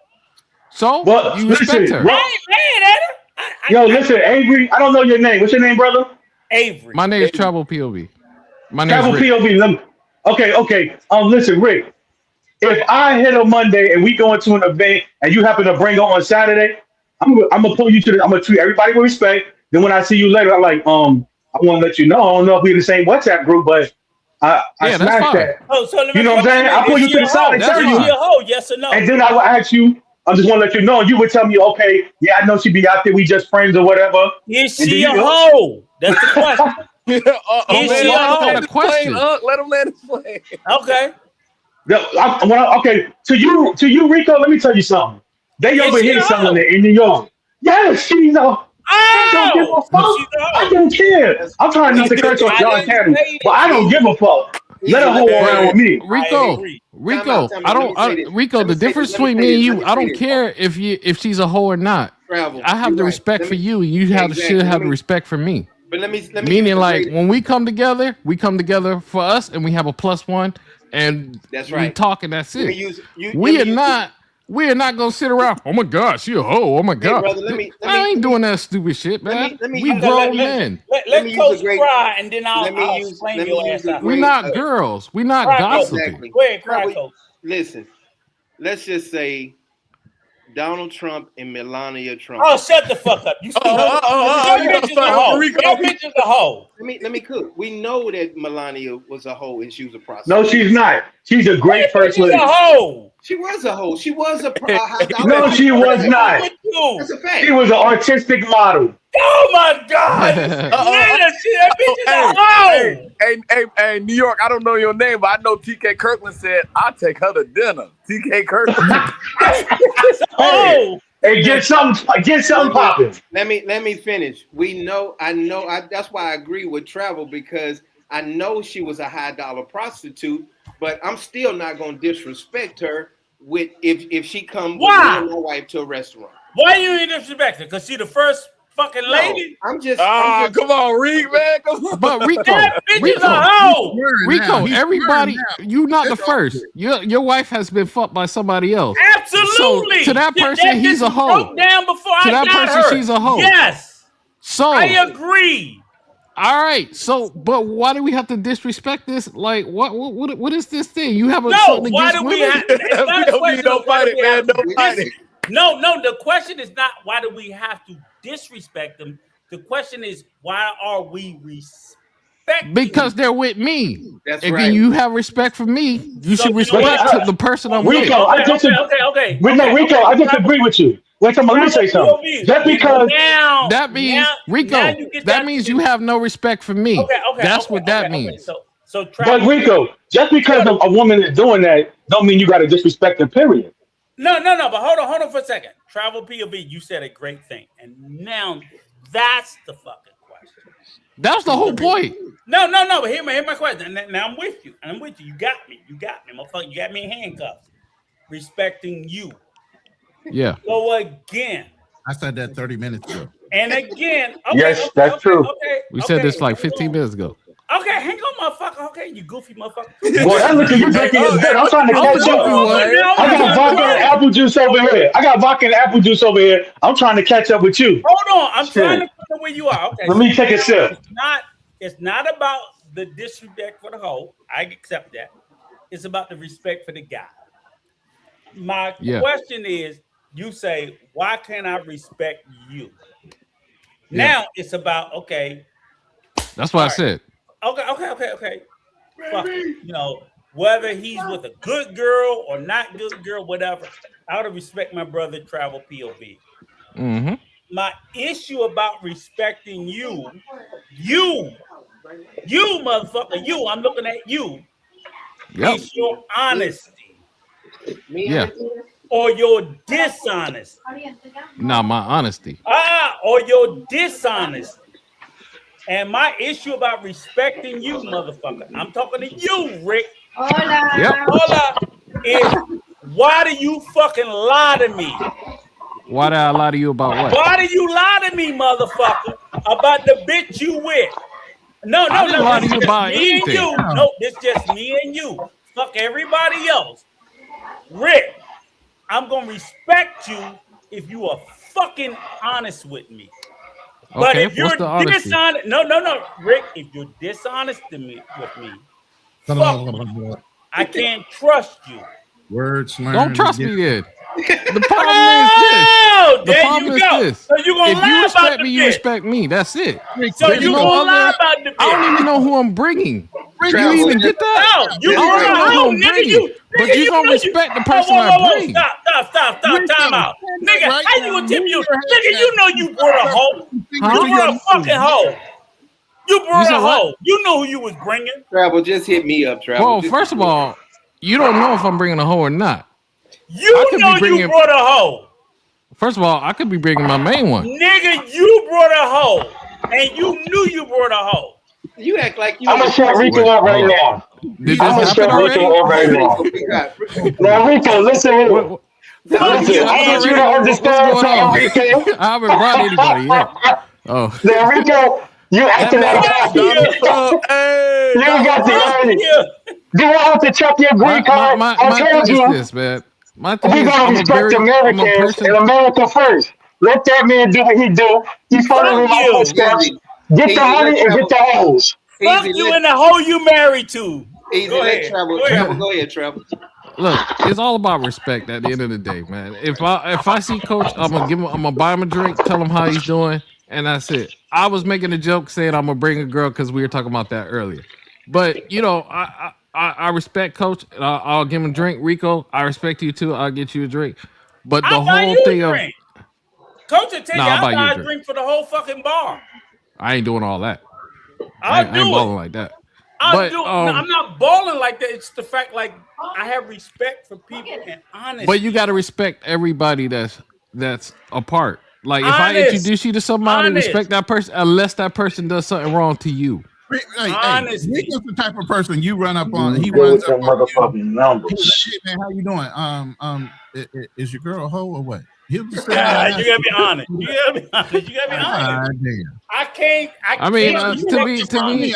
So, you respect her. I ain't mad at her. Yo, listen, Avery, I don't know your name. What's your name, brother? Avery. My name is Travel POV. My name Travel is Rick. POV. Okay. Listen, Rick. If I hit a Monday and we go into an event and you happen to bring her on Saturday, I'm gonna pull you to I'm gonna treat everybody with respect. Then when I see you later, I'm like, I want to let you know. I don't know if we're in the same WhatsApp group, but I smashed that. Oh, so you know what I'm saying? I pull you to the side and tell you. Is she a hoe? Yes or no? And then I will ask you. I just want to let you know. And you would tell me, okay, yeah, I know she be out there. We just friends or whatever. Is she a hoe? That's the question. Let him let it play. Okay. Okay. To you, Rico. Let me tell you something. They overhear someone in New York. Yes, she's a. I don't give a fuck. I don't care. I'm trying not to curse on John Cannon, but I don't give a fuck. Let her hold around with me. Rico, Rico, the difference between me and you, I don't care if she's a hoe or not. I have the respect for you, and you should have the respect for me. But let me meaning like when we come together for us, and we have a +1, and that's right. We talk, and that's it. We are not gonna sit around. Oh my God, she a hoe. Oh my God, brother, I ain't doing that stupid shit, man. We grown men. Let Coach cry, and then I'll explain your ass out. We're not girls. We're not gossiping. Exactly. Go ahead, cry, Coach. Listen, let's just say Donald Trump and Melania Trump. Oh, shut the fuck up! You bitch is a hoe. Your bitch is a hoe. Let me cook. We know that Melania was a hoe and she was a prostitute. No, she's not. She's a great first lady. She's a hoe. She was a hoe. She was a No, she was not. That's a fact. She was an artistic model. Oh my God! Nigga, she that bitch is a hoe. Hey, New York. I don't know your name, but I know TK Kirkland said I'll take her to dinner. TK Kirkland. Hey, get something popping. Let me finish. I know. That's why I agree with Travel, because I know she was a high dollar prostitute, but I'm still not gonna disrespect her if she comes with me and my wife to a restaurant. Why you ain't disrespect her? Because she the first fucking lady. No, I'm just. Come on, Rico, man. Come on. But Rico, that bitch is a hoe. Rico, everybody, you not the first. Your wife has been fucked by somebody else. Absolutely. So to that person, he's a hoe. Down before to that got person, her. she's a hoe. Yes. So I agree. All right. So, but why do we have to disrespect this? Like, what is this thing? You have a no. Why do we have? It's not a question. Don't fight it, man. Don't fight it. No. The question is not why do we have to disrespect them. The question is why are we respecting? Because they're with me. That's and right. then you have respect for me. You should respect the person I'm with. Rico, I disagree. Okay. Rico, I disagree with you. Wait, let me say something. Just because that means Rico, that means you have no respect for me. Okay. That's what that means. So but Rico, just because a woman is doing that, don't mean you got to disrespect her. Period. No. But hold on for a second. Travel POV, you said a great thing, and now that's the fucking question. That's the whole point. No. But hear my question. Now I'm with you. You got me, motherfucker. You got me in handcuffs. Respecting you. Yeah. So again, I said that 30 minutes ago. And again, that's true. We said this like 15 minutes ago. Okay, hang on, motherfucker. Okay, you goofy motherfucker. Boy, that look at you drinking his bed. I'm trying to catch up. I got vodka and apple juice over here. I'm trying to catch up with you. Hold on, I'm trying to figure where you are. Okay. Let me take a sip. It's not about the disrespect for the hoe. I accept that. It's about the respect for the guy. My question is, you say, why can't I respect you? Now it's about, okay. That's what I said. Okay. Fuck, whether he's with a good girl or not good girl, whatever, I ought to respect my brother Travel POV. Mm-hmm. My issue about respecting you motherfucker, I'm looking at you. Yep. Is your honesty. Yeah. Or your dishonesty. Nah, my honesty. Or your dishonesty. And my issue about respecting you, motherfucker, I'm talking to you, Rick. Hola. Yep. Hola. Is why do you fucking lie to me? Why did I lie to you about what? Why do you lie to me, motherfucker, about the bitch you with? No. I didn't lie to you about me anything. And you. No, it's just me and you. Fuck everybody else. Rick, I'm gonna respect you if you are fucking honest with me. But okay, if you're dishonest, no, Rick, if you're dishonest with me, I can't trust you. Words learned. Don't trust me then. The problem is this. The problem is this. So you gonna lie you respect about me, the you respect me. That's it. So you gonna lie about the bitch. I don't even know who I'm bringing. You even get that? No, you I don't even know who I'm nigga, bringing. But you gonna respect the person I bring. Stop, time out. Nigga, how you gonna tip you? Nigga, you know you brought a hoe. You brought a fucking hoe. You brought a hoe. You know who you was bringing. Travel, just hit me up, Travel. Well, first of all, you don't know if I'm bringing a hoe or not. You know you brought a hoe. First of all, I could be bringing my main one. Nigga, you brought a hoe. And you knew you brought a hoe. You act like you. I'm gonna shut Rico up right now. Did this happen already? Now, Rico, listen here. Listen, I want you to understand something, Rico. I haven't brought anybody yet. Oh. Now, Rico, you acting like a You got the energy. Do I have to check your green card? I told you. This, man. We're gonna respect Americans and America first. Let that man do what he do. He following my footsteps. Get the money and get the hoes. Fuck you in the hole you married to. Go ahead, Travel. Look, it's all about respect at the end of the day, man. If I see Coach, I'm gonna buy him a drink, tell him how he's doing, and that's it. I was making a joke saying I'm gonna bring a girl because we were talking about that earlier. But I respect Coach. I'll give him a drink. Rico, I respect you too. I'll get you a drink. But the I'll buy whole you thing a of drink. Coach will tell you, I'll I'll buy you buy a a drink. drink for the whole fucking bar. I ain't doing all that. I ain't balling like that. But No, I'm not balling like that. It's the fact, like, I have respect for people and honesty. But you got to respect everybody that's a part. Like if I introduce you to somebody, respect that person unless that person does something wrong to you. Hey, Rico's the type of person you run up on. He runs up on motherfucking numbers. Hey, man, how you doing? Is your girl a hoe or what? He'll just say, you gotta be honest. You gotta be honest. You gotta be honest. Damn. I can't. I mean, to me,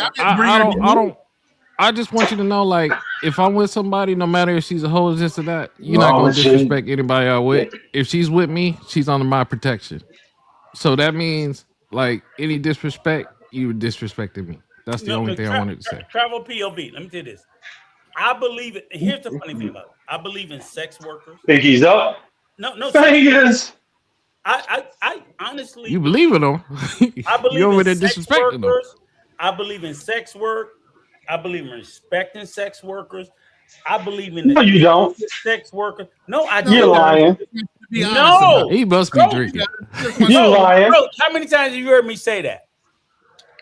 I just want you to know, like, if I'm with somebody, no matter if she's a hoe or this or that, you're not gonna disrespect anybody I'm with. If she's with me, she's under my protection. So that means, like, any disrespect, you disrespected me. That's the only thing I wanted to say. Travel POV. Let me tell you this. I believe it. Here's the funny thing about it. I believe in sex workers. Think he's up? No. Vegas. I honestly. You believe in them? I believe you over in there sex disrespecting workers. them. I believe in sex work. I believe in respecting sex workers. I believe in you don't. Sex workers. No, I You're don't. lying. No, he must be drinking. You're lying. Bro, how many times have you heard me say that?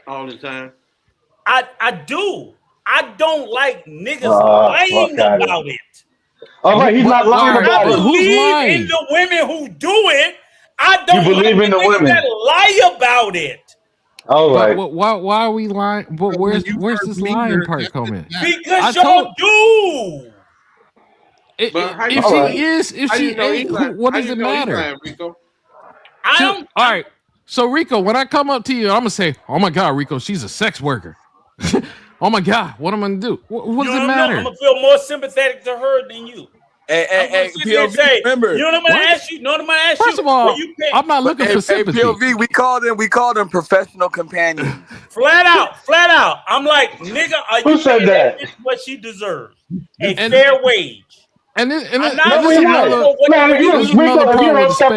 All the time. I do. I don't like niggas lying about it. All right, he's not lying about it. Who's lying? In the women who do it. I don't believe like in the niggas women that lie about it. All right. But why are we lying? But where's this lying part coming? Because y'all do. What does it matter? Rico? All right. So Rico, when I come up to you, I'm gonna say, "Oh my God, Rico, she's a sex worker." Oh my God, what am I gonna do? What does it matter? I'm gonna feel more sympathetic to her than you. Hey, POV, remember? You know what I'm gonna ask you? First of all, I'm not looking for sympathy. POV, we called them professional companions. Flat out. I'm like, nigga, are you Who said that? What she deserves? A fair wage. And this is Rico, another if you don't stop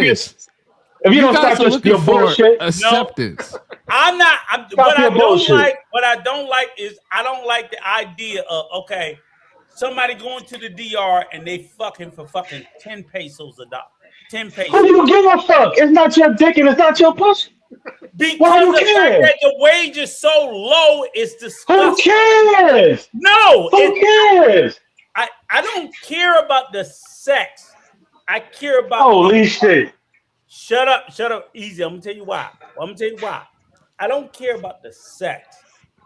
if you don't stop just your bullshit, acceptance. No, I'm not. What I don't like is I don't like the idea of somebody going to the DR and they fucking for 10 pesos a dollar. 10 pesos. Who do you give a fuck? It's not your dick and it's not your pussy. Because the fact that the wage is so low, it's disgusting. Who cares? No. Who cares? I don't care about the sex. I care about holy shit. Shut up, easy. I'm gonna tell you why. I don't care about the sex.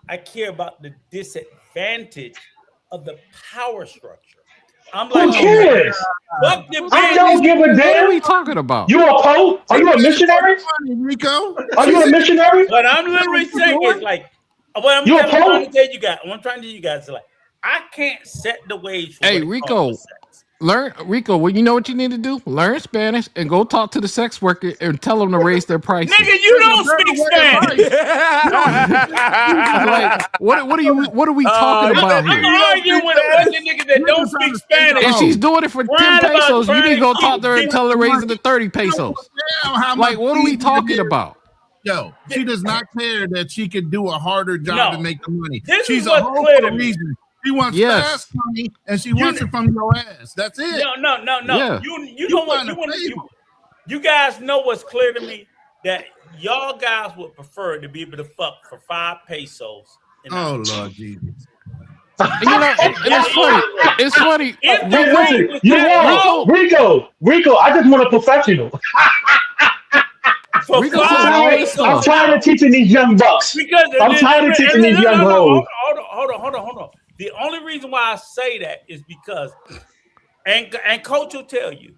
I care about the disadvantage of the power structure. I'm like, who cares? Fuck the I don't give a damn. What are we talking about? You a Pope? Are you a missionary? Rico? Are you a missionary? What I'm literally saying is like, what I'm trying to tell you guys is like, I can't set the wage for Rico. Rico, well, you know what you need to do? Learn Spanish and go talk to the sex worker and tell them to raise their prices. Nigga, you don't speak Spanish. Like, what are we talking about here? I'm arguing with a bunch of niggas that don't speak Spanish. And she's doing it for 10 pesos. You need to go talk to her and tell her to raise it to 30 pesos. Like, what are we talking about? Yo, she does not care that she could do a harder job to make the money. She's a whole reason. She wants fast money, and she wants it from your ass. That's it. No. Yeah. You guys know what's clear to me that y'all guys would prefer to be able to fuck for 5 pesos. Oh Lord Jesus! And it's funny. It's funny. Rico. I just want a professional. I'm tired of teaching these young bucks. I'm tired of teaching these young hoes. Hold on. The only reason why I say that is because, and Coach will tell you,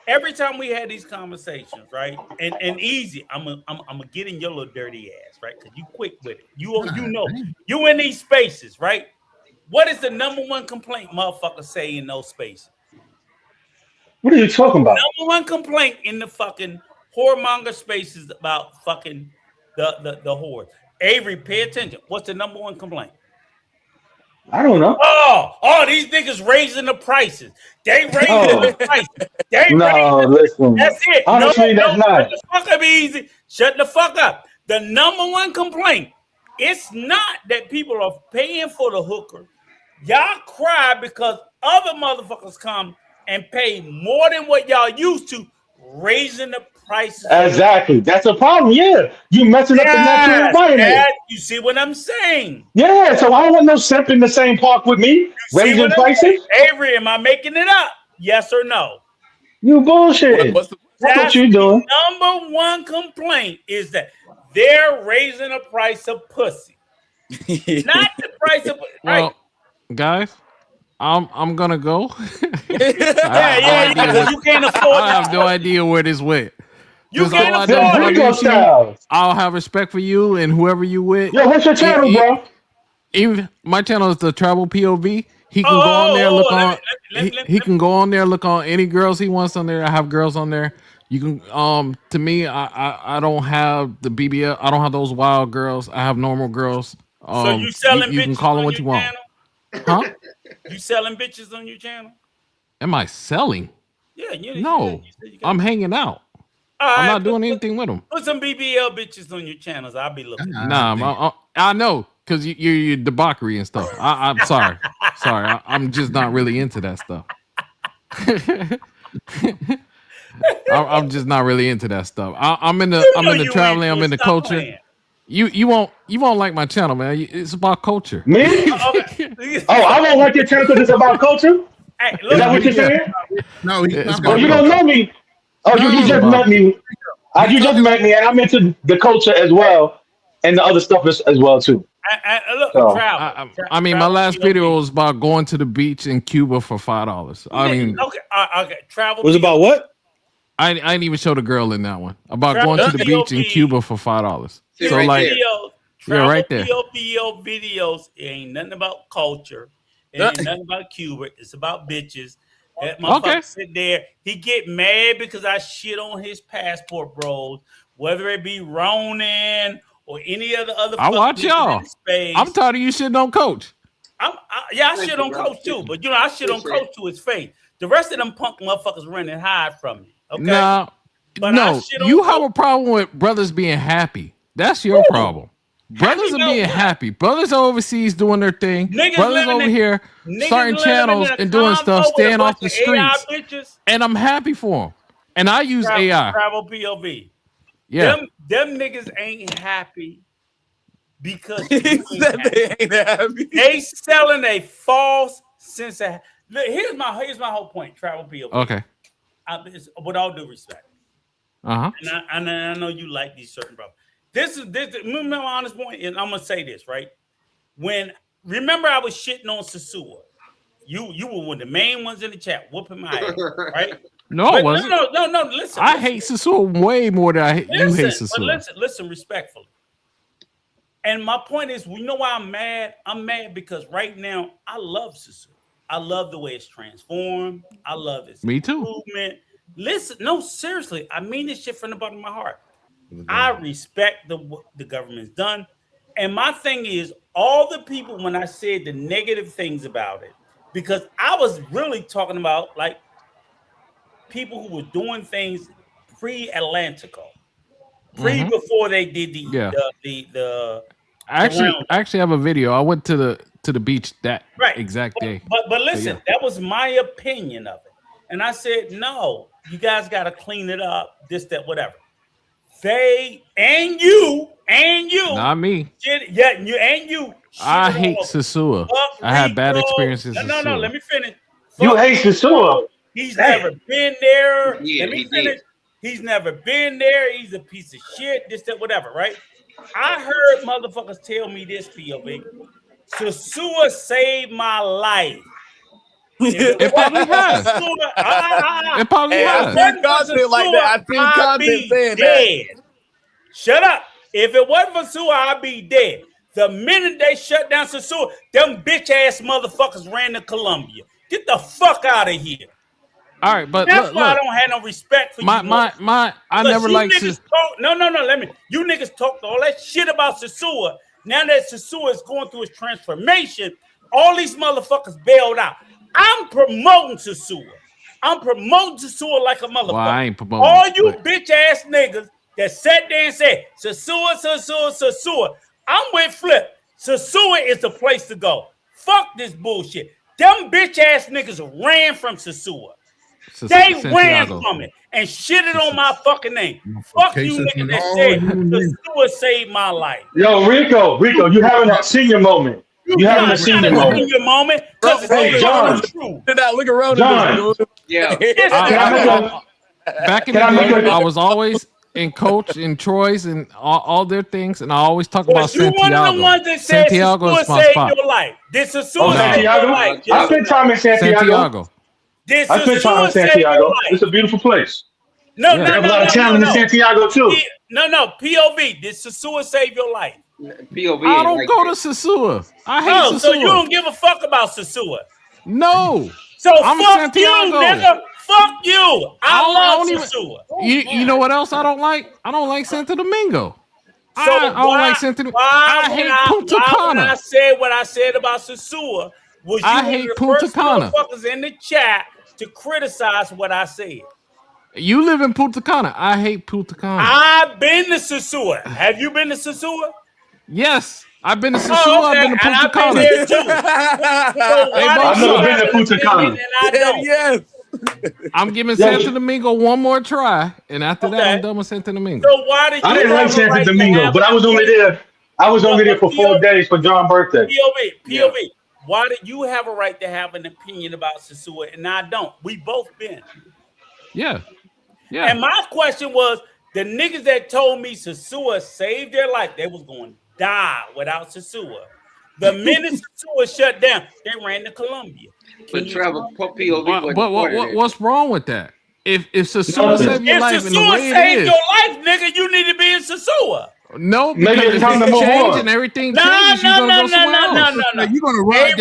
every time we had these conversations, right? And easy, I'm gonna get in your little dirty ass, right? Because you quick with it. You know, you in these spaces, right? What is the number one complaint motherfuckers say in those spaces? What are you talking about? Number one complaint in the fucking whoremonger spaces about fucking the whore. Avery, pay attention. What's the number one complaint? I don't know. Oh, these niggas raising the prices. They raising the prices. Listen. That's it. Honestly, that's not. Shut the fuck up, easy. Shut the fuck up. The number one complaint, it's not that people are paying for the hooker. Y'all cry because other motherfuckers come and pay more than what y'all used to, raising the prices. Exactly. That's a problem. Yeah. You messing up the natural environment. You see what I'm saying? Yeah. So I don't want no simp in the same park with me, raising prices. Avery, am I making it up? Yes or no? You bullshit. That's what you doing. Number one complaint is that they're raising the price of pussy. Not the price of well, guys, I'm gonna go. You can't afford. I have no idea where this went. You can't afford. I'll have respect for you and whoever you with. Yo, what's your channel, bro? Even my channel is the Travel POV. He can go on there, look on. He can go on there, look on any girls he wants on there. I have girls on there. You can to me, I don't have the BBL. I don't have those wild girls. I have normal girls. So you selling bitches? You can call them what you want. Huh? You selling bitches on your channel? Am I selling? Yeah. No, I'm hanging out. I'm not doing anything with them. Put some BBL bitches on your channels. I'll be looking. Nah, I know because you're debauchery and stuff. I'm sorry. I'm just not really into that stuff. I'm just not really into that stuff. I'm in the traveling. I'm in the culture. Playing. You won't like my channel, man. It's about culture. Me? I won't like your channel because it's about culture. Hey, is that what you're saying? No, you don't know me. Oh, you just met me. You just met me, and I'm into the culture as well, and the other stuff as well too. I mean, my last video was about going to the beach in Cuba for $5. I mean, okay. Travel was about what? I didn't even show the girl in that one. About going to the beach in Cuba for $5. So like, right there. POV videos. It ain't nothing about culture. It ain't nothing about Cuba. It's about bitches. That motherfucker sit there. He get mad because I shit on his passport, bros. Whether it be Ronan or any of the other. I watch y'all. I'm tired of you shitting on Coach. I shit on Coach too, but I shit on Coach to his face. The rest of them punk motherfuckers running hide from me. Okay. No, you have a problem with brothers being happy. That's your problem. Brothers are being happy. Brothers are overseas doing their thing. Brothers over here starting channels and doing stuff, staying off the streets. And I'm happy for them. And I use AI. Travel POV. Yeah. Them niggas ain't happy because they ain't happy. They selling a false sense of. Here's my whole point. Travel POV. Okay. With all due respect. And I know you like these certain brothers. This is my honest point, and I'm gonna say this right. Remember I was shitting on Sasua. You were one of the main ones in the chat, whooping my ass, right? No, I wasn't. No. Listen. I hate Sasua way more than you hate Sasua. But listen respectfully. And my point is, you know why I'm mad? I'm mad because right now I love Sasua. I love the way it's transformed. I love its improvement. Listen, no, seriously, I mean this shit from the bottom of my heart. I respect what the government's done. And my thing is, all the people, when I said the negative things about it, because I was really talking about like people who were doing things pre-Atlantico, before they did the I actually have a video. I went to the beach that exact day. But listen, that was my opinion of it. And I said, no, you guys got to clean it up, this, that, whatever. They and you. Not me. You. I hate Sasua. I had bad experiences. No. Let me finish. You hate Sasua. He's never been there. Let me finish. He's never been there. He's a piece of shit. This, that, whatever. Right? I heard motherfuckers tell me this, POV. Sasua saved my life. It probably has. It probably has. I think content like that. I think content saying dead. That. Shut up. If it wasn't for Sasua, I'd be dead. The minute they shut down Sasua, them bitch ass motherfuckers ran to Colombia. Get the fuck out of here. All right, but that's why I don't have no respect for you. I never liked Sasua. No. Let me. You niggas talked all that shit about Sasua. Now that Sasua is going through its transformation, all these motherfuckers bailed out. I'm promoting Sasua. I'm promoting Sasua like a motherfucker. Well, I ain't promoting all you bitch ass niggas that sat there and said Sasua. I'm with Flip. Sasua is the place to go. Fuck this bullshit. Them bitch ass niggas ran from Sasua. They ran from it and shitted on my fucking name. Fuck you niggas that said Sasua saved my life. Yo, Rico, you having a senior moment. You having a senior moment. Because hey, John. Look around. John. Yeah. Back in the day, I was always in Coach and Troy's and all their things, and I always talk about Santiago. One of the ones that said Santiago is my saved spot. your life. This is Santiago. I spent time in Santiago. I spent time in Santiago. It's a beautiful place. No, they have a lot of talent in Santiago too. No, POV. This Sasua save your life. POV. I don't go to Sasua. I hate Sasua. So you don't give a fuck about Sasua? No. So I'm fuck you, nigga. Fuck you. I love Sasua. You know what else I don't like? I don't like Santo Domingo. I don't like Santo Domingo. I hate Punta Cana. When I said what I said about Sasua, was you one of the first motherfuckers in the chat to criticize what I said? You live in Punta Cana. I hate Punta Cana. I've been to Sasua. Have you been to Sasua? Yes. I've been to Sasua. I've been to Punta Cana. I've been there too. I've never been to Punta Cana. Yes. I'm giving Santo Domingo one more try, and after that, I'm done with Santo Domingo. So why did you I didn't like Santo Domingo, but I was only there. I was only there for 4 days for John's birthday. POV. Why did you have a right to have an opinion about Sasua and I don't? We both been. Yeah. And my question was, the niggas that told me Sasua saved their life, they was going to die without Sasua. The minute Sasua shut down, they ran to Colombia. But Trevor, POV. But what's wrong with that? If Sasua saved your life in the way it saved is, your life, nigga, you need to be in Sasua. No, because if things change and everything changes, you're gonna go somewhere else. No. You're gonna ride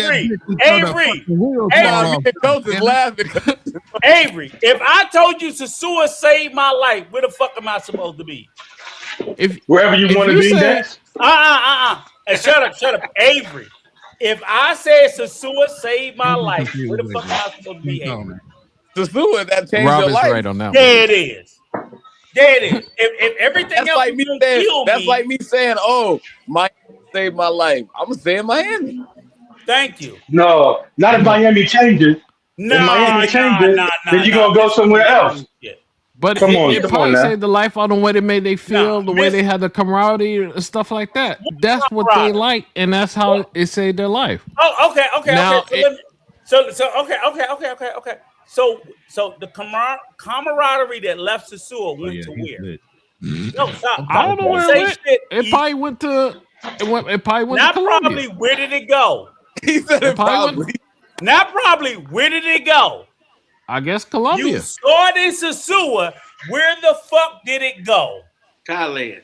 Avery, if I told you Sasua saved my life, where the fuck am I supposed to be? Wherever you want to be, next. Hey, shut up, Avery. If I said Sasua saved my life, where the fuck am I supposed to be, Avery? Sasua, that changed Rob your is life. right on that. There it is. If everything that's else like me saying, that's like me saying, "Oh, Miami saved my life." I'm gonna say Miami. Thank you. No, not if Miami changes. If Miami changes, then you're gonna go somewhere else. Yeah. But it probably saved the life on the way they made they feel, the way they had the camaraderie and stuff like that. That's what they like, and that's how it saved their life. Oh, okay. Now, So okay. So the camaraderie that left Sasua went to where? No, stop. I don't know where it went. It probably went to. It probably went Not to Colombia. probably. Where did it go? He said it probably. Not probably. Where did it go? I guess Colombia. You saw it in Sasua. Where the fuck did it go? Thailand.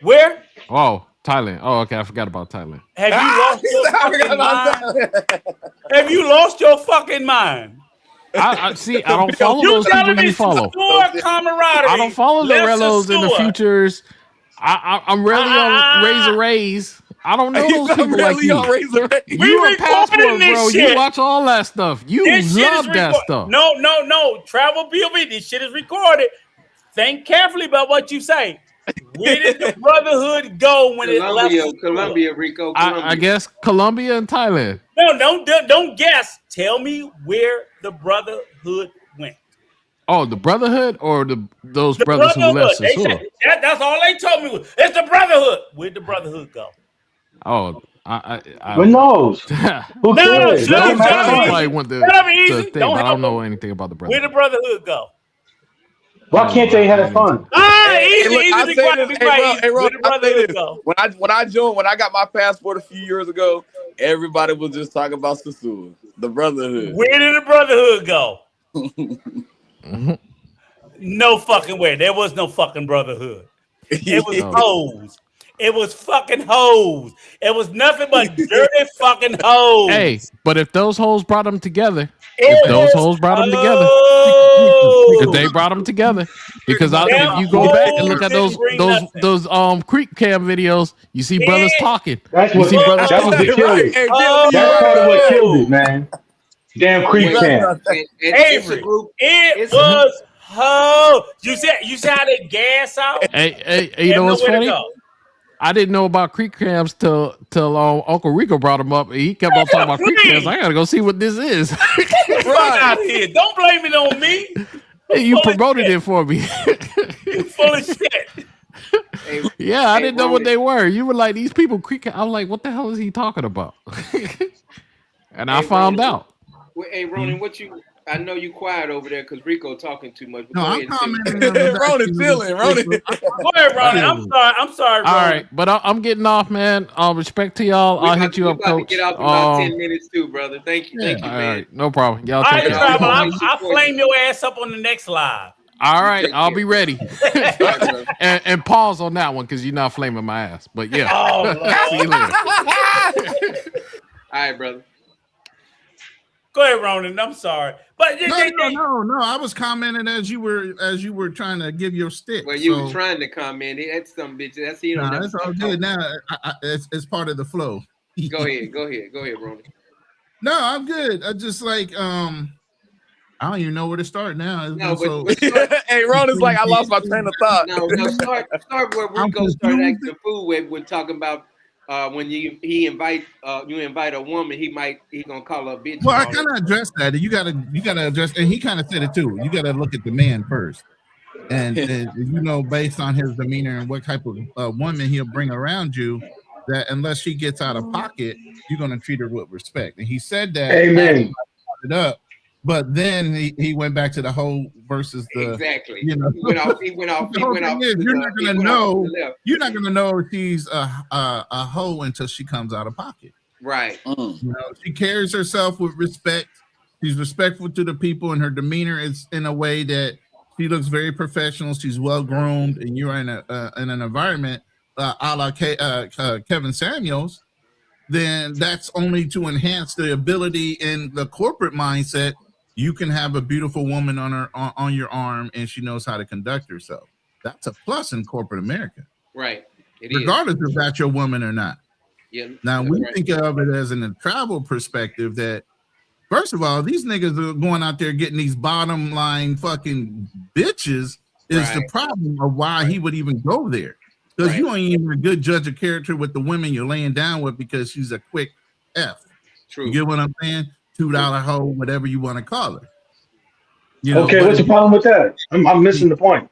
Where? Oh, Thailand. Oh, okay. I forgot about Thailand. Have you lost your fucking mind? Have you lost your fucking mind? I see. I don't follow those people you follow. I don't follow the Relos and the Futures. I'm really on Razor Rays. I don't know those people like you. You a passport, bro. You watch all that stuff. You love that stuff. No. Travel POV. This shit is recorded. Think carefully about what you say. Where did the brotherhood go when it left? Colombia, Rico. I guess Colombia and Thailand. No, don't guess. Tell me where the brotherhood went. Oh, the brotherhood or those brothers who left Sasua? That's all they told me. It's the brotherhood. Where'd the brotherhood go? Oh, Who knows? Who cares? Probably went to thing, but I don't know anything about the brotherhood. Where'd the brotherhood go? Why can't they have fun? Easy. When I joined, when I got my passport a few years ago, everybody was just talking about Sasua, the brotherhood. Where did the brotherhood go? No fucking way. There was no fucking brotherhood. It was hoes. It was fucking hoes. It was nothing but dirty fucking hoes. Hey, but if those hoes brought them together, if they brought them together, because if you go back and look at those creep cam videos, you see brothers talking. That was the killer. That's part of what killed it, man. Damn creep cam. Avery, it was hoes. You see how they gas out? Hey, you know what's funny? I didn't know about creek cams till Uncle Rico brought him up. And he kept on talking about creek cams. I gotta go see what this is. Right out here. Don't blame it on me. You promoted it for me. You full of shit. Yeah, I didn't know what they were. You were like, these people creek. I'm like, what the hell is he talking about? And I found out. Hey, Ronan, what you? I know you quiet over there because Rico talking too much. No, I'm commenting. Ronan chilling. Ronan. Go ahead, Ronan. I'm sorry. Ronan. All right, but I'm getting off, man. Respect to y'all. I'll hit you up, Coach. Get off in about 10 minutes too, brother. Thank you, man. All right, no problem. Y'all All take right, care. Travel. I'll flame your ass up on the next live. All right, I'll be ready. and pause on that one because you're not flaming my ass. But yeah. Oh, see you later. All right, brother. Go ahead, Ronan. I'm sorry, but no. I was commenting as you were trying to give your stick. Well, you were trying to comment. That's some bitch. That's That's all good. Now it's part of the flow. Go ahead, Ronan. No, I'm good. I just like I don't even know where to start now. No, hey, Ronan's like, I lost my train of thought. No, start where Rico started acting the fool when talking about when you invite a woman, he gonna call her a bitch. Well, I kind of addressed that. You gotta address, and he kind of said it too. You gotta look at the man first, and based on his demeanor and what type of woman he'll bring around you, that unless she gets out of pocket, you're gonna treat her with respect. And he said that. Amen. It up. But then he went back to the whole versus the exactly. He went off. You're not gonna know if she's a hoe until she comes out of pocket. Right. She carries herself with respect. She's respectful to the people, and her demeanor is in a way that she looks very professional. She's well groomed, and you're in an environment a la Kevin Samuels. Then that's only to enhance the ability in the corporate mindset. You can have a beautiful woman on your arm, and she knows how to conduct herself. That's a plus in corporate America. Right. Regardless if that's your woman or not. Yeah. Now, we think of it as in a travel perspective that, first of all, these niggas are going out there getting these bottom line fucking bitches is the problem of why he would even go there. Because you ain't even a good judge of character with the women you're laying down with because she's a quick F. True. You get what I'm saying? $2 hoe, whatever you want to call her. Okay, what's the problem with that? I'm missing the point.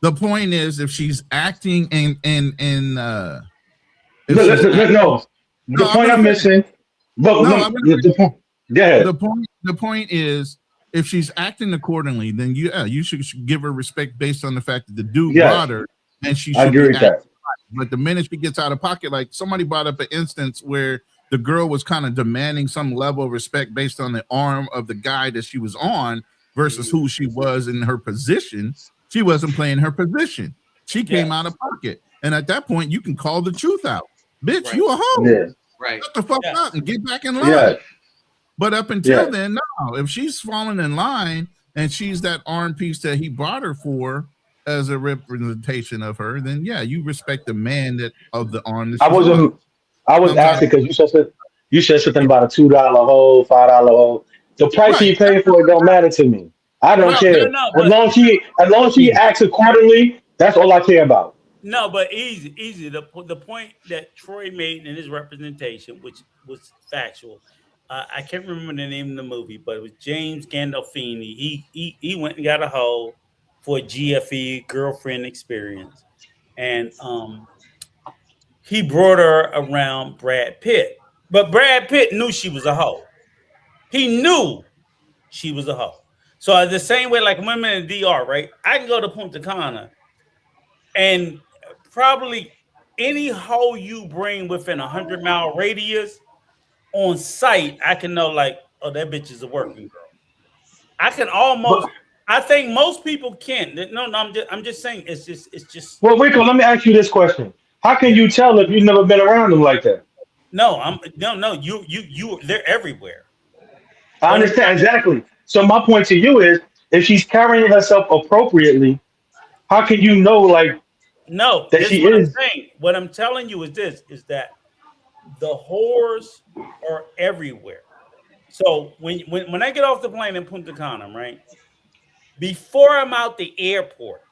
The point is, if she's acting The point I'm missing. The point is, if she's acting accordingly, then you should give her respect based on the fact that the dude brought her, and she should. I agree with that. But the minute she gets out of pocket, like somebody brought up an instance where the girl was kind of demanding some level of respect based on the arm of the guy that she was on versus who she was in her position. She wasn't playing her position. She came out of pocket. And at that point, you can call the truth out. Bitch, you a hoe. Yeah. Right. Shut the fuck up and get back in line. Yeah. But up until then, no. If she's falling in line and she's that arm piece that he brought her for as a representation of her, then you respect the man of the arm. I was asking because you said something about a $2 hole, $5 hole. The price she paid for it don't matter to me. I don't care. As long as she acts accordingly, that's all I care about. No, but easy. The point that Troy made in his representation, which was factual. I can't remember the name of the movie, but it was James Gandolfini. He went and got a hoe for a GFE girlfriend experience, and he brought her around Brad Pitt. But Brad Pitt knew she was a hoe. He knew she was a hoe. So the same way, like women in DR, right? I can go to Punta Cana, and probably any hoe you bring within 100-mile radius on site, I can know like, oh, that bitch is a working girl. I can almost. I think most people can. No, I'm just saying it's just. Well, Rico, let me ask you this question: how can you tell if you've never been around them like that? No, you. They're everywhere. I understand exactly. So my point to you is, if she's carrying herself appropriately, how can you know that she is? What I'm telling you is this: is that the whores are everywhere. So when I get off the plane in Punta Cana, right? Before I'm out the airport,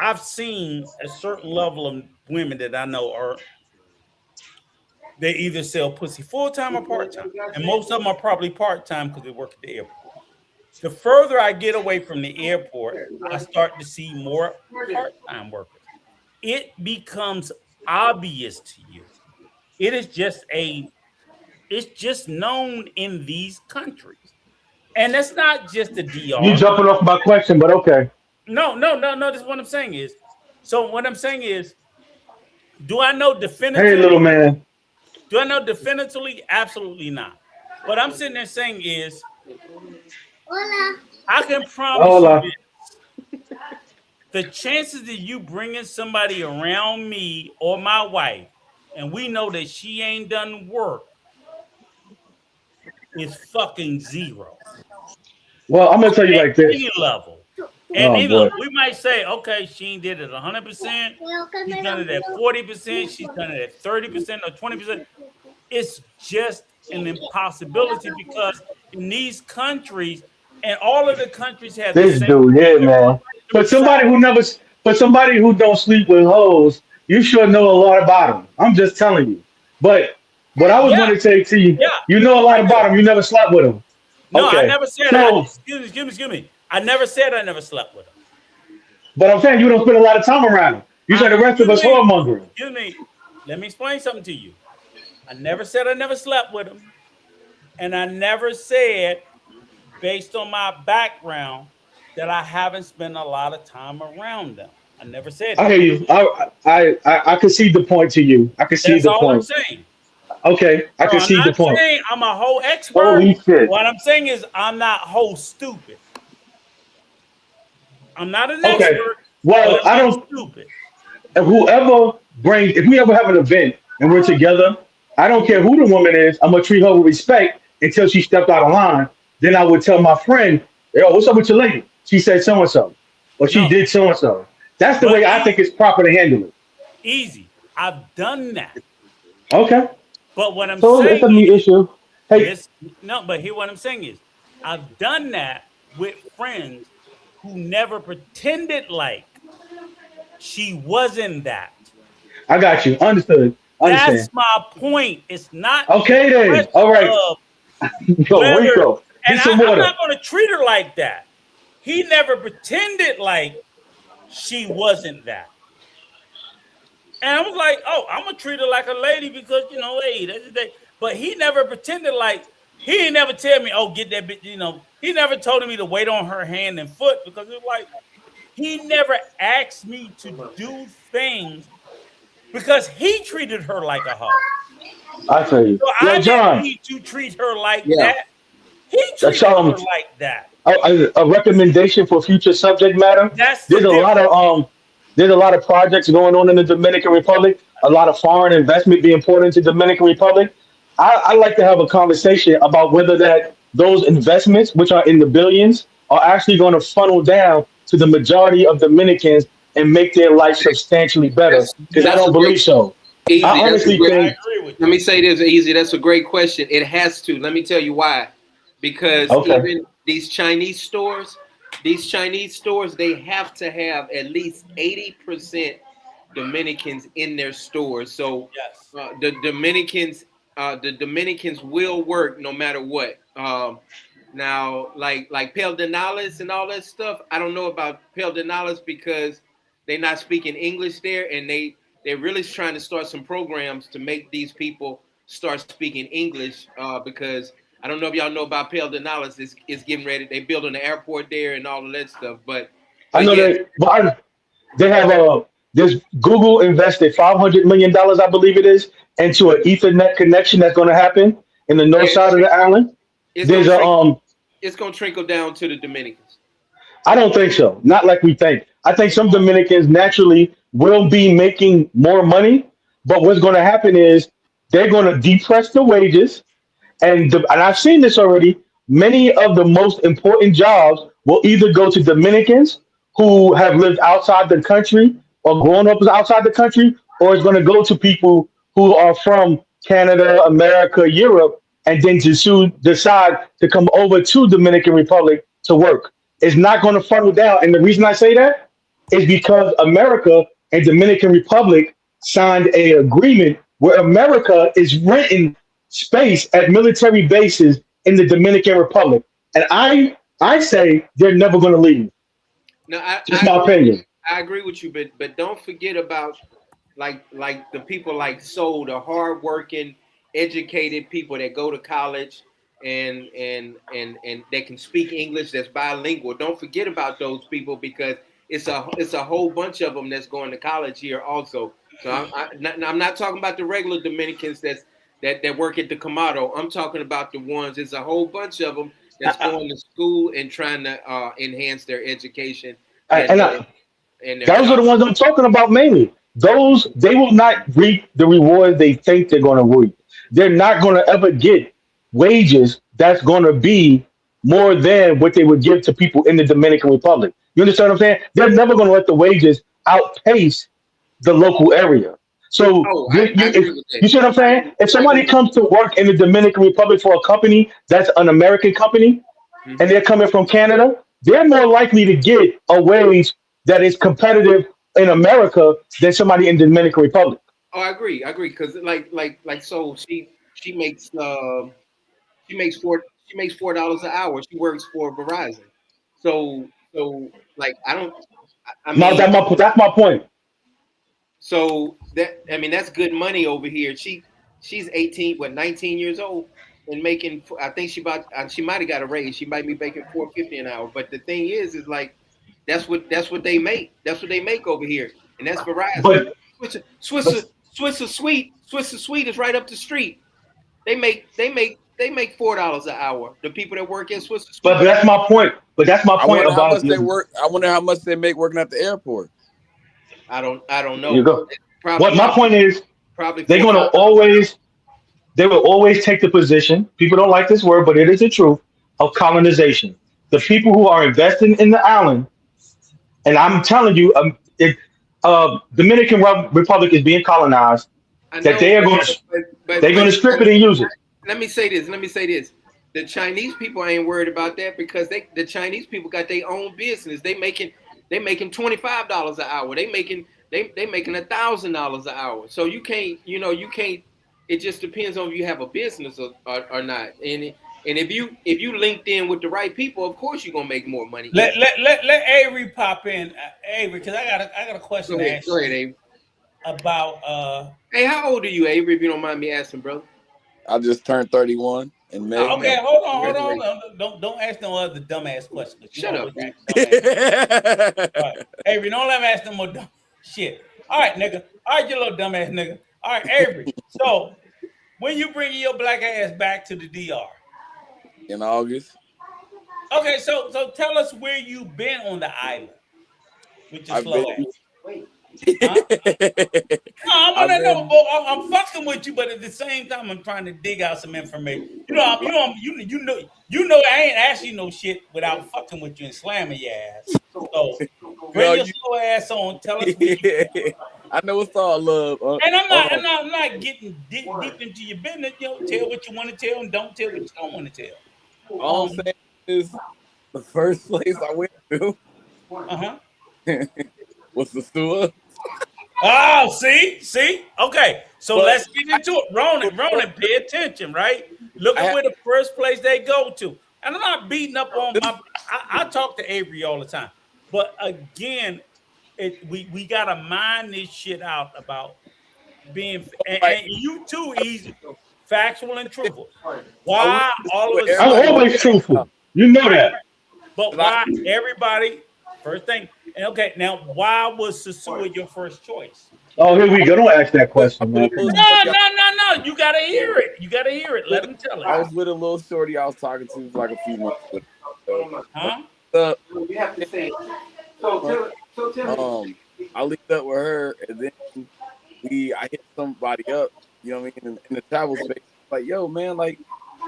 I've seen a certain level of women that I know they either sell pussy full time or part time, and most of them are probably part time because they work at the airport. The further I get away from the airport, I start to see more part time workers. It becomes obvious to you. It's just known in these countries. And that's not just the DR. You jumping off my question, but okay. No. This is what I'm saying is. So what I'm saying is, do I know definitively? Hey, little man. Do I know definitively? Absolutely not. What I'm sitting there saying is, I can promise you this. The chances of you bringing somebody around me or my wife, and we know that she ain't done work, is fucking zero. Well, I'm gonna tell you like this. Any level. And we might say, okay, she did it 100%. She's done it at 40%. She's done it at 30% or 20%. It's just an impossibility because in these countries, and all of the countries have this dude here, man. But somebody who don't sleep with hoes, you should know a lot about them. I'm just telling you. But what I was going to say to you, you know a lot about them. You never slept with them. No, okay. I never said that. Excuse me. I never said I never slept with them. But I'm saying you don't spend a lot of time around them. You said the rest of us whoremongering. Excuse me. Let me explain something to you. I never said I never slept with them. And I never said, based on my background, that I haven't spent a lot of time around them. I never said that. I hear you. I concede the point to you. I concede the point. That's all I'm saying. Okay, I concede the point. I'm not saying I'm a whole expert. Holy shit. What I'm saying is I'm not whole stupid. I'm not an expert. Well, I don't. Stupid. If we ever have an event and we're together, I don't care who the woman is. I'm gonna treat her with respect until she stepped out of line. Then I would tell my friend, "Yo, what's up with your lady? She said so and so, or she did so and so." That's the way I think it's proper to handle it. Easy. I've done that. Okay. But what I'm saying it's a me issue. Hey. But here what I'm saying is I've done that with friends who never pretended like she wasn't that. I got you. Understood. That's my point. It's not okay then. All right. Yo, Rico, and I'm not going to treat her like that. He never pretended like she wasn't that. And I was like, oh, I'm going to treat her like a lady because, hey, that's the day. But he never pretended like, he didn't never tell me, oh, get that bitch, he never told me to wait on her hand and foot because it was like, he never asked me to do things because he treated her like a hoe. I tell you. So I didn't need to treat her like that. He treated her like that. A recommendation for future subject matter. There's a lot of projects going on in the Dominican Republic. A lot of foreign investment being poured into Dominican Republic. I like to have a conversation about whether those investments, which are in the billions, are actually going to funnel down to the majority of Dominicans and make their life substantially better. Because I don't believe so. Easy. I honestly think. Let me say this, Easy. That's a great question. It has to. Let me tell you why. Because even these Chinese stores, they have to have at least 80% Dominicans in their stores. So the Dominicans will work no matter what. Now, like Pedernales and all that stuff, I don't know about Pedernales because they're not speaking English there, and they're really trying to start some programs to make these people start speaking English because I don't know if y'all know about Pedernales. It's getting ready. They building the airport there and all of that stuff. But I know they have there's Google invested $500 million, I believe it is, into an Ethernet connection that's going to happen in the north side of the island. It's going to trickle down to the Dominicans. I don't think so. Not like we think. I think some Dominicans naturally will be making more money, but what's going to happen is they're going to depress the wages. And I've seen this already. Many of the most important jobs will either go to Dominicans who have lived outside the country or grown up outside the country, or it's going to go to people who are from Canada, America, Europe, and then to decide to come over to Dominican Republic to work. It's not going to funnel down. And the reason I say that is because America and Dominican Republic signed a agreement where America is renting space at military bases in the Dominican Republic. And I say they're never going to leave. No, Just my opinion. I agree with you, but don't forget about like the people like Soul, the hardworking, educated people that go to college and they can speak English, that's bilingual. Don't forget about those people because it's a whole bunch of them that's going to college here also. So I'm not talking about the regular Dominicans that work at the Kamado. I'm talking about the ones. There's a whole bunch of them that's going to school and trying to enhance their education and their Those are the ones I'm talking about mainly. Those they will not reap the reward they think they're going to reap. They're not going to ever get wages that's going to be more than what they would give to people in the Dominican Republic. You understand what I'm saying? They're never going to let the wages outpace the local area. So you see what I'm saying? If somebody comes to work in the Dominican Republic for a company that's an American company, and they're coming from Canada, they're more likely to get a wage that is competitive in America than somebody in the Dominican Republic. Oh, I agree. Because so she makes $4 an hour. She works for Verizon. So like I don't. I No, mean, that's my point. so that's good money over here. She's 18, 19 years old, and making. I think she might have got a raise. She might be making $4.50 an hour. But the thing is like that's what they make. That's what they make over here, and that's Verizon. But Swisser Sweet is right up the street. They make $4 an hour. The people that work at Swisser Sweet. But that's my point. But that's my point How much about they work. I wonder how much they make working at the airport. I don't know. You go. Probably, What my point is, probably they will always take the position. People don't like this word, but it is the truth of colonization. The people who are investing in the island, and I'm telling you, Dominican Republic is being colonized. That they are going to strip it and use it. Let me say this. The Chinese people ain't worried about that because the Chinese people got their own business. They making $25 an hour. They making $1,000 an hour. So you can't. It just depends on if you have a business or not. And if you linked in with the right people, of course you're gonna make more money. Let Avery pop in, Avery, because I got a question to ask. Go ahead, Avery. About Hey, how old are you, Avery? If you don't mind me asking, brother. I just turned 31 in May. Okay, hold on. Don't ask no other dumbass questions. Shut up. Right. Avery, don't let me ask no more dumb shit. All right, nigga. All right, you little dumbass nigga. All right, Avery. So when you bring your black ass back to the DR? In August. Okay, so tell us where you been on the island with your slow ass. Huh? No, I want to know. I'm fucking with you, but at the same time, I'm trying to dig out some information. You know, I ain't asking you no shit without fucking with you and slamming your ass. So bring your slow ass on. Tell us. I know it's all love. And I'm not getting deep into your business. Tell what you want to tell and don't tell what you don't want to tell. All I'm saying is the first place I went to was the sewer. Oh, see? Okay, so let's get into it. Ronan, pay attention, right? Look at where the first place they go to. And I'm not beating up on I talk to Avery all the time. But again, we got to mind this shit out about being, and you too, easy, factual and truthful. Why all of a sudden? I'm always truthful. You know that. But why everybody, first thing, and okay, now why was Sasua your first choice? Oh, here we go. Don't ask that question, man. No. You gotta hear it. Let him tell it. I was with a little shorty I was talking to like a few months ago. You have to say it. So tell me. I linked up with her, and then I hit somebody up. You know what I mean? In the travel space, like, yo, man, like,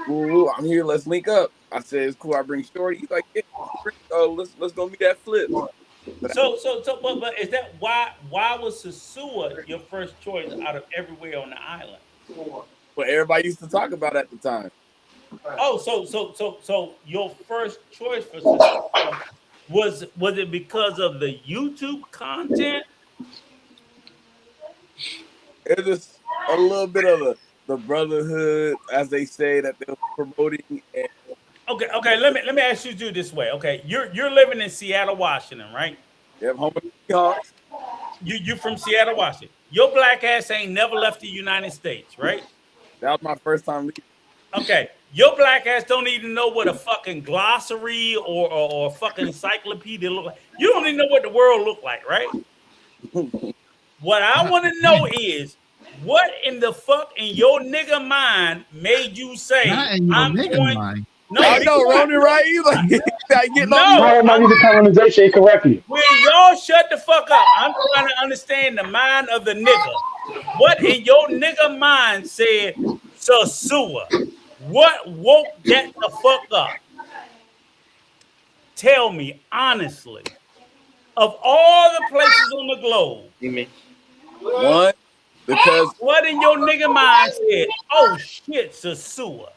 woo, I'm here. Let's link up. I said, it's cool. I bring shorty. He's like, yeah, let's go meet that flip. But is that why was Sasua your first choice out of everywhere on the island? What everybody used to talk about at the time. Oh, so your first choice for Sasua Was it because of the YouTube content? It's just a little bit of the brotherhood, as they say, that they're promoting. And Okay. Let me ask you to do this way. Okay, you're living in Seattle, Washington, right? Yep, home of the Seahawks. You from Seattle, Washington. Your black ass ain't never left the United States, right? That was my first time leaving. Okay, your black ass don't even know what a fucking glossary or fucking encyclopedia look like. You don't even know what the world look like, right? What I want to know is, what in the fuck in your nigga mind made you say, Not in your I'm nigga going? mind. No, I know, Ronan, right? He's like, getting on How am I using colonization correctly? Will y'all shut the fuck up? I'm trying to understand the mind of the nigga. What in your nigga mind said, Sasua? What woke that the fuck up? Tell me honestly. Of all the places on the globe, one, because what in your nigga mind said, oh shit, Sasua?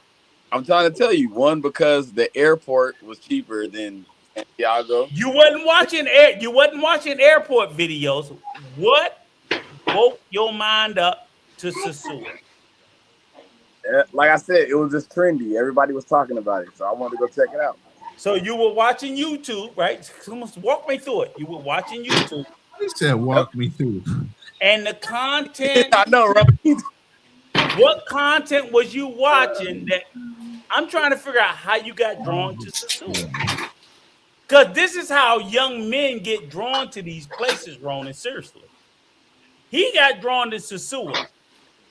I'm trying to tell you, one, because the airport was cheaper than Santiago. You wasn't watching airport videos. What woke your mind up to Sasua? Like I said, it was just trendy. Everybody was talking about it, so I wanted to go check it out. So you were watching YouTube, right? Someone walk me through it. You were watching YouTube. He said, "Walk me through." And the content. I know, right? What content was you watching that? I'm trying to figure out how you got drawn to Sasua. Because this is how young men get drawn to these places, Ronan. Seriously. He got drawn to Sasua.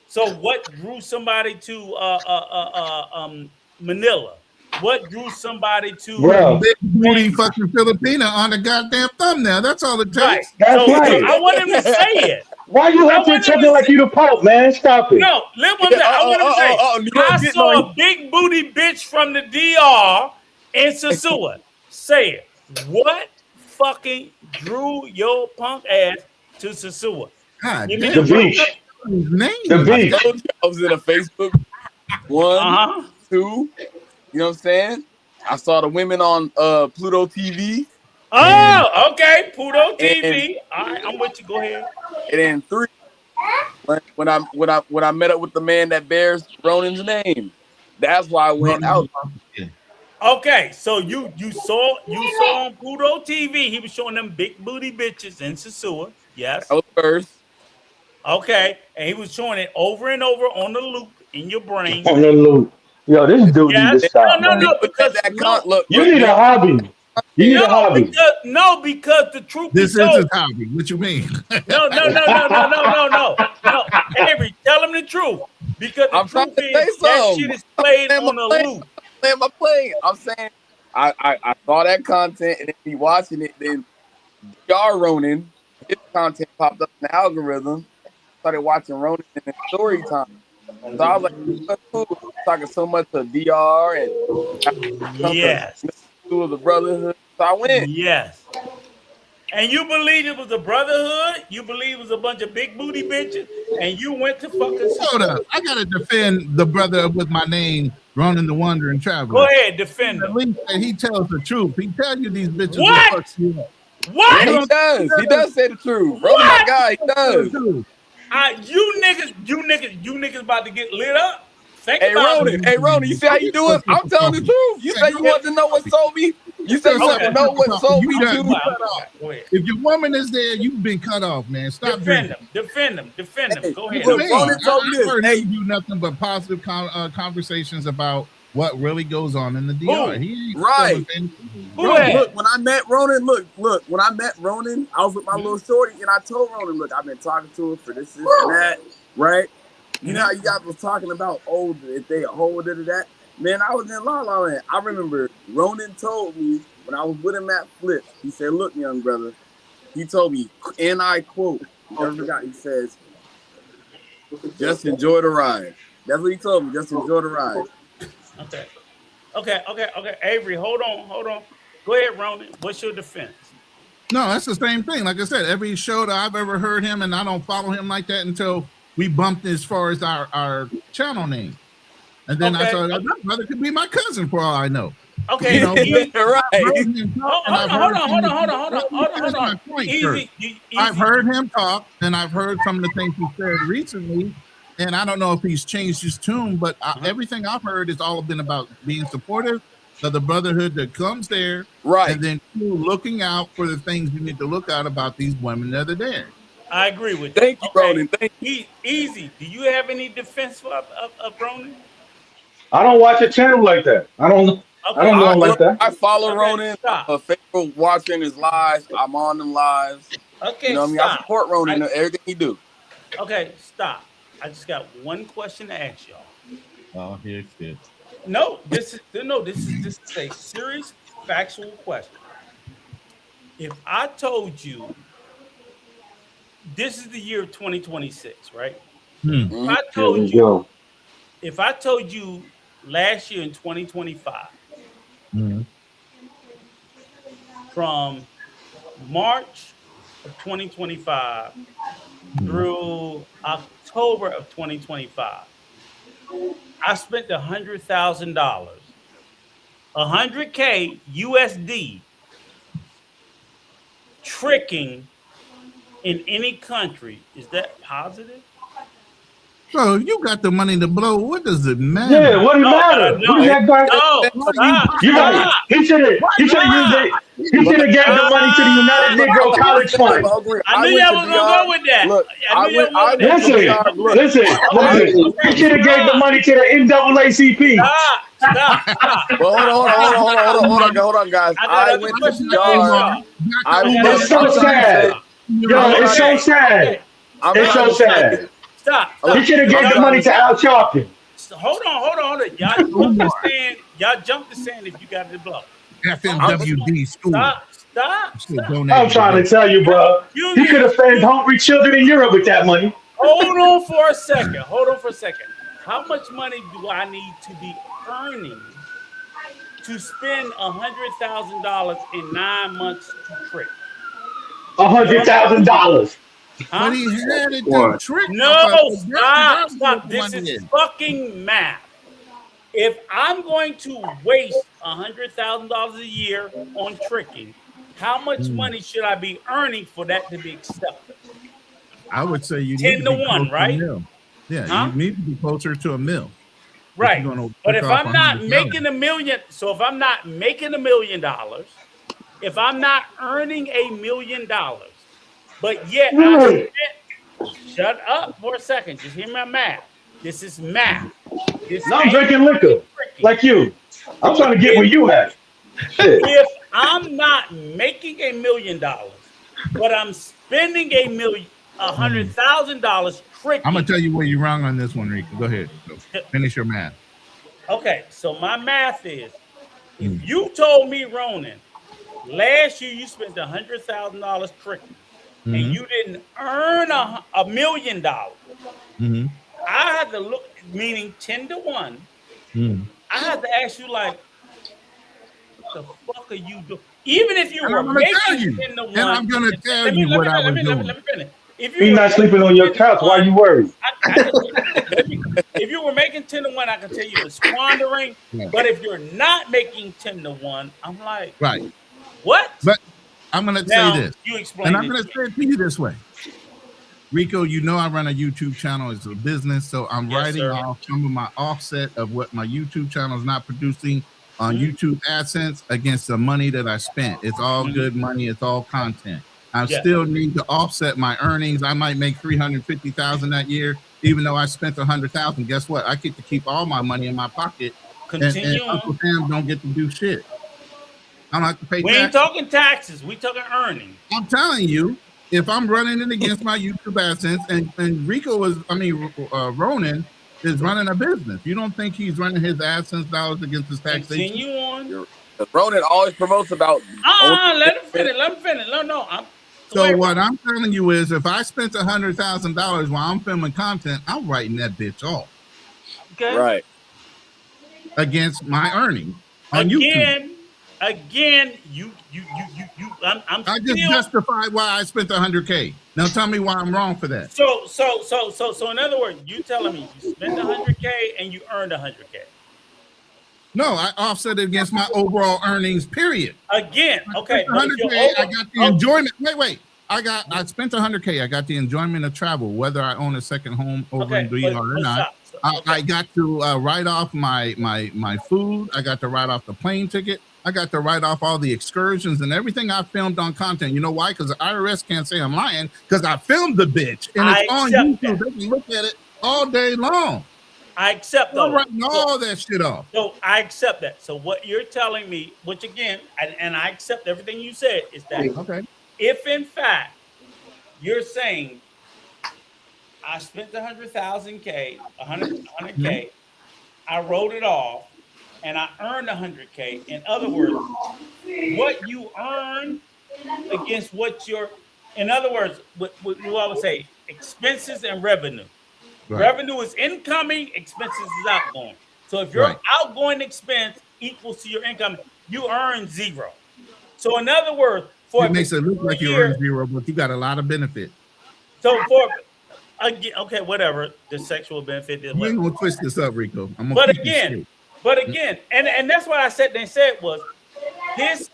So what drew somebody to Manila? What drew somebody to big booty fucking Filipina on the goddamn thumbnail? That's all it takes. Right. That's right. I want him to say it. Why you out there talking like you the Pope, man? Stop it. No, let me say. I want to say. I saw a big booty bitch from the DR in Sasua. Say it. What fucking drew your punk ass to Sasua? God, Give me the beach. The beach. I was in a Facebook. One, two. You know what I'm saying? I saw the women on Pluto TV. Oh, okay. Pluto TV. All right, I'm with you. Go ahead. And then three, when I met up with the man that bears Ronan's name, that's why I went out. Okay, so you saw on Pluto TV, he was showing them big booty bitches in Sasua. Yes. That was first. Okay, and he was showing it over and over on the loop in your brain. On the loop. Yo, this dude needs to stop. No, because you need a hobby. You need a hobby. Because the truth This is so. is his hobby. What you mean? No. Avery, tell him the truth. Because the truth is that shit is played on the loop. I'm saying I saw that content and then be watching it. Then y'all Ronan, his content popped up in the algorithm. Started watching Ronan in the story time. So I was like, that's cool. Talking so much of DR and yes, to the brotherhood. So I went. Yes. And you believe it was a brotherhood? You believe it was a bunch of big booty bitches? And you went to fucking. Hold up. I gotta defend the brother with my name, Ronan the Wandering Traveler. Go ahead, defend him. At least that he tells the truth. He tells you these bitches. What? Will fuck you up. What? Yeah, he does. He does say the truth. Ronan, my guy, he does. You niggas about to get lit up. Hey Ronan, you see how you doing? I'm telling the truth. You say you want to know what sold me. You say you want to know what sold me too. If your woman is there, you've been cut off, man. Stop defend him. Go ahead. Ronan told me this. Hey, you do nothing but positive conversations about what really goes on in the DR. Right. Look, when I met Ronan, when I met Ronan, I was with my little shorty, and I told Ronan, look, I've been talking to her for this and that, right? You know how you guys was talking about, if they hold it or that? Man, I was in La La Land. I remember Ronan told me when I was with him at Flip, he said, look, young brother, he told me, and I quote, never forgot, he says, just enjoy the ride. That's what he told me, just enjoy the ride. Okay. Avery, hold on. Go ahead, Ronan. What's your defense? No, that's the same thing. Like I said, every show that I've ever heard him, and I don't follow him like that until we bumped as far as our channel name. And then I thought that brother could be my cousin for all I know. Okay, You know, right. Hold on. I've heard him talk, and I've heard some of the things he said recently, and I don't know if he's changed his tune, but everything I've heard has all been about being supportive of the brotherhood that comes there, right, and then you looking out for the things you need to look out about these women that are there. I agree with you. Thank you, Ronan. Thank you. Easy. Do you have any defense of Ronan? I don't watch a channel like that. I don't go on like that. I follow Ronan. I'm a faithful watching his lives. I'm on them lives. Okay, you know what I mean? I support Ronan in everything he do. Okay, stop. I just got one question to ask y'all. Oh, here's it. No, this is a serious factual question. If I told you this is the year 2026, right? If I told you last year in 2025, from March of 2025 through October of 2025, I spent $100,000, $100K USD, tricking in any country. Is that positive? So if you got the money to blow, what does it matter? Yeah, what does it matter? What is that guy? He should have used it. He should have gave the money to the United Negro College Fund. I knew y'all was gonna go with that. Look, listen. He should have gave the money to the NAACP. Stop. Well, hold on, guys. I went to the yard. It's so sad. Yo, it's so sad. It's so sad. Stop. He should have gave the money to Al Sharpton. Hold on. Y'all jumped the sand if you got it blow. FMWD school. Stop. I'm trying to tell you, bro. He could have fed hungry children in Europe with that money. Hold on for a second. How much money do I need to be earning to spend $100,000 in 9 months to trick? $100,000. But he had it to trick. No, stop. This is fucking math. If I'm going to waste $100,000 a year on tricking, how much money should I be earning for that to be accepted? I would say you 10 need to 1, right? Yeah, you need to be closer to a mill. Right. But if I'm not making $1 million, so if I'm not making $1 million, if I'm not earning $1 million, but yet shut up for a second. Just hear my math. This is math. I'm drinking liquor like you. I'm trying to get where you at. If I'm not making $1 million, but I'm spending $100,000 tricking. I'm gonna tell you where you're wrong on this one, Rico. Go ahead. Finish your math. Okay, so my math is, if you told me, Ronan, last year you spent $100,000 tricking, and you didn't earn $1 million, I had to look, meaning 10 to 1. I had to ask you, like, what the fuck are you doing? Even if you were making 10 to 1, and I'm gonna tell you what I was doing. Let me finish. He's not sleeping on your couch. Why are you worried? If you were making 10 to 1, I can tell you it's squandering. But if you're not making 10 to 1, I'm like, right. What? But I'm going to say this. You explain and I'm going to say it to you this way. Rico, you know I run a YouTube channel as a business, so I'm writing off some of my offset of what my YouTube channel is not producing on YouTube AdSense against the money that I spent. It's all good money. It's all content. I still need to offset my earnings. I might make $350,000 that year, even though I spent $100,000. Guess what? I get to keep all my money in my pocket, and Uncle Sam don't get to do shit. I don't have to pay. We ain't talking taxes. We talking earnings. I'm telling you, if I'm running it against my YouTube AdSense, and Ronan is running a business. You don't think he's running his AdSense dollars against his taxation? Continue on. Ronan always promotes about. Let him finish. No. So what I'm telling you is, if I spent $100,000 while I'm filming content, I'm writing that bitch off. Okay. Right. Against my earnings on YouTube. Again, I just justified why I spent $100K. Now tell me why I'm wrong for that. So in other words, you telling me you spent $100K and you earned $100K. No, I offset it against my overall earnings. Period. Again, okay. $100K. I got the enjoyment. Wait. I spent $100K. I got the enjoyment of travel, whether I own a second home over in DR or not. I got to write off my food. I got to write off the plane ticket. I got to write off all the excursions and everything I filmed on content. You know why? Because the IRS can't say I'm lying because I filmed the bitch and it's on YouTube. They can look at it all day long. I accept those. Writing all that shit off. So I accept that. So what you're telling me, which again, and I accept everything you said, is that if in fact you're saying I spent 100,000K, 100K, I wrote it off, and I earned 100K. In other words, what you earn against what in other words, what I would say, expenses and revenue. Right. Revenue is incoming, expenses is outgoing. So if your outgoing expense equals to your income, you earn zero. So in other words, it makes it look like you earn zero, but you got a lot of benefit. So okay, whatever, the sexual benefit. We ain't gonna twist this up, Rico. But again, and that's what I said. They said was his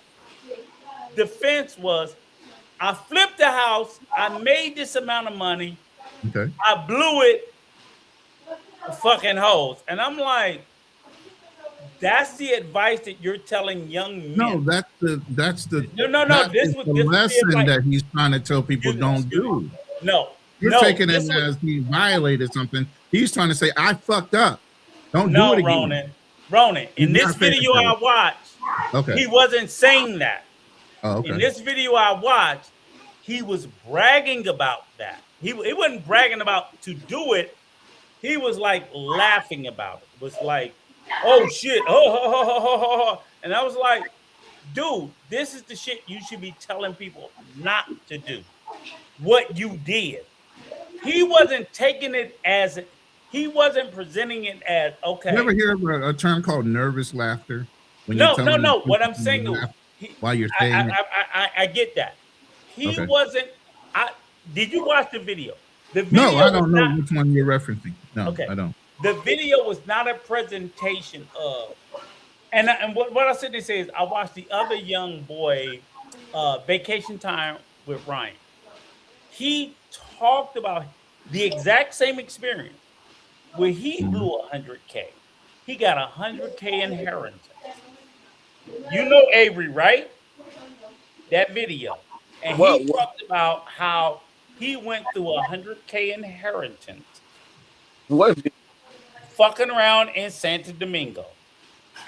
defense was, I flipped the house, I made this amount of money, I blew it. Fucking hoes. And I'm like, that's the advice that you're telling young men. No, that's the this was the lesson that he's trying to tell people don't do. No. You're taking it as he violated something. He's trying to say, I fucked up. Don't do it again. Ronan, in this video I watched, he wasn't saying that. Oh, in this video I watched, he was bragging about that. He wasn't bragging about to do it. He was like laughing about it. It was like, oh shit, oh. And I was like, dude, this is the shit you should be telling people not to do. What you did. He wasn't taking it as, he wasn't presenting it as, okay. You ever hear of a term called nervous laughter? No. What I'm saying is, while you're saying I get that. He wasn't, did you watch the video? No, I don't know which one you're referencing. No, I don't. The video was not a presentation of, and what I said to say is I watched the other young boy, Vacation Time with Ryan. He talked about the exact same experience where he blew 100K. He got 100K inheritance. You know Avery, right? That video. And he talked about how he went through 100K inheritance. What? Fucking around in Santo Domingo.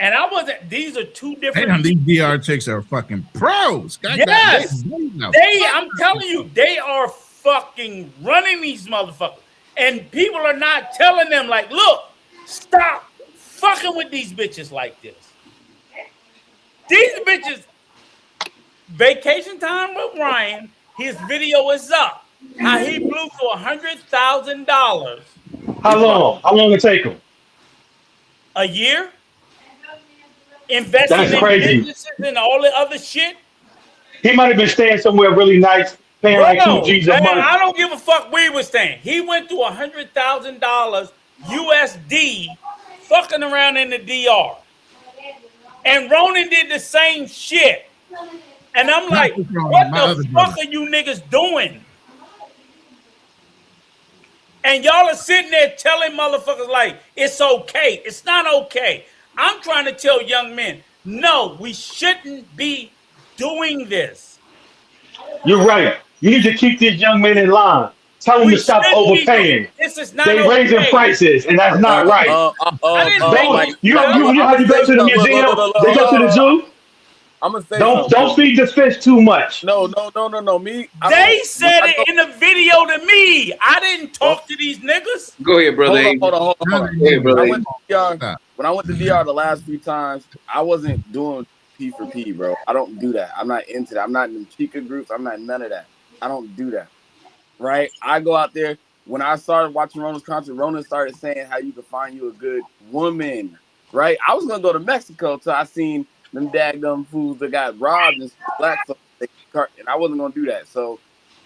And I wasn't, these are two different. Damn, these DR chicks are fucking pros. Yes. I'm telling you, they are fucking running these motherfuckers. And people are not telling them, like, look, stop fucking with these bitches like this. These bitches, Vacation Time with Ryan, his video is up. How he blew for $100,000. How long? How long it take him? A year? Investing in businesses and all the other shit? He might have been staying somewhere really nice, paying like 2 G's a month. I don't give a fuck where he was staying. He went to $100,000 USD fucking around in the DR. And Ronan did the same shit. And I'm like, what the fuck are you niggas doing? And y'all are sitting there telling motherfuckers like, it's okay. It's not okay. I'm trying to tell young men, no, we shouldn't be doing this. You're right. You need to keep these young men in line. Tell them to stop overpaying. This is not They raising prices, and that's not right. You know how you go to the museum? They go to the zoo? I'm gonna say don't feed the fish too much. No. They said it in the video to me. I didn't talk to these niggas. Go ahead, brother. Hold on. Hey, brother. When I went to DR the last few times, I wasn't doing P for P, bro. I don't do that. I'm not into that. I'm not in Chica groups. I'm not none of that. I don't do that. Right? I go out there. When I started watching Ronan's concert, Ronan started saying how you can find you a good woman. Right? I was gonna go to Mexico till I seen them daggum fools that got robbed and black, and I wasn't gonna do that. So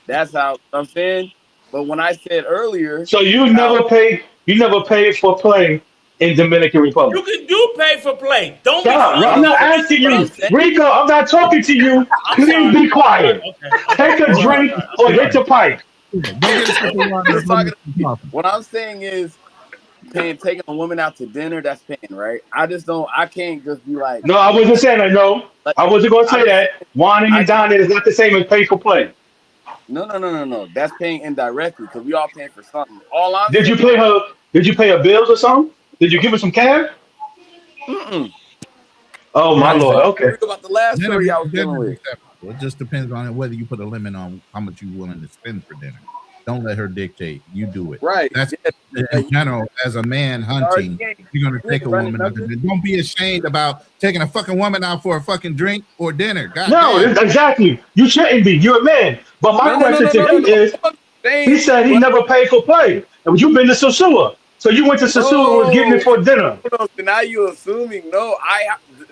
that's how I'm saying. But when I said earlier, so you never paid for play in Dominican Republic. You can do pay for play. Don't Stop. be I'm not asking you, Rico. I'm not talking to you. Please be quiet. Take a drink or hit the pipe. What I'm saying is, taking a woman out to dinner, that's paying, right? I can't just be like. No, I wasn't saying that. No, like, I wasn't going to say that. Whining and dining is not the same as pay for play. No. That's paying indirectly because we all paying for something. All I'm Did you pay her? Did you pay her bills or something? Did you give her some cash? Oh my lord. Okay. About the last story I was dealing with. It just depends on whether you put a limit on how much you're willing to spend for dinner. Don't let her dictate. You do it. Right. That's in general. As a man hunting, you're gonna take a woman out to dinner. Don't be ashamed about taking a fucking woman out for a fucking drink or dinner. God damn. Exactly. You shouldn't be. You're a man. But my question to him is, he said he never paid for play. And you've been to Sosua. So you went to Sosua and was getting it for dinner. So now you assuming? No,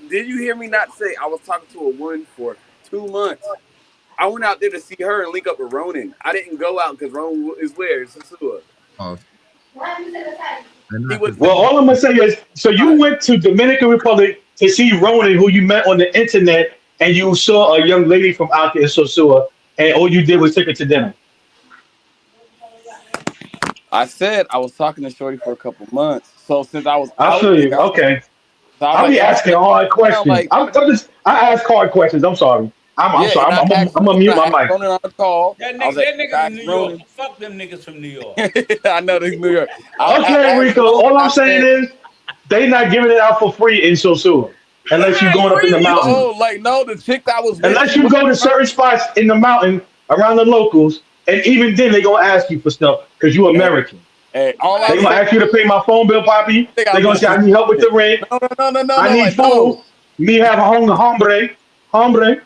did you hear me not say I was talking to a woman for 2 months? I went out there to see her and link up with Ronan. I didn't go out because Ronan is where? It's Sosua. Oh. Well, all I'm gonna say is, so you went to Dominican Republic to see Ronan, who you met on the internet, and you saw a young lady from out there in Sosua, and all you did was take her to dinner. I said I was talking to Shorty for a couple months. So since I was I feel you. Okay. So I'll be asking hard questions. I ask hard questions. I'm sorry. I'm sorry. I'm gonna mute my mic. On the call. That nigga from New York. Fuck them niggas from New York. I know they're New York. Okay, Rico. All I'm saying is they not giving it out for free in Sosua. Unless you're going up in the mountain. Oh, no, the chick that was unless you go to certain spots in the mountain around the locals, and even then they gonna ask you for stuff because you American. Hey, they gonna ask you to pay my phone bill, Poppy. They gonna say I need help with the rent. No. I need food. Me have a hombre.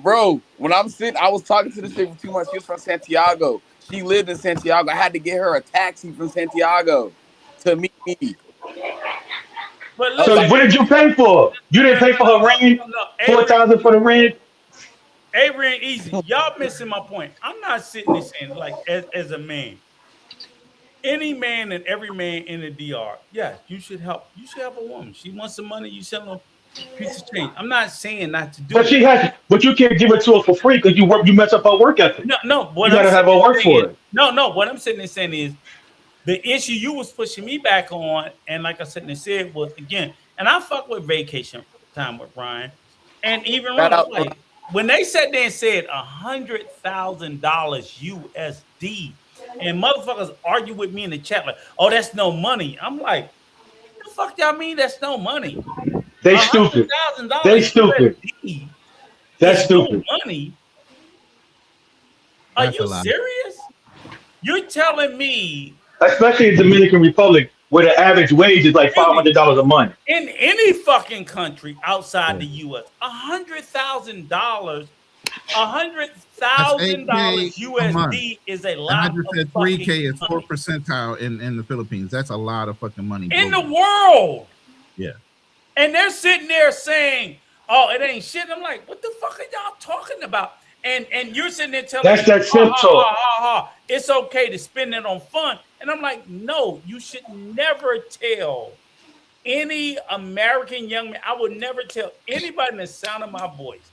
Bro, when I'm sitting, I was talking to this chick for 2 months. She was from Santiago. She lived in Santiago. I had to get her a taxi from Santiago to meet me. So what did you pay for? You didn't pay for her rent? $4,000 for the rent? Avery ain't easy. Y'all missing my point. I'm not sitting there saying, like, as a man. Any man and every man in the DR, yeah, you should help. You should help a woman. She wants some money, you sell her a piece of change. I'm not saying not to do it. But you can't give it to her for free because you mess up her work ethic. No. You gotta have her work for it. No. What I'm sitting there saying is the issue you was pushing me back on, and like I said and said was again, and I fuck with vacation time with Brian, and even like, when they sat there and said $100,000 USD. And motherfuckers argue with me in the chat like, "Oh, that's no money." I'm like, "The fuck y'all mean that's no money?" They stupid. They stupid. That's stupid. No money. Are you serious? You're telling me, especially in Dominican Republic, where the average wage is like $500 a month. In any fucking country outside the U.S., $100,000. $100,000 USD is a lot. I just said 3K is 4th percentile in the Philippines. That's a lot of fucking money in the world. Yeah. And they're sitting there saying, "Oh, it ain't shit." I'm like, "What the fuck are y'all talking about?" And you're sitting there telling me, that simple. It's okay to spend it on fun. And I'm like, no, you should never tell any American young man. I would never tell anybody in the sound of my voice.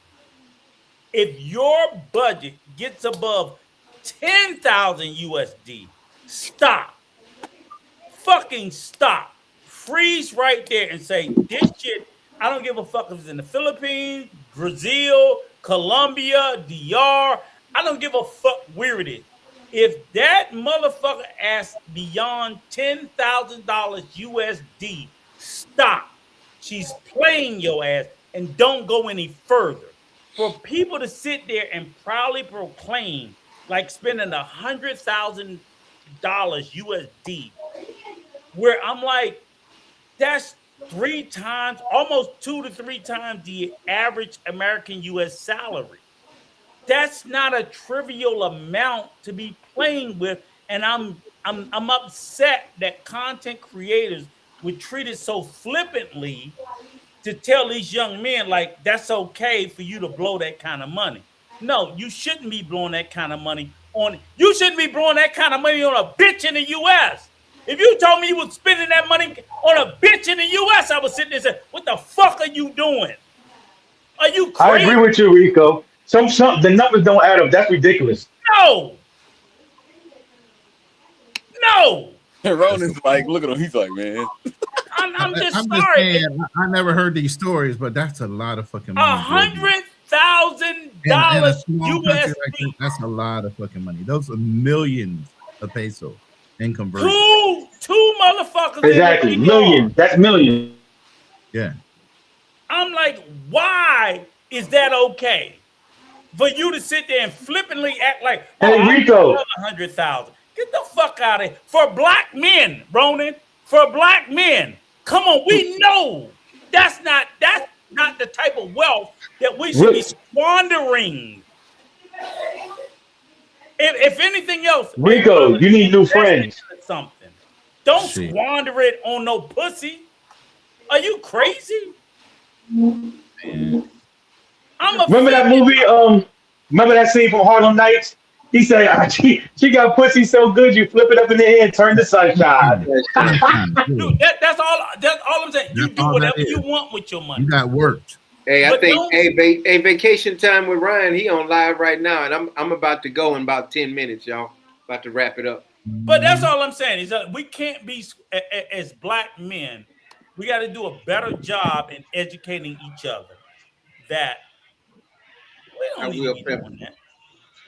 If your budget gets above 10,000 USD, stop. Fucking stop. Freeze right there and say, this shit, I don't give a fuck if it's in the Philippines, Brazil, Colombia, DR. I don't give a fuck where it is. If that motherfucker asks beyond $10,000 USD, stop. She's playing your ass and don't go any further. For people to sit there and proudly proclaim like spending $100,000 USD, where I'm like, that's 3 times, almost 2 to 3 times the average American U.S. salary. That's not a trivial amount to be playing with, and I'm upset that content creators would treat it so flippantly to tell these young men like that's okay for you to blow that kind of money. No, you shouldn't be blowing that kind of money on. You shouldn't be blowing that kind of money on a bitch in the U.S. If you told me you was spending that money on a bitch in the U.S., I would sit there and say, "What the fuck are you doing? Are you I crazy?" agree with you, Rico. Some the numbers don't add up. That's ridiculous. No, no. Ronan's like, look at him. He's like, man. I'm just I'm just sorry. saying, I never heard these stories, but that's a lot of fucking money. $100,000 in a small country USD. like this, that's a lot of fucking money. Those are millions of pesos in conversion. Two motherfuckers Exactly. in the Million. That's million. Yeah. I'm like, why is that okay? For you to sit there and flippantly act like, Hey, Rico. 100,000. Get the fuck out of here. For black men, Ronan, for black men. Come on, we know that's not the type of wealth that we should be squandering. If anything else, Rico, you need new friends. Something. Don't squander it on no pussy. Are you crazy? Remember that movie? Remember that scene from Harlem Nights? He said, she got pussy so good you flip it up in the air and turn the sunshine. Dude, that's all I'm saying. You do whatever you want with your money. You got worked. Hey, I think vacation time with Ryan, he on live right now, and I'm about to go in about 10 minutes, y'all. About to wrap it up. But that's all I'm saying is that we can't be, as black men, we got to do a better job in educating each other that we don't need to be doing that.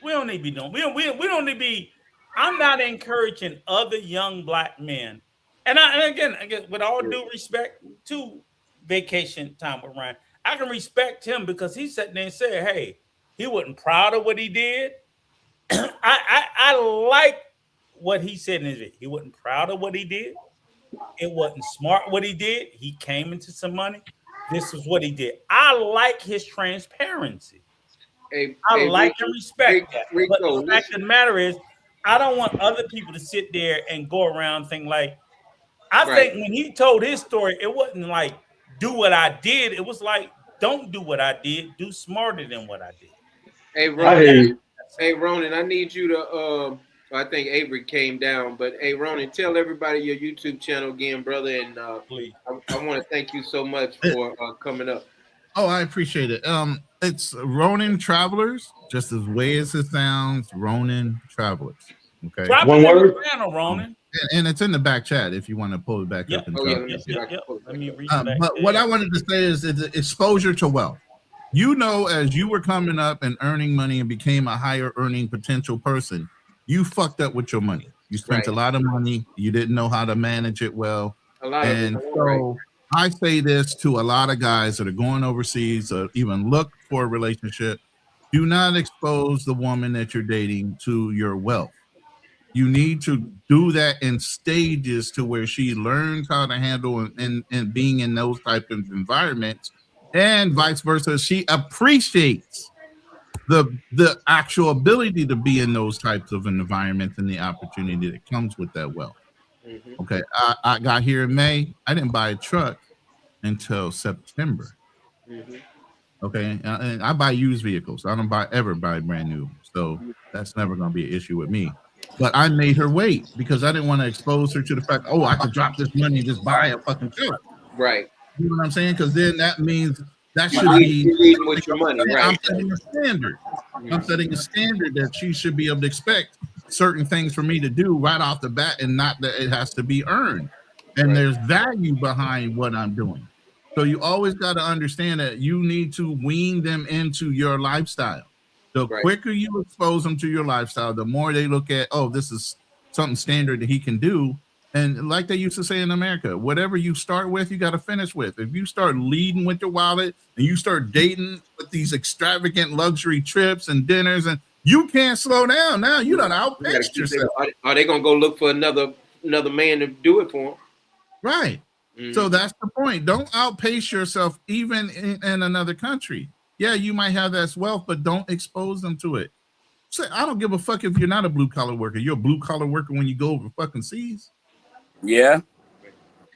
We don't need to be doing. We don't need to be. I'm not encouraging other young black men, and again, with all due respect to vacation time with Ryan, I can respect him because he sat there and said, "Hey, he wasn't proud of what he did." I like what he said in his video. He wasn't proud of what he did. It wasn't smart what he did. He came into some money. This is what he did. I like his transparency. I like and respect that. But the fact of the matter is, I don't want other people to sit there and go around thinking like, I think when he told his story, it wasn't like, do what I did. It was like, don't do what I did. Do smarter than what I did. Hey, Ronan, I need you to, I think Avery came down, but hey, Ronan, tell everybody your YouTube channel again, brother. And please. I want to thank you so much for coming up. Oh, I appreciate it. It's Ronan Travelers, just as way as it sounds, Ronan Travelers. Okay. One word. Channel, Ronan. And it's in the back chat if you want to pull it back up. And Let me read but what I wanted to say is exposure to wealth. You know, as you were coming up and earning money and became a higher earning potential person, you fucked up with your money. You spent a lot of money. You didn't know how to manage it well. I say this to a lot of guys that are going overseas or even look for a relationship. Do not expose the woman that you're dating to your wealth. You need to do that in stages to where she learns how to handle and being in those types of environments, and vice versa. She appreciates the actual ability to be in those types of environments and the opportunity that comes with that wealth. Mm-hmm. Okay, I got here in May. I didn't buy a truck until September. Mm-hmm. Okay, and I buy used vehicles. I don't ever buy brand new, so that's never going to be an issue with me. But I made her wait because I didn't want to expose her to the fact, I could drop this money and just buy a fucking truck. Right. You know what I'm saying? Because then that means that should be leading with your money, right? I'm setting a standard. Mm-hmm. I'm setting a standard that she should be able to expect certain things for me to do right off the bat, and not that it has to be earned. And there's value behind what I'm doing. So you always got to understand that you need to wean them into your lifestyle. The quicker you expose them to your lifestyle, the more they look at, this is something standard that he can do. And like they used to say in America, whatever you start with, you got to finish with. If you start leading with your wallet and you start dating with these extravagant luxury trips and dinners, and you can't slow down. Now you done outpaced yourself. Are they gonna go look for another man to do it for them? Right. Mm-hmm. So that's the point. Don't outpace yourself even in another country. Yeah, you might have that wealth, but don't expose them to it. So I don't give a fuck if you're not a blue collar worker. You're a blue collar worker when you go over fucking seas. Yeah.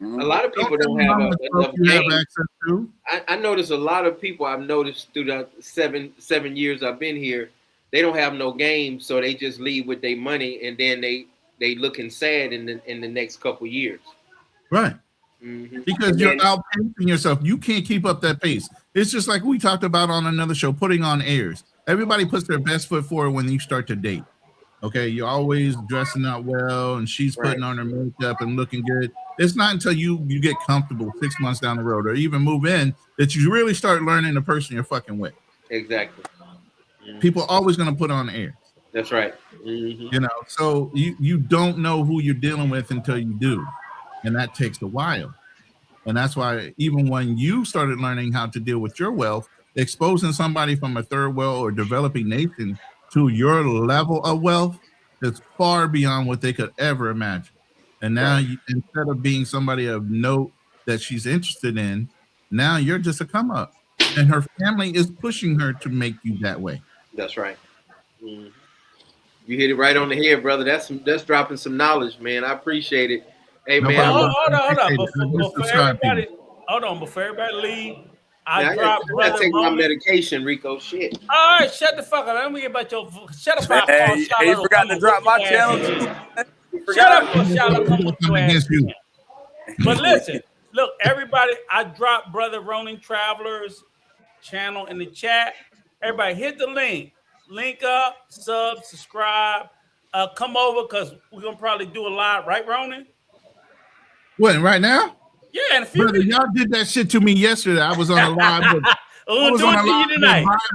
A lot of people don't have enough access to. I notice a lot of people I've noticed through the seven years I've been here, they don't have no game, so they just leave with their money, and then they they looking sad in the next couple years. Right. Mm-hmm. Because you're outpacing yourself. You can't keep up that pace. It's just like we talked about on another show, putting on airs. Everybody puts their best foot forward when you start to date. Okay, you're always dressing up well, and she's putting on her makeup and looking good. It's not until you get comfortable 6 months down the road, or even move in, that you really start learning the person you're fucking with. Exactly. Mm-hmm. People are always going to put on airs. That's right. Mm-hmm. You know, so you don't know who you're dealing with until you do, and that takes a while. And that's why even when you started learning how to deal with your wealth, exposing somebody from a third world or developing nation to your level of wealth is far beyond what they could ever imagine. And now, instead of being somebody of note that she's interested in, now you're just a come up, and her family is pushing her to make you that way. That's right. Mm-hmm. You hit it right on the head, brother. That's dropping some knowledge, man. I appreciate it. Hey, man. Hold on. Before everybody leave, I gotta take my medication, Rico. Shit. All right, shut the fuck up. Let me get about your shut up. Hey, you forgot to drop my channel too. Shut up, But listen, look, everybody, I dropped Brother Ronin Traveler's channel in the chat. Everybody hit the link up, subscribe, come over because we're gonna probably do a live, right, Ronin? What, right now? Yeah, in a few minutes. Y'all did that shit to me yesterday. I was on a live with,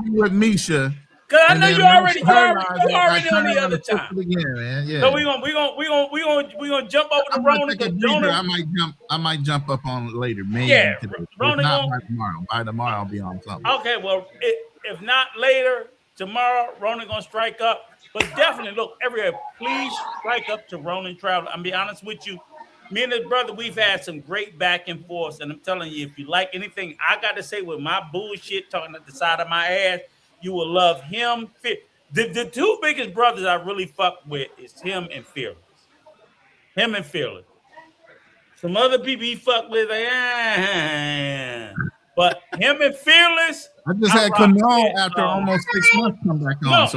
with Misha. Cause I know you already on the other time. Again, man. Yeah. So we gonna jump over to Ronin. I might jump up on later, maybe. Yeah, Ronin by tomorrow. By tomorrow, I'll be on something. Okay, well, if not later, tomorrow, Ronin gonna strike up. But definitely, look, everywhere, please strike up to Ronin Traveler. I'm be honest with you. Me and his brother, we've had some great back and forth, and I'm telling you, if you like anything I got to say with my bullshit talking at the side of my ass, you will love him. The two biggest brothers I really fuck with is him and Fearless. Some other people he fuck with, but him and Fearless. I just had Kamal after almost 6 months come back on.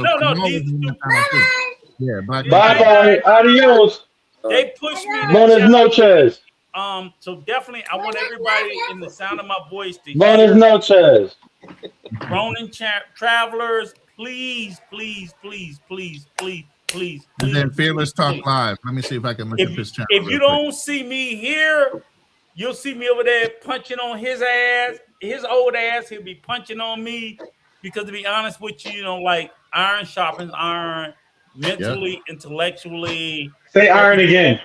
Yeah, bye. Adios. They push me. Buenas noches. So definitely, I want everybody in the sound of my voice to Buenas noches. Ronin Travelers, please. And then Fearless Talk Live. Let me see if I can look at this channel. If you don't see me here, you'll see me over there punching on his ass, his old ass. He'll be punching on me because, to be honest with you, like iron sharpens iron, mentally, intellectually. Say iron again.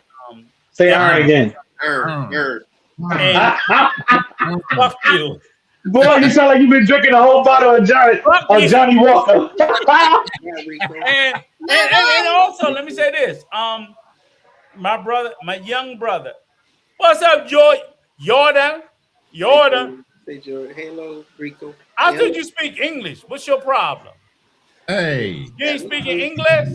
Say iron again. Fuck you. Boy, you sound like you've been drinking a whole bottle of Johnny Walker. and also, let me say this. My young brother. What's up, Jordan? Say Jordan. Hello, Rico. I think you speak English. What's your problem? Hey. You ain't speaking English?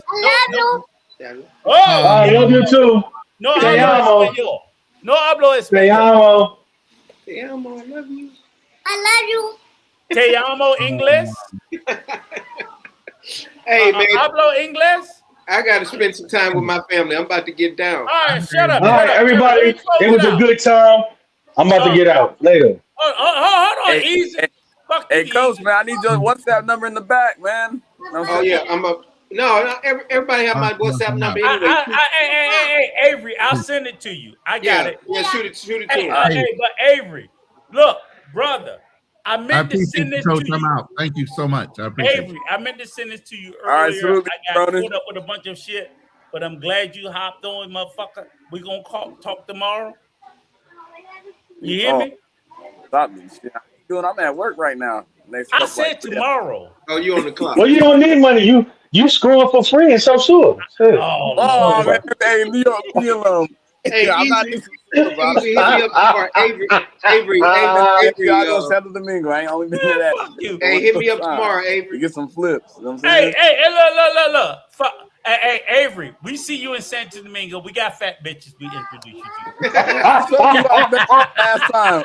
I love you too. No hablo español. No hablo español. Te amo. I love you. Te amo English. Hey, man. Hablo English. I got to spend some time with my family. I'm about to get down. All right, shut up. All right, everybody. It was a good time. I'm about to get out later. Hold on. Easy. Hey, Coach, man, I need your WhatsApp number in the back, man. Oh, yeah. Everybody have my WhatsApp number anyway. Hey, Avery, I'll send it to you. I got it. Yeah, shoot it to Hey, but Avery, look, brother, I meant to send this to you. I'm out. Thank you so much. I appreciate Avery, I meant to send this to you earlier. All right, salute, I got caught up with a bunch of shit, but I'm glad you hopped on, motherfucker. We gonna talk tomorrow. You hear me? Stop me. Shit. How you doing? I'm at work right now. I said tomorrow. Oh, you on the clock? Well, you don't need money. You screwing for free and so sure. Oh man. Hey, New York, be alone. Hey, I'm not Avery. I go Santo Domingo. I ain't only been to that. Hey, hit me up tomorrow, Avery. Get some flips. You know what I'm saying? Hey, look. Hey, Avery, we see you in Santo Domingo. We got fat bitches we introduce you to. I told you I was last time.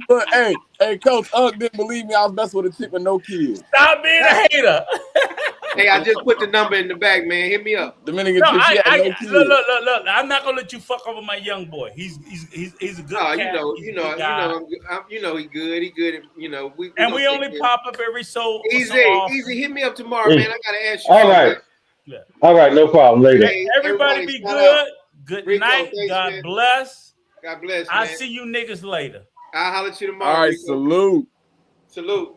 But hey, Coach Ugg didn't believe me. I was messing with a chick with no kids. Stop being a hater. Hey, I just put the number in the back, man. Hit me up. Dominican, no, look. I'm not gonna let you fuck over my young boy. He's a good cat. You know, He's a good guy. you know, he good. He good. You know, we only pop up every so easy. Hit me up tomorrow, man. I gotta ask you. All right. Yeah. All right, no problem. Later. Hey, everybody be good. Good Rico, night. thanks, God man. bless. God bless. I'll see you niggas later. I'll holler at you tomorrow. All right, Rico. salute. Salute.